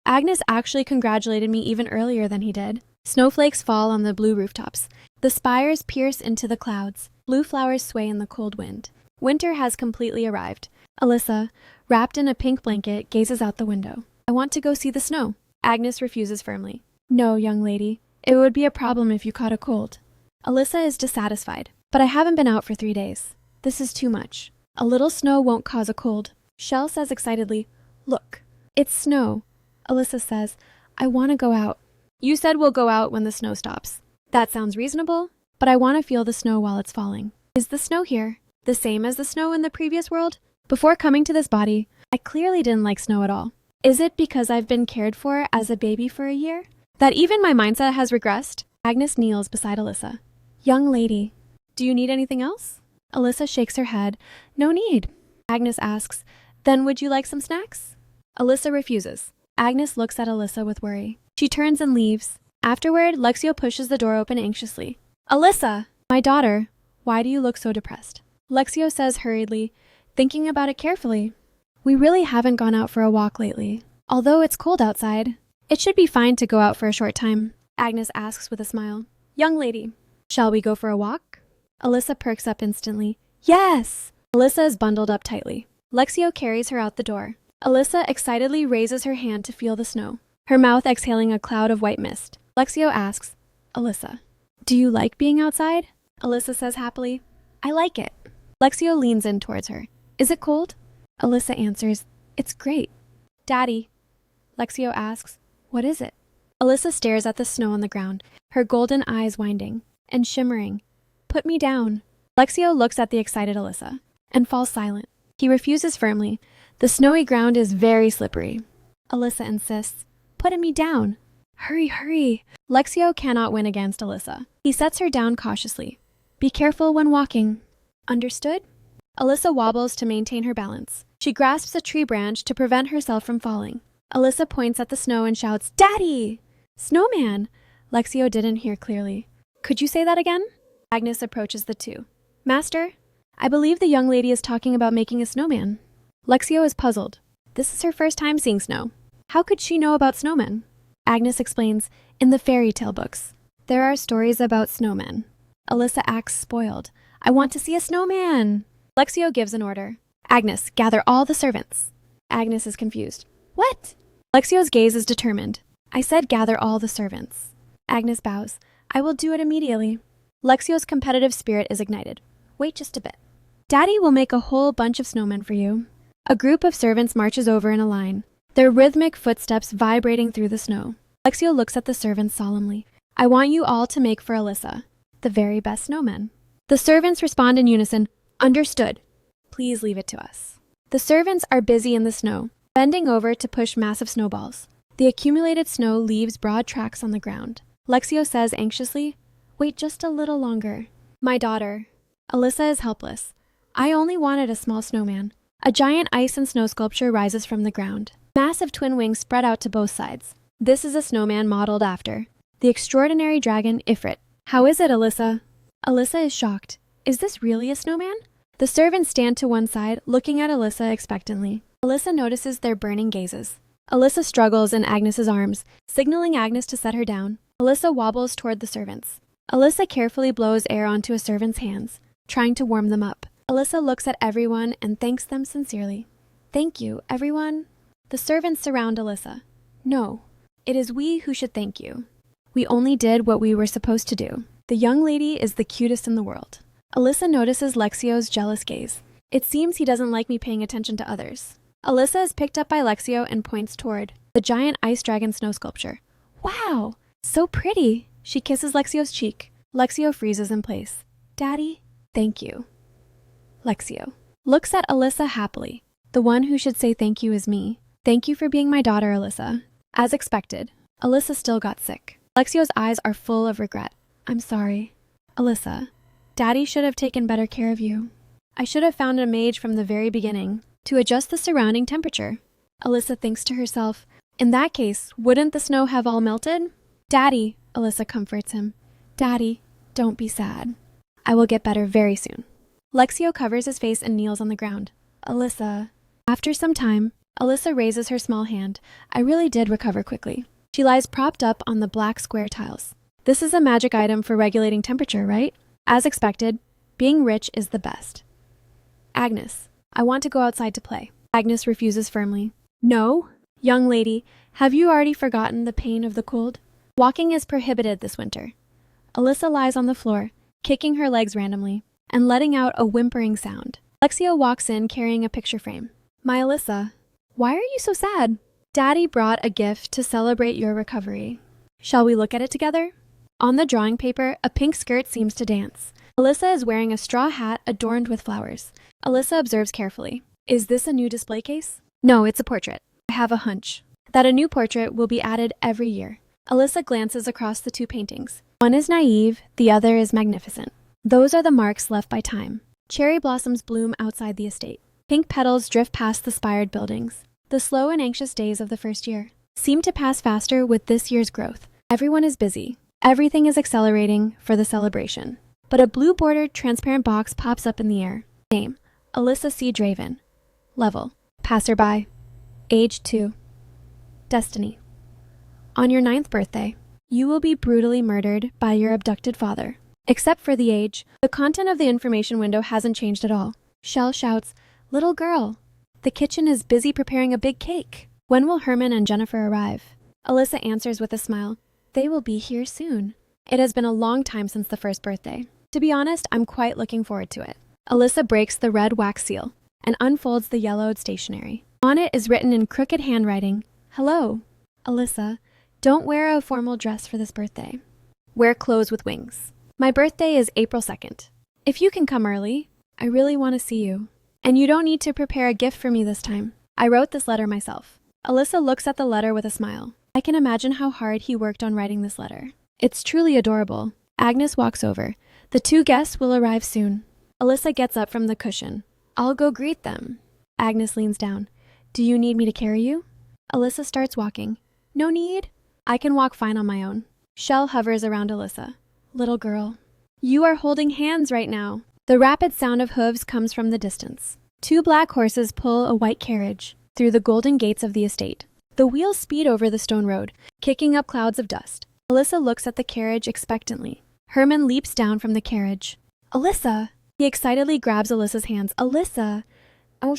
Agnes actually congratulated me even earlier than he did. Snowflakes fall on the blue rooftops. The spires pierce into the clouds. Blue flowers sway in the cold wind. Winter has completely arrived. Alyssa, wrapped in a pink blanket, gazes out the window. I want to go see the snow. Agnes refuses firmly. No, young lady. It would be a problem if you caught a cold. Alyssa is dissatisfied. But I haven't been out for 3 days. This is too much. A little snow won't cause a cold. Shell says excitedly, Look, it's snow. Alyssa says, I want to go out. You said we'll go out when the snow stops. That sounds reasonable, but I want to feel the snow while it's falling. Is the snow here the same as the snow in the previous world? Before coming to this body, I clearly didn't like snow at all. Is it because I've been cared for as a baby for a year that even my mindset has regressed? Agnes kneels beside Alyssa. Young lady, do you need anything else? Alyssa shakes her head. No need. Agnes asks, then would you like some snacks? Alyssa refuses. Agnes looks at Alyssa with worry. She turns and leaves. Afterward, Lexio pushes the door open anxiously. Alyssa! My daughter, why do you look so depressed? Lexio says hurriedly, thinking about it carefully. We really haven't gone out for a walk lately. Although it's cold outside, it should be fine to go out for a short time. Agnes asks with a smile. Young lady, shall we go for a walk? Alyssa perks up instantly. Yes! Alyssa is bundled up tightly. Lexio carries her out the door. Alyssa excitedly raises her hand to feel the snow, her mouth exhaling a cloud of white mist. Lexio asks, Alyssa, do you like being outside? Alyssa says happily, I like it. Lexio leans in towards her. Is it cold? Alyssa answers, it's great. Daddy, Lexio asks, what is it? Alyssa stares at the snow on the ground, her golden eyes winding and shimmering. Put me down. Lexio looks at the excited Alyssa and falls silent. He refuses firmly. The snowy ground is very slippery. Alyssa insists, put me down. Hurry, hurry. Lexio cannot win against Alyssa. He sets her down cautiously. Be careful when walking. Understood? Alyssa wobbles to maintain her balance. She grasps a tree branch to prevent herself from falling. Alyssa points at the snow and shouts, Daddy! Snowman! Lexio didn't hear clearly. Could you say that again? Agnes approaches the two. Master, I believe the young lady is talking about making a snowman. Lexio is puzzled. This is her first time seeing snow. How could she know about snowmen? Agnes explains, in the fairy tale books, there are stories about snowmen. Alyssa acts spoiled. I want to see a snowman. Lexio gives an order. Agnes, gather all the servants. Agnes is confused. What? Lexio's gaze is determined. I said gather all the servants. Agnes bows. I will do it immediately. Lexio's competitive spirit is ignited. Wait just a bit. Daddy will make a whole bunch of snowmen for you. A group of servants marches over in a line, their rhythmic footsteps vibrating through the snow. Lexio looks at the servants solemnly. I want you all to make for Alyssa the very best snowmen. The servants respond in unison. Understood. Please leave it to us. The servants are busy in the snow, bending over to push massive snowballs. The accumulated snow leaves broad tracks on the ground. Lexio says anxiously, wait just a little longer. My daughter. Alyssa is helpless. I only wanted a small snowman. A giant ice and snow sculpture rises from the ground. Massive twin wings spread out to both sides. This is a snowman modeled after the extraordinary dragon Ifrit. How is it, Alyssa? Alyssa is shocked. Is this really a snowman? The servants stand to one side, looking at Alyssa expectantly. Alyssa notices their burning gazes. Alyssa struggles in Agnes's arms, signaling Agnes to set her down. Alyssa wobbles toward the servants. Alyssa carefully blows air onto a servant's hands, trying to warm them up. Alyssa looks at everyone and thanks them sincerely. Thank you, everyone. The servants surround Alyssa. No, it is we who should thank you. We only did what we were supposed to do. The young lady is the cutest in the world. Alyssa notices Lexio's jealous gaze. It seems he doesn't like me paying attention to others. Alyssa is picked up by Lexio and points toward the giant ice dragon snow sculpture. Wow, so pretty. She kisses Lexio's cheek. Lexio freezes in place. Daddy, thank you. Lexio looks at Alyssa happily. The one who should say thank you is me. Thank you for being my daughter, Alyssa. As expected, Alyssa still got sick. Lexio's eyes are full of regret. I'm sorry. Alyssa, Daddy should have taken better care of you. I should have found a mage from the very beginning to adjust the surrounding temperature. Alyssa thinks to herself, in that case, wouldn't the snow have all melted? Daddy, Alyssa comforts him. Daddy, don't be sad. I will get better very soon. Lexio covers his face and kneels on the ground. Alyssa. After some time, Alyssa raises her small hand. I really did recover quickly. She lies propped up on the black square tiles. This is a magic item for regulating temperature, right? As expected, being rich is the best. Agnes, I want to go outside to play. Agnes refuses firmly. No, young lady, have you already forgotten the pain of the cold? Walking is prohibited this winter. Alyssa lies on the floor, kicking her legs randomly, and letting out a whimpering sound. Lexio walks in carrying a picture frame. My Alyssa, why are you so sad? Daddy brought a gift to celebrate your recovery. Shall we look at it together? On the drawing paper, a pink skirt seems to dance. Alyssa is wearing a straw hat adorned with flowers. Alyssa observes carefully. Is this a new display case? No, it's a portrait. I have a hunch that a new portrait will be added every year. Alyssa glances across the two paintings. One is naive, the other is magnificent. Those are the marks left by time. Cherry blossoms bloom outside the estate. Pink petals drift past the spired buildings. The slow and anxious days of the first year seem to pass faster with this year's growth. Everyone is busy. Everything is accelerating for the celebration. But a blue-bordered transparent box pops up in the air. Name, Alyssa C. Draven. Level, passerby. Age 2. Destiny. On your 9th birthday, you will be brutally murdered by your abducted father. Except for the age, the content of the information window hasn't changed at all. Shell shouts, little girl, the kitchen is busy preparing a big cake. When will Herman and Jennifer arrive? Alyssa answers with a smile. They will be here soon. It has been a long time since the first birthday. To be honest, I'm quite looking forward to it. Alyssa breaks the red wax seal and unfolds the yellowed stationery. On it is written in crooked handwriting, Hello, Alyssa, don't wear a formal dress for this birthday. Wear clothes with wings. My birthday is April 2nd. If you can come early, I really want to see you. And you don't need to prepare a gift for me this time. I wrote this letter myself. Alyssa looks at the letter with a smile. I can imagine how hard he worked on writing this letter. It's truly adorable. Agnes walks over. The two guests will arrive soon. Alyssa gets up from the cushion. I'll go greet them. Agnes leans down. Do you need me to carry you? Alyssa starts walking. No need. I can walk fine on my own. Shell hovers around Alyssa. Little girl. You are holding hands right now. The rapid sound of hooves comes from the distance. Two black horses pull a white carriage through the golden gates of the estate. The wheels speed over the stone road, kicking up clouds of dust. Alyssa looks at the carriage expectantly. Herman leaps down from the carriage. Alyssa! He excitedly grabs Alyssa's hands. Alyssa! Oh,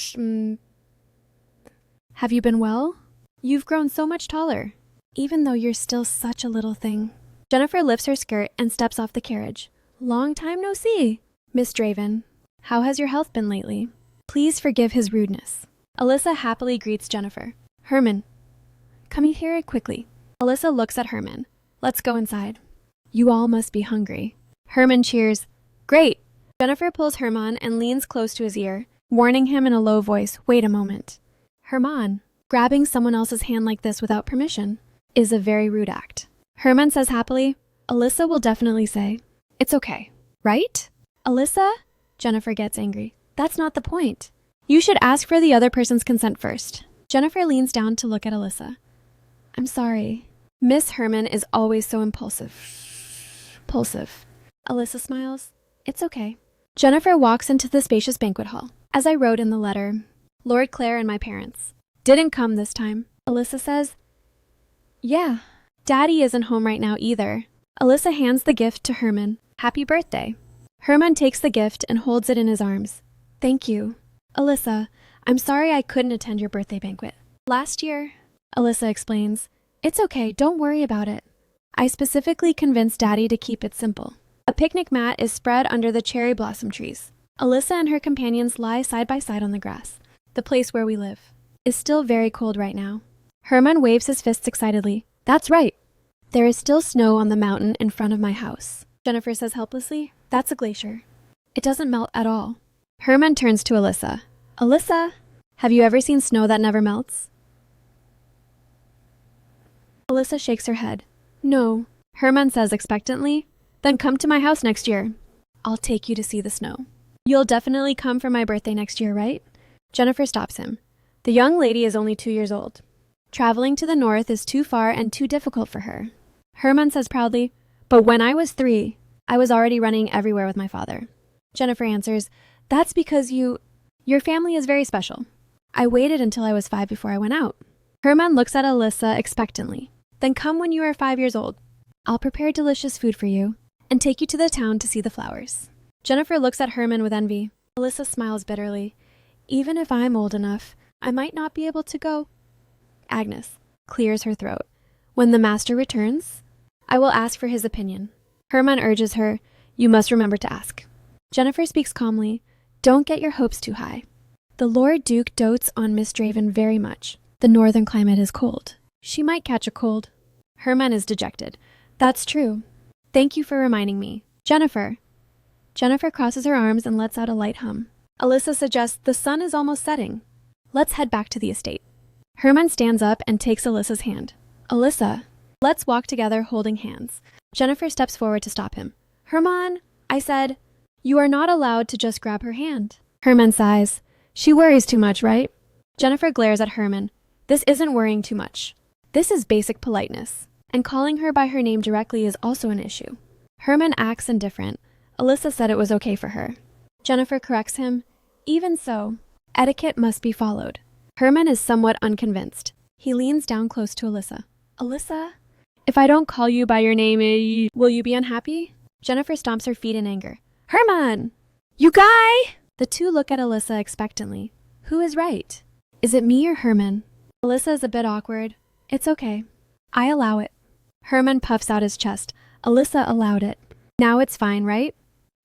Have you been well? You've grown so much taller, even though you're still such a little thing. Jennifer lifts her skirt and steps off the carriage. Long time no see. Miss Draven, how has your health been lately? Please forgive his rudeness. Alyssa happily greets Jennifer. Herman, come here quickly. Alyssa looks at Herman. Let's go inside. You all must be hungry. Herman cheers. Great. Jennifer pulls Herman and leans close to his ear, warning him in a low voice. Wait a moment. Herman, grabbing someone else's hand like this without permission is a very rude act. Herman says happily, Alyssa will definitely say, it's okay, right? Alyssa? Jennifer gets angry. That's not the point. You should ask for the other person's consent first. Jennifer leans down to look at Alyssa. I'm sorry. Miss Herman is always so impulsive. Alyssa smiles. It's okay. Jennifer walks into the spacious banquet hall. As I wrote in the letter, Lord Clare and my parents didn't come this time. Alyssa says, yeah, Daddy isn't home right now either. Alyssa hands the gift to Herman. Happy birthday. Herman takes the gift and holds it in his arms. Thank you. Alyssa, I'm sorry I couldn't attend your birthday banquet. Last year, Alyssa explains. It's okay, don't worry about it. I specifically convinced Daddy to keep it simple. A picnic mat is spread under the cherry blossom trees. Alyssa and her companions lie side by side on the grass. The place where we live is still very cold right now. Herman waves his fists excitedly. That's right. There is still snow on the mountain in front of my house. Jennifer says helplessly, that's a glacier. It doesn't melt at all. Herman turns to Alyssa. Alyssa, have you ever seen snow that never melts? Alyssa shakes her head. No. Herman says expectantly, then come to my house next year. I'll take you to see the snow. You'll definitely come for my birthday next year, right? Jennifer stops him. The young lady is only 2 years old. Traveling to the north is too far and too difficult for her. Herman says proudly, but when I was 3, I was already running everywhere with my father. Jennifer answers, that's because your family is very special. I waited until I was 5 before I went out. Herman looks at Alyssa expectantly. Then come when you are 5 years old. I'll prepare delicious food for you and take you to the town to see the flowers. Jennifer looks at Herman with envy. Alyssa smiles bitterly. Even if I'm old enough, I might not be able to go. Agnes clears her throat. When the master returns, I will ask for his opinion. Herman urges her, you must remember to ask. Jennifer speaks calmly. Don't get your hopes too high. The Lord Duke dotes on Miss Draven very much. The northern climate is cold. She might catch a cold. Herman is dejected. That's true. Thank you for reminding me. Jennifer. Jennifer crosses her arms and lets out a light hum. Alyssa suggests the sun is almost setting. Let's head back to the estate. Herman stands up and takes Alyssa's hand. Alyssa, let's walk together holding hands. Jennifer steps forward to stop him. Herman, I said, you are not allowed to just grab her hand. Herman sighs. She worries too much, right? Jennifer glares at Herman. This isn't worrying too much. This is basic politeness, and calling her by her name directly is also an issue. Herman acts indifferent. Alyssa said it was okay for her. Jennifer corrects him. Even so, etiquette must be followed. Herman is somewhat unconvinced. He leans down close to Alyssa. Alyssa, if I don't call you by your name, will you be unhappy? Jennifer stomps her feet in anger. Herman! You guy! The two look at Alyssa expectantly. Who is right? Is it me or Herman? Alyssa is a bit awkward. It's okay. I allow it. Herman puffs out his chest. Alyssa allowed it. Now it's fine, right?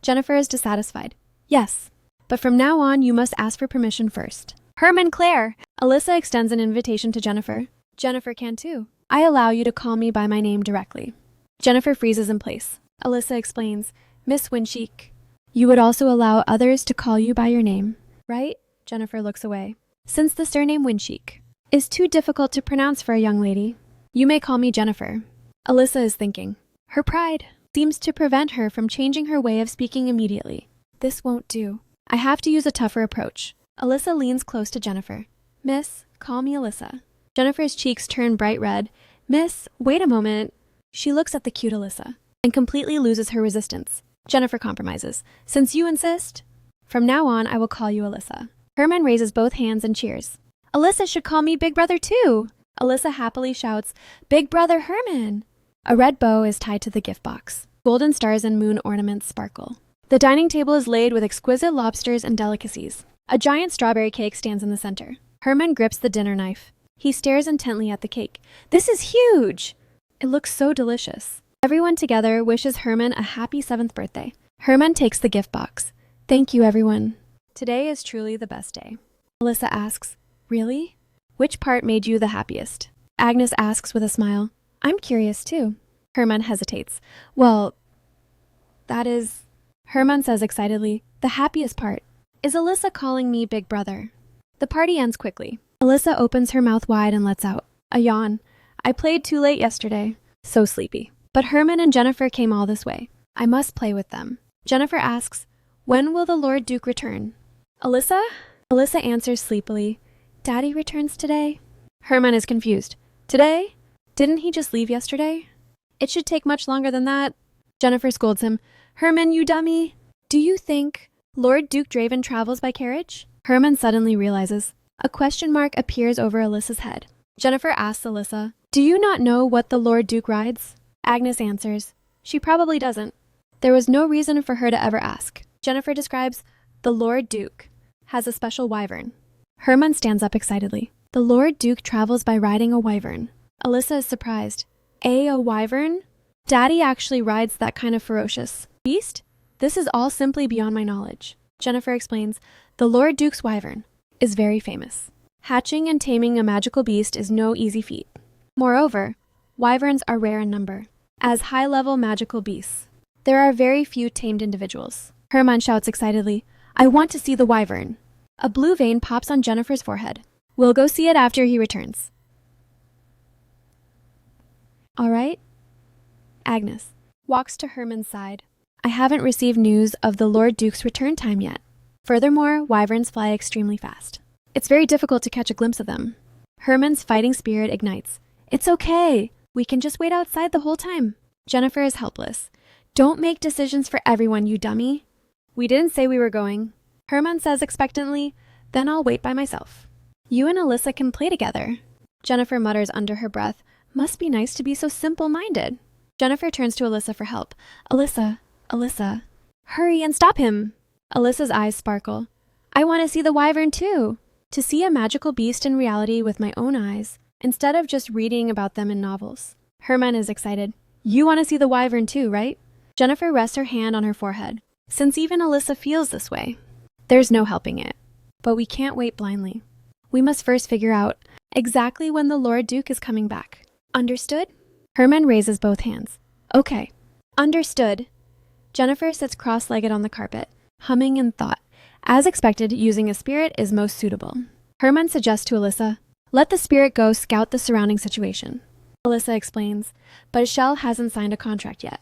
Jennifer is dissatisfied. Yes, but from now on you must ask for permission first. Herman Claire! Alyssa extends an invitation to Jennifer. Jennifer can too. I allow you to call me by my name directly. Jennifer freezes in place. Alyssa explains, Miss Wincheek, you would also allow others to call you by your name, right? Jennifer looks away. Since the surname Wincheek is too difficult to pronounce for a young lady, you may call me Jennifer. Alyssa is thinking. Her pride seems to prevent her from changing her way of speaking immediately. This won't do. I have to use a tougher approach. Alyssa leans close to Jennifer. Miss, call me Alyssa. Jennifer's cheeks turn bright red. Miss, wait a moment. She looks at the cute Alyssa and completely loses her resistance. Jennifer compromises. Since you insist, from now on I will call you Alyssa. Herman raises both hands and cheers. Alyssa should call me Big Brother too. Alyssa happily shouts, Big Brother Herman. A red bow is tied to the gift box. Golden stars and moon ornaments sparkle. The dining table is laid with exquisite lobsters and delicacies. A giant strawberry cake stands in the center. Herman grips the dinner knife. He stares intently at the cake. This is huge! It looks so delicious. Everyone together wishes Herman a happy 7th birthday. Herman takes the gift box. Thank you, everyone. Today is truly the best day. Alyssa asks, Really? Which part made you the happiest? Agnes asks with a smile. I'm curious too. Herman hesitates. Well, that is... Herman says excitedly, the happiest part is Alyssa calling me Big Brother. The party ends quickly. Alyssa opens her mouth wide and lets out a yawn. I played too late yesterday. So sleepy. But Herman and Jennifer came all this way. I must play with them. Jennifer asks, when will the Lord Duke return? Alyssa? Alyssa answers sleepily, Daddy returns today. Herman is confused. Today? Didn't he just leave yesterday? It should take much longer than that. Jennifer scolds him. Herman, you dummy. Do you think Lord Duke Draven travels by carriage? Herman suddenly realizes. A question mark appears over Alyssa's head. Jennifer asks Alyssa, do you not know what the Lord Duke rides? Agnes answers, She probably doesn't. There was no reason for her to ever ask. Jennifer describes, the Lord Duke has a special wyvern. Herman stands up excitedly. The Lord Duke travels by riding a wyvern. Alyssa is surprised. A wyvern? Daddy actually rides that kind of ferocious beast? This is all simply beyond my knowledge. Jennifer explains, the Lord Duke's wyvern is very famous. Hatching and taming a magical beast is no easy feat. Moreover, wyverns are rare in number. As high-level magical beasts, there are very few tamed individuals. Herman shouts excitedly, I want to see the wyvern. A blue vein pops on Jennifer's forehead. We'll go see it after he returns. All right? Agnes walks to Herman's side. I haven't received news of the Lord Duke's return time yet. Furthermore, wyverns fly extremely fast. It's very difficult to catch a glimpse of them. Herman's fighting spirit ignites. It's okay. We can just wait outside the whole time. Jennifer is helpless. Don't make decisions for everyone, you dummy. We didn't say we were going. Herman says expectantly, then I'll wait by myself. You and Alyssa can play together. Jennifer mutters under her breath, must be nice to be so simple-minded. Jennifer turns to Alyssa for help. Alyssa, hurry and stop him. Alyssa's eyes sparkle. I want to see the wyvern too. To see a magical beast in reality with my own eyes, instead of just reading about them in novels. Herman is excited. You want to see the wyvern too, right? Jennifer rests her hand on her forehead. Since even Alyssa feels this way, there's no helping it. But we can't wait blindly. We must first figure out exactly when the Lord Duke is coming back. Understood? Herman raises both hands. Okay. Understood. Jennifer sits cross-legged on the carpet, humming in thought. As expected, using a spirit is most suitable. Herman suggests to Alyssa, let the spirit go scout the surrounding situation. Alyssa explains, but Shell hasn't signed a contract yet.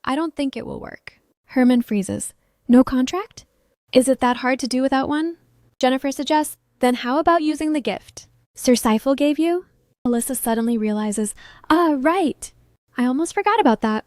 I don't think it will work. Herman freezes. No contract? Is it that hard to do without one? Jennifer suggests, then how about using the gift Sir Seifel gave you? Alyssa suddenly realizes, right. I almost forgot about that.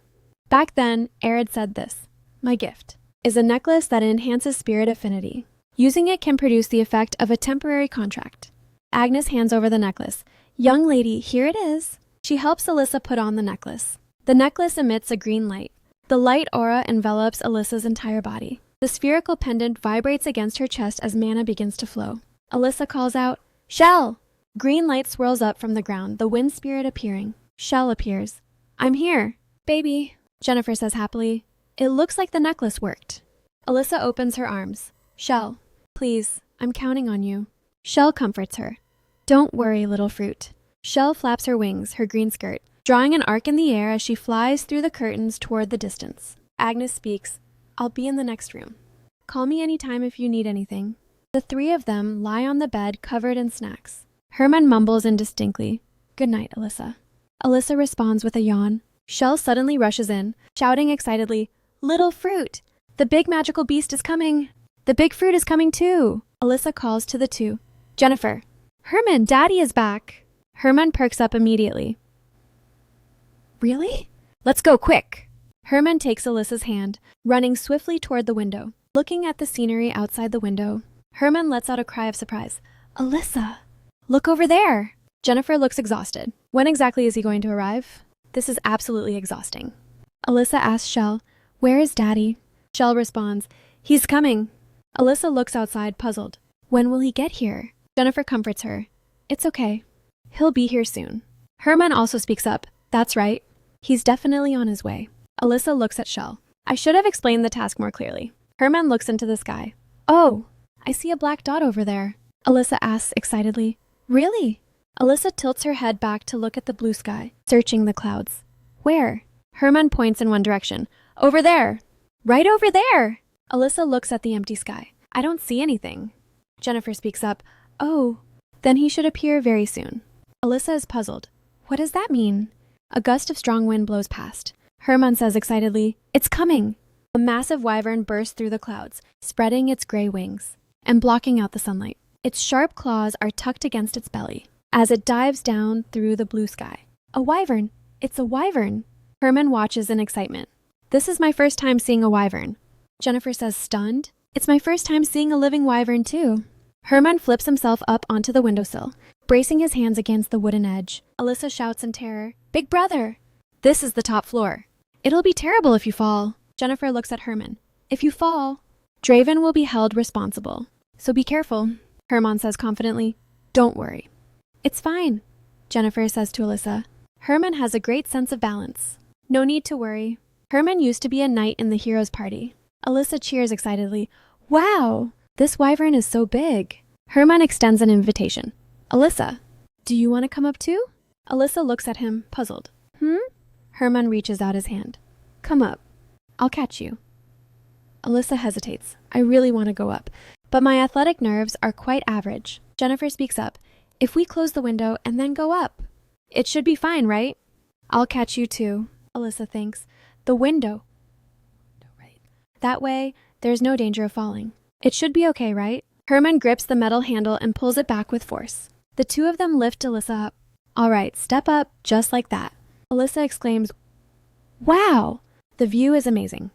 Back then, Arid said this. My gift is a necklace that enhances spirit affinity. Using it can produce the effect of a temporary contract. Agnes hands over the necklace. Young lady, here it is. She helps Alyssa put on the necklace. The necklace emits a green light. The light aura envelops Alyssa's entire body. The spherical pendant vibrates against her chest as mana begins to flow. Alyssa calls out, Shell! Green light swirls up from the ground, the wind spirit appearing. Shell appears. I'm here. Baby, Jennifer says happily. It looks like the necklace worked. Alyssa opens her arms. Shell, please, I'm counting on you. Shell comforts her. Don't worry, little fruit. Shell flaps her wings, her green skirt, drawing an arc in the air as she flies through the curtains toward the distance. Agnes speaks. I'll be in the next room. Call me anytime if you need anything. The three of them lie on the bed covered in snacks. Herman mumbles indistinctly. Good night, Alyssa. Alyssa responds with a yawn. Shell suddenly rushes in, shouting excitedly, Little fruit! The big magical beast is coming! The big fruit is coming too! Alyssa calls to the two. Jennifer! Herman, Daddy is back! Herman perks up immediately. Really? Let's go quick! Herman takes Alyssa's hand, running swiftly toward the window. Looking at the scenery outside the window, Herman lets out a cry of surprise. Alyssa! Look over there! Jennifer looks exhausted. When exactly is he going to arrive? This is absolutely exhausting. Alyssa asks Shell, Where is Daddy? Shell responds, He's coming. Alyssa looks outside, puzzled. When will he get here? Jennifer comforts her. It's okay. He'll be here soon. Herman also speaks up. That's right. He's definitely on his way. Alyssa looks at Shell. I should have explained the task more clearly. Herman looks into the sky. Oh, I see a black dot over there. Alyssa asks excitedly. Really? Alyssa tilts her head back to look at the blue sky, searching the clouds. Where? Herman points in one direction. Over there! Right over there! Alyssa looks at the empty sky. I don't see anything. Jennifer speaks up. Oh, then he should appear very soon. Alyssa is puzzled. What does that mean? A gust of strong wind blows past. Herman says excitedly, It's coming! A massive wyvern bursts through the clouds, spreading its gray wings and blocking out the sunlight. Its sharp claws are tucked against its belly as it dives down through the blue sky. A wyvern! It's a wyvern! Herman watches in excitement. This is my first time seeing a wyvern. Jennifer says stunned. It's my first time seeing a living wyvern too. Herman flips himself up onto the windowsill, bracing his hands against the wooden edge. Alyssa shouts in terror, Big brother! This is the top floor. It'll be terrible if you fall. Jennifer looks at Herman. If you fall, Draven will be held responsible. So be careful, Herman says confidently. Don't worry. It's fine, Jennifer says to Alyssa. Herman has a great sense of balance. No need to worry. Herman used to be a knight in the hero's party. Alyssa cheers excitedly. Wow, this wyvern is so big. Herman extends an invitation. Alyssa, do you want to come up too? Alyssa looks at him, puzzled. Herman reaches out his hand. Come up. I'll catch you. Alyssa hesitates. I really want to go up, but my athletic nerves are quite average. Jennifer speaks up. If we close the window and then go up, it should be fine, right? I'll catch you too, Alyssa thinks. The window. Right. That way, there's no danger of falling. It should be okay, right? Herman grips the metal handle and pulls it back with force. The two of them lift Alyssa up. All right, step up, just like that. Alyssa exclaims, Wow! The view is amazing.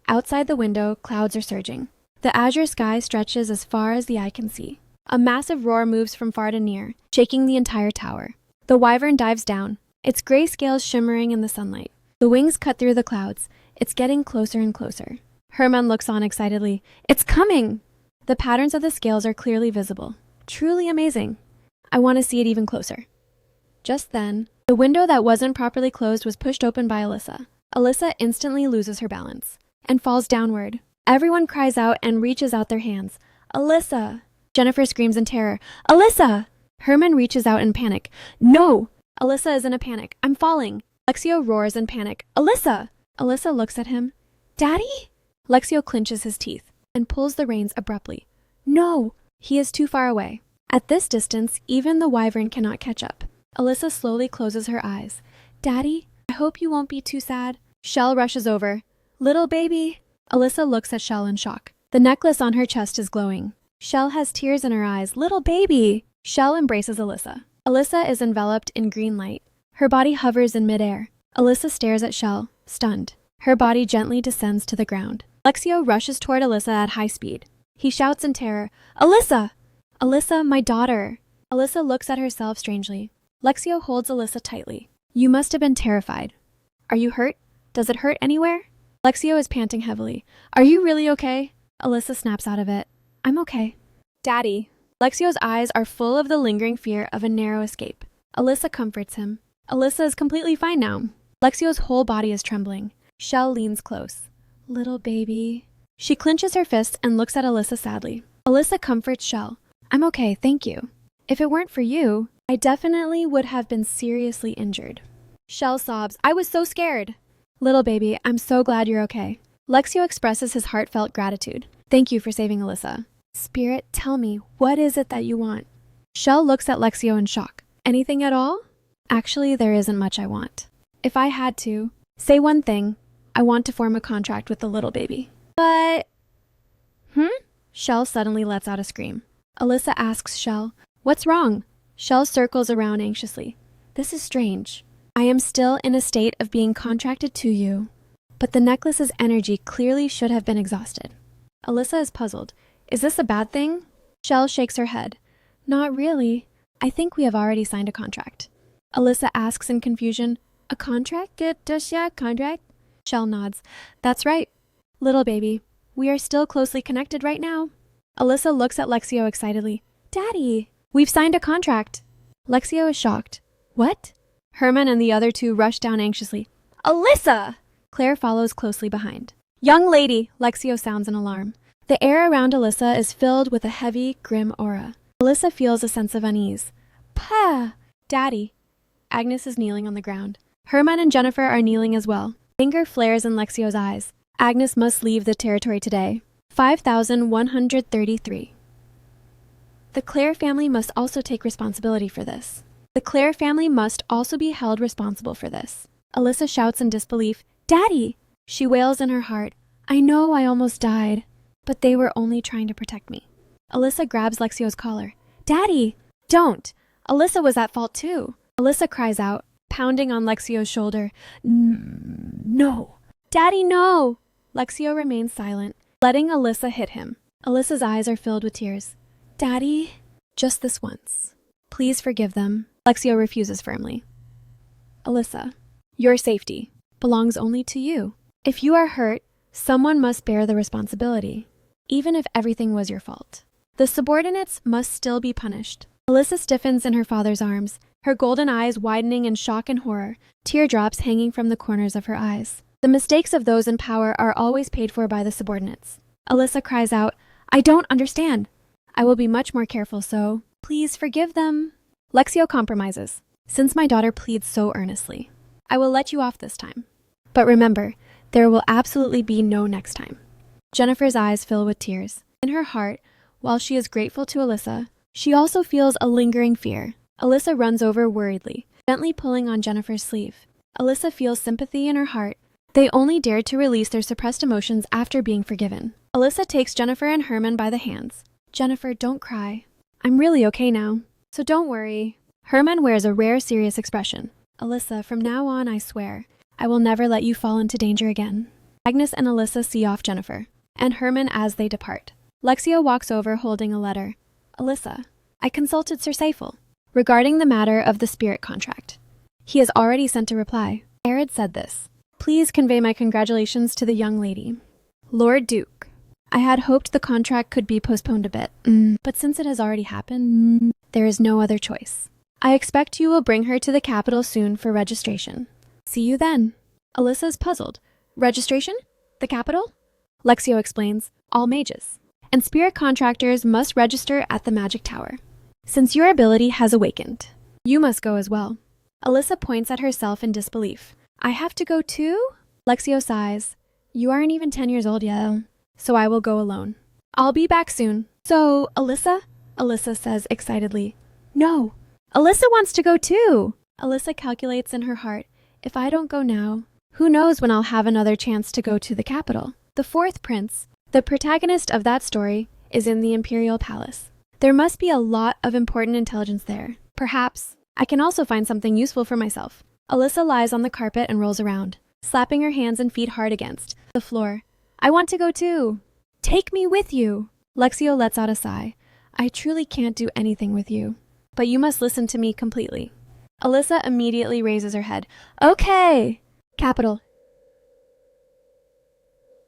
Outside the window, clouds are surging. The azure sky stretches as far as the eye can see. A massive roar moves from far to near, shaking the entire tower. The wyvern dives down, its gray scales shimmering in the sunlight. The wings cut through the clouds. It's getting closer and closer. Herman looks on excitedly. It's coming! The patterns of the scales are clearly visible. Truly amazing. I want to see it even closer. Just then, the window that wasn't properly closed was pushed open by Alyssa. Alyssa instantly loses her balance and falls downward. Everyone cries out and reaches out their hands. Alyssa! Jennifer screams in terror. Alyssa! Herman reaches out in panic. No! Alyssa is in a panic. I'm falling. Lexio roars in panic. Alyssa! Alyssa looks at him. Daddy? Lexio clenches his teeth and pulls the reins abruptly. No! He is too far away. At this distance, even the wyvern cannot catch up. Alyssa slowly closes her eyes. Daddy, I hope you won't be too sad. Shell rushes over. Little baby. Alyssa looks at Shell in shock. The necklace on her chest is glowing. Shell has tears in her eyes. Little baby. Shell embraces Alyssa. Alyssa is enveloped in green light. Her body hovers in midair. Alyssa stares at Shell, stunned. Her body gently descends to the ground. Lexio rushes toward Alyssa at high speed. He shouts in terror, Alyssa! Alyssa, my daughter! Alyssa looks at herself strangely. Lexio holds Alyssa tightly. You must have been terrified. Are you hurt? Does it hurt anywhere? Lexio is panting heavily. Are you really okay? Alyssa snaps out of it. I'm okay. Daddy. Lexio's eyes are full of the lingering fear of a narrow escape. Alyssa comforts him. Alyssa is completely fine now. Lexio's whole body is trembling. Shell leans close. Little baby. She clenches her fist and looks at Alyssa sadly. Alyssa comforts Shell. I'm okay, thank you. If it weren't for you, I definitely would have been seriously injured. Shell sobs, I was so scared. Little baby, I'm so glad you're okay. Lexio expresses his heartfelt gratitude. Thank you for saving Alyssa. Spirit, tell me, what is it that you want? Shell looks at Lexio in shock. Anything at all? Actually, there isn't much I want. If I had to, say one thing, I want to form a contract with the little baby. But... Shell suddenly lets out a scream. Alyssa asks Shell, what's wrong? Shell circles around anxiously. This is strange. I am still in a state of being contracted to you, but the necklace's energy clearly should have been exhausted. Alyssa is puzzled. Is this a bad thing? Shell shakes her head. Not really. I think we have already signed a contract. Alyssa asks in confusion, a contract? Contract? Shell nods. That's right. Little baby, we are still closely connected right now. Alyssa looks at Lexio excitedly. Daddy, we've signed a contract. Lexio is shocked. What? Herman and the other two rush down anxiously. Alyssa! Claire follows closely behind. Young lady, Lexio sounds in alarm. The air around Alyssa is filled with a heavy, grim aura. Alyssa feels a sense of unease. Pa! Daddy. Agnes is kneeling on the ground. Herman and Jennifer are kneeling as well. Anger flares in Lexio's eyes. Agnes must leave the territory today. 5,133. The Claire family must also take responsibility for this. The Claire family must also be held responsible for this. Alyssa shouts in disbelief, Daddy! She wails in her heart, I know I almost died, but they were only trying to protect me. Alyssa grabs Lexio's collar. Daddy! Don't! Alyssa was at fault too. Alyssa cries out, pounding on Lexio's shoulder. No! Daddy, no! Lexio remains silent, letting Alyssa hit him. Alyssa's eyes are filled with tears. Daddy? Just this once. Please forgive them. Lexio refuses firmly. Alyssa, your safety. belongs only to you. If you are hurt, someone must bear the responsibility, even if everything was your fault. The subordinates must still be punished. Alyssa stiffens in her father's arms, her golden eyes widening in shock and horror, teardrops hanging from the corners of her eyes. The mistakes of those in power are always paid for by the subordinates. Alyssa cries out, "I don't understand. I will be much more careful, so please forgive them." Lexio compromises. "Since my daughter pleads so earnestly, I will let you off this time. But remember, there will absolutely be no next time." Jennifer's eyes fill with tears. In her heart, while she is grateful to Alyssa, she also feels a lingering fear. Alyssa runs over worriedly, gently pulling on Jennifer's sleeve. Alyssa feels sympathy in her heart. They only dared to release their suppressed emotions after being forgiven. Alyssa takes Jennifer and Herman by the hands. "Jennifer, don't cry. I'm really okay now, so don't worry." Herman wears a rare serious expression. "Alyssa, from now on, I swear, I will never let you fall into danger again." Agnes and Alyssa see off Jennifer and Herman as they depart. Lexio walks over holding a letter. "Alyssa, I consulted Sir Seifel regarding the matter of the spirit contract. He has already sent a reply. Arid said this. Please convey my congratulations to the young lady. Lord Duke, I had hoped the contract could be postponed a bit, but since it has already happened, there is no other choice. I expect you will bring her to the capital soon for registration. See you then." Alyssa is puzzled. "Registration? The capital?" Lexio explains, "All mages and spirit contractors must register at the magic tower. Since your ability has awakened, you must go as well." Alyssa points at herself in disbelief. "I have to go too?" Lexio sighs. "You aren't even 10 years old yet, so I will go alone. I'll be back soon." "So, Alyssa?" Alyssa says excitedly. "No, Alyssa wants to go too." Alyssa calculates in her heart, if I don't go now, who knows when I'll have another chance to go to the capital. The fourth prince, the protagonist of that story, is in the Imperial Palace. There must be a lot of important intelligence there. Perhaps I can also find something useful for myself. Alyssa lies on the carpet and rolls around, slapping her hands and feet hard against the floor. "I want to go too. Take me with you." Lexio lets out a sigh. "I truly can't do anything with you, but you must listen to me completely." Alyssa immediately raises her head. "Okay. Capital.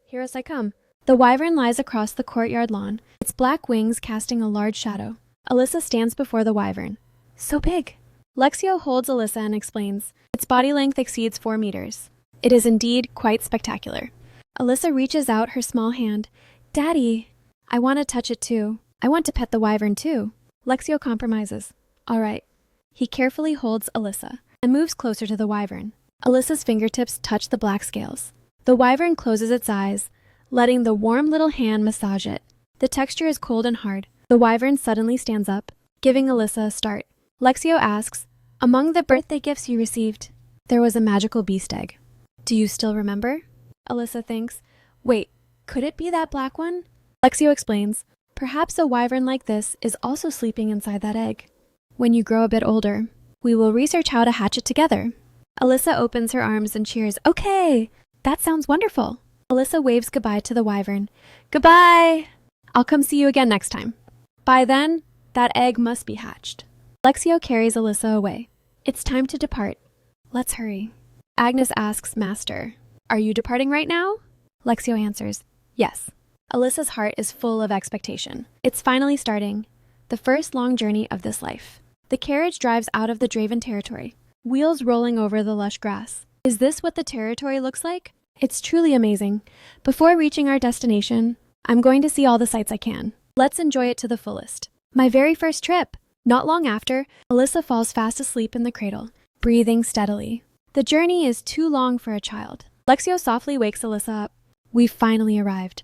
Here as I come." The wyvern lies across the courtyard lawn, its black wings casting a large shadow. Alyssa stands before the wyvern. "So big." Lexio holds Alyssa and explains, its body length exceeds 4 meters. It is indeed quite spectacular. Alyssa reaches out her small hand. "Daddy, I want to touch it too. I want to pet the wyvern too." Lexio compromises. "All right." He carefully holds Alyssa and moves closer to the wyvern. Alyssa's fingertips touch the black scales. The wyvern closes its eyes, letting the warm little hand massage it. The texture is cold and hard. The wyvern suddenly stands up, giving Alyssa a start. Lexio asks, "Among the birthday gifts you received, there was a magical beast egg. Do you still remember?" Alyssa thinks, "Wait, could it be that black one?" Lexio explains, "Perhaps a wyvern like this is also sleeping inside that egg. When you grow a bit older, we will research how to hatch it together." Alyssa opens her arms and cheers. "Okay, that sounds wonderful." Alyssa waves goodbye to the wyvern. "Goodbye! I'll come see you again next time. By then, that egg must be hatched." Lexio carries Alyssa away. It's time to depart. Let's hurry. Agnes asks Master, "Are you departing right now?" Lexio answers, "Yes." Alyssa's heart is full of expectation. It's finally starting, the first long journey of this life. The carriage drives out of the Draven territory, wheels rolling over the lush grass. Is this what the territory looks like? It's truly amazing. Before reaching our destination, I'm going to see all the sights I can. Let's enjoy it to the fullest. My very first trip. Not long after, Alyssa falls fast asleep in the cradle, breathing steadily. The journey is too long for a child. Lexio softly wakes Alyssa up. We've finally arrived.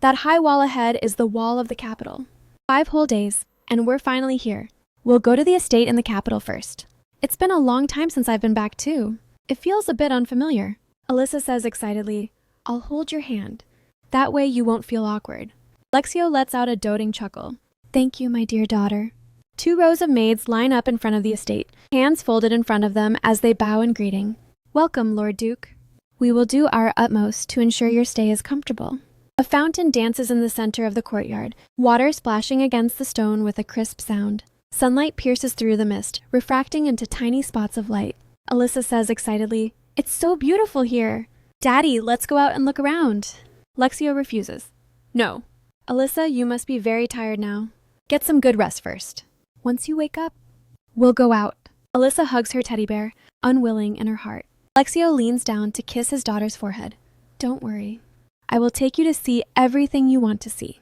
That high wall ahead is the wall of the capital. 5 whole days, and we're finally here. We'll go to the estate in the capital first. It's been a long time since I've been back too. It feels a bit unfamiliar. Alyssa says excitedly, "I'll hold your hand. That way you won't feel awkward." Lexio lets out a doting chuckle. "Thank you, my dear daughter." 2 rows of maids line up in front of the estate, hands folded in front of them as they bow in greeting. "Welcome, Lord Duke. We will do our utmost to ensure your stay is comfortable." A fountain dances in the center of the courtyard, water splashing against the stone with a crisp sound. Sunlight pierces through the mist, refracting into tiny spots of light. Alyssa says excitedly, It's so beautiful here. Daddy, let's go out and look around. Lexio refuses. No. Alyssa, you must be very tired now. Get some good rest first. Once you wake up, we'll go out. Alyssa hugs her teddy bear, unwilling in her heart. Lexio leans down to kiss his daughter's forehead. Don't worry. I will take you to see everything you want to see.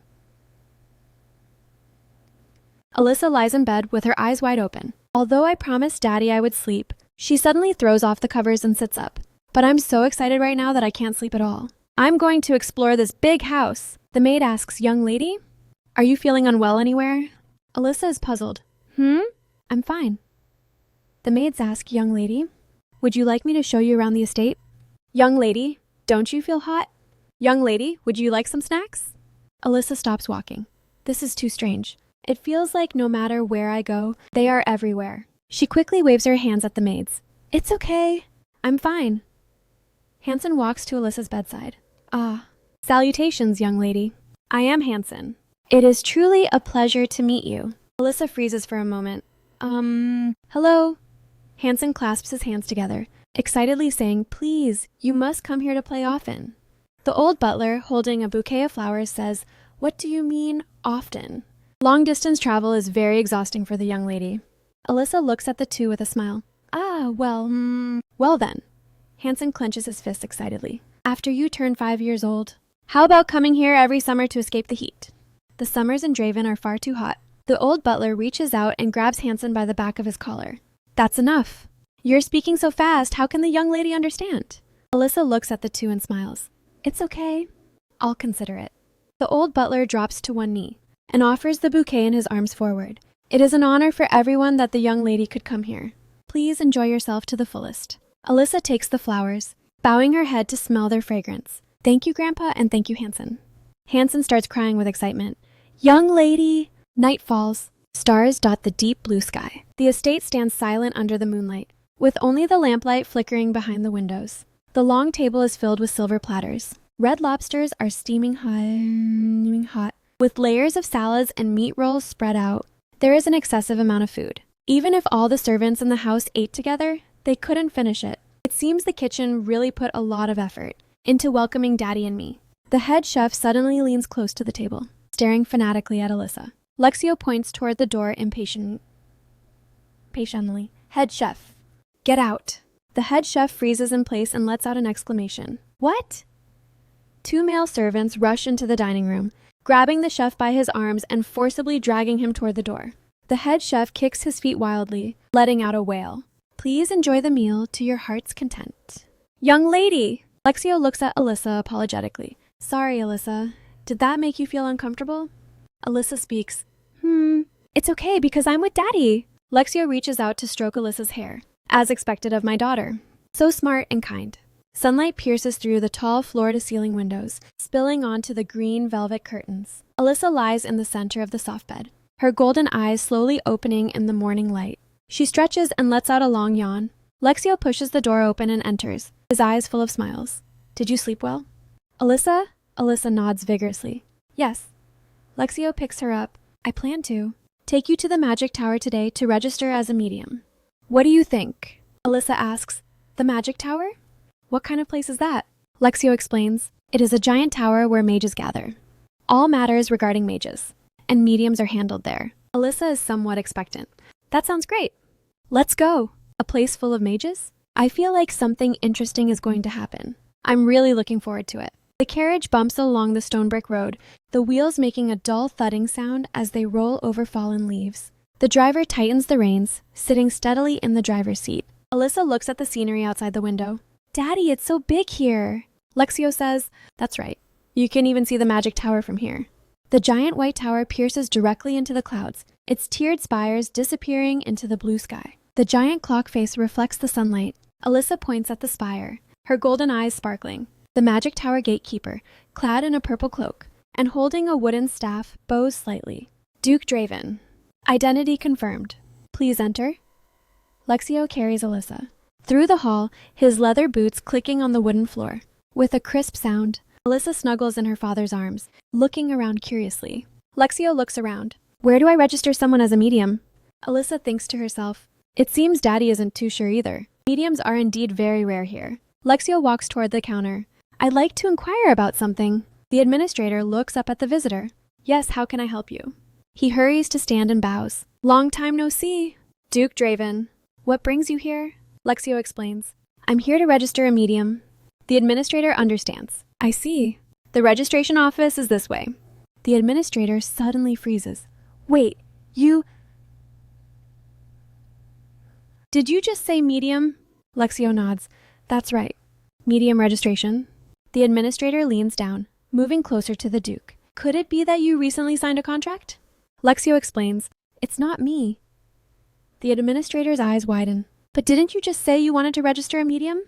Alyssa lies in bed with her eyes wide open. Although I promised Daddy I would sleep, she suddenly throws off the covers and sits up. But I'm so excited right now that I can't sleep at all. I'm going to explore this big house. The maid asks, young lady, are you feeling unwell anywhere? Alyssa is puzzled. I'm fine. The maids ask, young lady, would you like me to show you around the estate? Young lady, don't you feel hot? Young lady, would you like some snacks? Alyssa stops walking. This is too strange. It feels like no matter where I go, they are everywhere. She quickly waves her hands at the maids. It's okay. I'm fine. Hansen walks to Alyssa's bedside. Ah, salutations, young lady. I am Hansen. It is truly a pleasure to meet you. Alyssa freezes for a moment. Hello? Hansen clasps his hands together, excitedly saying, please, you must come here to play often. The old butler, holding a bouquet of flowers, says, what do you mean, often? Long-distance travel is very exhausting for the young lady. Alyssa looks at the two with a smile. Ah, well then. Hansen clenches his fists excitedly. After you turn 5 years old, how about coming here every summer to escape the heat? The summers in Draven are far too hot. The old butler reaches out and grabs Hansen by the back of his collar. That's enough. You're speaking so fast, how can the young lady understand? Alyssa looks at the two and smiles. It's okay. I'll consider it. The old butler drops to one knee and offers the bouquet in his arms forward. It is an honor for everyone that the young lady could come here. Please enjoy yourself to the fullest. Alyssa takes the flowers, bowing her head to smell their fragrance. Thank you, Grandpa, and thank you, Hansen. Hansen starts crying with excitement. Young lady! Night falls. Stars dot the deep blue sky. The estate stands silent under the moonlight, with only the lamplight flickering behind the windows. The long table is filled with silver platters. Red lobsters are steaming hot, with layers of salads and meat rolls spread out. There is an excessive amount of food. Even if all the servants in the house ate together, they couldn't finish it. It seems the kitchen really put a lot of effort into welcoming Daddy and me. The head chef suddenly leans close to the table, staring fanatically at Alyssa. Lexio points toward the door patiently. Head chef, get out. The head chef freezes in place and lets out an exclamation. What? Two male servants rush into the dining room, grabbing the chef by his arms and forcibly dragging him toward the door. The head chef kicks his feet wildly, letting out a wail. Please enjoy the meal to your heart's content. Young lady! Lexio looks at Alyssa apologetically. Sorry, Alyssa. Did that make you feel uncomfortable? Alyssa speaks. It's okay because I'm with Daddy. Lexio reaches out to stroke Alyssa's hair, as expected of my daughter. So smart and kind. Sunlight pierces through the tall floor-to-ceiling windows, spilling onto the green velvet curtains. Alyssa lies in the center of the soft bed, her golden eyes slowly opening in the morning light. She stretches and lets out a long yawn. Lexio pushes the door open and enters, his eyes full of smiles. Did you sleep well? Alyssa? Alyssa nods vigorously. Yes. Lexio picks her up. I plan to take you to the magic tower today to register as a medium. What do you think? Alyssa asks. The magic tower? What kind of place is that? Lexio explains. It is a giant tower where mages gather. All matters regarding mages, and mediums are handled there. Alyssa is somewhat expectant. That sounds great. Let's go. A place full of mages? I feel like something interesting is going to happen. I'm really looking forward to it. The carriage bumps along the stone brick road, the wheels making a dull thudding sound as they roll over fallen leaves. The driver tightens the reins, sitting steadily in the driver's seat. Alyssa looks at the scenery outside the window. Daddy, it's so big here. Lexio says, that's right. You can even see the magic tower from here. The giant white tower pierces directly into the clouds, its tiered spires disappearing into the blue sky. The giant clock face reflects the sunlight. Alyssa points at the spire, her golden eyes sparkling. The magic tower gatekeeper, clad in a purple cloak, and holding a wooden staff, bows slightly. Duke Draven. Identity confirmed. Please enter. Lexio carries Alyssa through the hall, his leather boots clicking on the wooden floor. With a crisp sound, Alyssa snuggles in her father's arms, looking around curiously. Lexio looks around. Where do I register someone as a medium? Alyssa thinks to herself. It seems Daddy isn't too sure either. Mediums are indeed very rare here. Lexio walks toward the counter. I'd like to inquire about something. The administrator looks up at the visitor. Yes, how can I help you? He hurries to stand and bows. Long time no see. Duke Draven. What brings you here? Lexio explains. I'm here to register a medium. The administrator understands. I see. The registration office is this way. The administrator suddenly freezes. Wait, Did you just say medium? Lexio nods. That's right. Medium registration. The administrator leans down, moving closer to the Duke. Could it be that you recently signed a contract? Lexio explains. It's not me. The administrator's eyes widen. But didn't you just say you wanted to register a medium?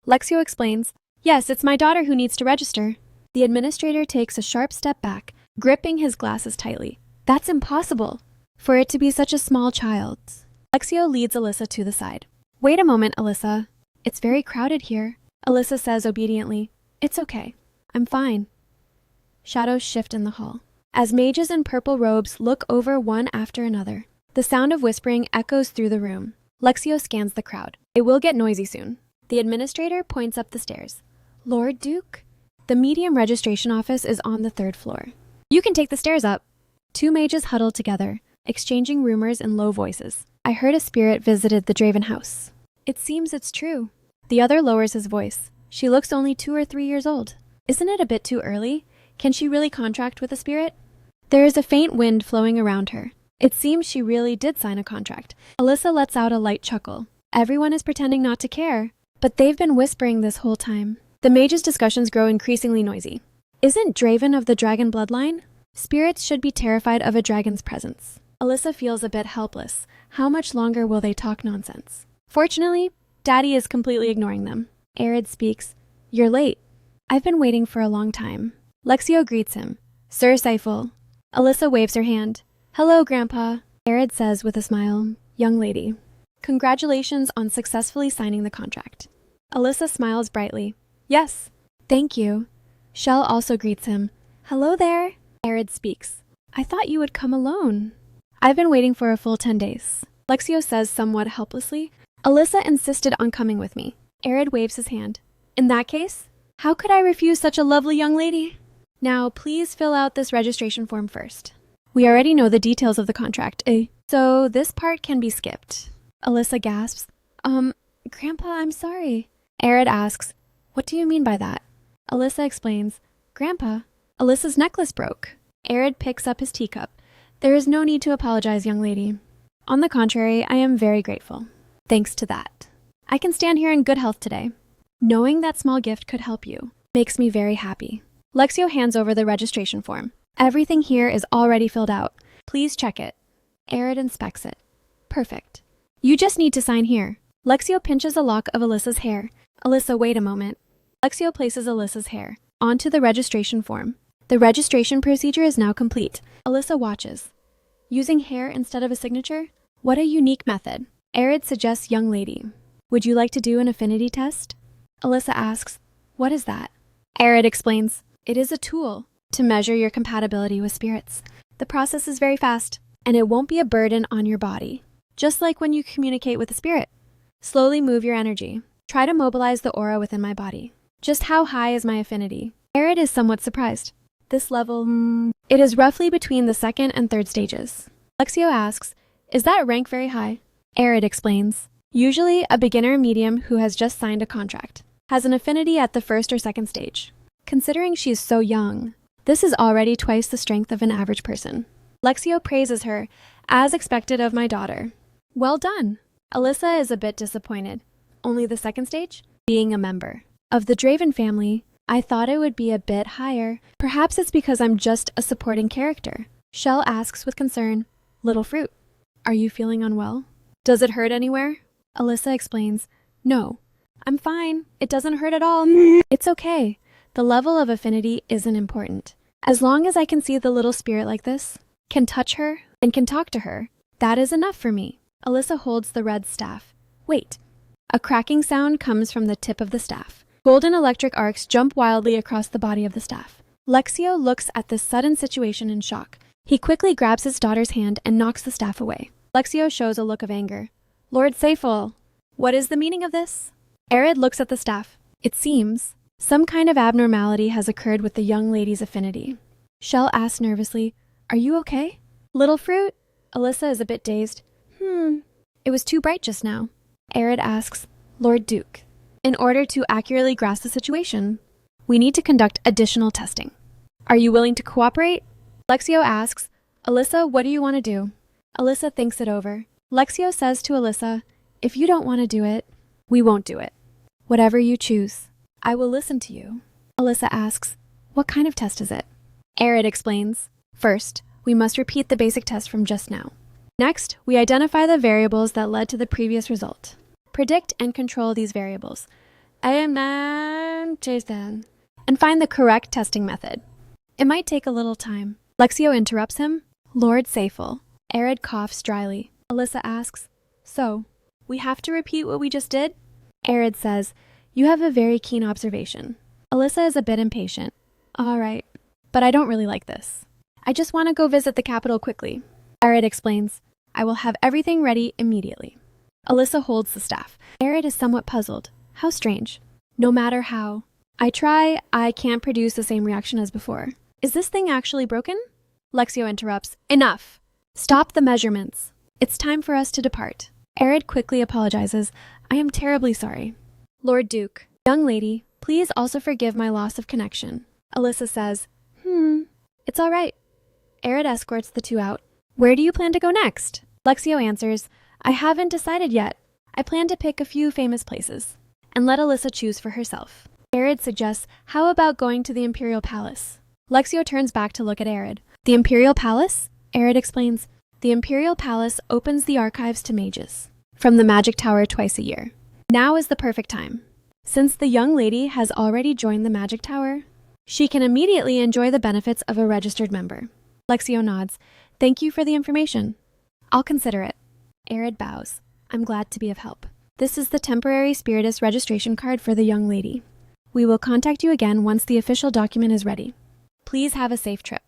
Lexio explains. Yes, it's my daughter who needs to register. The administrator takes a sharp step back, gripping his glasses tightly. That's impossible. For it to be such a small child. Lexio leads Alyssa to the side. Wait a moment, Alyssa. It's very crowded here. Alyssa says obediently. It's okay. I'm fine. Shadows shift in the hall. As mages in purple robes look over one after another, the sound of whispering echoes through the room. Lexio scans the crowd. It will get noisy soon. The administrator points up the stairs. Lord Duke? The medium registration office is on the 3rd floor. You can take the stairs up. 2 mages huddle together, exchanging rumors in low voices. I heard a spirit visited the Draven house. It seems it's true. The other lowers his voice. She looks only 2 or 3 years old. Isn't it a bit too early? Can she really contract with a spirit? There is a faint wind flowing around her. It seems she really did sign a contract. Alyssa lets out a light chuckle. Everyone is pretending not to care, but they've been whispering this whole time. The mages' discussions grow increasingly noisy. Isn't Draven of the dragon bloodline? Spirits should be terrified of a dragon's presence. Alyssa feels a bit helpless. How much longer will they talk nonsense? Fortunately, Daddy is completely ignoring them. Arid speaks. You're late. I've been waiting for a long time. Lexio greets him. Sir Seifel. Alyssa waves her hand. Hello, Grandpa. Arid says with a smile. Young lady. Congratulations on successfully signing the contract. Alyssa smiles brightly. Yes. Thank you. Shell also greets him. Hello there. Arid speaks. I thought you would come alone. I've been waiting for a full 10 days. Lexio says somewhat helplessly. Alyssa insisted on coming with me. Arid waves his hand. In that case, how could I refuse such a lovely young lady? Now, please fill out this registration form first. We already know the details of the contract, so this part can be skipped. Alyssa gasps. Grandpa, I'm sorry. Arid asks, what do you mean by that? Alyssa explains, Grandpa, Alyssa's necklace broke. Arid picks up his teacup. There is no need to apologize, young lady. On the contrary, I am very grateful. Thanks to that. I can stand here in good health today. Knowing that small gift could help you makes me very happy. Lexio hands over the registration form. Everything here is already filled out. Please check it. Arid inspects it. Perfect. You just need to sign here. Lexio pinches a lock of Alyssa's hair. Alyssa, wait a moment. Lexio places Alyssa's hair onto the registration form. The registration procedure is now complete. Alyssa watches. Using hair instead of a signature? What a unique method. Arid suggests young lady. Would you like to do an affinity test? Alyssa asks, what is that? Arid explains, it is a tool to measure your compatibility with spirits. The process is very fast, and it won't be a burden on your body. Just like when you communicate with a spirit. Slowly move your energy. Try to mobilize the aura within my body. Just how high is my affinity? Arid is somewhat surprised. This level, it is roughly between the 2nd and 3rd stages. Lexio asks, is that rank very high? Arid explains, usually a beginner medium who has just signed a contract has an affinity at the 1st or 2nd stage. Considering she is so young, this is already twice the strength of an average person. Lexio praises her, as expected of my daughter. Well done. Alyssa is a bit disappointed. Only the 2nd stage? Being a member of the Draven family, I thought it would be a bit higher. Perhaps it's because I'm just a supporting character. Shell asks with concern, Little Fruit, are you feeling unwell? Does it hurt anywhere? Alyssa explains, no, I'm fine. It doesn't hurt at all. It's okay. The level of affinity isn't important. As long as I can see the little spirit like this, can touch her, and can talk to her, that is enough for me. Alyssa holds the red staff. Wait. A cracking sound comes from the tip of the staff. Golden electric arcs jump wildly across the body of the staff. Lexio looks at this sudden situation in shock. He quickly grabs his daughter's hand and knocks the staff away. Lexio shows a look of anger. Lord Seifel, what is the meaning of this? Arid looks at the staff. It seems some kind of abnormality has occurred with the young lady's affinity. Shell asks nervously, "Are you okay?" "Little fruit?" Alyssa is a bit dazed. It was too bright just now." Arid asks, "Lord Duke, in order to accurately grasp the situation, we need to conduct additional testing. Are you willing to cooperate?" Lexio asks, "Alyssa, what do you want to do?" Alyssa thinks it over. Lexio says to Alyssa, "If you don't want to do it, we won't do it. Whatever you choose, I will listen to you." Alyssa asks, "What kind of test is it?" Arid explains, "First, we must repeat the basic test from just now. Next, we identify the variables that led to the previous result. Predict and control these variables. And find the correct testing method. It might take a little time." Lexio interrupts him. "Lord Sayful." Arid coughs dryly. Alyssa asks, "So, we have to repeat what we just did?" Arid says, "You have a very keen observation." Alyssa is a bit impatient. "All right, but I don't really like this. I just want to go visit the capital quickly." Arid explains, "I will have everything ready immediately." Alyssa holds the staff. Arid is somewhat puzzled. How strange. No matter how I try, I can't produce the same reaction as before. Is this thing actually broken? Lexio interrupts. "Enough! Stop the measurements. It's time for us to depart." Arid quickly apologizes. "I am terribly sorry." "Lord Duke, young lady, please also forgive my loss of connection." Alyssa says, It's all right." Arid escorts the two out. "Where do you plan to go next?" Lexio answers, "I haven't decided yet. I plan to pick a few famous places and let Alyssa choose for herself." Arid suggests, "How about going to the Imperial Palace?" Lexio turns back to look at Arid. "The Imperial Palace?" Arid explains, "The Imperial Palace opens the archives to mages from the Magic Tower twice a year. Now is the perfect time. Since the young lady has already joined the Magic Tower, she can immediately enjoy the benefits of a registered member." Lexio nods. "Thank you for the information. I'll consider it." Arid bows. "I'm glad to be of help. This is the temporary Spiritus registration card for the young lady. We will contact you again once the official document is ready. Please have a safe trip."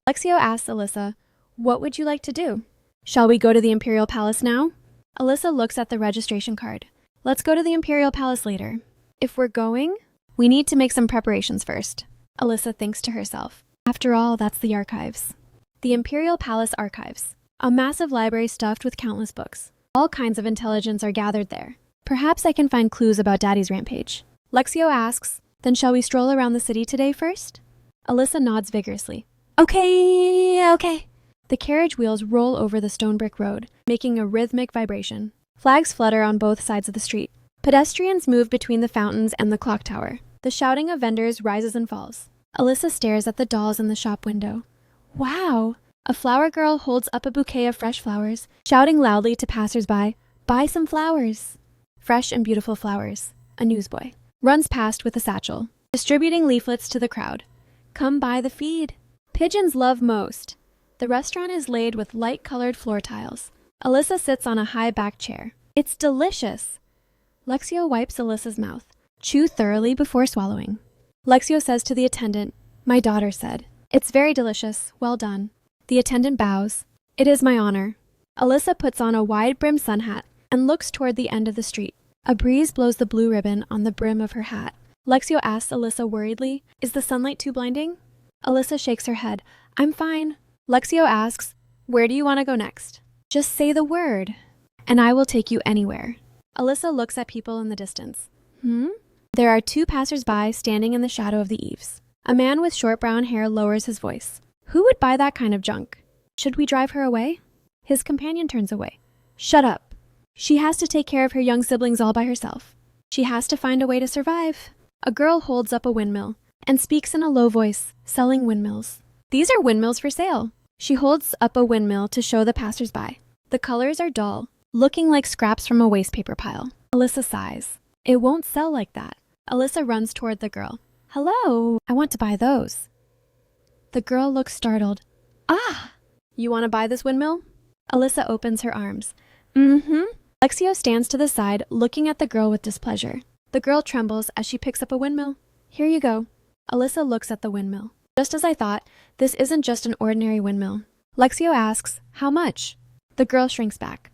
Lexio asks Alyssa, "What would you like to do? Shall we go to the Imperial Palace now?" Alyssa looks at the registration card. "Let's go to the Imperial Palace later. If we're going, we need to make some preparations first." Alyssa thinks to herself. After all, that's the archives. The Imperial Palace Archives. A massive library stuffed with countless books. All kinds of intelligence are gathered there. Perhaps I can find clues about Daddy's rampage. Lexio asks, "Then shall we stroll around the city today first?" Alyssa nods vigorously. Okay. The carriage wheels roll over the stone brick road, making a rhythmic vibration. Flags flutter on both sides of the street. Pedestrians move between the fountains and the clock tower. The shouting of vendors rises and falls. Alyssa stares at the dolls in the shop window. Wow! A flower girl holds up a bouquet of fresh flowers, shouting loudly to passers-by, "Buy some flowers!" Fresh and beautiful flowers. A newsboy runs past with a satchel, distributing leaflets to the crowd. "Come buy the feed." Pigeons love most. The restaurant is laid with light-colored floor tiles. Alyssa sits on a high-backed chair. It's delicious. Lexio wipes Alyssa's mouth. Chew thoroughly before swallowing. Lexio says to the attendant, "My daughter said, it's very delicious. Well done." The attendant bows. "It is my honor." Alyssa puts on a wide-brimmed sun hat and looks toward the end of the street. A breeze blows the blue ribbon on the brim of her hat. Lexio asks Alyssa worriedly, "Is the sunlight too blinding?" Alyssa shakes her head. "I'm fine." Lexio asks, "Where do you want to go next?" "Just say the word, and I will take you anywhere." Alyssa looks at people in the distance. There are two passers-by standing in the shadow of the eaves. A man with short brown hair lowers his voice. "Who would buy that kind of junk? Should we drive her away?" His companion turns away. "Shut up. She has to take care of her young siblings all by herself. She has to find a way to survive." A girl holds up a windmill and speaks in a low voice, selling windmills. "These are windmills for sale." She holds up a windmill to show the passers-by. The colors are dull, looking like scraps from a waste paper pile. Alyssa sighs. It won't sell like that. Alyssa runs toward the girl. "Hello, I want to buy those." The girl looks startled. "Ah, you want to buy this windmill?" Alyssa opens her arms. Lexio stands to the side, looking at the girl with displeasure. The girl trembles as she picks up a windmill. "Here you go." Alyssa looks at the windmill. "Just as I thought, this isn't just an ordinary windmill." Lexio asks, "How much?" The girl shrinks back.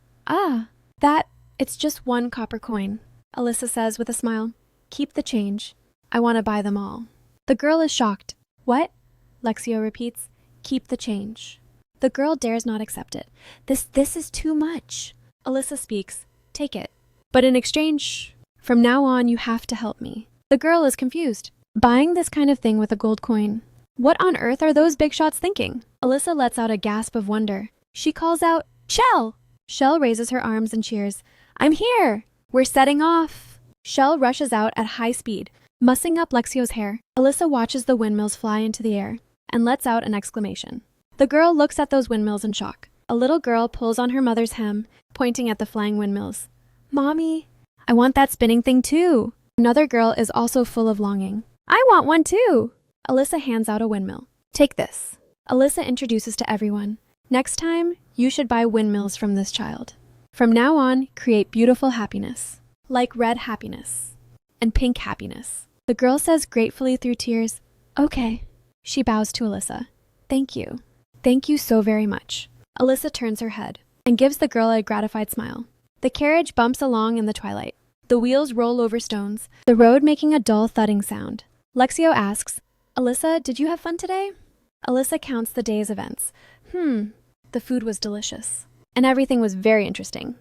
It's just 1 copper coin." Alyssa says with a smile. "Keep the change. I want to buy them all. The girl is shocked. What? Lexio repeats. Keep the change. The girl dares not accept it. This is too much. Alyssa speaks. Take it. But in exchange, from now on, you have to help me. The girl is confused. Buying this kind of thing with a gold coin. What on earth are those big shots thinking? Alyssa lets out a gasp of wonder. She calls out, Shell! Shell raises her arms and cheers. I'm here! We're setting off! Shell rushes out at high speed, mussing up Lexio's hair. Alyssa watches the windmills fly into the air and lets out an exclamation. The girl looks at those windmills in shock. A little girl pulls on her mother's hem, pointing at the flying windmills. Mommy, I want that spinning thing too. Another girl is also full of longing. I want one too. Alyssa hands out a windmill. Take this. Alyssa introduces to everyone. Next time, you should buy windmills from this child. From now on, create beautiful happiness. Like red happiness. And pink happiness. The girl says gratefully through tears, Okay. She bows to Alyssa. Thank you. Thank you so very much. Alyssa turns her head and gives the girl a gratified smile. The carriage bumps along in the twilight. The wheels roll over stones, the road making a dull thudding sound. Lexio asks, Alyssa, did you have fun today? Alyssa counts the day's events. The food was delicious. And everything was very interesting.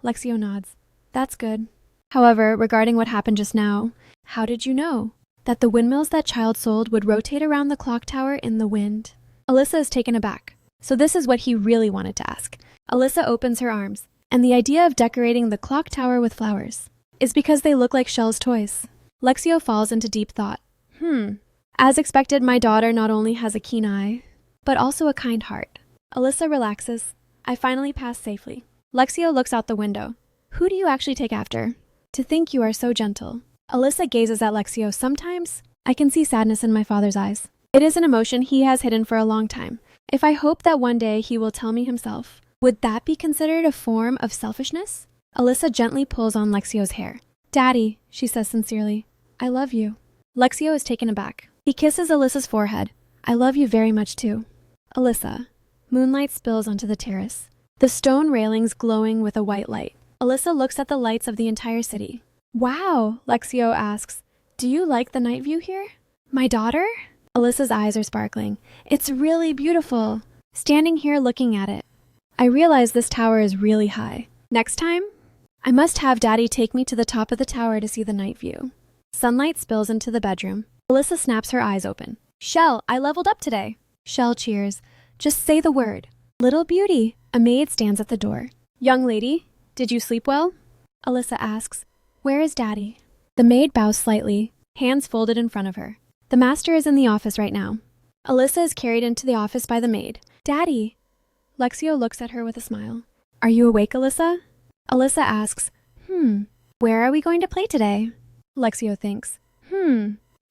Lexio nods. That's good. However, regarding what happened just now, how did you know that the windmills that child sold would rotate around the clock tower in the wind? Alyssa is taken aback. So this is what he really wanted to ask. Alyssa opens her arms, and the idea of decorating the clock tower with flowers is because they look like Shell's toys. Lexio falls into deep thought. As expected, my daughter not only has a keen eye, but also a kind heart. Alyssa relaxes. I finally pass safely. Lexio looks out the window. Who do you actually take after? To think you are so gentle. Alyssa gazes at Lexio. Sometimes I can see sadness in my father's eyes. It is an emotion he has hidden for a long time. If I hope that one day he will tell me himself, would that be considered a form of selfishness? Alyssa gently pulls on Lexio's hair. Daddy, she says sincerely, I love you. Lexio is taken aback. He kisses Alyssa's forehead. I love you very much too. Alyssa. Moonlight spills onto the terrace, the stone railings glowing with a white light. Alyssa looks at the lights of the entire city. Wow, Lexio asks, do you like the night view here? My daughter? Alyssa's eyes are sparkling. It's really beautiful. Standing here looking at it, I realize this tower is really high. Next time, I must have Daddy take me to the top of the tower to see the night view. Sunlight spills into the bedroom. Alyssa snaps her eyes open. Shell, I leveled up today. Shell cheers. Just say the word. Little beauty. A maid stands at the door. Young lady, did you sleep well? Alyssa asks. Where is Daddy? The maid bows slightly, hands folded in front of her. The master is in the office right now. Alyssa is carried into the office by the maid. Daddy. Lexio looks at her with a smile. Are you awake, Alyssa? Alyssa asks, where are we going to play today? Lexio thinks,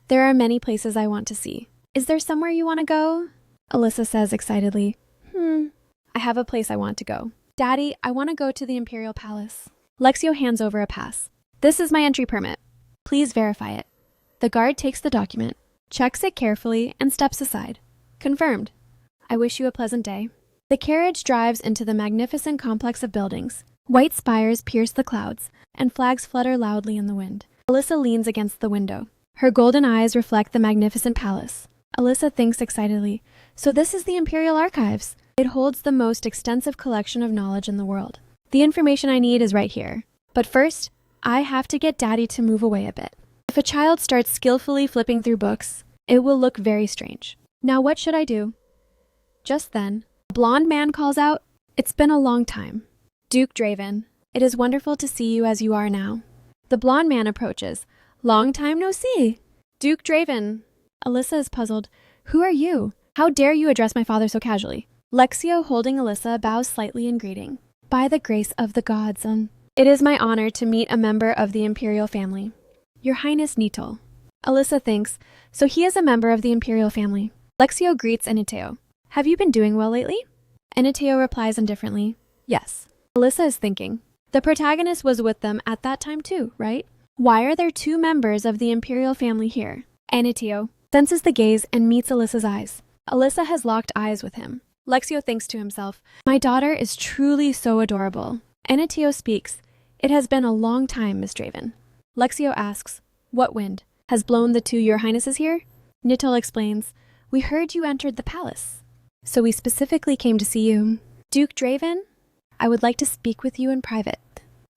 there are many places I want to see. Is there somewhere you want to go? Alyssa says excitedly, I have a place I want to go. Daddy, I want to go to the Imperial Palace. Lexio hands over a pass. This is my entry permit. Please verify it. The guard takes the document, checks it carefully, and steps aside. Confirmed. I wish you a pleasant day. The carriage drives into the magnificent complex of buildings. White spires pierce the clouds, and flags flutter loudly in the wind. Alyssa leans against the window. Her golden eyes reflect the magnificent palace. Alyssa thinks excitedly, so this is the Imperial Archives. It holds the most extensive collection of knowledge in the world. The information I need is right here. But first, I have to get Daddy to move away a bit. If a child starts skillfully flipping through books, it will look very strange. Now what should I do? Just then, a blond man calls out, It's been a long time. Duke Draven, it is wonderful to see you as you are now. The blond man approaches. Long time no see. Duke Draven. Alyssa is puzzled. Who are you? How dare you address my father so casually? Lexio, holding Alyssa, bows slightly in greeting. By the grace of the gods, it is my honor to meet a member of the Imperial family. Your Highness Nito. Alyssa thinks, so he is a member of the Imperial family. Lexio greets Eniteo. Have you been doing well lately? Eniteo replies indifferently, yes. Alyssa is thinking, the protagonist was with them at that time too, right? Why are there two members of the Imperial family here? Eniteo senses the gaze and meets Alyssa's eyes. Alyssa has locked eyes with him. Lexio thinks to himself, my daughter is truly so adorable. Eniteo speaks, it has been a long time, Miss Draven. Lexio asks, what wind? has blown the two your highnesses here? Nitol explains, we heard you entered the palace, so we specifically came to see you. Duke Draven, I would like to speak with you in private.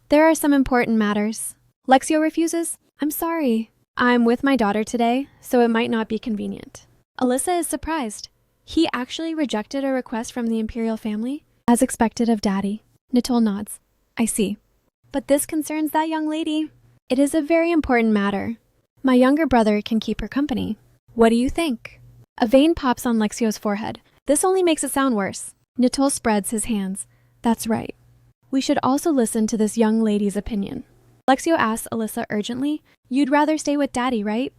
There are some important matters. Lexio refuses. I'm sorry. I'm with my daughter today, so it might not be convenient. Alyssa is surprised. He actually rejected a request from the imperial family, as expected of Daddy. Nitol nods. I see. But this concerns that young lady. It is a very important matter. My younger brother can keep her company. What do you think? A vein pops on Lexio's forehead. This only makes it sound worse. Nitol spreads his hands. That's right. We should also listen to this young lady's opinion. Lexio asks Alyssa urgently, you'd rather stay with Daddy, right?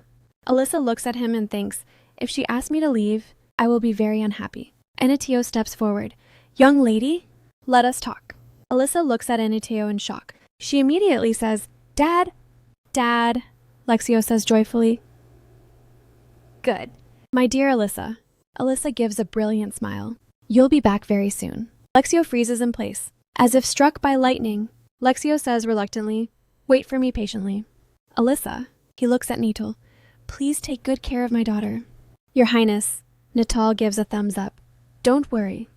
Alyssa looks at him and thinks, if she asks me to leave, I will be very unhappy. Enitio steps forward. Young lady, let us talk. Alyssa looks at Enitio in shock. She immediately says, Dad. Dad, Lexio says joyfully. Good. My dear Alyssa. Alyssa gives a brilliant smile. You'll be back very soon. Lexio freezes in place. As if struck by lightning, Lexio says reluctantly, wait for me patiently. Alyssa, he looks at Nitol. Please take good care of my daughter. Your Highness, Nitol gives a thumbs up. Don't worry.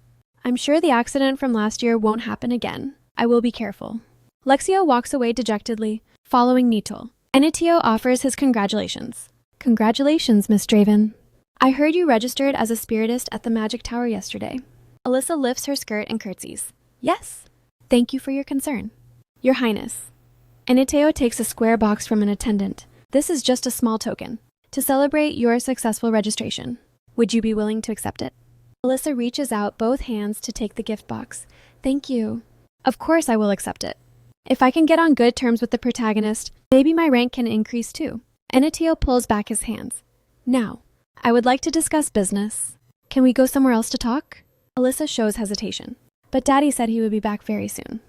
I'm sure the accident from last year won't happen again. I will be careful. Lexio walks away dejectedly, following Nitol. Enitio offers his congratulations. Congratulations, Miss Draven. I heard you registered as a spiritist at the Magic Tower yesterday. Alyssa lifts her skirt and curtsies. Yes. Thank you for your concern. Your Highness. Enitio takes a square box from an attendant. This is just a small token to celebrate your successful registration. Would you be willing to accept it? Alyssa reaches out both hands to take the gift box. Thank you. Of course I will accept it. If I can get on good terms with the protagonist, maybe my rank can increase too. Enitio pulls back his hands. Now, I would like to discuss business. Can we go somewhere else to talk? Alyssa shows hesitation. But Daddy said he would be back very soon.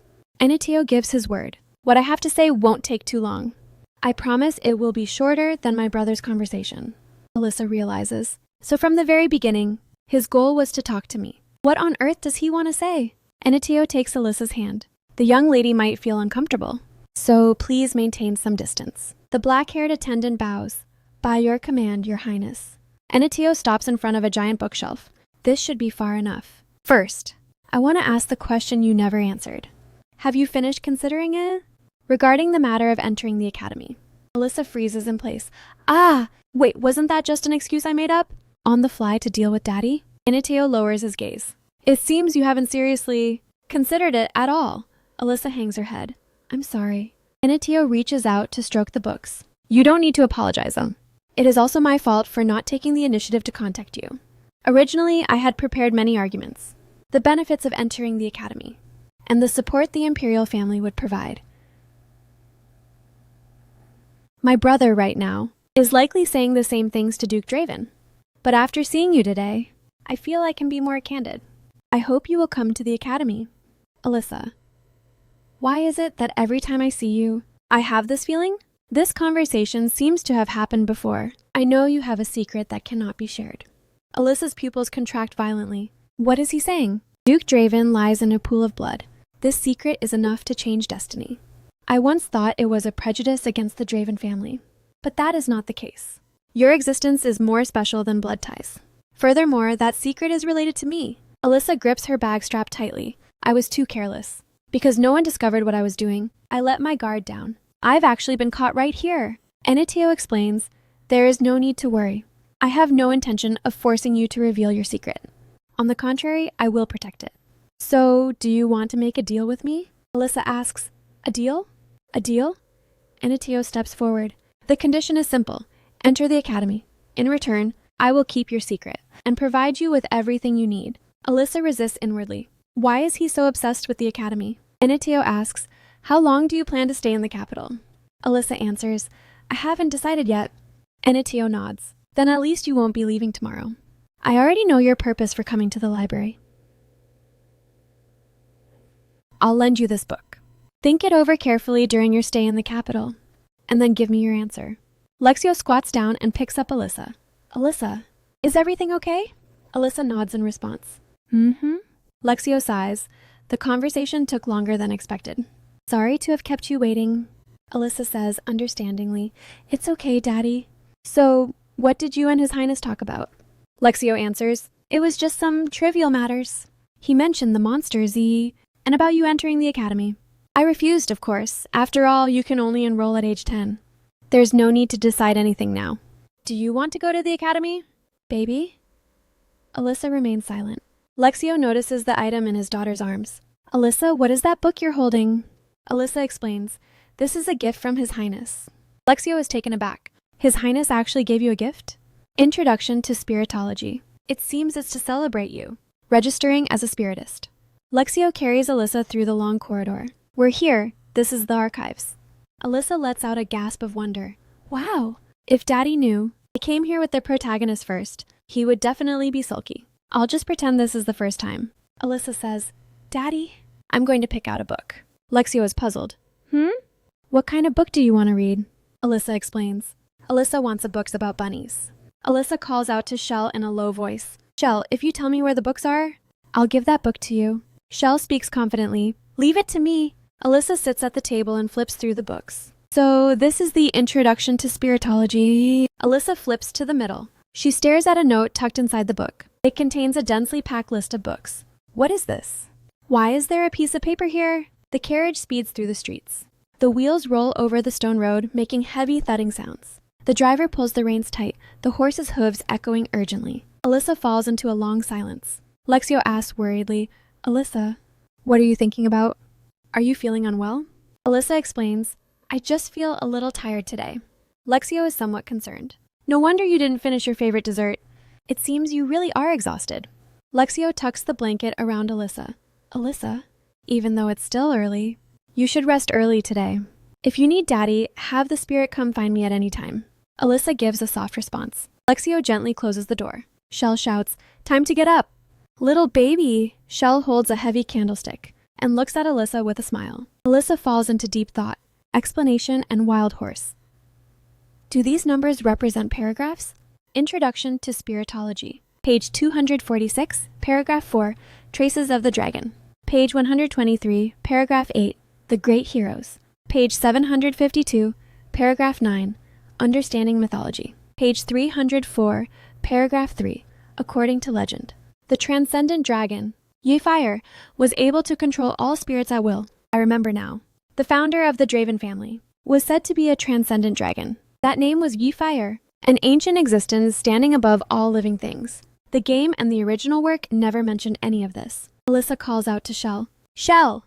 Enitio gives his word. What I have to say won't take too long. I promise it will be shorter than my brother's conversation. Alyssa realizes. So from the very beginning, his goal was to talk to me. What on earth does he want to say? Enitio takes Alyssa's hand. The young lady might feel uncomfortable, so please maintain some distance. The black-haired attendant bows. By your command, Your Highness. Enitio stops in front of a giant bookshelf. This should be far enough. First, I want to ask the question you never answered. Have you finished considering it? Regarding the matter of entering the academy. Alyssa freezes in place. Wait, wasn't that just an excuse I made up? On the fly to deal with Daddy? Enitio lowers his gaze. It seems you haven't seriously considered it at all. Alyssa hangs her head. I'm sorry. Enitio reaches out to stroke the books. You don't need to apologize, though. It is also my fault for not taking the initiative to contact you. Originally, I had prepared many arguments. The benefits of entering the academy, and the support the imperial family would provide. My brother right now is likely saying the same things to Duke Draven. But after seeing you today, I feel I can be more candid. I hope you will come to the academy. Alyssa, why is it that every time I see you, I have this feeling? This conversation seems to have happened before. I know you have a secret that cannot be shared. Alyssa's pupils contract violently. What is he saying? Duke Draven lies in a pool of blood. This secret is enough to change destiny. I once thought it was a prejudice against the Draven family, but that is not the case. Your existence is more special than blood ties. Furthermore, that secret is related to me. Alyssa grips her bag strap tightly. I was too careless. Because no one discovered what I was doing, I let my guard down. I've actually been caught right here. Enitio explains, there is no need to worry. I have no intention of forcing you to reveal your secret. On the contrary, I will protect it. So, do you want to make a deal with me? Alyssa asks, a deal? A deal? Enitio steps forward. The condition is simple. Enter the academy. In return, I will keep your secret and provide you with everything you need. Alyssa resists inwardly. Why is he so obsessed with the academy? Enitio asks, how long do you plan to stay in the capital? Alyssa answers, I haven't decided yet. Enitio nods. Then at least you won't be leaving tomorrow. I already know your purpose for coming to the library. I'll lend you this book. Think it over carefully during your stay in the capital, and then give me your answer. Lexio squats down and picks up Alyssa. Alyssa, is everything okay? Alyssa nods in response. Mm-hmm. Lexio sighs. The conversation took longer than expected. Sorry to have kept you waiting. Alyssa says understandingly, it's okay, Daddy. So, what did you and His Highness talk about? Lexio answers, it was just some trivial matters. He mentioned the monsters, and about you entering the academy. I refused, of course. After all, you can only enroll at age 10. There's no need to decide anything now. Do you want to go to the academy, baby? Alyssa remains silent. Lexio notices the item in his daughter's arms. Alyssa, what is that book you're holding? Alyssa explains, this is a gift from His Highness. Lexio is taken aback. His Highness actually gave you a gift? Introduction to Spiritology. It seems it's to celebrate you. Registering as a spiritist. Lexio carries Alyssa through the long corridor. We're here. This is the archives. Alyssa lets out a gasp of wonder. Wow. If Daddy knew, I came here with the protagonist first. He would definitely be sulky. I'll just pretend this is the first time. Alyssa says, Daddy, I'm going to pick out a book. Lexio is puzzled. What kind of book do you want to read? Alyssa explains. Alyssa wants a book about bunnies. Alyssa calls out to Shell in a low voice. Shell, if you tell me where the books are, I'll give that book to you. Shell speaks confidently. Leave it to me. Alyssa sits at the table and flips through the books. So this is the Introduction to Spiritology. Alyssa flips to the middle. She stares at a note tucked inside the book. It contains a densely packed list of books. What is this? Why is there a piece of paper here? The carriage speeds through the streets. The wheels roll over the stone road, making heavy thudding sounds. The driver pulls the reins tight, the horse's hooves echoing urgently. Alyssa falls into a long silence. Lexio asks worriedly, Alyssa, what are you thinking about? Are you feeling unwell? Alyssa explains, I just feel a little tired today. Lexio is somewhat concerned. No wonder you didn't finish your favorite dessert. It seems you really are exhausted. Lexio tucks the blanket around Alyssa. Alyssa, even though it's still early, you should rest early today. If you need Daddy, have the spirit come find me at any time. Alyssa gives a soft response. Lexio gently closes the door. Shell shouts, time to get up. Little baby. Shell holds a heavy candlestick and looks at Alyssa with a smile. Alyssa falls into deep thought. Explanation and wild horse. Do these numbers represent paragraphs? Introduction to Spiritology. Page 246, paragraph 4, Traces of the Dragon. Page 123, paragraph 8, The Great Heroes. Page 752, paragraph 9, Understanding Mythology. Page 304, paragraph 3, According to Legend. The transcendent dragon, Ylfire, was able to control all spirits at will. I remember now. The founder of the Draven family was said to be a transcendent dragon. That name was Ylfire, an ancient existence standing above all living things. The game and the original work never mentioned any of this. Alyssa calls out to Shell. Shell!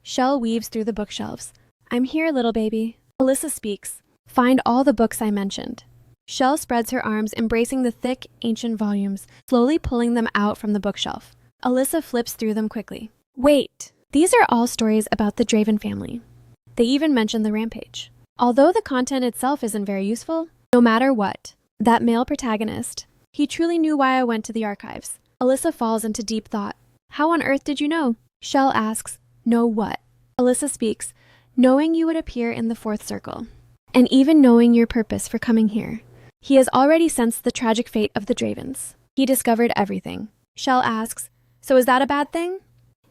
Shell weaves through the bookshelves. I'm here, little baby. Alyssa speaks. Find all the books I mentioned. Shell spreads her arms, embracing the thick, ancient volumes, slowly pulling them out from the bookshelf. Alyssa flips through them quickly. Wait! These are all stories about the Draven family. They even mention the rampage. Although the content itself isn't very useful, no matter what, that male protagonist, he truly knew why I went to the archives. Alyssa falls into deep thought. How on earth did you know? Shell asks, know what? Alyssa speaks, knowing you would appear in the fourth circle, and even knowing your purpose for coming here. He has already sensed the tragic fate of the Dravens. He discovered everything. Shell asks, so is that a bad thing?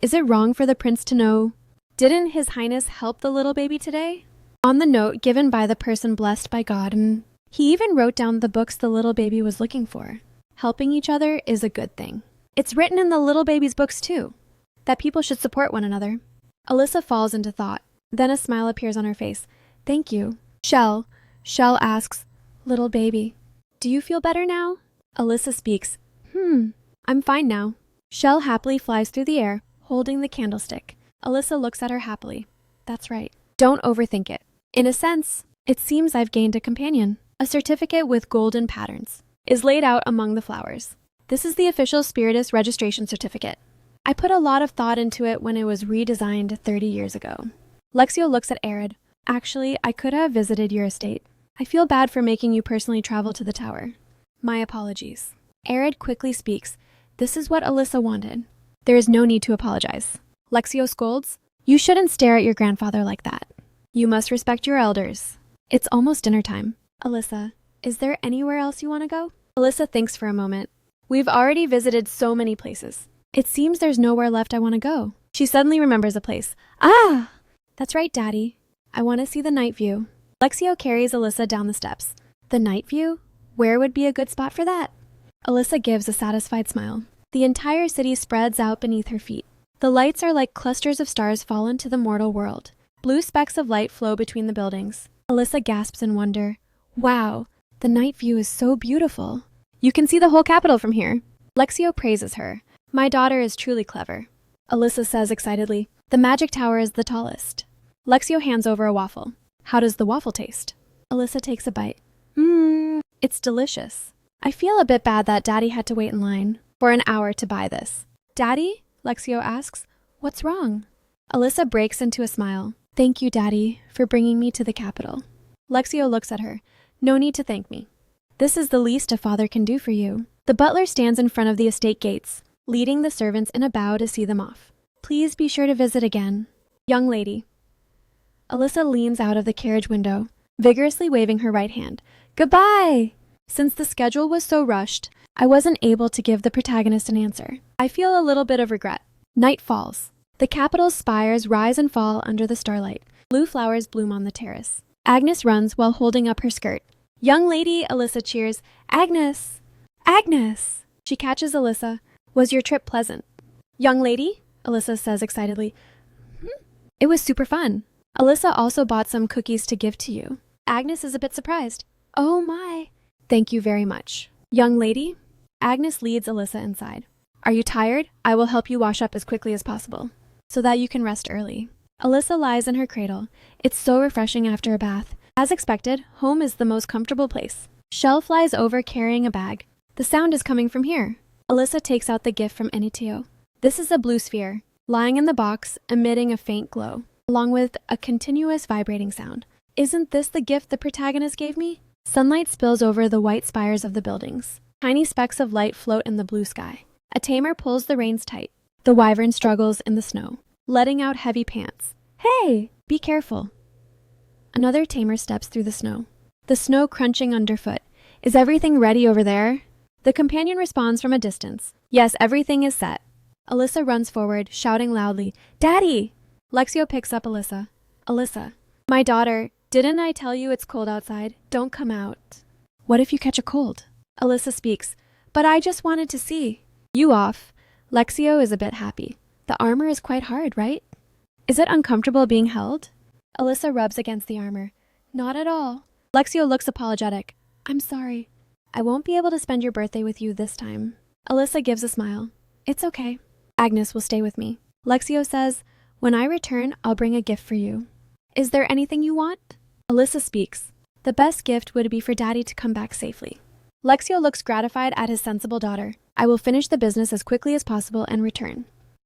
Is it wrong for the prince to know? Didn't His Highness help the little baby today? On the note given by the person blessed by God, and he even wrote down the books the little baby was looking for. Helping each other is a good thing. It's written in the little baby's books too, that people should support one another. Alyssa falls into thought. Then a smile appears on her face. Thank you. Shell asks, little baby, do you feel better now? Alyssa speaks, I'm fine now. Shell happily flies through the air, holding the candlestick. Alyssa looks at her happily. That's right. Don't overthink it. In a sense, it seems I've gained a companion. A certificate with golden patterns is laid out among the flowers. This is the official Spiritist registration certificate. I put a lot of thought into it when it was redesigned 30 years ago. Lexio looks at Arid. Actually, I could have visited your estate. I feel bad for making you personally travel to the tower. My apologies. Arid quickly speaks. This is what Alyssa wanted. There is no need to apologize. Lexio scolds. You shouldn't stare at your grandfather like that. You must respect your elders. It's almost dinner time. Alyssa, is there anywhere else you want to go? Alyssa thinks for a moment. We've already visited so many places. It seems there's nowhere left I want to go. She suddenly remembers a place. That's right, Daddy. I want to see the night view. Lexio carries Alyssa down the steps. The night view? Where would be a good spot for that? Alyssa gives a satisfied smile. The entire city spreads out beneath her feet. The lights are like clusters of stars fallen to the mortal world. Blue specks of light flow between the buildings. Alyssa gasps in wonder. Wow, the night view is so beautiful. You can see the whole capital from here. Lexio praises her. My daughter is truly clever. Alyssa says excitedly, the magic tower is the tallest. Lexio hands over a waffle. How does the waffle taste? Alyssa takes a bite. It's delicious. I feel a bit bad that Daddy had to wait in line for an hour to buy this. Daddy? Lexio asks. What's wrong? Alyssa breaks into a smile. Thank you, Daddy, for bringing me to the capital. Lexio looks at her. No need to thank me. This is the least a father can do for you. The butler stands in front of the estate gates, leading the servants in a bow to see them off. Please be sure to visit again. Young lady. Alyssa leans out of the carriage window, vigorously waving her right hand. Goodbye! Since the schedule was so rushed, I wasn't able to give the protagonist an answer. I feel a little bit of regret. Night falls. The capital's spires rise and fall under the starlight. Blue flowers bloom on the terrace. Agnes runs while holding up her skirt. Young lady, Alyssa cheers. Agnes! Agnes! She catches Alyssa. Was your trip pleasant? Young lady, Alyssa says excitedly. It was super fun. Alyssa also bought some cookies to give to you. Agnes is a bit surprised. Oh my. Thank you very much. Young lady? Agnes leads Alyssa inside. Are you tired? I will help you wash up as quickly as possible, so that you can rest early. Alyssa lies in her cradle. It's so refreshing after a bath. As expected, home is the most comfortable place. Shell flies over carrying a bag. The sound is coming from here. Alyssa takes out the gift from Enitio. This is a blue sphere, lying in the box, emitting a faint glow, along with a continuous vibrating sound. Isn't this the gift the protagonist gave me? Sunlight spills over the white spires of the buildings. Tiny specks of light float in the blue sky. A tamer pulls the reins tight. The wyvern struggles in the snow, letting out heavy pants. Hey, be careful. Another tamer steps through the snow crunching underfoot. Is everything ready over there? The companion responds from a distance. Yes, everything is set. Alyssa runs forward, shouting loudly, Daddy! Lexio picks up Alyssa. Alyssa, my daughter, didn't I tell you it's cold outside? Don't come out. What if you catch a cold? Alyssa speaks, but I just wanted to see. You off. Lexio is a bit happy. The armor is quite hard, right? Is it uncomfortable being held? Alyssa rubs against the armor. Not at all. Lexio looks apologetic. I'm sorry. I won't be able to spend your birthday with you this time. Alyssa gives a smile. It's okay. Agnes will stay with me. Lexio says, when I return, I'll bring a gift for you. Is there anything you want? Alyssa speaks. The best gift would be for Daddy to come back safely. Lexio looks gratified at his sensible daughter. I will finish the business as quickly as possible and return.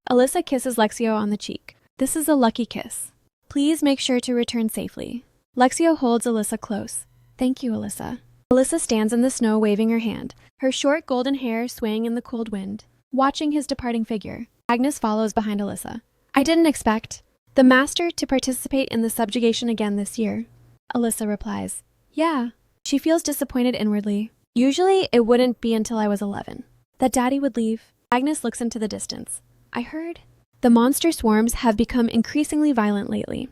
Alyssa kisses Lexio on the cheek. This is a lucky kiss. Please make sure to return safely. Lexio holds Alyssa close. Thank you, Alyssa. Alyssa stands in the snow waving her hand, her short golden hair swaying in the cold wind, watching his departing figure. Agnes follows behind Alyssa. I didn't expect the master to participate in the subjugation again this year. Alyssa replies, yeah. She feels disappointed inwardly. Usually it wouldn't be until I was 11 that Daddy would leave. Agnes looks into the distance. I heard the monster swarms have become increasingly violent lately.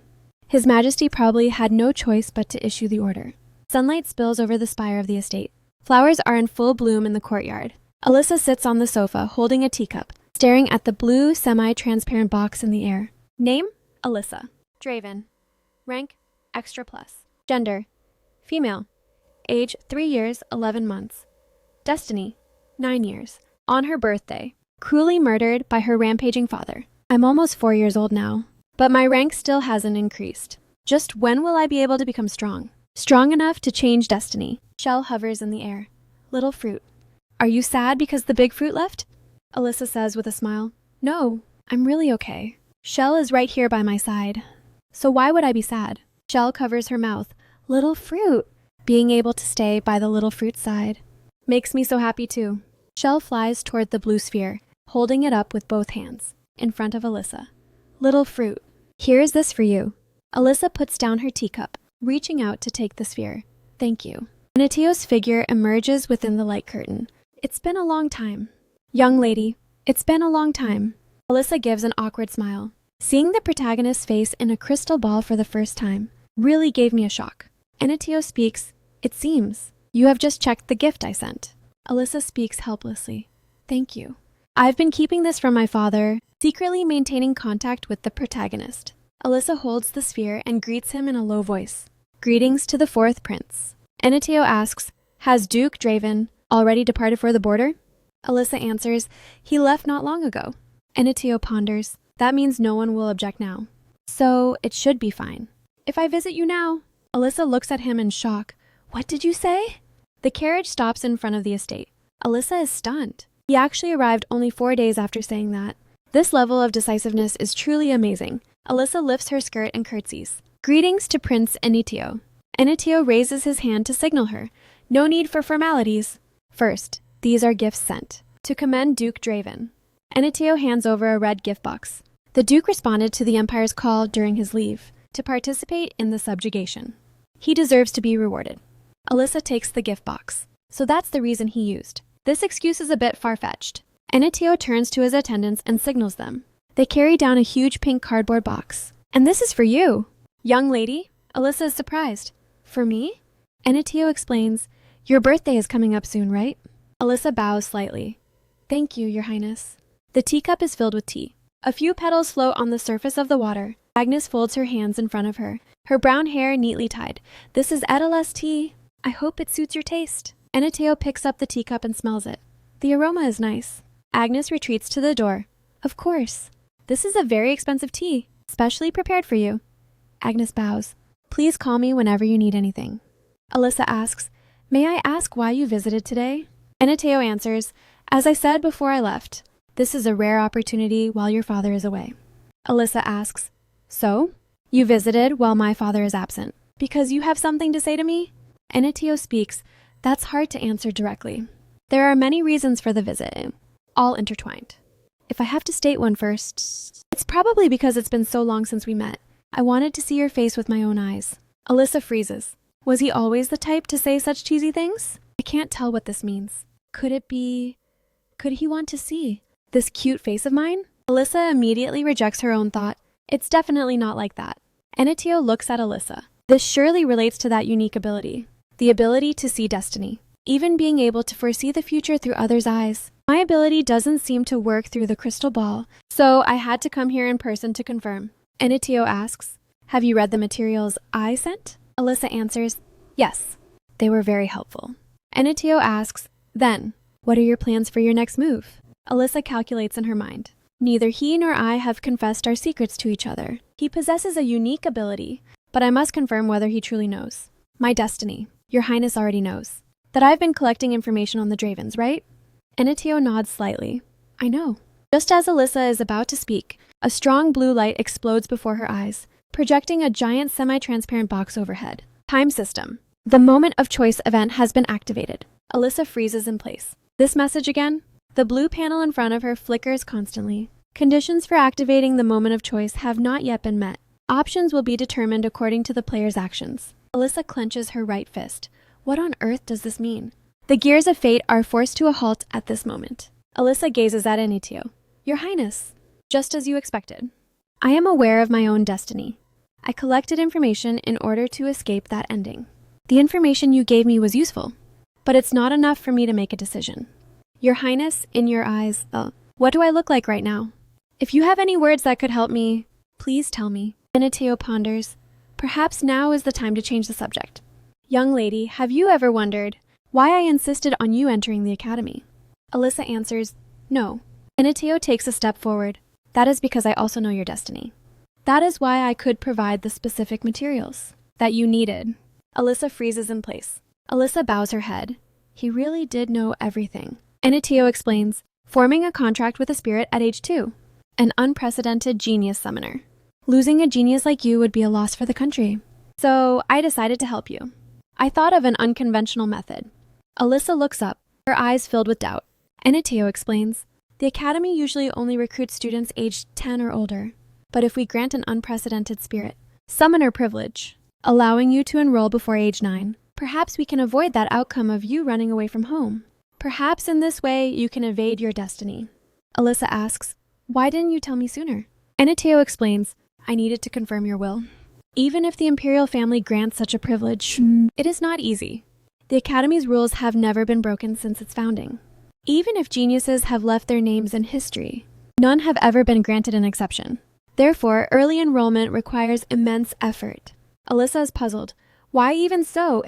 His Majesty probably had no choice but to issue the order. Sunlight spills over the spire of the estate. Flowers are in full bloom in the courtyard. Alyssa sits on the sofa holding a teacup, staring at the blue semi-transparent box in the air. Name? Alyssa. Draven. Rank? Extra plus. Gender? Female. Age 3 years, 11 months. Destiny? 9 years. On her birthday. Cruelly murdered by her rampaging father. I'm almost 4 years old now, but my rank still hasn't increased. Just when will I be able to become strong? Strong enough to change destiny. Shell hovers in the air. Little fruit. Are you sad because the big fruit left? Alyssa says with a smile. No, I'm really okay. Shell is right here by my side. So why would I be sad? Shell covers her mouth. Little fruit. Being able to stay by the little fruit's side makes me so happy too. Shell flies toward the blue sphere, holding it up with both hands, in front of Alyssa. Little fruit. Here is this for you. Alyssa puts down her teacup, reaching out to take the sphere. Thank you. Anatio's figure emerges within the light curtain. It's been a long time. Young lady, it's been a long time. Alyssa gives an awkward smile. Seeing the protagonist's face in a crystal ball for the first time really gave me a shock. Anatio speaks. It seems. You have just checked the gift I sent. Alyssa speaks helplessly. Thank you. I've been keeping this from my father, secretly maintaining contact with the protagonist. Alyssa holds the sphere and greets him in a low voice. Greetings to the fourth prince. Enitio asks, has Duke Draven already departed for the border? Alyssa answers, he left not long ago. Enitio ponders, that means no one will object now. So it should be fine. If I visit you now? Alyssa looks at him in shock. What did you say? The carriage stops in front of the estate. Alyssa is stunned. He actually arrived only 4 days after saying that. This level of decisiveness is truly amazing. Alyssa lifts her skirt and curtsies. Greetings to Prince Enitio. Enitio raises his hand to signal her. No need for formalities. First, these are gifts sent. To commend Duke Draven. Enitio hands over a red gift box. The Duke responded to the Empire's call during his leave to participate in the subjugation. He deserves to be rewarded. Alyssa takes the gift box. So that's the reason he used. This excuse is a bit far-fetched. Enitio turns to his attendants and signals them. They carry down a huge pink cardboard box. And this is for you. Young lady? Alyssa is surprised. For me? Enitio explains, your birthday is coming up soon, right? Alyssa bows slightly. Thank you, Your Highness. The teacup is filled with tea. A few petals float on the surface of the water. Agnes folds her hands in front of her, her brown hair neatly tied. This is Edelas tea. I hope it suits your taste. Enitio picks up the teacup and smells it. The aroma is nice. Agnes retreats to the door. Of course. This is a very expensive tea, specially prepared for you. Agnes bows. Please call me whenever you need anything. Alyssa asks, may I ask why you visited today? Enitio answers, as I said before I left, this is a rare opportunity while your father is away. Alyssa asks, so? You visited while my father is absent, because you have something to say to me? Enitio speaks, that's hard to answer directly. There are many reasons for the visit, all intertwined. If I have to state one first, it's probably because it's been so long since we met. I wanted to see your face with my own eyes. Alyssa freezes. Was he always the type to say such cheesy things? I can't tell what this means. Could he want to see this cute face of mine? Alyssa immediately rejects her own thought. It's definitely not like that. Enitio looks at Alyssa. This surely relates to that unique ability. The ability to see destiny. Even being able to foresee the future through others' eyes. My ability doesn't seem to work through the crystal ball, so I had to come here in person to confirm. Enitio asks, have you read the materials I sent? Alyssa answers, yes. They were very helpful. Enitio asks, then, what are your plans for your next move? Alyssa calculates in her mind. Neither he nor I have confessed our secrets to each other. He possesses a unique ability, but I must confirm whether he truly knows. My destiny, Your Highness already knows. That I've been collecting information on the Dravens, right? Enitio nods slightly. I know. Just as Alyssa is about to speak, a strong blue light explodes before her eyes, projecting a giant semi-transparent box overhead. Time system. The moment of choice event has been activated. Alyssa freezes in place. This message again? The blue panel in front of her flickers constantly. Conditions for activating the moment of choice have not yet been met. Options will be determined according to the player's actions. Alyssa clenches her right fist. What on earth does this mean? The gears of fate are forced to a halt at this moment. Alyssa gazes at Enitio. Your Highness, just as you expected. I am aware of my own destiny. I collected information in order to escape that ending. The information you gave me was useful, but it's not enough for me to make a decision. Your Highness, in your eyes, what do I look like right now? If you have any words that could help me, please tell me. Enitio ponders. Perhaps now is the time to change the subject. Young lady, have you ever wondered why I insisted on you entering the academy? Alyssa answers, no. Enitio takes a step forward. That is because I also know your destiny. That is why I could provide the specific materials that you needed. Alyssa freezes in place. Alyssa bows her head. He really did know everything. Enitio explains, forming a contract with a spirit at age 2. An unprecedented genius summoner. Losing a genius like you would be a loss for the country. So I decided to help you. I thought of an unconventional method. Alyssa looks up, her eyes filled with doubt. Enitio explains, the academy usually only recruits students aged 10 or older. But if we grant an unprecedented spirit, summoner privilege, allowing you to enroll before age 9, perhaps we can avoid that outcome of you running away from home. Perhaps in this way you can evade your destiny. Alyssa asks, why didn't you tell me sooner? Enitio explains, I needed to confirm your will. Even if the imperial family grants such a privilege, it is not easy. The Academy's rules have never been broken since its founding. Even if geniuses have left their names in history, none have ever been granted an exception. Therefore, early enrollment requires immense effort. Alyssa is puzzled. Why even so?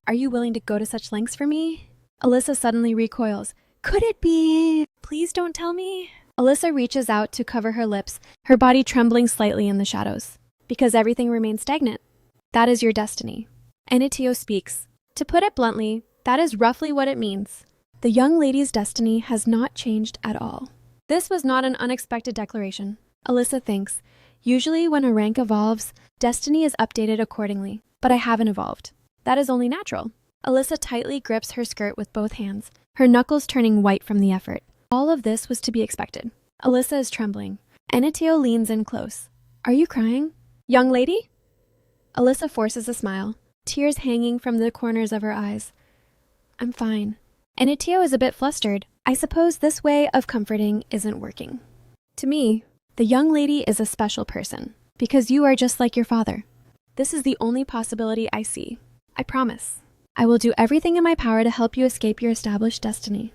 Are you willing to go to such lengths for me? Alyssa suddenly recoils. Could it be? Please don't tell me. Alyssa reaches out to cover her lips, her body trembling slightly in the shadows. Because everything remains stagnant. That is your destiny. Enitio speaks. To put it bluntly, that is roughly what it means. The young lady's destiny has not changed at all. This was not an unexpected declaration. Alyssa thinks. Usually when a rank evolves, destiny is updated accordingly. But I haven't evolved. That is only natural. Alyssa tightly grips her skirt with both hands, her knuckles turning white from the effort. All of this was to be expected. Alyssa is trembling. Enitio leans in close. Are you crying? Young lady? Alyssa forces a smile, tears hanging from the corners of her eyes. I'm fine. Enitio is a bit flustered. I suppose this way of comforting isn't working. To me, the young lady is a special person, because you are just like your father. This is the only possibility I see. I promise. I will do everything in my power to help you escape your established destiny.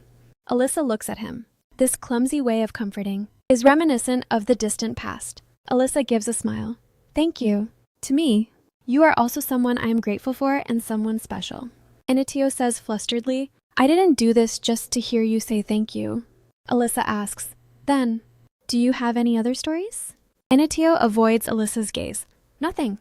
Alyssa looks at him. This clumsy way of comforting is reminiscent of the distant past. Alyssa gives a smile. Thank you. To me, you are also someone I am grateful for and someone special. Enitio says flusteredly, I didn't do this just to hear you say thank you. Alyssa asks, then, do you have any other stories? Enitio avoids Alyssa's gaze. Nothing.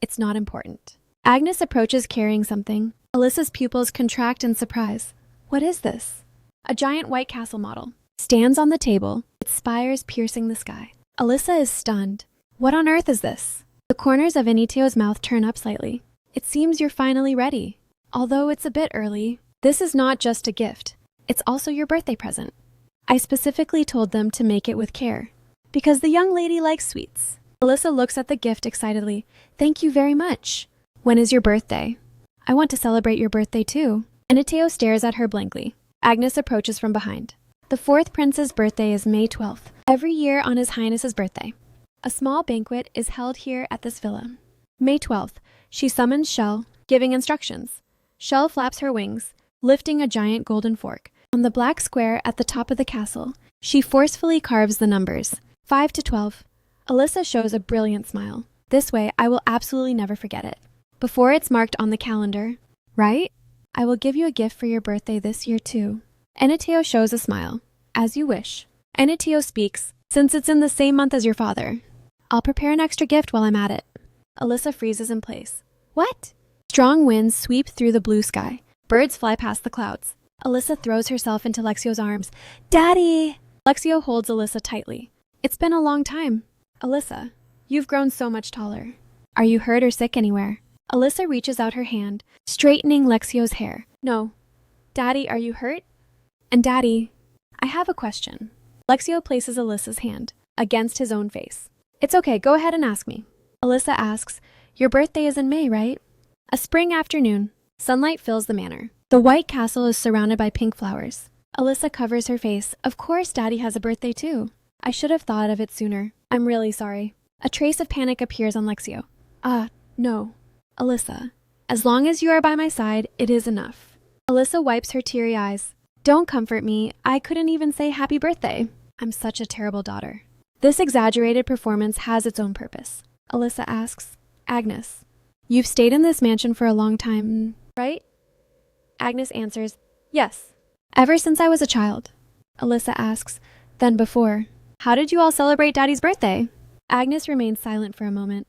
It's not important. Agnes approaches carrying something. Alyssa's pupils contract in surprise. What is this? A giant white castle model. Stands on the table, its spires piercing the sky. Alyssa is stunned. What on earth is this? The corners of Enitio's mouth turn up slightly. It seems you're finally ready. Although it's a bit early, this is not just a gift. It's also your birthday present. I specifically told them to make it with care, because the young lady likes sweets. Alyssa looks at the gift excitedly. Thank you very much. When is your birthday? I want to celebrate your birthday too. Enitio stares at her blankly. Agnes approaches from behind. The fourth prince's birthday is May 12th, every year on His Highness's birthday. A small banquet is held here at this villa. May 12th, she summons Shell, giving instructions. Shell flaps her wings, lifting a giant golden fork. On the black square at the top of the castle, she forcefully carves the numbers, 5 to 12. Alyssa shows a brilliant smile. This way, I will absolutely never forget it. Before it's marked on the calendar, right? I will give you a gift for your birthday this year too. Enitio shows a smile. As you wish. Enitio speaks, since it's in the same month as your father. I'll prepare an extra gift while I'm at it. Alyssa freezes in place. What? Strong winds sweep through the blue sky. Birds fly past the clouds. Alyssa throws herself into Lexio's arms. Daddy! Lexio holds Alyssa tightly. It's been a long time. Alyssa, you've grown so much taller. Are you hurt or sick anywhere? Alyssa reaches out her hand, straightening Lexio's hair. No. Daddy, are you hurt? And Daddy, I have a question. Lexio places Alyssa's hand against his own face. It's okay, go ahead and ask me. Alyssa asks, your birthday is in May, right? A spring afternoon. Sunlight fills the manor. The white castle is surrounded by pink flowers. Alyssa covers her face. Of course, Daddy has a birthday too. I should have thought of it sooner. I'm really sorry. A trace of panic appears on Lexio. No. Alyssa, as long as you are by my side, it is enough. Alyssa wipes her teary eyes. Don't comfort me. I couldn't even say happy birthday. I'm such a terrible daughter. This exaggerated performance has its own purpose. Alyssa asks, Agnes, you've stayed in this mansion for a long time, right? Agnes answers, yes. Ever since I was a child. Alyssa asks, then before. How did you all celebrate Daddy's birthday? Agnes remains silent for a moment.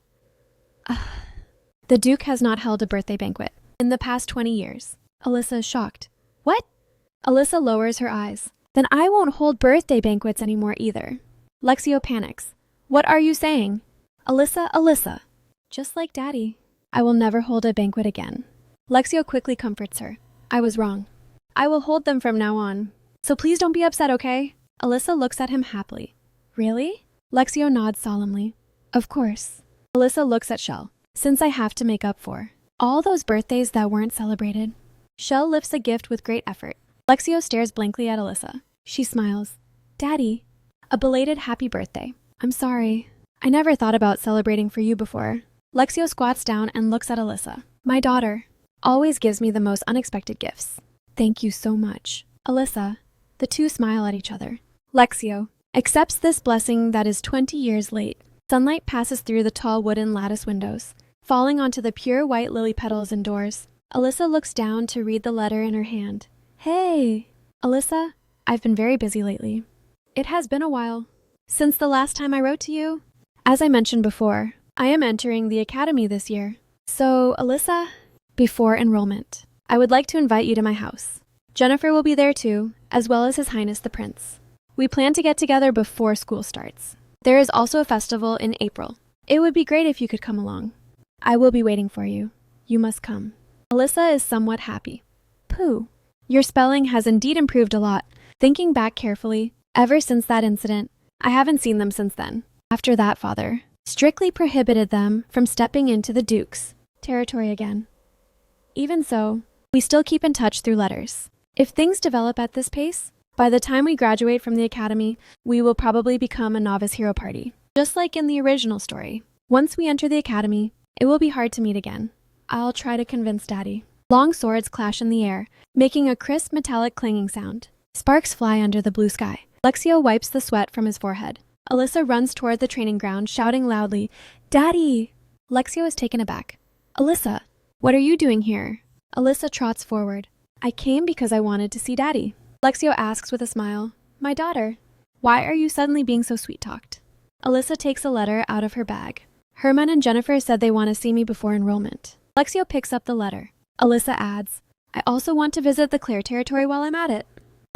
The Duke has not held a birthday banquet in the past 20 years. Alyssa is shocked. What? Alyssa lowers her eyes. Then I won't hold birthday banquets anymore either. Lexio panics. What are you saying? Alyssa. Just like Daddy. I will never hold a banquet again. Lexio quickly comforts her. I was wrong. I will hold them from now on. So please don't be upset, okay? Alyssa looks at him happily. Really? Lexio nods solemnly. Of course. Alyssa looks at Shell. Since I have to make up for all those birthdays that weren't celebrated. Shell lifts a gift with great effort. Lexio stares blankly at Alyssa. She smiles. Daddy, a belated happy birthday. I'm sorry. I never thought about celebrating for you before. Lexio squats down and looks at Alyssa. My daughter always gives me the most unexpected gifts. Thank you so much. Alyssa. The two smile at each other. Lexio accepts this blessing that is 20 years late. Sunlight passes through the tall wooden lattice windows, falling onto the pure white lily petals indoors. Alyssa looks down to read the letter in her hand. Hey! Alyssa, I've been very busy lately. It has been a while since the last time I wrote to you. As I mentioned before, I am entering the academy this year. So, Alyssa, before enrollment, I would like to invite you to my house. Jennifer will be there too, as well as His Highness the Prince. We plan to get together before school starts. There is also a festival in April. It would be great if you could come along. I will be waiting for you. You must come. Alyssa is somewhat happy. Pooh. Your spelling has indeed improved a lot. Thinking back carefully, ever since that incident, I haven't seen them since then. After that, father strictly prohibited them from stepping into the Duke's territory again. Even so, we still keep in touch through letters. If things develop at this pace, by the time we graduate from the academy, we will probably become a novice hero party. Just like in the original story. Once we enter the academy, it will be hard to meet again. I'll try to convince Daddy. Long swords clash in the air, making a crisp metallic clanging sound. Sparks fly under the blue sky. Lexio wipes the sweat from his forehead. Alyssa runs toward the training ground, shouting loudly, Daddy! Lexio is taken aback. Alyssa, what are you doing here? Alyssa trots forward. I came because I wanted to see Daddy. Lexio asks with a smile, My daughter, why are you suddenly being so sweet-talked? Alyssa takes a letter out of her bag. Herman and Jennifer said they want to see me before enrollment. Lexio picks up the letter. Alyssa adds, I also want to visit the Claire territory while I'm at it.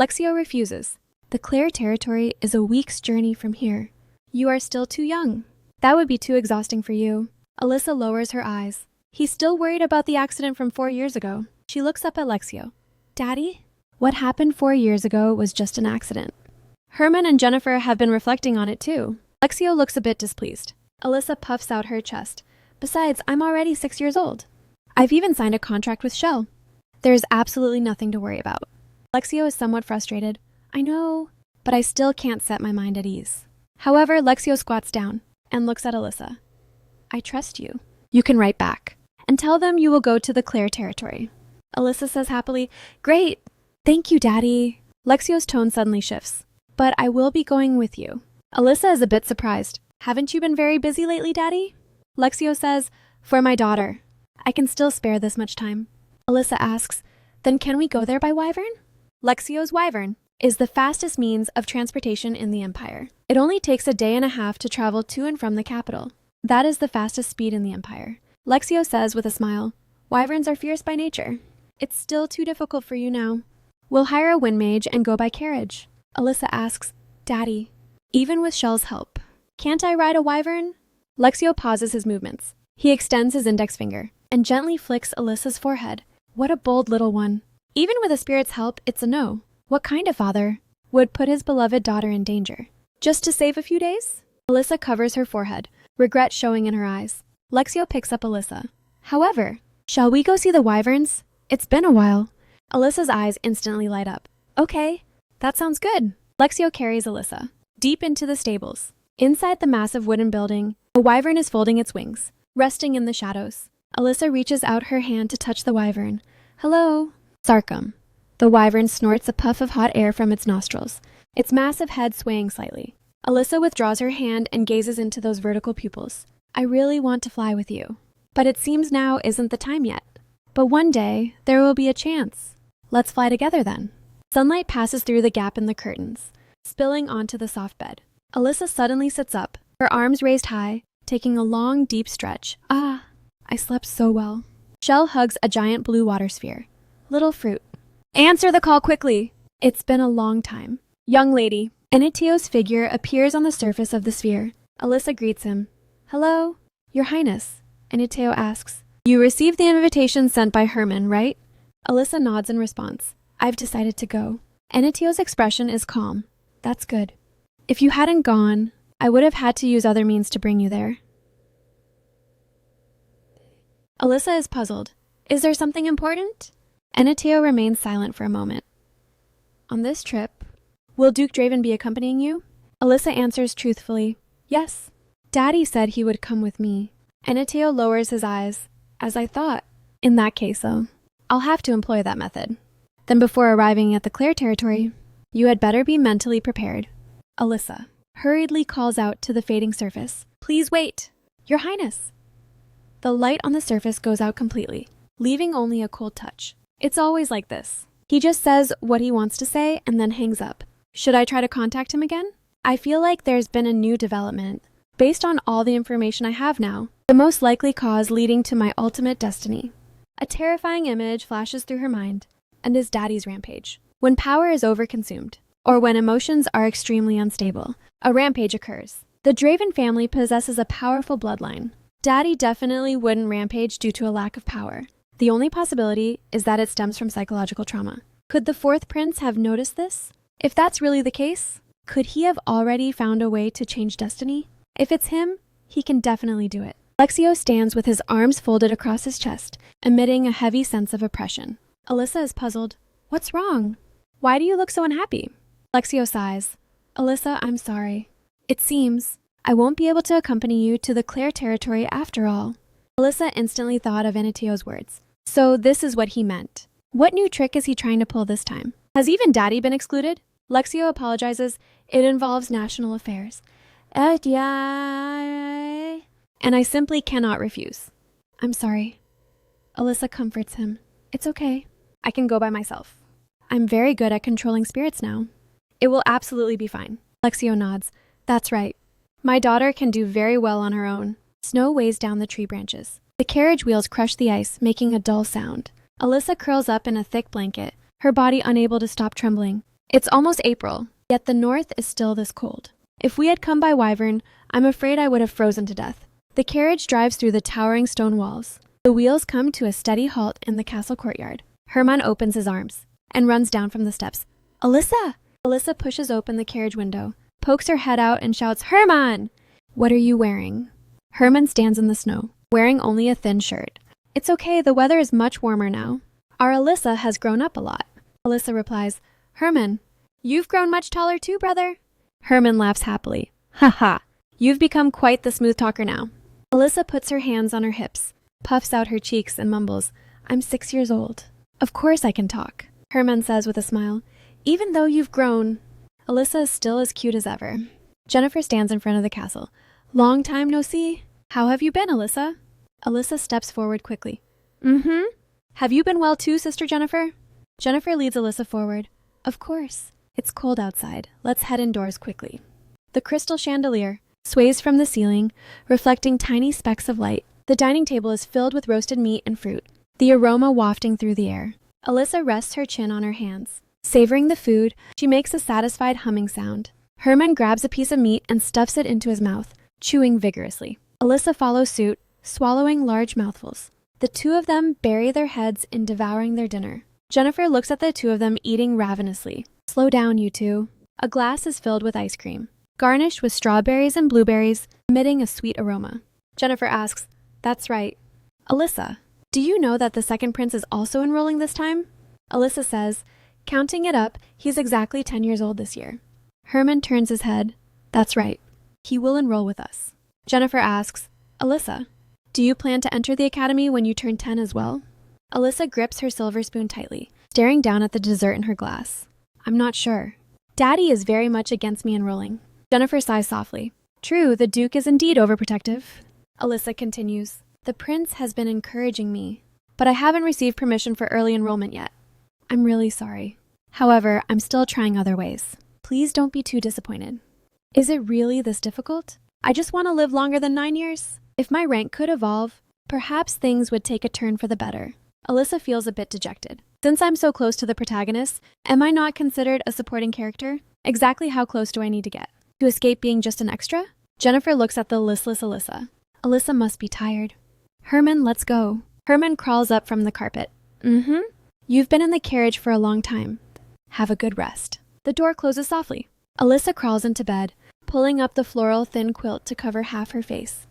Lexio refuses. The Claire territory is a week's journey from here. You are still too young. That would be too exhausting for you. Alyssa lowers her eyes. He's still worried about the accident from 4 years ago. She looks up at Lexio. Daddy? What happened 4 years ago was just an accident. Herman and Jennifer have been reflecting on it too. Lexio looks a bit displeased. Alyssa puffs out her chest. Besides, I'm already 6 years old. I've even signed a contract with Shell. There's absolutely nothing to worry about. Lexio is somewhat frustrated. I know, but I still can't set my mind at ease. However, Lexio squats down and looks at Alyssa. I trust you. You can write back and tell them you will go to the Claire territory. Alyssa says happily, Great! Thank you, Daddy. Lexio's tone suddenly shifts. But I will be going with you. Alyssa is a bit surprised. Haven't you been very busy lately, Daddy? Lexio says, For my daughter. I can still spare this much time. Alyssa asks, Then can we go there by Wyvern? Lexio's Wyvern is the fastest means of transportation in the Empire. It only takes a day and a half to travel to and from the capital. That is the fastest speed in the Empire. Lexio says with a smile, Wyverns are fierce by nature. It's still too difficult for you now. We'll hire a wind mage and go by carriage. Alyssa asks, Daddy, even with Shell's help, can't I ride a wyvern? Lexio pauses his movements. He extends his index finger and gently flicks Alyssa's forehead. What a bold little one. Even with a spirit's help, it's a no. What kind of father would put his beloved daughter in danger? Just to save a few days? Alyssa covers her forehead, regret showing in her eyes. Lexio picks up Alyssa. However, shall we go see the wyverns? It's been a while. Alyssa's eyes instantly light up. Okay, that sounds good. Lexio carries Alyssa deep into the stables. Inside the massive wooden building, a wyvern is folding its wings, resting in the shadows. Alyssa reaches out her hand to touch the wyvern. Hello. Sarcum. The wyvern snorts a puff of hot air from its nostrils, its massive head swaying slightly. Alyssa withdraws her hand and gazes into those vertical pupils. I really want to fly with you. But it seems now isn't the time yet. But one day, there will be a chance. Let's fly together then. Sunlight passes through the gap in the curtains, spilling onto the soft bed. Alyssa suddenly sits up, her arms raised high, taking a long, deep stretch. Ah, I slept so well. Shell hugs a giant blue water sphere. Little fruit. Answer the call quickly. It's been a long time. Young lady. Eniteo's figure appears on the surface of the sphere. Alyssa greets him. Hello, Your Highness. Eniteo asks. You received the invitation sent by Herman, right? Alyssa nods in response. I've decided to go. Eniteo's expression is calm. That's good. If you hadn't gone, I would have had to use other means to bring you there. Alyssa is puzzled. Is there something important? Eniteo remains silent for a moment. On this trip, will Duke Draven be accompanying you? Alyssa answers truthfully, yes. Daddy said he would come with me. Eniteo lowers his eyes. As I thought, In that case, though, I'll have to employ that method. Then before arriving at the clear territory, you had better be mentally prepared. Alyssa hurriedly calls out to the fading surface. Please wait, Your Highness. The light on the surface goes out completely, leaving only a cold touch. It's always like this. He just says what he wants to say and then hangs up. Should I try to contact him again? I feel like there's been a new development. Based on all the information I have now, the most likely cause leading to my ultimate destiny. A terrifying image flashes through her mind, and is Daddy's rampage. When power is overconsumed, or when emotions are extremely unstable, a rampage occurs. The Draven family possesses a powerful bloodline. Daddy definitely wouldn't rampage due to a lack of power. The only possibility is that it stems from psychological trauma. Could the fourth prince have noticed this? If that's really the case, could he have already found a way to change destiny? If it's him, he can definitely do it. Lexio stands with his arms folded across his chest, emitting a heavy sense of oppression. Alyssa is puzzled. What's wrong? Why do you look so unhappy? Lexio sighs. Alyssa, I'm sorry. It seems I won't be able to accompany you to the clear territory after all. Alyssa instantly thought of Anatio's words. So this is what he meant. What new trick is he trying to pull this time? Has even Daddy been excluded? Lexio apologizes. It involves national affairs. And I simply cannot refuse. I'm sorry. Alyssa comforts him. It's okay. I can go by myself. I'm very good at controlling spirits now. It will absolutely be fine. Lexio nods. That's right. My daughter can do very well on her own. Snow weighs down the tree branches. The carriage wheels crush the ice, making a dull sound. Alyssa curls up in a thick blanket, her body unable to stop trembling. It's almost April, yet the north is still this cold. If we had come by Wyvern, I'm afraid I would have frozen to death. The carriage drives through the towering stone walls. The wheels come to a steady halt in the castle courtyard. Herman opens his arms and runs down from the steps. Alyssa! Alyssa pushes open the carriage window, pokes her head out and shouts, Herman! What are you wearing? Herman stands in the snow, wearing only a thin shirt. It's okay, the weather is much warmer now. Our Alyssa has grown up a lot. Alyssa replies, Herman, you've grown much taller too, brother. Herman laughs happily. Ha ha, you've become quite the smooth talker now. Alyssa puts her hands on her hips, puffs out her cheeks and mumbles, I'm 6 years old. Of course I can talk. Herman says with a smile, even though you've grown. Alyssa is still as cute as ever. Jennifer stands in front of the castle. Long time no see. How have you been, Alyssa? Alyssa steps forward quickly. Have you been well too, Sister Jennifer? Jennifer leads Alyssa forward. Of course. It's cold outside. Let's head indoors quickly. The crystal chandelier sways from the ceiling, reflecting tiny specks of light. The dining table is filled with roasted meat and fruit, the aroma wafting through the air. Alyssa rests her chin on her hands. Savoring the food, she makes a satisfied humming sound. Herman grabs a piece of meat and stuffs it into his mouth, chewing vigorously. Alyssa follows suit, swallowing large mouthfuls. The two of them bury their heads in devouring their dinner. Jennifer looks at the two of them eating ravenously. Slow down, you two. A glass is filled with ice cream, garnished with strawberries and blueberries, emitting a sweet aroma. Jennifer asks, That's right. Alyssa, do you know that the second prince is also enrolling this time? Alyssa says, Counting it up, he's exactly 10 years old this year. Herman turns his head. That's right. He will enroll with us. Jennifer asks, Alyssa, do you plan to enter the academy when you turn 10 as well? Alyssa grips her silver spoon tightly, staring down at the dessert in her glass. I'm not sure. Daddy is very much against me enrolling. Jennifer sighs softly. True, the Duke is indeed overprotective. Alyssa continues. The prince has been encouraging me, but I haven't received permission for early enrollment yet. I'm really sorry. However, I'm still trying other ways. Please don't be too disappointed. Is it really this difficult? I just want to live longer than 9 years. If my rank could evolve, perhaps things would take a turn for the better. Alyssa feels a bit dejected. Since I'm so close to the protagonist, am I not considered a supporting character? Exactly how close do I need to get? To escape being just an extra? Jennifer looks at the listless Alyssa. Alyssa must be tired. Herman, let's go. Herman crawls up from the carpet. You've been in the carriage for a long time. Have a good rest. The door closes softly. Alyssa crawls into bed, pulling up the floral thin quilt to cover half her face.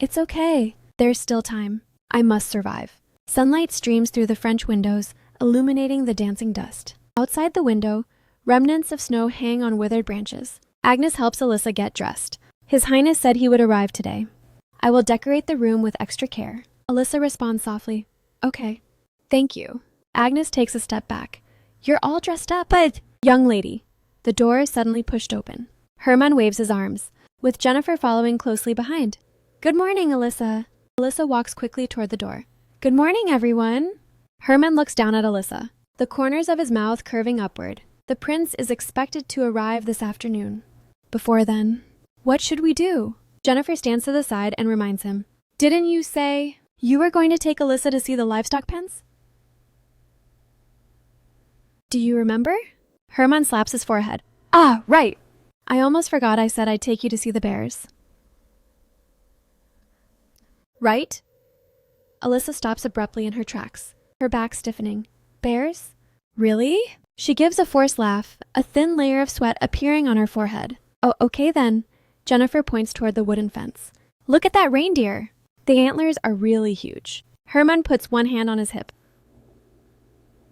It's okay. There's still time. I must survive. Sunlight streams through the French windows, illuminating the dancing dust. Outside the window, remnants of snow hang on withered branches. Agnes helps Alyssa get dressed. His Highness said he would arrive today. I will decorate the room with extra care. Alyssa responds softly. Okay. Thank you. Agnes takes a step back. You're all dressed up, but... Young lady. The door is suddenly pushed open. Herman waves his arms, with Jennifer following closely behind. Good morning, Alyssa. Alyssa walks quickly toward the door. Good morning, everyone. Herman looks down at Alyssa, the corners of his mouth curving upward. The prince is expected to arrive this afternoon. Before then, what should we do? Jennifer stands to the side and reminds him. Didn't you say you were going to take Alyssa to see the livestock pens? Do you remember? Herman slaps his forehead. Ah, right. I almost forgot I said I'd take you to see the bears. Right? Alyssa stops abruptly in her tracks, her back stiffening. Bears? Really? She gives a forced laugh, a thin layer of sweat appearing on her forehead. Oh, okay then. Jennifer points toward the wooden fence. Look at that reindeer. The antlers are really huge. Herman puts one hand on his hip.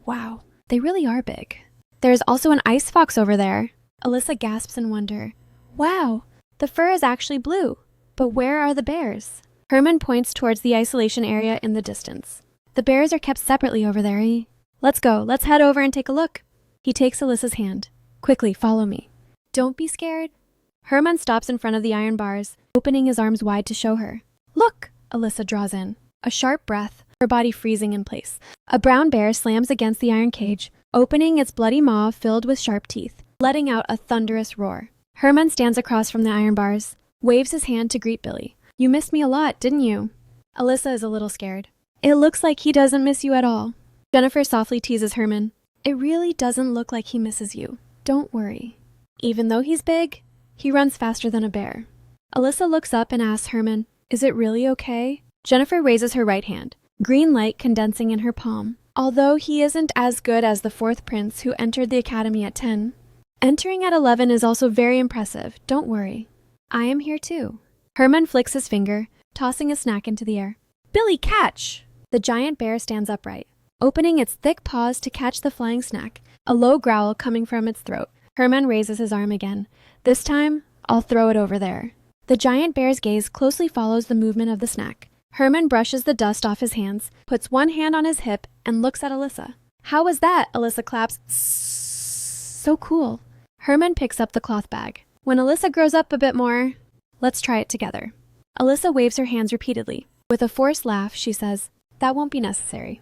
Wow, they really are big. There's also an ice fox over there. Alyssa gasps in wonder. Wow, the fur is actually blue. But where are the bears? Herman points towards the isolation area in the distance. The bears are kept separately over there. Let's go. Let's head over and take a look. He takes Alyssa's hand. Quickly, follow me. Don't be scared. Herman stops in front of the iron bars, opening his arms wide to show her. Look! Alyssa draws in. A sharp breath, her body freezing in place. A brown bear slams against the iron cage, opening its bloody maw filled with sharp teeth, letting out a thunderous roar. Herman stands across from the iron bars, waves his hand to greet Billy. You missed me a lot, didn't you? Alyssa is a little scared. It looks like he doesn't miss you at all. Jennifer softly teases Herman. It really doesn't look like he misses you. Don't worry. Even though he's big, he runs faster than a bear. Alyssa looks up and asks Herman, is it really okay? Jennifer raises her right hand, green light condensing in her palm. Although he isn't as good as the fourth prince who entered the academy at 10, entering at 11 is also very impressive. Don't worry. I am here too. Herman flicks his finger, tossing a snack into the air. Billy, catch! The giant bear stands upright, opening its thick paws to catch the flying snack, a low growl coming from its throat. Herman raises his arm again. This time, I'll throw it over there. The giant bear's gaze closely follows the movement of the snack. Herman brushes the dust off his hands, puts one hand on his hip, and looks at Alyssa. How was that? Alyssa claps. So cool. Herman picks up the cloth bag. When Alyssa grows up a bit more, let's try it together. Alyssa waves her hands repeatedly. With a forced laugh, she says, that won't be necessary.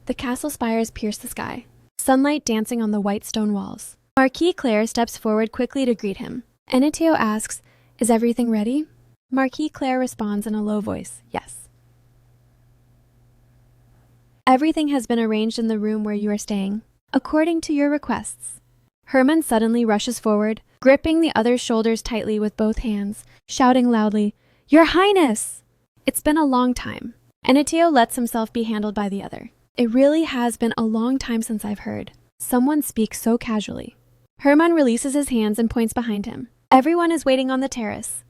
The castle spires pierce the sky, sunlight dancing on the white stone walls. Marquis Claire steps forward quickly to greet him. Enitio asks, is everything ready? Marquis Claire responds in a low voice, yes. Everything has been arranged in the room where you are staying, according to your requests. Herman suddenly rushes forward, gripping the other's shoulders tightly with both hands, shouting loudly, Your Highness! It's been a long time. Enitio lets himself be handled by the other. It really has been a long time since I've heard someone speak so casually. Herman releases his hands and points behind him. Everyone is waiting on the terrace.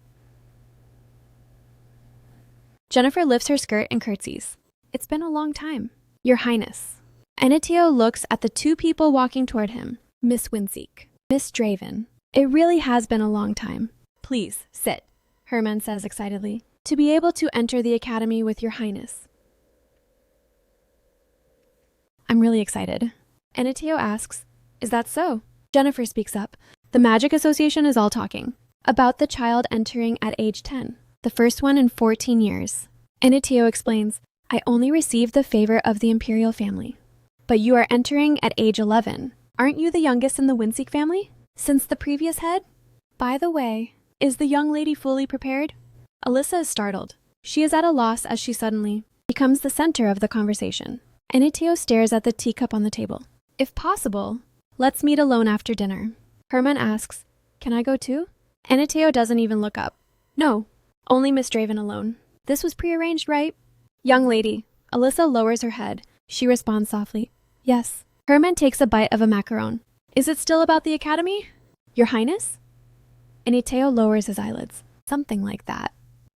Jennifer lifts her skirt and curtsies. It's been a long time. Your Highness. Enitio looks at the two people walking toward him. Miss Winseek. Miss Draven. It really has been a long time. Please, sit, Herman says excitedly. To be able to enter the academy with your Highness. I'm really excited. Enitio asks, is that so? Jennifer speaks up. The Magic Association is all talking about the child entering at age 10, the first one in 14 years. Enitio explains, I only received the favor of the imperial family. But you are entering at age 11. Aren't you the youngest in the Winseek family? Since the previous head? By the way, is the young lady fully prepared? Alyssa is startled. She is at a loss as she suddenly becomes the center of the conversation. Enitio stares at the teacup on the table. If possible, let's meet alone after dinner. Herman asks, can I go too? Enitio doesn't even look up. No, only Miss Draven alone. This was prearranged, right? Young lady. Alyssa lowers her head. She responds softly, yes. Herman takes a bite of a macaron. Is it still about the academy? Your Highness? Enitio lowers his eyelids. Something like that.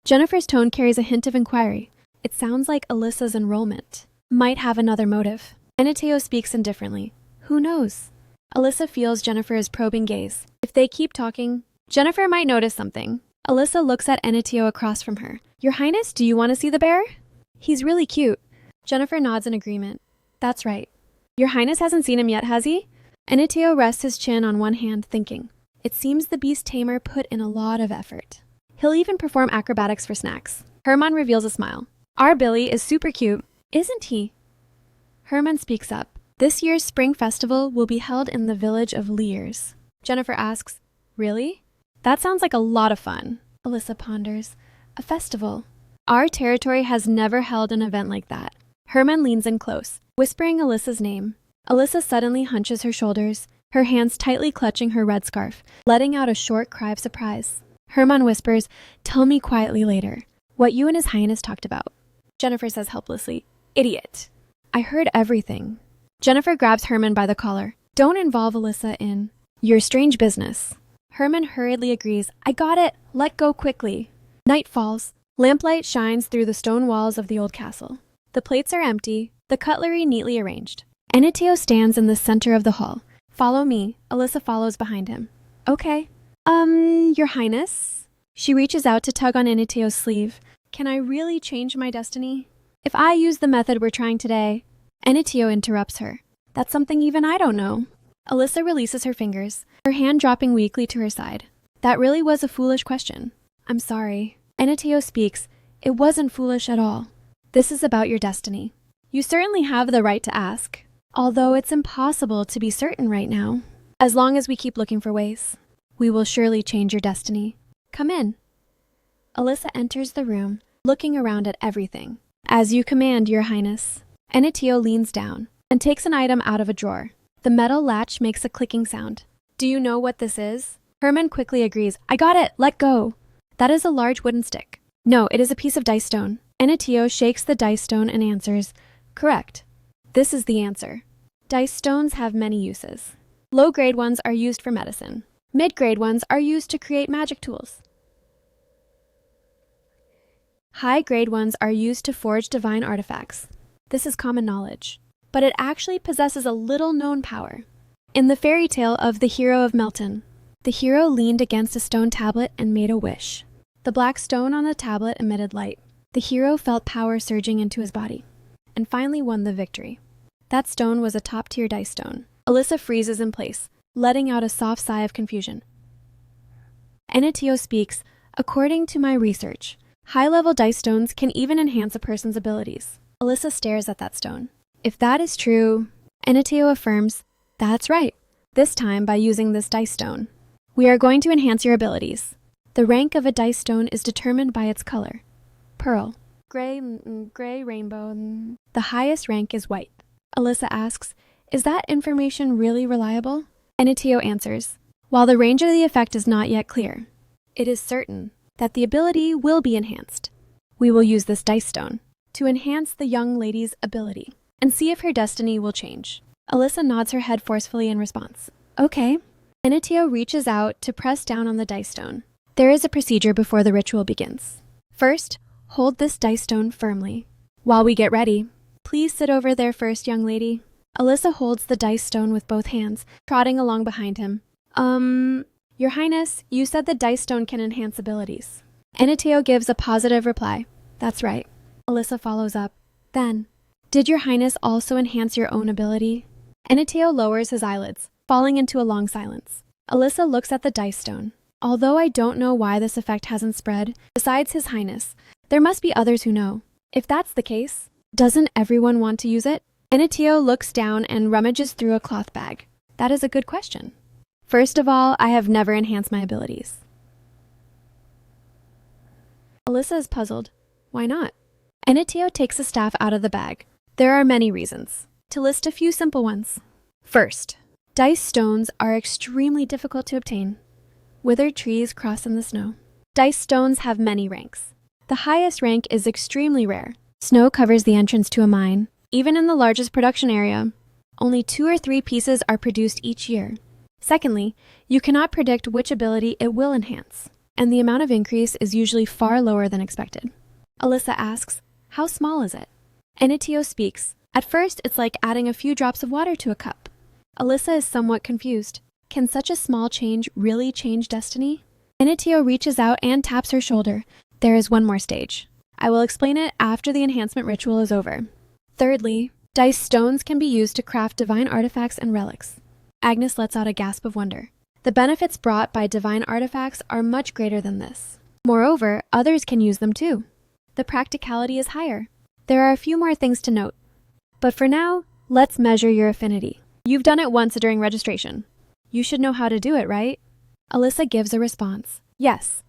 Jennifer's tone carries a hint of inquiry. It sounds like Alyssa's enrollment might have another motive. Enitio speaks indifferently. Who knows? Alyssa feels Jennifer's probing gaze. If they keep talking, Jennifer might notice something. Alyssa looks at Enitio across from her. Your Highness, do you want to see the bear? He's really cute. Jennifer nods in agreement. That's right. Your Highness hasn't seen him yet, has he? Aniteo rests his chin on one hand, thinking. It seems the beast tamer put in a lot of effort. He'll even perform acrobatics for snacks. Herman reveals a smile. Our Billy is super cute, isn't he? Herman speaks up. This year's spring festival will be held in the village of Leers. Jennifer asks, really? That sounds like a lot of fun. Alyssa ponders. A festival. Our territory has never held an event like that. Herman leans in close, whispering Alyssa's name. Alyssa suddenly hunches her shoulders, her hands tightly clutching her red scarf, letting out a short cry of surprise. Herman whispers, tell me quietly later, what you and His Highness talked about. Jennifer says helplessly, idiot. I heard everything. Jennifer grabs Herman by the collar. Don't involve Alyssa in your strange business. Herman hurriedly agrees, I got it, let go quickly. Night falls. Lamplight shines through the stone walls of the old castle. The plates are empty, the cutlery neatly arranged. Aniteo stands in the center of the hall. Follow me. Alyssa follows behind him. Okay. Your Highness? She reaches out to tug on Aniteo's sleeve. Can I really change my destiny? If I use the method we're trying today... Aniteo interrupts her. That's something even I don't know. Alyssa releases her fingers, her hand dropping weakly to her side. That really was a foolish question. I'm sorry. Aniteo speaks. It wasn't foolish at all. This is about your destiny. You certainly have the right to ask, although it's impossible to be certain right now. As long as we keep looking for ways, we will surely change your destiny. Come in. Alyssa enters the room, looking around at everything. As you command, Your Highness. Aniteo leans down and takes an item out of a drawer. The metal latch makes a clicking sound. Do you know what this is? Herman quickly agrees. I got it. Let go. That is a large wooden stick. No, it is a piece of dice stone. Aniteo shakes the dice stone and answers, correct. This is the answer. Dice stones have many uses. Low-grade ones are used for medicine. Mid-grade ones are used to create magic tools. High-grade ones are used to forge divine artifacts. This is common knowledge, but it actually possesses a little-known power. In the fairy tale of the hero of Melton, the hero leaned against a stone tablet and made a wish. The black stone on the tablet emitted light. The hero felt power surging into his body, and finally won the victory. That stone was a top-tier dice stone. Alyssa freezes in place, letting out a soft sigh of confusion. Aniteo speaks, according to my research, high-level dice stones can even enhance a person's abilities. Alyssa stares at that stone. If that is true, Aniteo affirms, that's right, this time by using this dice stone. We are going to enhance your abilities. The rank of a dice stone is determined by its color. Pearl. Gray, rainbow. The highest rank is white. Alyssa asks, is that information really reliable? Aniteo answers, while the range of the effect is not yet clear, it is certain that the ability will be enhanced. We will use this dice stone to enhance the young lady's ability and see if her destiny will change. Alyssa nods her head forcefully in response. Okay. Aniteo reaches out to press down on the dice stone. There is a procedure before the ritual begins. First, hold this dice stone firmly. While we get ready, please sit over there first, young lady. Alyssa holds the dice stone with both hands, trotting along behind him. Your Highness, you said the dice stone can enhance abilities. Aniteo gives a positive reply. That's right. Alyssa follows up. Then, did your Highness also enhance your own ability? Aniteo lowers his eyelids, falling into a long silence. Alyssa looks at the dice stone. Although I don't know why this effect hasn't spread, besides His Highness, there must be others who know. If that's the case, doesn't everyone want to use it? Aniteo looks down and rummages through a cloth bag. That is a good question. First of all, I have never enhanced my abilities. Alyssa is puzzled. Why not? Aniteo takes a staff out of the bag. There are many reasons. To list a few simple ones. First, dice stones are extremely difficult to obtain. Withered trees cross in the snow. Dice stones have many ranks. The highest rank is extremely rare. Snow covers the entrance to a mine. Even in the largest production area, only 2 or 3 pieces are produced each year. Secondly, you cannot predict which ability it will enhance, and the amount of increase is usually far lower than expected. Alyssa asks, how small is it? Aniteo speaks, at first it's like adding a few drops of water to a cup. Alyssa is somewhat confused. Can such a small change really change destiny? Aniteo reaches out and taps her shoulder. There is one more stage. I will explain it after the enhancement ritual is over. Thirdly, dice stones can be used to craft divine artifacts and relics. Agnes lets out a gasp of wonder. The benefits brought by divine artifacts are much greater than this. Moreover, others can use them too. The practicality is higher. There are a few more things to note. But for now, let's measure your affinity. You've done it once during registration. You should know how to do it, right? Alyssa gives a response. Yes.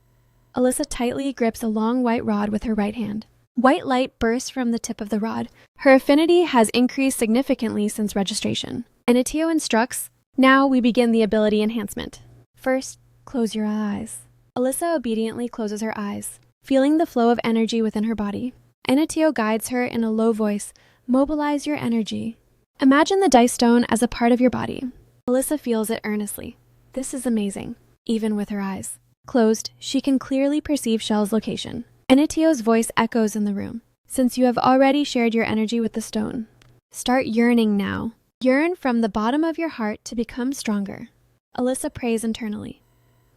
Alyssa tightly grips a long white rod with her right hand. White light bursts from the tip of the rod. Her affinity has increased significantly since registration. Anitio instructs, now we begin the ability enhancement. First, close your eyes. Alyssa obediently closes her eyes, feeling the flow of energy within her body. Anitio guides her in a low voice, mobilize your energy. Imagine the dice stone as a part of your body. Alyssa feels it earnestly. This is amazing, even with her eyes closed, she can clearly perceive Shell's location. Anitio's voice echoes in the room. Since you have already shared your energy with the stone, start yearning now. Yearn from the bottom of your heart to become stronger. Alyssa prays internally.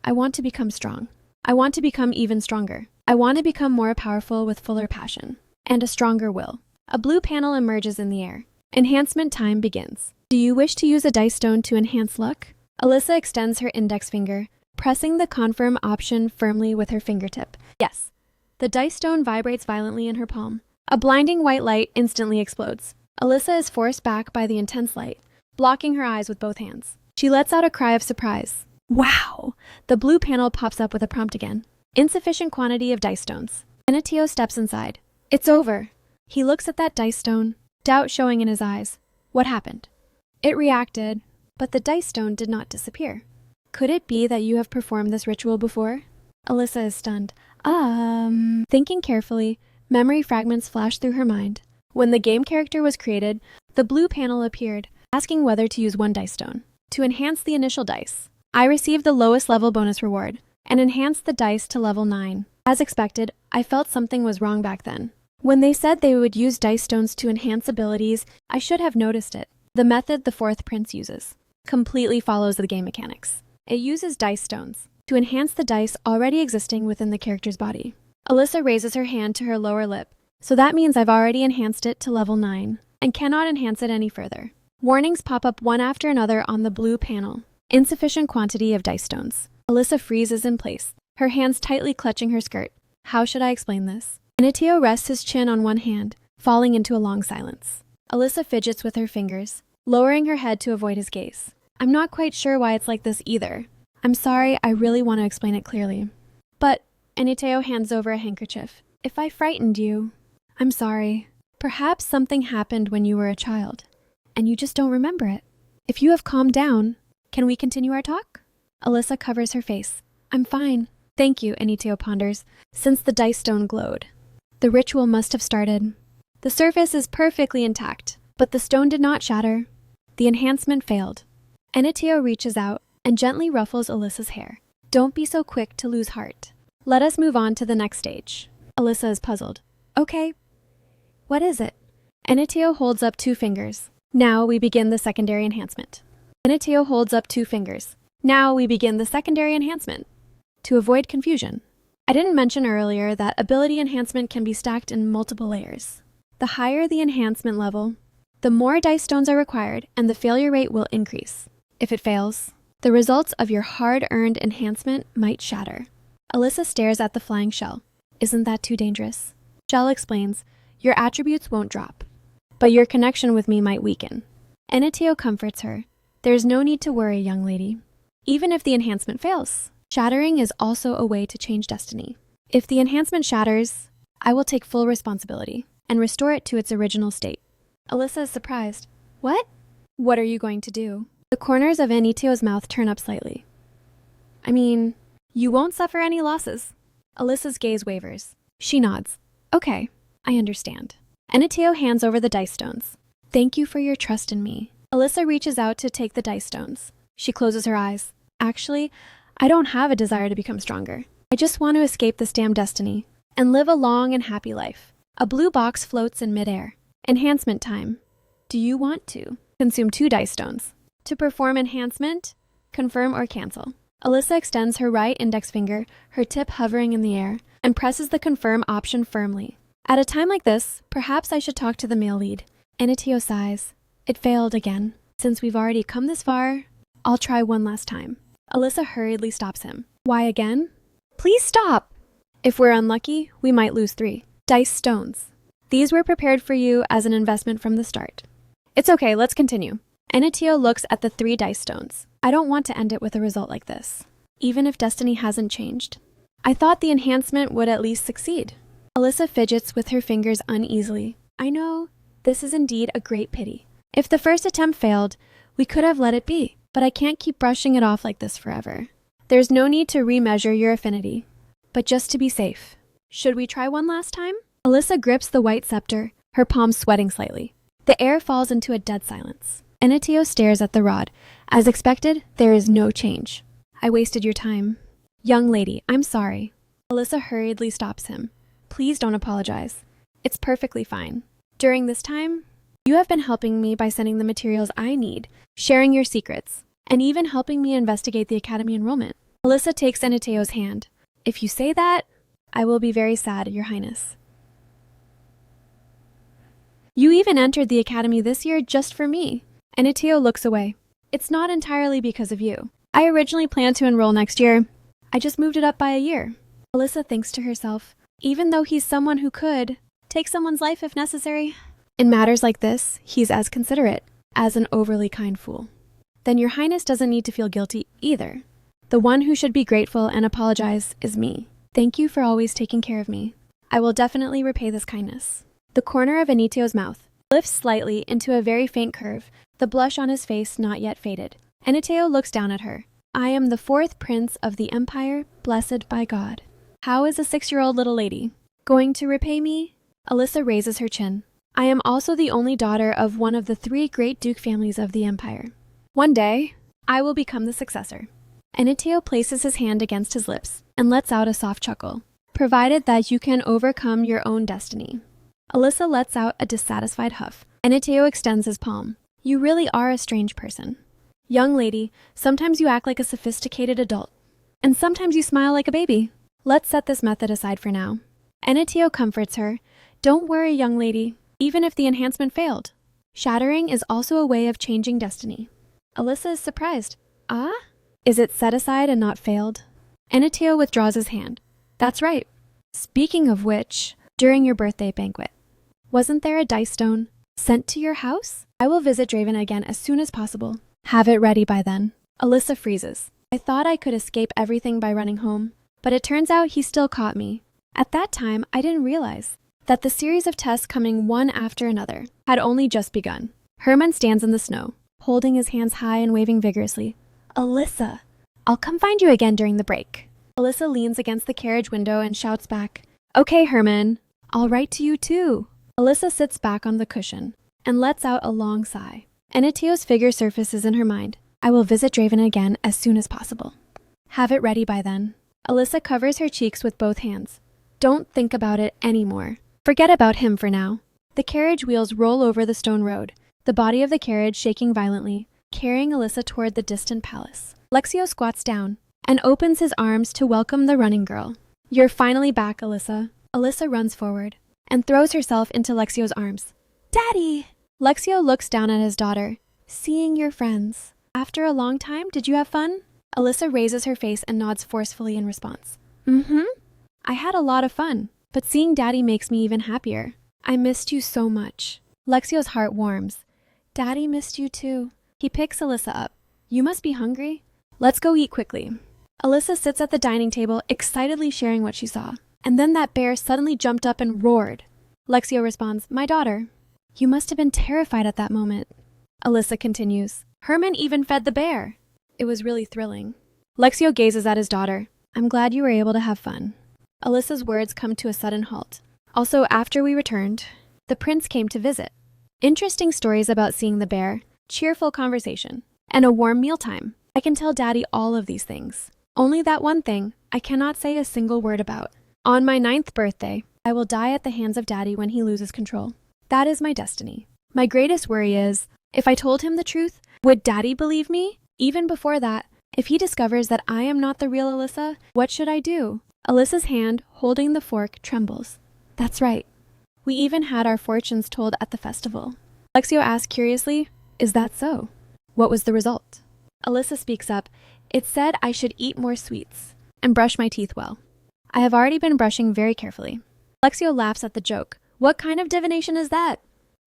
I want to become strong. I want to become even stronger. I want to become more powerful with fuller passion and a stronger will. A blue panel emerges in the air. Enhancement time begins. Do you wish to use a dice stone to enhance luck? Alyssa extends her index finger, pressing the confirm option firmly with her fingertip. Yes. The dice stone vibrates violently in her palm. A blinding white light instantly explodes. Alyssa is forced back by the intense light, blocking her eyes with both hands. She lets out a cry of surprise. Wow! The blue panel pops up with a prompt again. Insufficient quantity of dice stones. Anitio steps inside. It's over. He looks at that dice stone, doubt showing in his eyes. What happened? It reacted, but the dice stone did not disappear. Could it be that you have performed this ritual before? Alyssa is stunned. Thinking carefully, memory fragments flash through her mind. When the game character was created, the blue panel appeared, asking whether to use one dice stone. To enhance the initial dice, I received the lowest level bonus reward, and enhanced the dice to level 9. As expected, I felt something was wrong back then. When they said they would use dice stones to enhance abilities, I should have noticed it. The method the fourth prince uses completely follows the game mechanics. It uses dice stones to enhance the dice already existing within the character's body. Alyssa raises her hand to her lower lip. So that means I've already enhanced it to level 9 and cannot enhance it any further. Warnings pop up one after another on the blue panel. Insufficient quantity of dice stones. Alyssa freezes in place, her hands tightly clutching her skirt. How should I explain this? Anitio rests his chin on one hand, falling into a long silence. Alyssa fidgets with her fingers, lowering her head to avoid his gaze. I'm not quite sure why it's like this either. I'm sorry, I really want to explain it clearly. But Anitio hands over a handkerchief. If I frightened you, I'm sorry. Perhaps something happened when you were a child, and you just don't remember it. If you have calmed down, can we continue our talk? Alyssa covers her face. I'm fine. Thank you, Anitio ponders, since the dice stone glowed. The ritual must have started. The surface is perfectly intact, but the stone did not shatter. The enhancement failed. Anitio reaches out and gently ruffles Alyssa's hair. Don't be so quick to lose heart. Let us move on to the next stage. Alyssa is puzzled. Okay. What is it? Anitio holds up 2 fingers. Now we begin the secondary enhancement. Anitio holds up 2 fingers. Now we begin the secondary enhancement. To avoid confusion, I didn't mention earlier that ability enhancement can be stacked in multiple layers. The higher the enhancement level, the more dice stones are required and the failure rate will increase. If it fails, the results of your hard-earned enhancement might shatter. Alyssa stares at the flying shell. Isn't that too dangerous? Shell explains, your attributes won't drop, but your connection with me might weaken. Anitio comforts her. There's no need to worry, young lady. Even if the enhancement fails, shattering is also a way to change destiny. If the enhancement shatters, I will take full responsibility and restore it to its original state. Alyssa is surprised. What? What are you going to do? The corners of Anitio's mouth turn up slightly. I mean, you won't suffer any losses. Alyssa's gaze wavers. She nods. Okay, I understand. Anitio hands over the dice stones. Thank you for your trust in me. Alyssa reaches out to take the dice stones. She closes her eyes. Actually, I don't have a desire to become stronger. I just want to escape this damn destiny and live a long and happy life. A blue box floats in midair. Enhancement time. Do you want to consume 2 dice stones? To perform enhancement, confirm or cancel. Alyssa extends her right index finger, her tip hovering in the air, and presses the confirm option firmly. At a time like this, perhaps I should talk to the male lead. Anateo sighs. It failed again. Since we've already come this far, I'll try one last time. Alyssa hurriedly stops him. Why again? Please stop! If we're unlucky, we might lose 3 dice stones. These were prepared for you as an investment from the start. It's okay, let's continue. Anateo looks at the 3 dice stones. I don't want to end it with a result like this, even if destiny hasn't changed. I thought the enhancement would at least succeed. Alyssa fidgets with her fingers uneasily. I know, this is indeed a great pity. If the first attempt failed, we could have let it be, but I can't keep brushing it off like this forever. There's no need to remeasure your affinity, but just to be safe. Should we try one last time? Alyssa grips the white scepter, her palms sweating slightly. The air falls into a dead silence. Anateo stares at the rod. As expected, there is no change. I wasted your time. Young lady, I'm sorry. Alyssa hurriedly stops him. Please don't apologize. It's perfectly fine. During this time, you have been helping me by sending the materials I need, sharing your secrets, and even helping me investigate the academy enrollment. Alyssa takes Anateo's hand. If you say that, I will be very sad, Your Highness. You even entered the academy this year just for me. Anateo looks away. It's not entirely because of you. I originally planned to enroll next year. I just moved it up by a year. Alyssa thinks to herself, even though he's someone who could take someone's life if necessary. In matters like this, he's as considerate as an overly kind fool. Then Your Highness doesn't need to feel guilty either. The one who should be grateful and apologize is me. Thank you for always taking care of me. I will definitely repay this kindness. The corner of Anateo's mouth lifts slightly into a very faint curve, the blush on his face not yet faded. Anateo looks down at her. I am the 4th prince of the empire, blessed by God. How is a 6-year-old little lady going to repay me? Alyssa raises her chin. I am also the only daughter of one of the 3 great duke families of the empire. One day, I will become the successor. Anateo places his hand against his lips and lets out a soft chuckle. Provided that you can overcome your own destiny. Alyssa lets out a dissatisfied huff. Anateo extends his palm. You really are a strange person. Young lady, sometimes you act like a sophisticated adult, and sometimes you smile like a baby. Let's set this method aside for now. Anateo comforts her. Don't worry, young lady, even if the enhancement failed. Shattering is also a way of changing destiny. Alyssa is surprised. Ah? Is it set aside and not failed? Anateo withdraws his hand. That's right. Speaking of which, during your birthday banquet, wasn't there a dice stone sent to your house? I will visit Draven again as soon as possible. Have it ready by then. Alyssa freezes. I thought I could escape everything by running home, but it turns out he still caught me. At that time, I didn't realize that the series of tests coming one after another had only just begun. Herman stands in the snow, holding his hands high and waving vigorously. Alyssa, I'll come find you again during the break. Alyssa leans against the carriage window and shouts back, Okay, Herman, I'll write to you too. Alyssa sits back on the cushion and lets out a long sigh. Anateo's figure surfaces in her mind. I will visit Draven again as soon as possible. Have it ready by then. Alyssa covers her cheeks with both hands. Don't think about it anymore. Forget about him for now. The carriage wheels roll over the stone road, the body of the carriage shaking violently, carrying Alyssa toward the distant palace. Lexio squats down and opens his arms to welcome the running girl. You're finally back, Alyssa. Alyssa runs forward and throws herself into Lexio's arms. Daddy! Lexio looks down at his daughter. Seeing your friends. After a long time, did you have fun? Alyssa raises her face and nods forcefully in response. I had a lot of fun, but seeing Daddy makes me even happier. I missed you so much. Lexio's heart warms. Daddy missed you too. He picks Alyssa up. You must be hungry. Let's go eat quickly. Alyssa sits at the dining table, excitedly sharing what she saw. And then that bear suddenly jumped up and roared. Lexio responds, My daughter. You must have been terrified at that moment. Alyssa continues. Herman even fed the bear. It was really thrilling. Lexio gazes at his daughter. I'm glad you were able to have fun. Alyssa's words come to a sudden halt. Also, after we returned, the prince came to visit. Interesting stories about seeing the bear, cheerful conversation, and a warm mealtime. I can tell Daddy all of these things. Only that one thing I cannot say a single word about. On my 9th birthday, I will die at the hands of Daddy when he loses control. That is my destiny. My greatest worry is, if I told him the truth, would Daddy believe me? Even before that, if he discovers that I am not the real Alyssa, what should I do? Alyssa's hand, holding the fork, trembles. That's right. We even had our fortunes told at the festival. Lexio asks curiously, is that so? What was the result? Alyssa speaks up, it said I should eat more sweets and brush my teeth well. I have already been brushing very carefully. Lexio laughs at the joke. What kind of divination is that?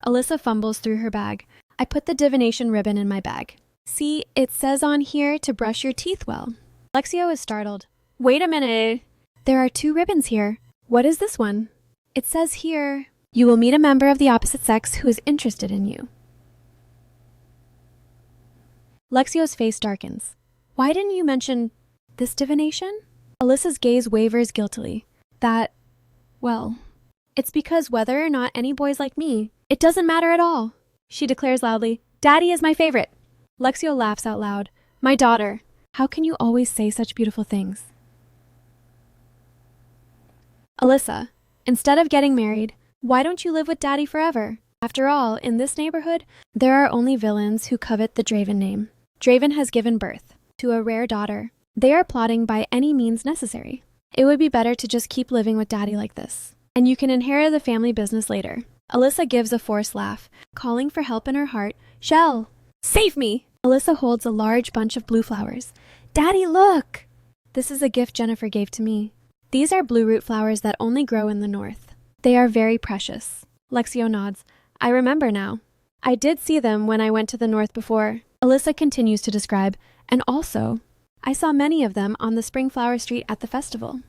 Alyssa fumbles through her bag. I put the divination ribbon in my bag. See, it says on here to brush your teeth well. Lexio is startled. Wait a minute. There are 2 ribbons here. What is this one? It says here, you will meet a member of the opposite sex who is interested in you. Lexio's face darkens. Why didn't you mention this divination? Alyssa's gaze wavers guiltily. Well, it's because whether or not any boys like me, it doesn't matter at all. She declares loudly, Daddy is my favorite. Lexio laughs out loud. My daughter, how can you always say such beautiful things? Alyssa, instead of getting married, why don't you live with Daddy forever? After all, in this neighborhood, there are only villains who covet the Draven name. Draven has given birth to a rare daughter. They are plotting by any means necessary. It would be better to just keep living with Daddy like this, and you can inherit the family business later. Alyssa gives a forced laugh, calling for help in her heart. Shell, save me! Alyssa holds a large bunch of blue flowers. Daddy, look! This is a gift Jennifer gave to me. These are blue root flowers that only grow in the north. They are very precious. Lexio nods. I remember now. I did see them when I went to the north before. Alyssa continues to describe, and also, I saw many of them on the spring flower street at the festival.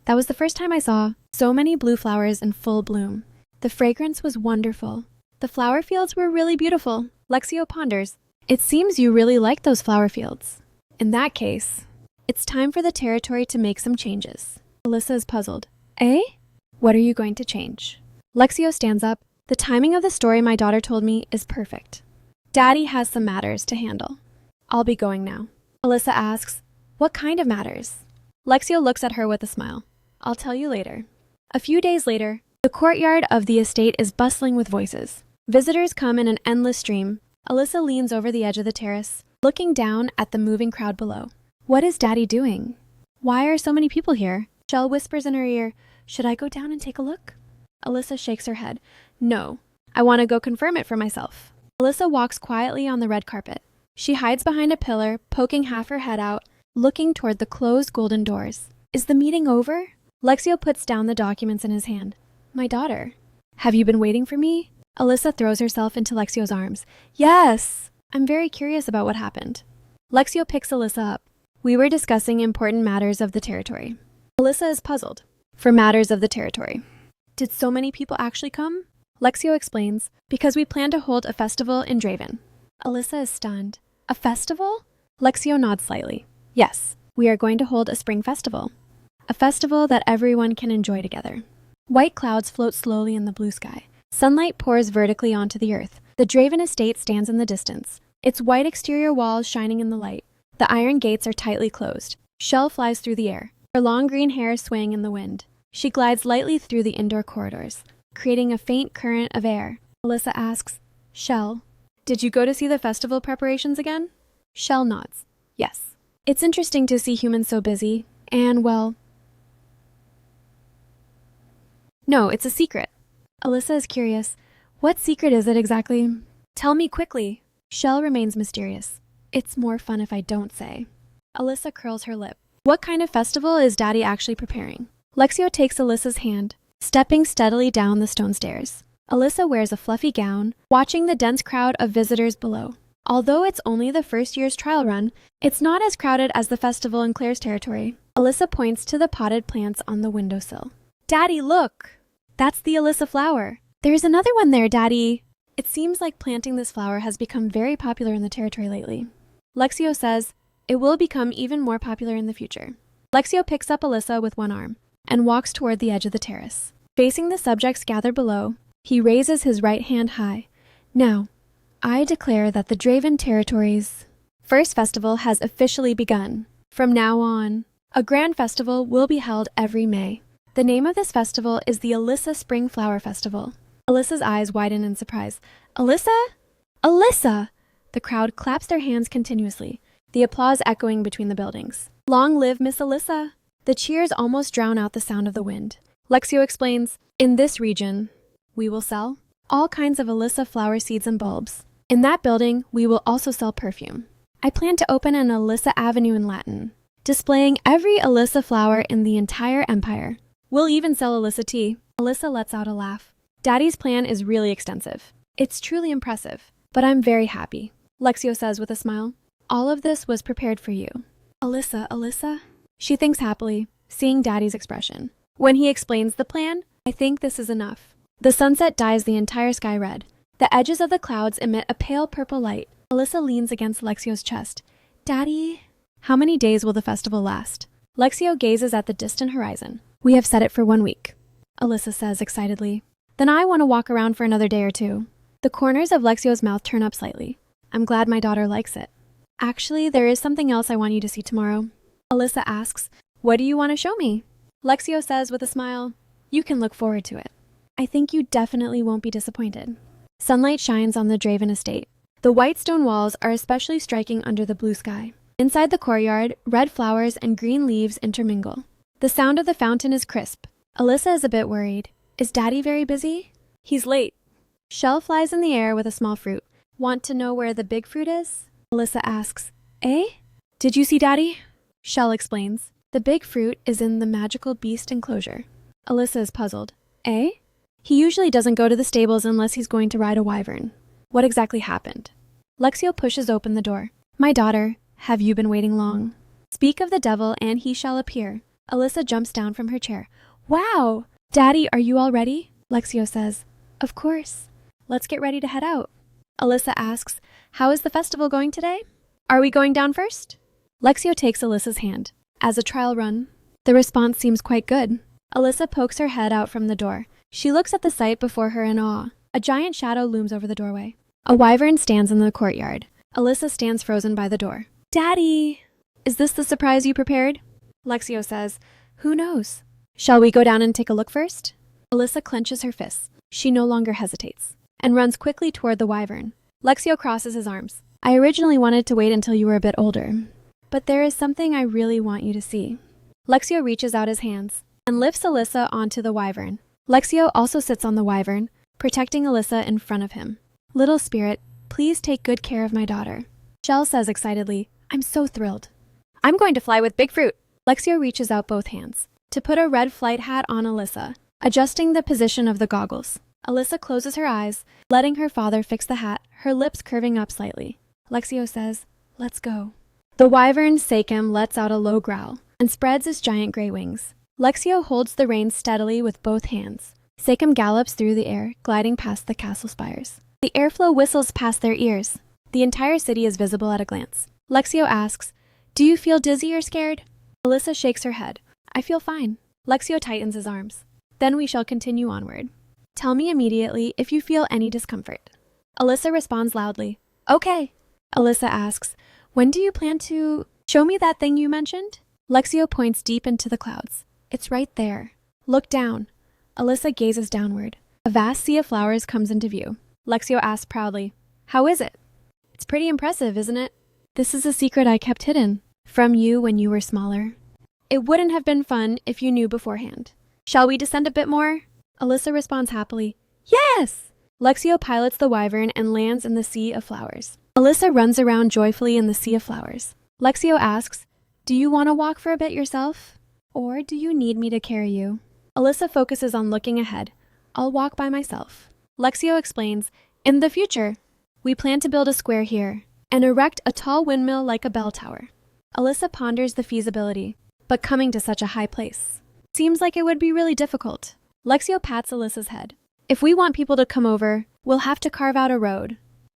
That was the first time I saw so many blue flowers in full bloom. The fragrance was wonderful. The flower fields were really beautiful. Lexio ponders. It seems you really like those flower fields. In that case, it's time for the territory to make some changes. Alyssa is puzzled. Eh? What are you going to change? Lexio stands up. The timing of the story my daughter told me is perfect. Daddy has some matters to handle. I'll be going now. Alyssa asks, what kind of matters? Lexio looks at her with a smile. I'll tell you later. A few days later, the courtyard of the estate is bustling with voices. Visitors come in an endless stream. Alyssa leans over the edge of the terrace, looking down at the moving crowd below. What is Daddy doing? Why are so many people here? Shell whispers in her ear, should I go down and take a look? Alyssa shakes her head. No, I want to go confirm it for myself. Alyssa walks quietly on the red carpet. She hides behind a pillar, poking half her head out, looking toward the closed golden doors. Is the meeting over? Lexio puts down the documents in his hand. My daughter, have you been waiting for me? Alyssa throws herself into Lexio's arms. Yes! I'm very curious about what happened. Lexio picks Alyssa up. We were discussing important matters of the territory. Alyssa is puzzled. For matters of the territory. Did so many people actually come? Lexio explains, because we plan to hold a festival in Draven. Alyssa is stunned. A festival? Lexio nods slightly. Yes, we are going to hold a spring festival. A festival that everyone can enjoy together. White clouds float slowly in the blue sky. Sunlight pours vertically onto the earth. The Draven estate stands in the distance, its white exterior walls shining in the light. The iron gates are tightly closed. Shell flies through the air, her long green hair swaying in the wind. She glides lightly through the indoor corridors, creating a faint current of air. Alyssa asks, Shell, did you go to see the festival preparations again? Shell nods. Yes. It's interesting to see humans so busy, and well... No, it's a secret. Alyssa is curious. What secret is it exactly? Tell me quickly. Shell remains mysterious. It's more fun if I don't say. Alyssa curls her lip. What kind of festival is Daddy actually preparing? Lexio takes Alyssa's hand, stepping steadily down the stone stairs. Alyssa wears a fluffy gown, watching the dense crowd of visitors below. Although it's only the first year's trial run, it's not as crowded as the festival in Claire's territory. Alyssa points to the potted plants on the windowsill. Daddy, look! That's the Alyssa flower. There's another one there, Daddy. It seems like planting this flower has become very popular in the territory lately. Lexio says it will become even more popular in the future. Lexio picks up Alyssa with one arm and walks toward the edge of the terrace. Facing the subjects gathered below, he raises his right hand high. Now, I declare that the Draven Territory's first festival has officially begun. From now on, a grand festival will be held every May. The name of this festival is the Alyssa Spring Flower Festival. Alyssa's eyes widen in surprise. Alyssa? Alyssa! The crowd claps their hands continuously, the applause echoing between the buildings. Long live Miss Alyssa! The cheers almost drown out the sound of the wind. Lexio explains, in this region, we will sell all kinds of Alyssa flower seeds and bulbs. In that building, we will also sell perfume. I plan to open an Alyssa Avenue in Latin, displaying every Alyssa flower in the entire empire. We'll even sell Alyssa tea. Alyssa lets out a laugh. Daddy's plan is really extensive. It's truly impressive, but I'm very happy, Lexio says with a smile. All of this was prepared for you. Alyssa? She thinks happily, seeing Daddy's expression. When he explains the plan, I think this is enough. The sunset dyes the entire sky red. The edges of the clouds emit a pale purple light. Alyssa leans against Lexio's chest. Daddy? How many days will the festival last? Lexio gazes at the distant horizon. We have set it for 1 week, Alyssa says excitedly. Then I want to walk around for another day or two. The corners of Lexio's mouth turn up slightly. I'm glad my daughter likes it. Actually, there is something else I want you to see tomorrow. Alyssa asks, what do you want to show me? Lexio says with a smile, you can look forward to it. I think you definitely won't be disappointed. Sunlight shines on the Draven estate. The white stone walls are especially striking under the blue sky. Inside the courtyard, red flowers and green leaves intermingle. The sound of the fountain is crisp. Alyssa is a bit worried. Is Daddy very busy? He's late. Shell flies in the air with a small fruit. Want to know where the big fruit is? Alyssa asks. Eh? Did you see Daddy? Shell explains. The big fruit is in the magical beast enclosure. Alyssa is puzzled. Eh? He usually doesn't go to the stables unless he's going to ride a wyvern. What exactly happened? Lexio pushes open the door. My daughter, have you been waiting long? Speak of the devil and he shall appear. Alyssa jumps down from her chair. Wow! Daddy, are you all ready? Lexio says. Of course. Let's get ready to head out. Alyssa asks, how is the festival going today? Are we going down first? Lexio takes Alyssa's hand. As a trial run, the response seems quite good. Alyssa pokes her head out from the door. She looks at the sight before her in awe. A giant shadow looms over the doorway. A wyvern stands in the courtyard. Alyssa stands frozen by the door. Daddy! Is this the surprise you prepared? Lexio says, who knows? Shall we go down and take a look first? Alyssa clenches her fists. She no longer hesitates and runs quickly toward the wyvern. Lexio crosses his arms. I originally wanted to wait until you were a bit older, but there is something I really want you to see. Lexio reaches out his hands and lifts Alyssa onto the wyvern. Lexio also sits on the wyvern, protecting Alyssa in front of him. Little spirit, please take good care of my daughter. Shell says excitedly, I'm so thrilled. I'm going to fly with Big Fruit. Lexio reaches out both hands to put a red flight hat on Alyssa, adjusting the position of the goggles. Alyssa closes her eyes, letting her father fix the hat, her lips curving up slightly. Lexio says, let's go. The wyvern Sakem lets out a low growl and spreads his giant gray wings. Lexio holds the reins steadily with both hands. Sakem gallops through the air, gliding past the castle spires. The airflow whistles past their ears. The entire city is visible at a glance. Lexio asks, do you feel dizzy or scared? Alyssa shakes her head. I feel fine. Lexio tightens his arms. Then we shall continue onward. Tell me immediately if you feel any discomfort. Alyssa responds loudly. Okay. Alyssa asks, when do you plan to show me that thing you mentioned? Lexio points deep into the clouds. It's right there. Look down. Alyssa gazes downward. A vast sea of flowers comes into view. Lexio asks proudly, how is it? It's pretty impressive, isn't it? This is a secret I kept hidden from you when you were smaller. It wouldn't have been fun if you knew beforehand. Shall we descend a bit more? Alyssa responds happily, yes! Lexio pilots the wyvern and lands in the sea of flowers. Alyssa runs around joyfully in the sea of flowers. Lexio asks, do you want to walk for a bit yourself? Or do you need me to carry you? Alyssa focuses on looking ahead. I'll walk by myself. Lexio explains, in the future, we plan to build a square here and erect a tall windmill like a bell tower. Alyssa ponders the feasibility, but coming to such a high place seems like it would be really difficult. Lexio pats Alyssa's head. If we want people to come over, we'll have to carve out a road.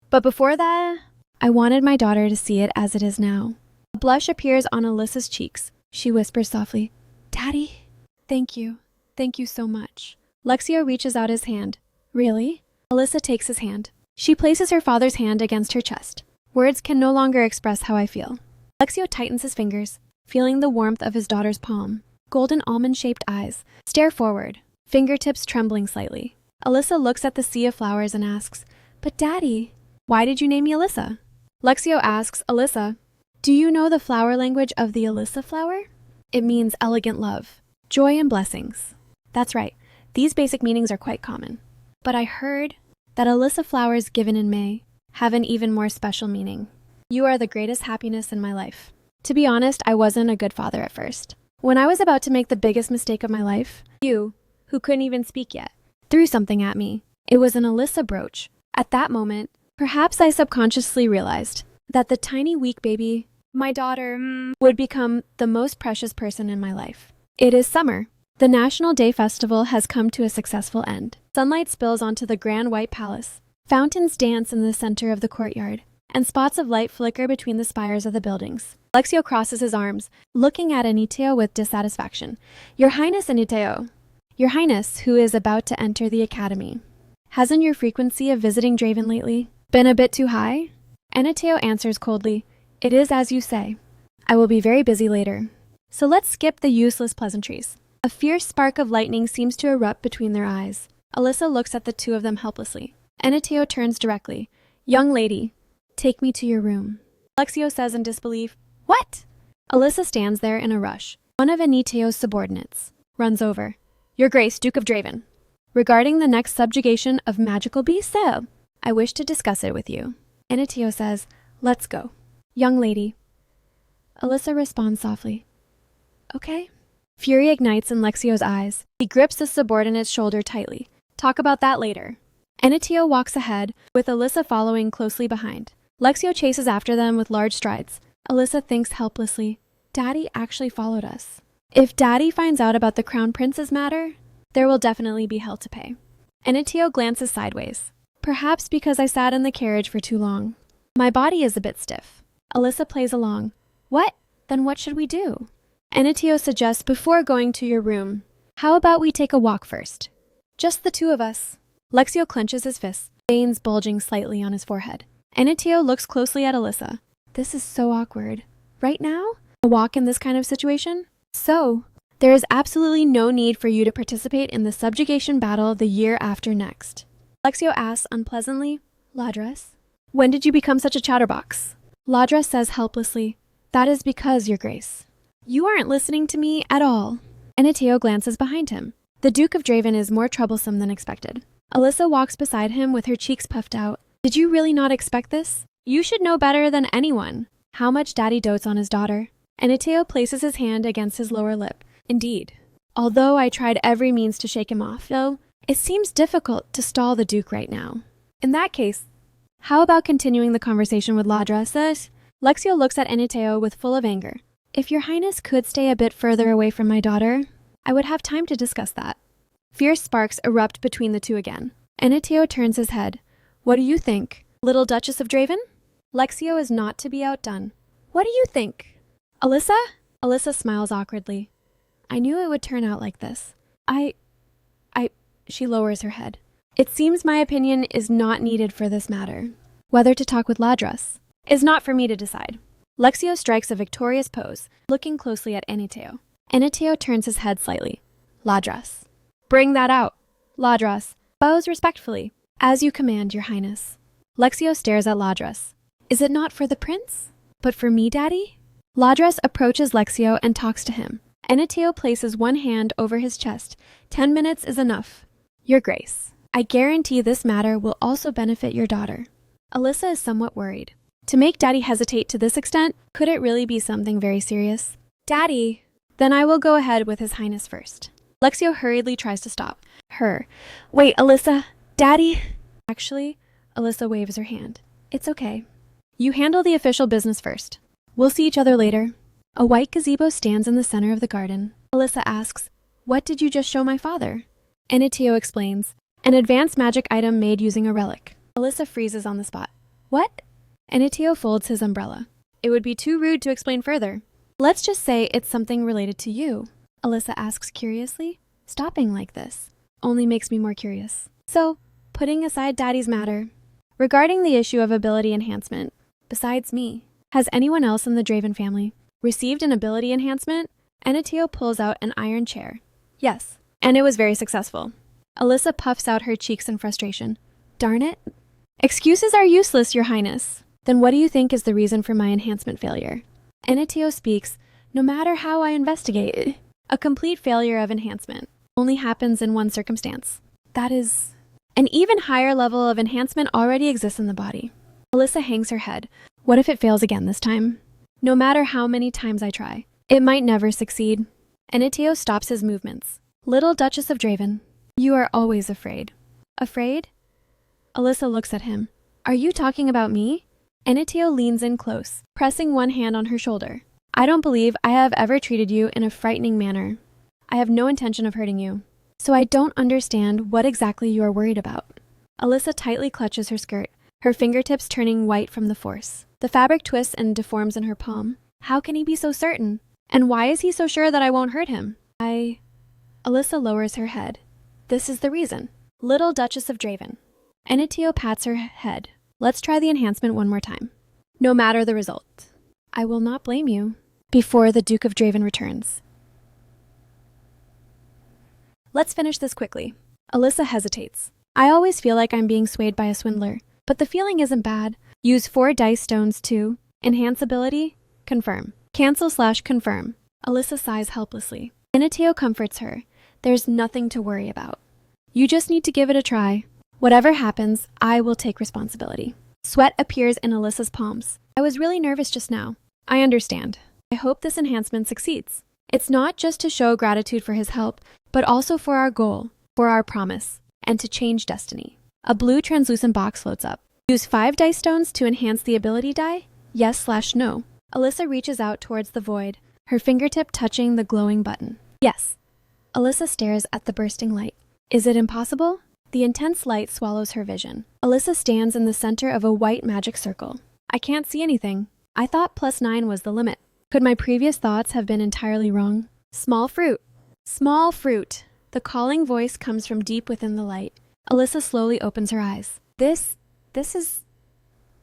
But before that, I wanted my daughter to see it as it is now. A blush appears on Alyssa's cheeks. She whispers softly, Daddy, thank you. Thank you so much. Lexio reaches out his hand. Really? Alyssa takes his hand. She places her father's hand against her chest. Words can no longer express how I feel. Lexio tightens his fingers, feeling the warmth of his daughter's palm. Golden almond-shaped eyes stare forward, fingertips trembling slightly. Alyssa looks at the sea of flowers and asks, but Daddy, why did you name me Alyssa? Lexio asks Alyssa, do you know the flower language of the Alyssa flower? It means elegant love, joy and blessings. That's right, these basic meanings are quite common. But I heard that Alyssa flowers given in May have an even more special meaning. You are the greatest happiness in my life. To be honest, I wasn't a good father at first. When I was about to make the biggest mistake of my life, you, who couldn't even speak yet, threw something at me. It was an Alyssa brooch. At that moment, perhaps I subconsciously realized that the tiny weak baby, my daughter, would become the most precious person in my life. It is summer. The National Day Festival has come to a successful end. Sunlight spills onto the grand white palace. Fountains dance in the center of the courtyard, and spots of light flicker between the spires of the buildings. Lexio crosses his arms, looking at Aniteo with dissatisfaction. Your Highness, Aniteo. Your Highness, who is about to enter the academy. Hasn't your frequency of visiting Draven lately been a bit too high? Aniteo answers coldly. It is as you say. I will be very busy later. So let's skip the useless pleasantries. A fierce spark of lightning seems to erupt between their eyes. Alyssa looks at the two of them helplessly. Aniteo turns directly. Young lady, take me to your room. Lexio says in disbelief, What? Alyssa stands there in a rush. One of Aniteo's subordinates runs over. Your Grace, Duke of Draven. Regarding the next subjugation of magical beasts, I wish to discuss it with you. Aniteo says, Let's go. Young lady. Alyssa responds softly. Okay. Fury ignites in Lexio's eyes. He grips the subordinate's shoulder tightly. Talk about that later. Aniteo walks ahead, with Alyssa following closely behind. Lexio chases after them with large strides. Alyssa thinks helplessly, Daddy actually followed us. If Daddy finds out about the Crown Prince's matter, there will definitely be hell to pay. Aniteo glances sideways. Perhaps because I sat in the carriage for too long. My body is a bit stiff. Alyssa plays along. What? Then what should we do? Aniteo suggests before going to your room. How about we take a walk first? Just the two of us. Lexio clenches his fists, veins bulging slightly on his forehead. Aniteo looks closely at Alyssa. This is so awkward. Right now? A walk in this kind of situation? So, there is absolutely no need for you to participate in the subjugation battle the year after next. Lexio asks unpleasantly, Ladras, when did you become such a chatterbox? Ladras says helplessly, That is because, Your Grace. You aren't listening to me at all. Aniteo glances behind him. The Duke of Draven is more troublesome than expected. Alyssa walks beside him with her cheeks puffed out. Did you really not expect this? You should know better than anyone how much Daddy dotes on his daughter. Aniteo places his hand against his lower lip. Indeed. Although I tried every means to shake him off, though, it seems difficult to stall the Duke right now. In that case, how about continuing the conversation with Ladras? Lexio looks at Aniteo with full of anger. If your Highness could stay a bit further away from my daughter, I would have time to discuss that. Fierce sparks erupt between the two again. Aniteo turns his head. What do you think, little Duchess of Draven? Lexio is not to be outdone. What do you think? Alyssa? Alyssa smiles awkwardly. I knew it would turn out like this. She lowers her head. It seems my opinion is not needed for this matter. Whether to talk with Ladras is not for me to decide. Lexio strikes a victorious pose, looking closely at Aniteo. Aniteo turns his head slightly. Ladras. Bring that out. Ladras bows respectfully. As you command, Your Highness. Lexio stares at Ladras. Is it not for the prince? But for me, Daddy? Ladras approaches Lexio and talks to him. Aniteo places one hand over his chest. 10 minutes is enough. Your Grace, I guarantee this matter will also benefit your daughter. Alyssa is somewhat worried. To make Daddy hesitate to this extent, could it really be something very serious? Daddy, then I will go ahead with His Highness first. Lexio hurriedly tries to stop her. Wait, Alyssa, Daddy? Actually, Alyssa waves her hand. It's okay. You handle the official business first. We'll see each other later. A white gazebo stands in the center of the garden. Alyssa asks, What did you just show my father? Aniteo explains, an advanced magic item made using a relic. Alyssa freezes on the spot. What? Aniteo folds his umbrella. It would be too rude to explain further. Let's just say it's something related to you. Alyssa asks curiously. Stopping like this only makes me more curious. So, putting aside Daddy's matter, regarding the issue of ability enhancement, besides me, has anyone else in the Draven family received an ability enhancement? Aniteo pulls out an iron chair. Yes, and it was very successful. Alyssa puffs out her cheeks in frustration. Darn it. Excuses are useless, Your Highness. Then what do you think is the reason for my enhancement failure? Aniteo speaks, no matter how I investigate, a complete failure of enhancement only happens in one circumstance. That is... An even higher level of enhancement already exists in the body. Alyssa hangs her head. What if it fails again this time? No matter how many times I try, it might never succeed. Enitio stops his movements. Little Duchess of Draven, you are always afraid. Afraid? Alyssa looks at him. Are you talking about me? Enitio leans in close, pressing one hand on her shoulder. I don't believe I have ever treated you in a frightening manner. I have no intention of hurting you. So I don't understand what exactly you are worried about. Alyssa tightly clutches her skirt, her fingertips turning white from the force. The fabric twists and deforms in her palm. How can he be so certain? And why is he so sure that I won't hurt him? Alyssa lowers her head. This is the reason. Little Duchess of Draven. Enitio pats her head. Let's try the enhancement one more time. No matter the result. I will not blame you. Before the Duke of Draven returns. Let's finish this quickly. Alyssa hesitates. I always feel like I'm being swayed by a swindler, but the feeling isn't bad. Use 4 dice stones to enhance ability, confirm. Cancel/confirm. Alyssa sighs helplessly. Enitio comforts her. There's nothing to worry about. You just need to give it a try. Whatever happens, I will take responsibility. Sweat appears in Alyssa's palms. I was really nervous just now. I understand. I hope this enhancement succeeds. It's not just to show gratitude for his help, but also for our goal, for our promise, and to change destiny. A blue translucent box floats up. Use 5 dice stones to enhance the ability die? Yes/no. Alyssa reaches out towards the void, her fingertip touching the glowing button. Yes. Alyssa stares at the bursting light. Is it impossible? The intense light swallows her vision. Alyssa stands in the center of a white magic circle. I can't see anything. I thought +9 was the limit. Could my previous thoughts have been entirely wrong? Small fruit. Small fruit. The calling voice comes from deep within the light. Alyssa slowly opens her eyes. This is...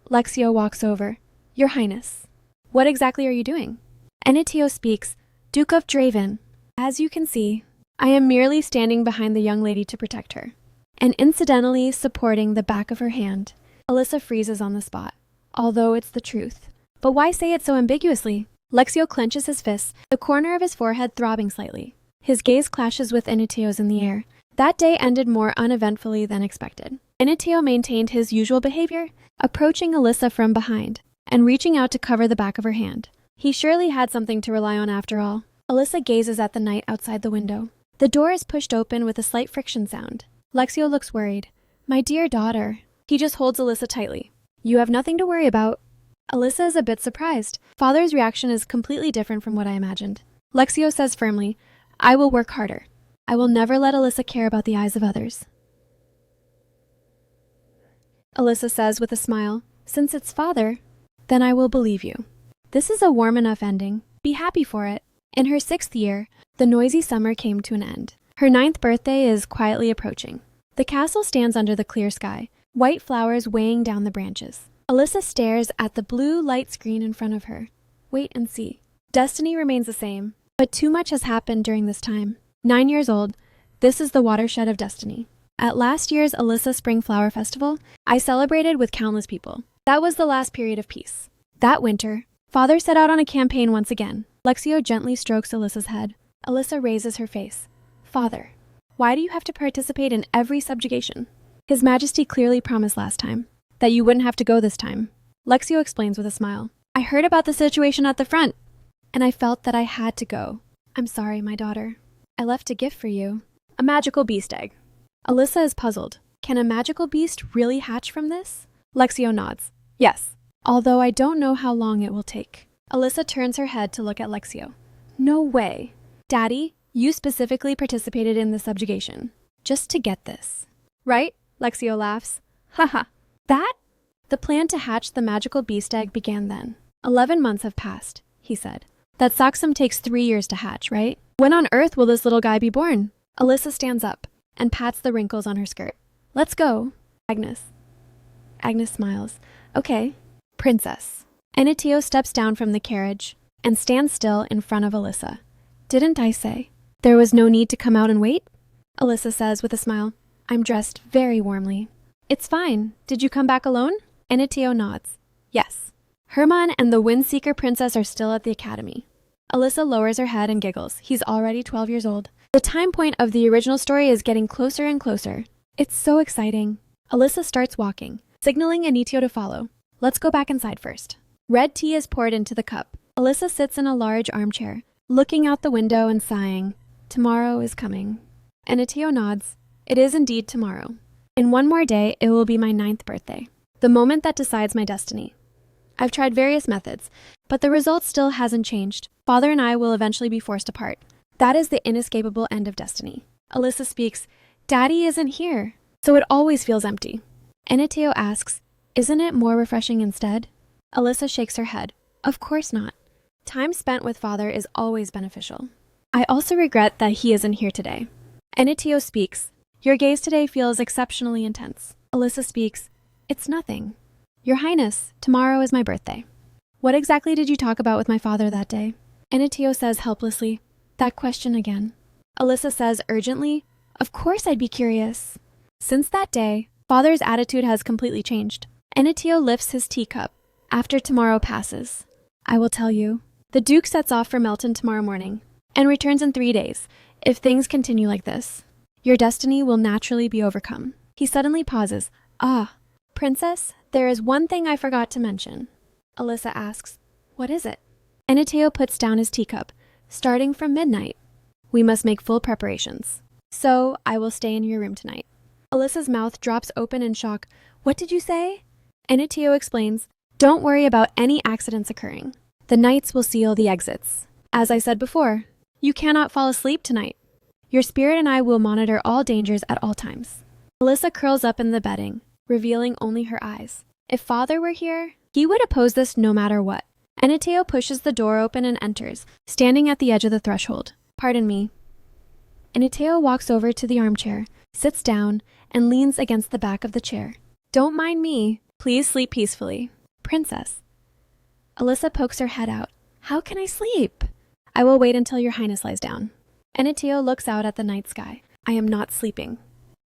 Lexio walks over. Your Highness. What exactly are you doing? Enitio speaks. Duke of Draven. As you can see, I am merely standing behind the young lady to protect her, and incidentally supporting the back of her hand. Alyssa freezes on the spot. Although it's the truth. But why say it so ambiguously? Lexio clenches his fists, the corner of his forehead throbbing slightly. His gaze clashes with Enitio's in the air. That day ended more uneventfully than expected. Enitio maintained his usual behavior, approaching Alyssa from behind, and reaching out to cover the back of her hand. He surely had something to rely on after all. Alyssa gazes at the night outside the window. The door is pushed open with a slight friction sound. Lexio looks worried. My dear daughter. He just holds Alyssa tightly. You have nothing to worry about. Alyssa is a bit surprised. Father's reaction is completely different from what I imagined. Lexio says firmly, I will work harder. I will never let Alyssa care about the eyes of others. Alyssa says with a smile, since it's father, then I will believe you. This is a warm enough ending. Be happy for it. In her 6th year, the noisy summer came to an end. Her 9th birthday is quietly approaching. The castle stands under the clear sky, white flowers weighing down the branches. Alyssa stares at the blue light screen in front of her. Wait and see. Destiny remains the same, but too much has happened during this time. 9 years old, this is the watershed of destiny. At last year's Alyssa Spring Flower Festival, I celebrated with countless people. That was the last period of peace. That winter, father set out on a campaign once again. Lexio gently strokes Alyssa's head. Alyssa raises her face. Father, why do you have to participate in every subjugation? His Majesty clearly promised last time that you wouldn't have to go this time. Lexio explains with a smile. I heard about the situation at the front, and I felt that I had to go. I'm sorry, my daughter. I left a gift for you. A magical beast egg. Alyssa is puzzled. Can a magical beast really hatch from this? Lexio nods. Yes, although I don't know how long it will take. Alyssa turns her head to look at Lexio. No way. Daddy, you specifically participated in the subjugation. Just to get this. Right? Lexio laughs. Haha. That? The plan to hatch the magical beast egg began then. 11 months have passed, he said. That Saxum takes 3 years to hatch, right? When on earth will this little guy be born? Alyssa stands up and pats the wrinkles on her skirt. Let's go, Agnes. Agnes smiles. Okay, princess. Enitio steps down from the carriage and stands still in front of Alyssa. Didn't I say there was no need to come out and wait? Alyssa says with a smile. I'm dressed very warmly. It's fine. Did you come back alone? Enitio nods. Yes. Herman and the Windseeker princess are still at the academy. Alyssa lowers her head and giggles. He's already 12 years old. The time point of the original story is getting closer and closer. It's so exciting. Alyssa starts walking, signaling Anitio to follow. Let's go back inside first. Red tea is poured into the cup. Alyssa sits in a large armchair, looking out the window and sighing. Tomorrow is coming. Anitio nods. It is indeed tomorrow. In one more day, it will be my 9th birthday. The moment that decides my destiny. I've tried various methods, but the result still hasn't changed. Father and I will eventually be forced apart. That is the inescapable end of destiny. Alyssa speaks. Daddy isn't here, so it always feels empty. Anitio asks, isn't it more refreshing instead? Alyssa shakes her head. Of course not. Time spent with father is always beneficial. I also regret that he isn't here today. Anitio speaks. Your gaze today feels exceptionally intense. Alyssa speaks. It's nothing. Your Highness, tomorrow is my birthday. What exactly did you talk about with my father that day? Anitio says helplessly. That question again. Alyssa says urgently. Of course I'd be curious. Since that day, father's attitude has completely changed. Anitio lifts his teacup. After tomorrow passes, I will tell you. The Duke sets off for Melton tomorrow morning and returns in 3 days. If things continue like this, your destiny will naturally be overcome. He suddenly pauses. Ah, Princess, there is one thing I forgot to mention. Alyssa asks, what is it? Anitio puts down his teacup. Starting from midnight, we must make full preparations. So, I will stay in your room tonight. Alyssa's mouth drops open in shock. What did you say? Anitio explains, don't worry about any accidents occurring. The knights will seal the exits. As I said before, you cannot fall asleep tonight. Your spirit and I will monitor all dangers at all times. Alyssa curls up in the bedding, revealing only her eyes. If father were here, he would oppose this no matter what. Anitio pushes the door open and enters, standing at the edge of the threshold. Pardon me. Anitio walks over to the armchair, sits down, and leans against the back of the chair. Don't mind me. Please sleep peacefully. Princess. Alyssa pokes her head out. How can I sleep? I will wait until your Highness lies down. Anitio looks out at the night sky. I am not sleeping.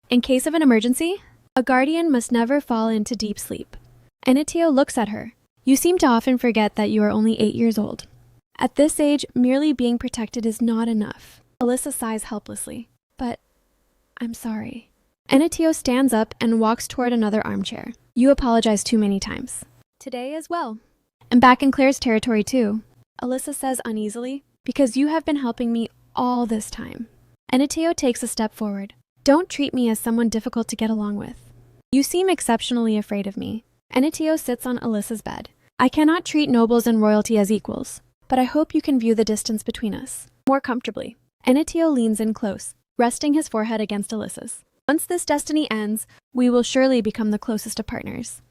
In case of an emergency, a guardian must never fall into deep sleep. Anitio looks at her. You seem to often forget that you are only 8 years old. At this age, merely being protected is not enough. Alyssa sighs helplessly. But I'm sorry. Anitio stands up and walks toward another armchair. You apologize too many times. Today as well. And back in Claire's territory too. Alyssa says uneasily, because you have been helping me all this time. Anitio takes a step forward. Don't treat me as someone difficult to get along with. You seem exceptionally afraid of me. Anitio sits on Alyssa's bed. I cannot treat nobles and royalty as equals, but I hope you can view the distance between us more comfortably. Anitio leans in close, resting his forehead against Alyssa's. Once this destiny ends, we will surely become the closest of partners.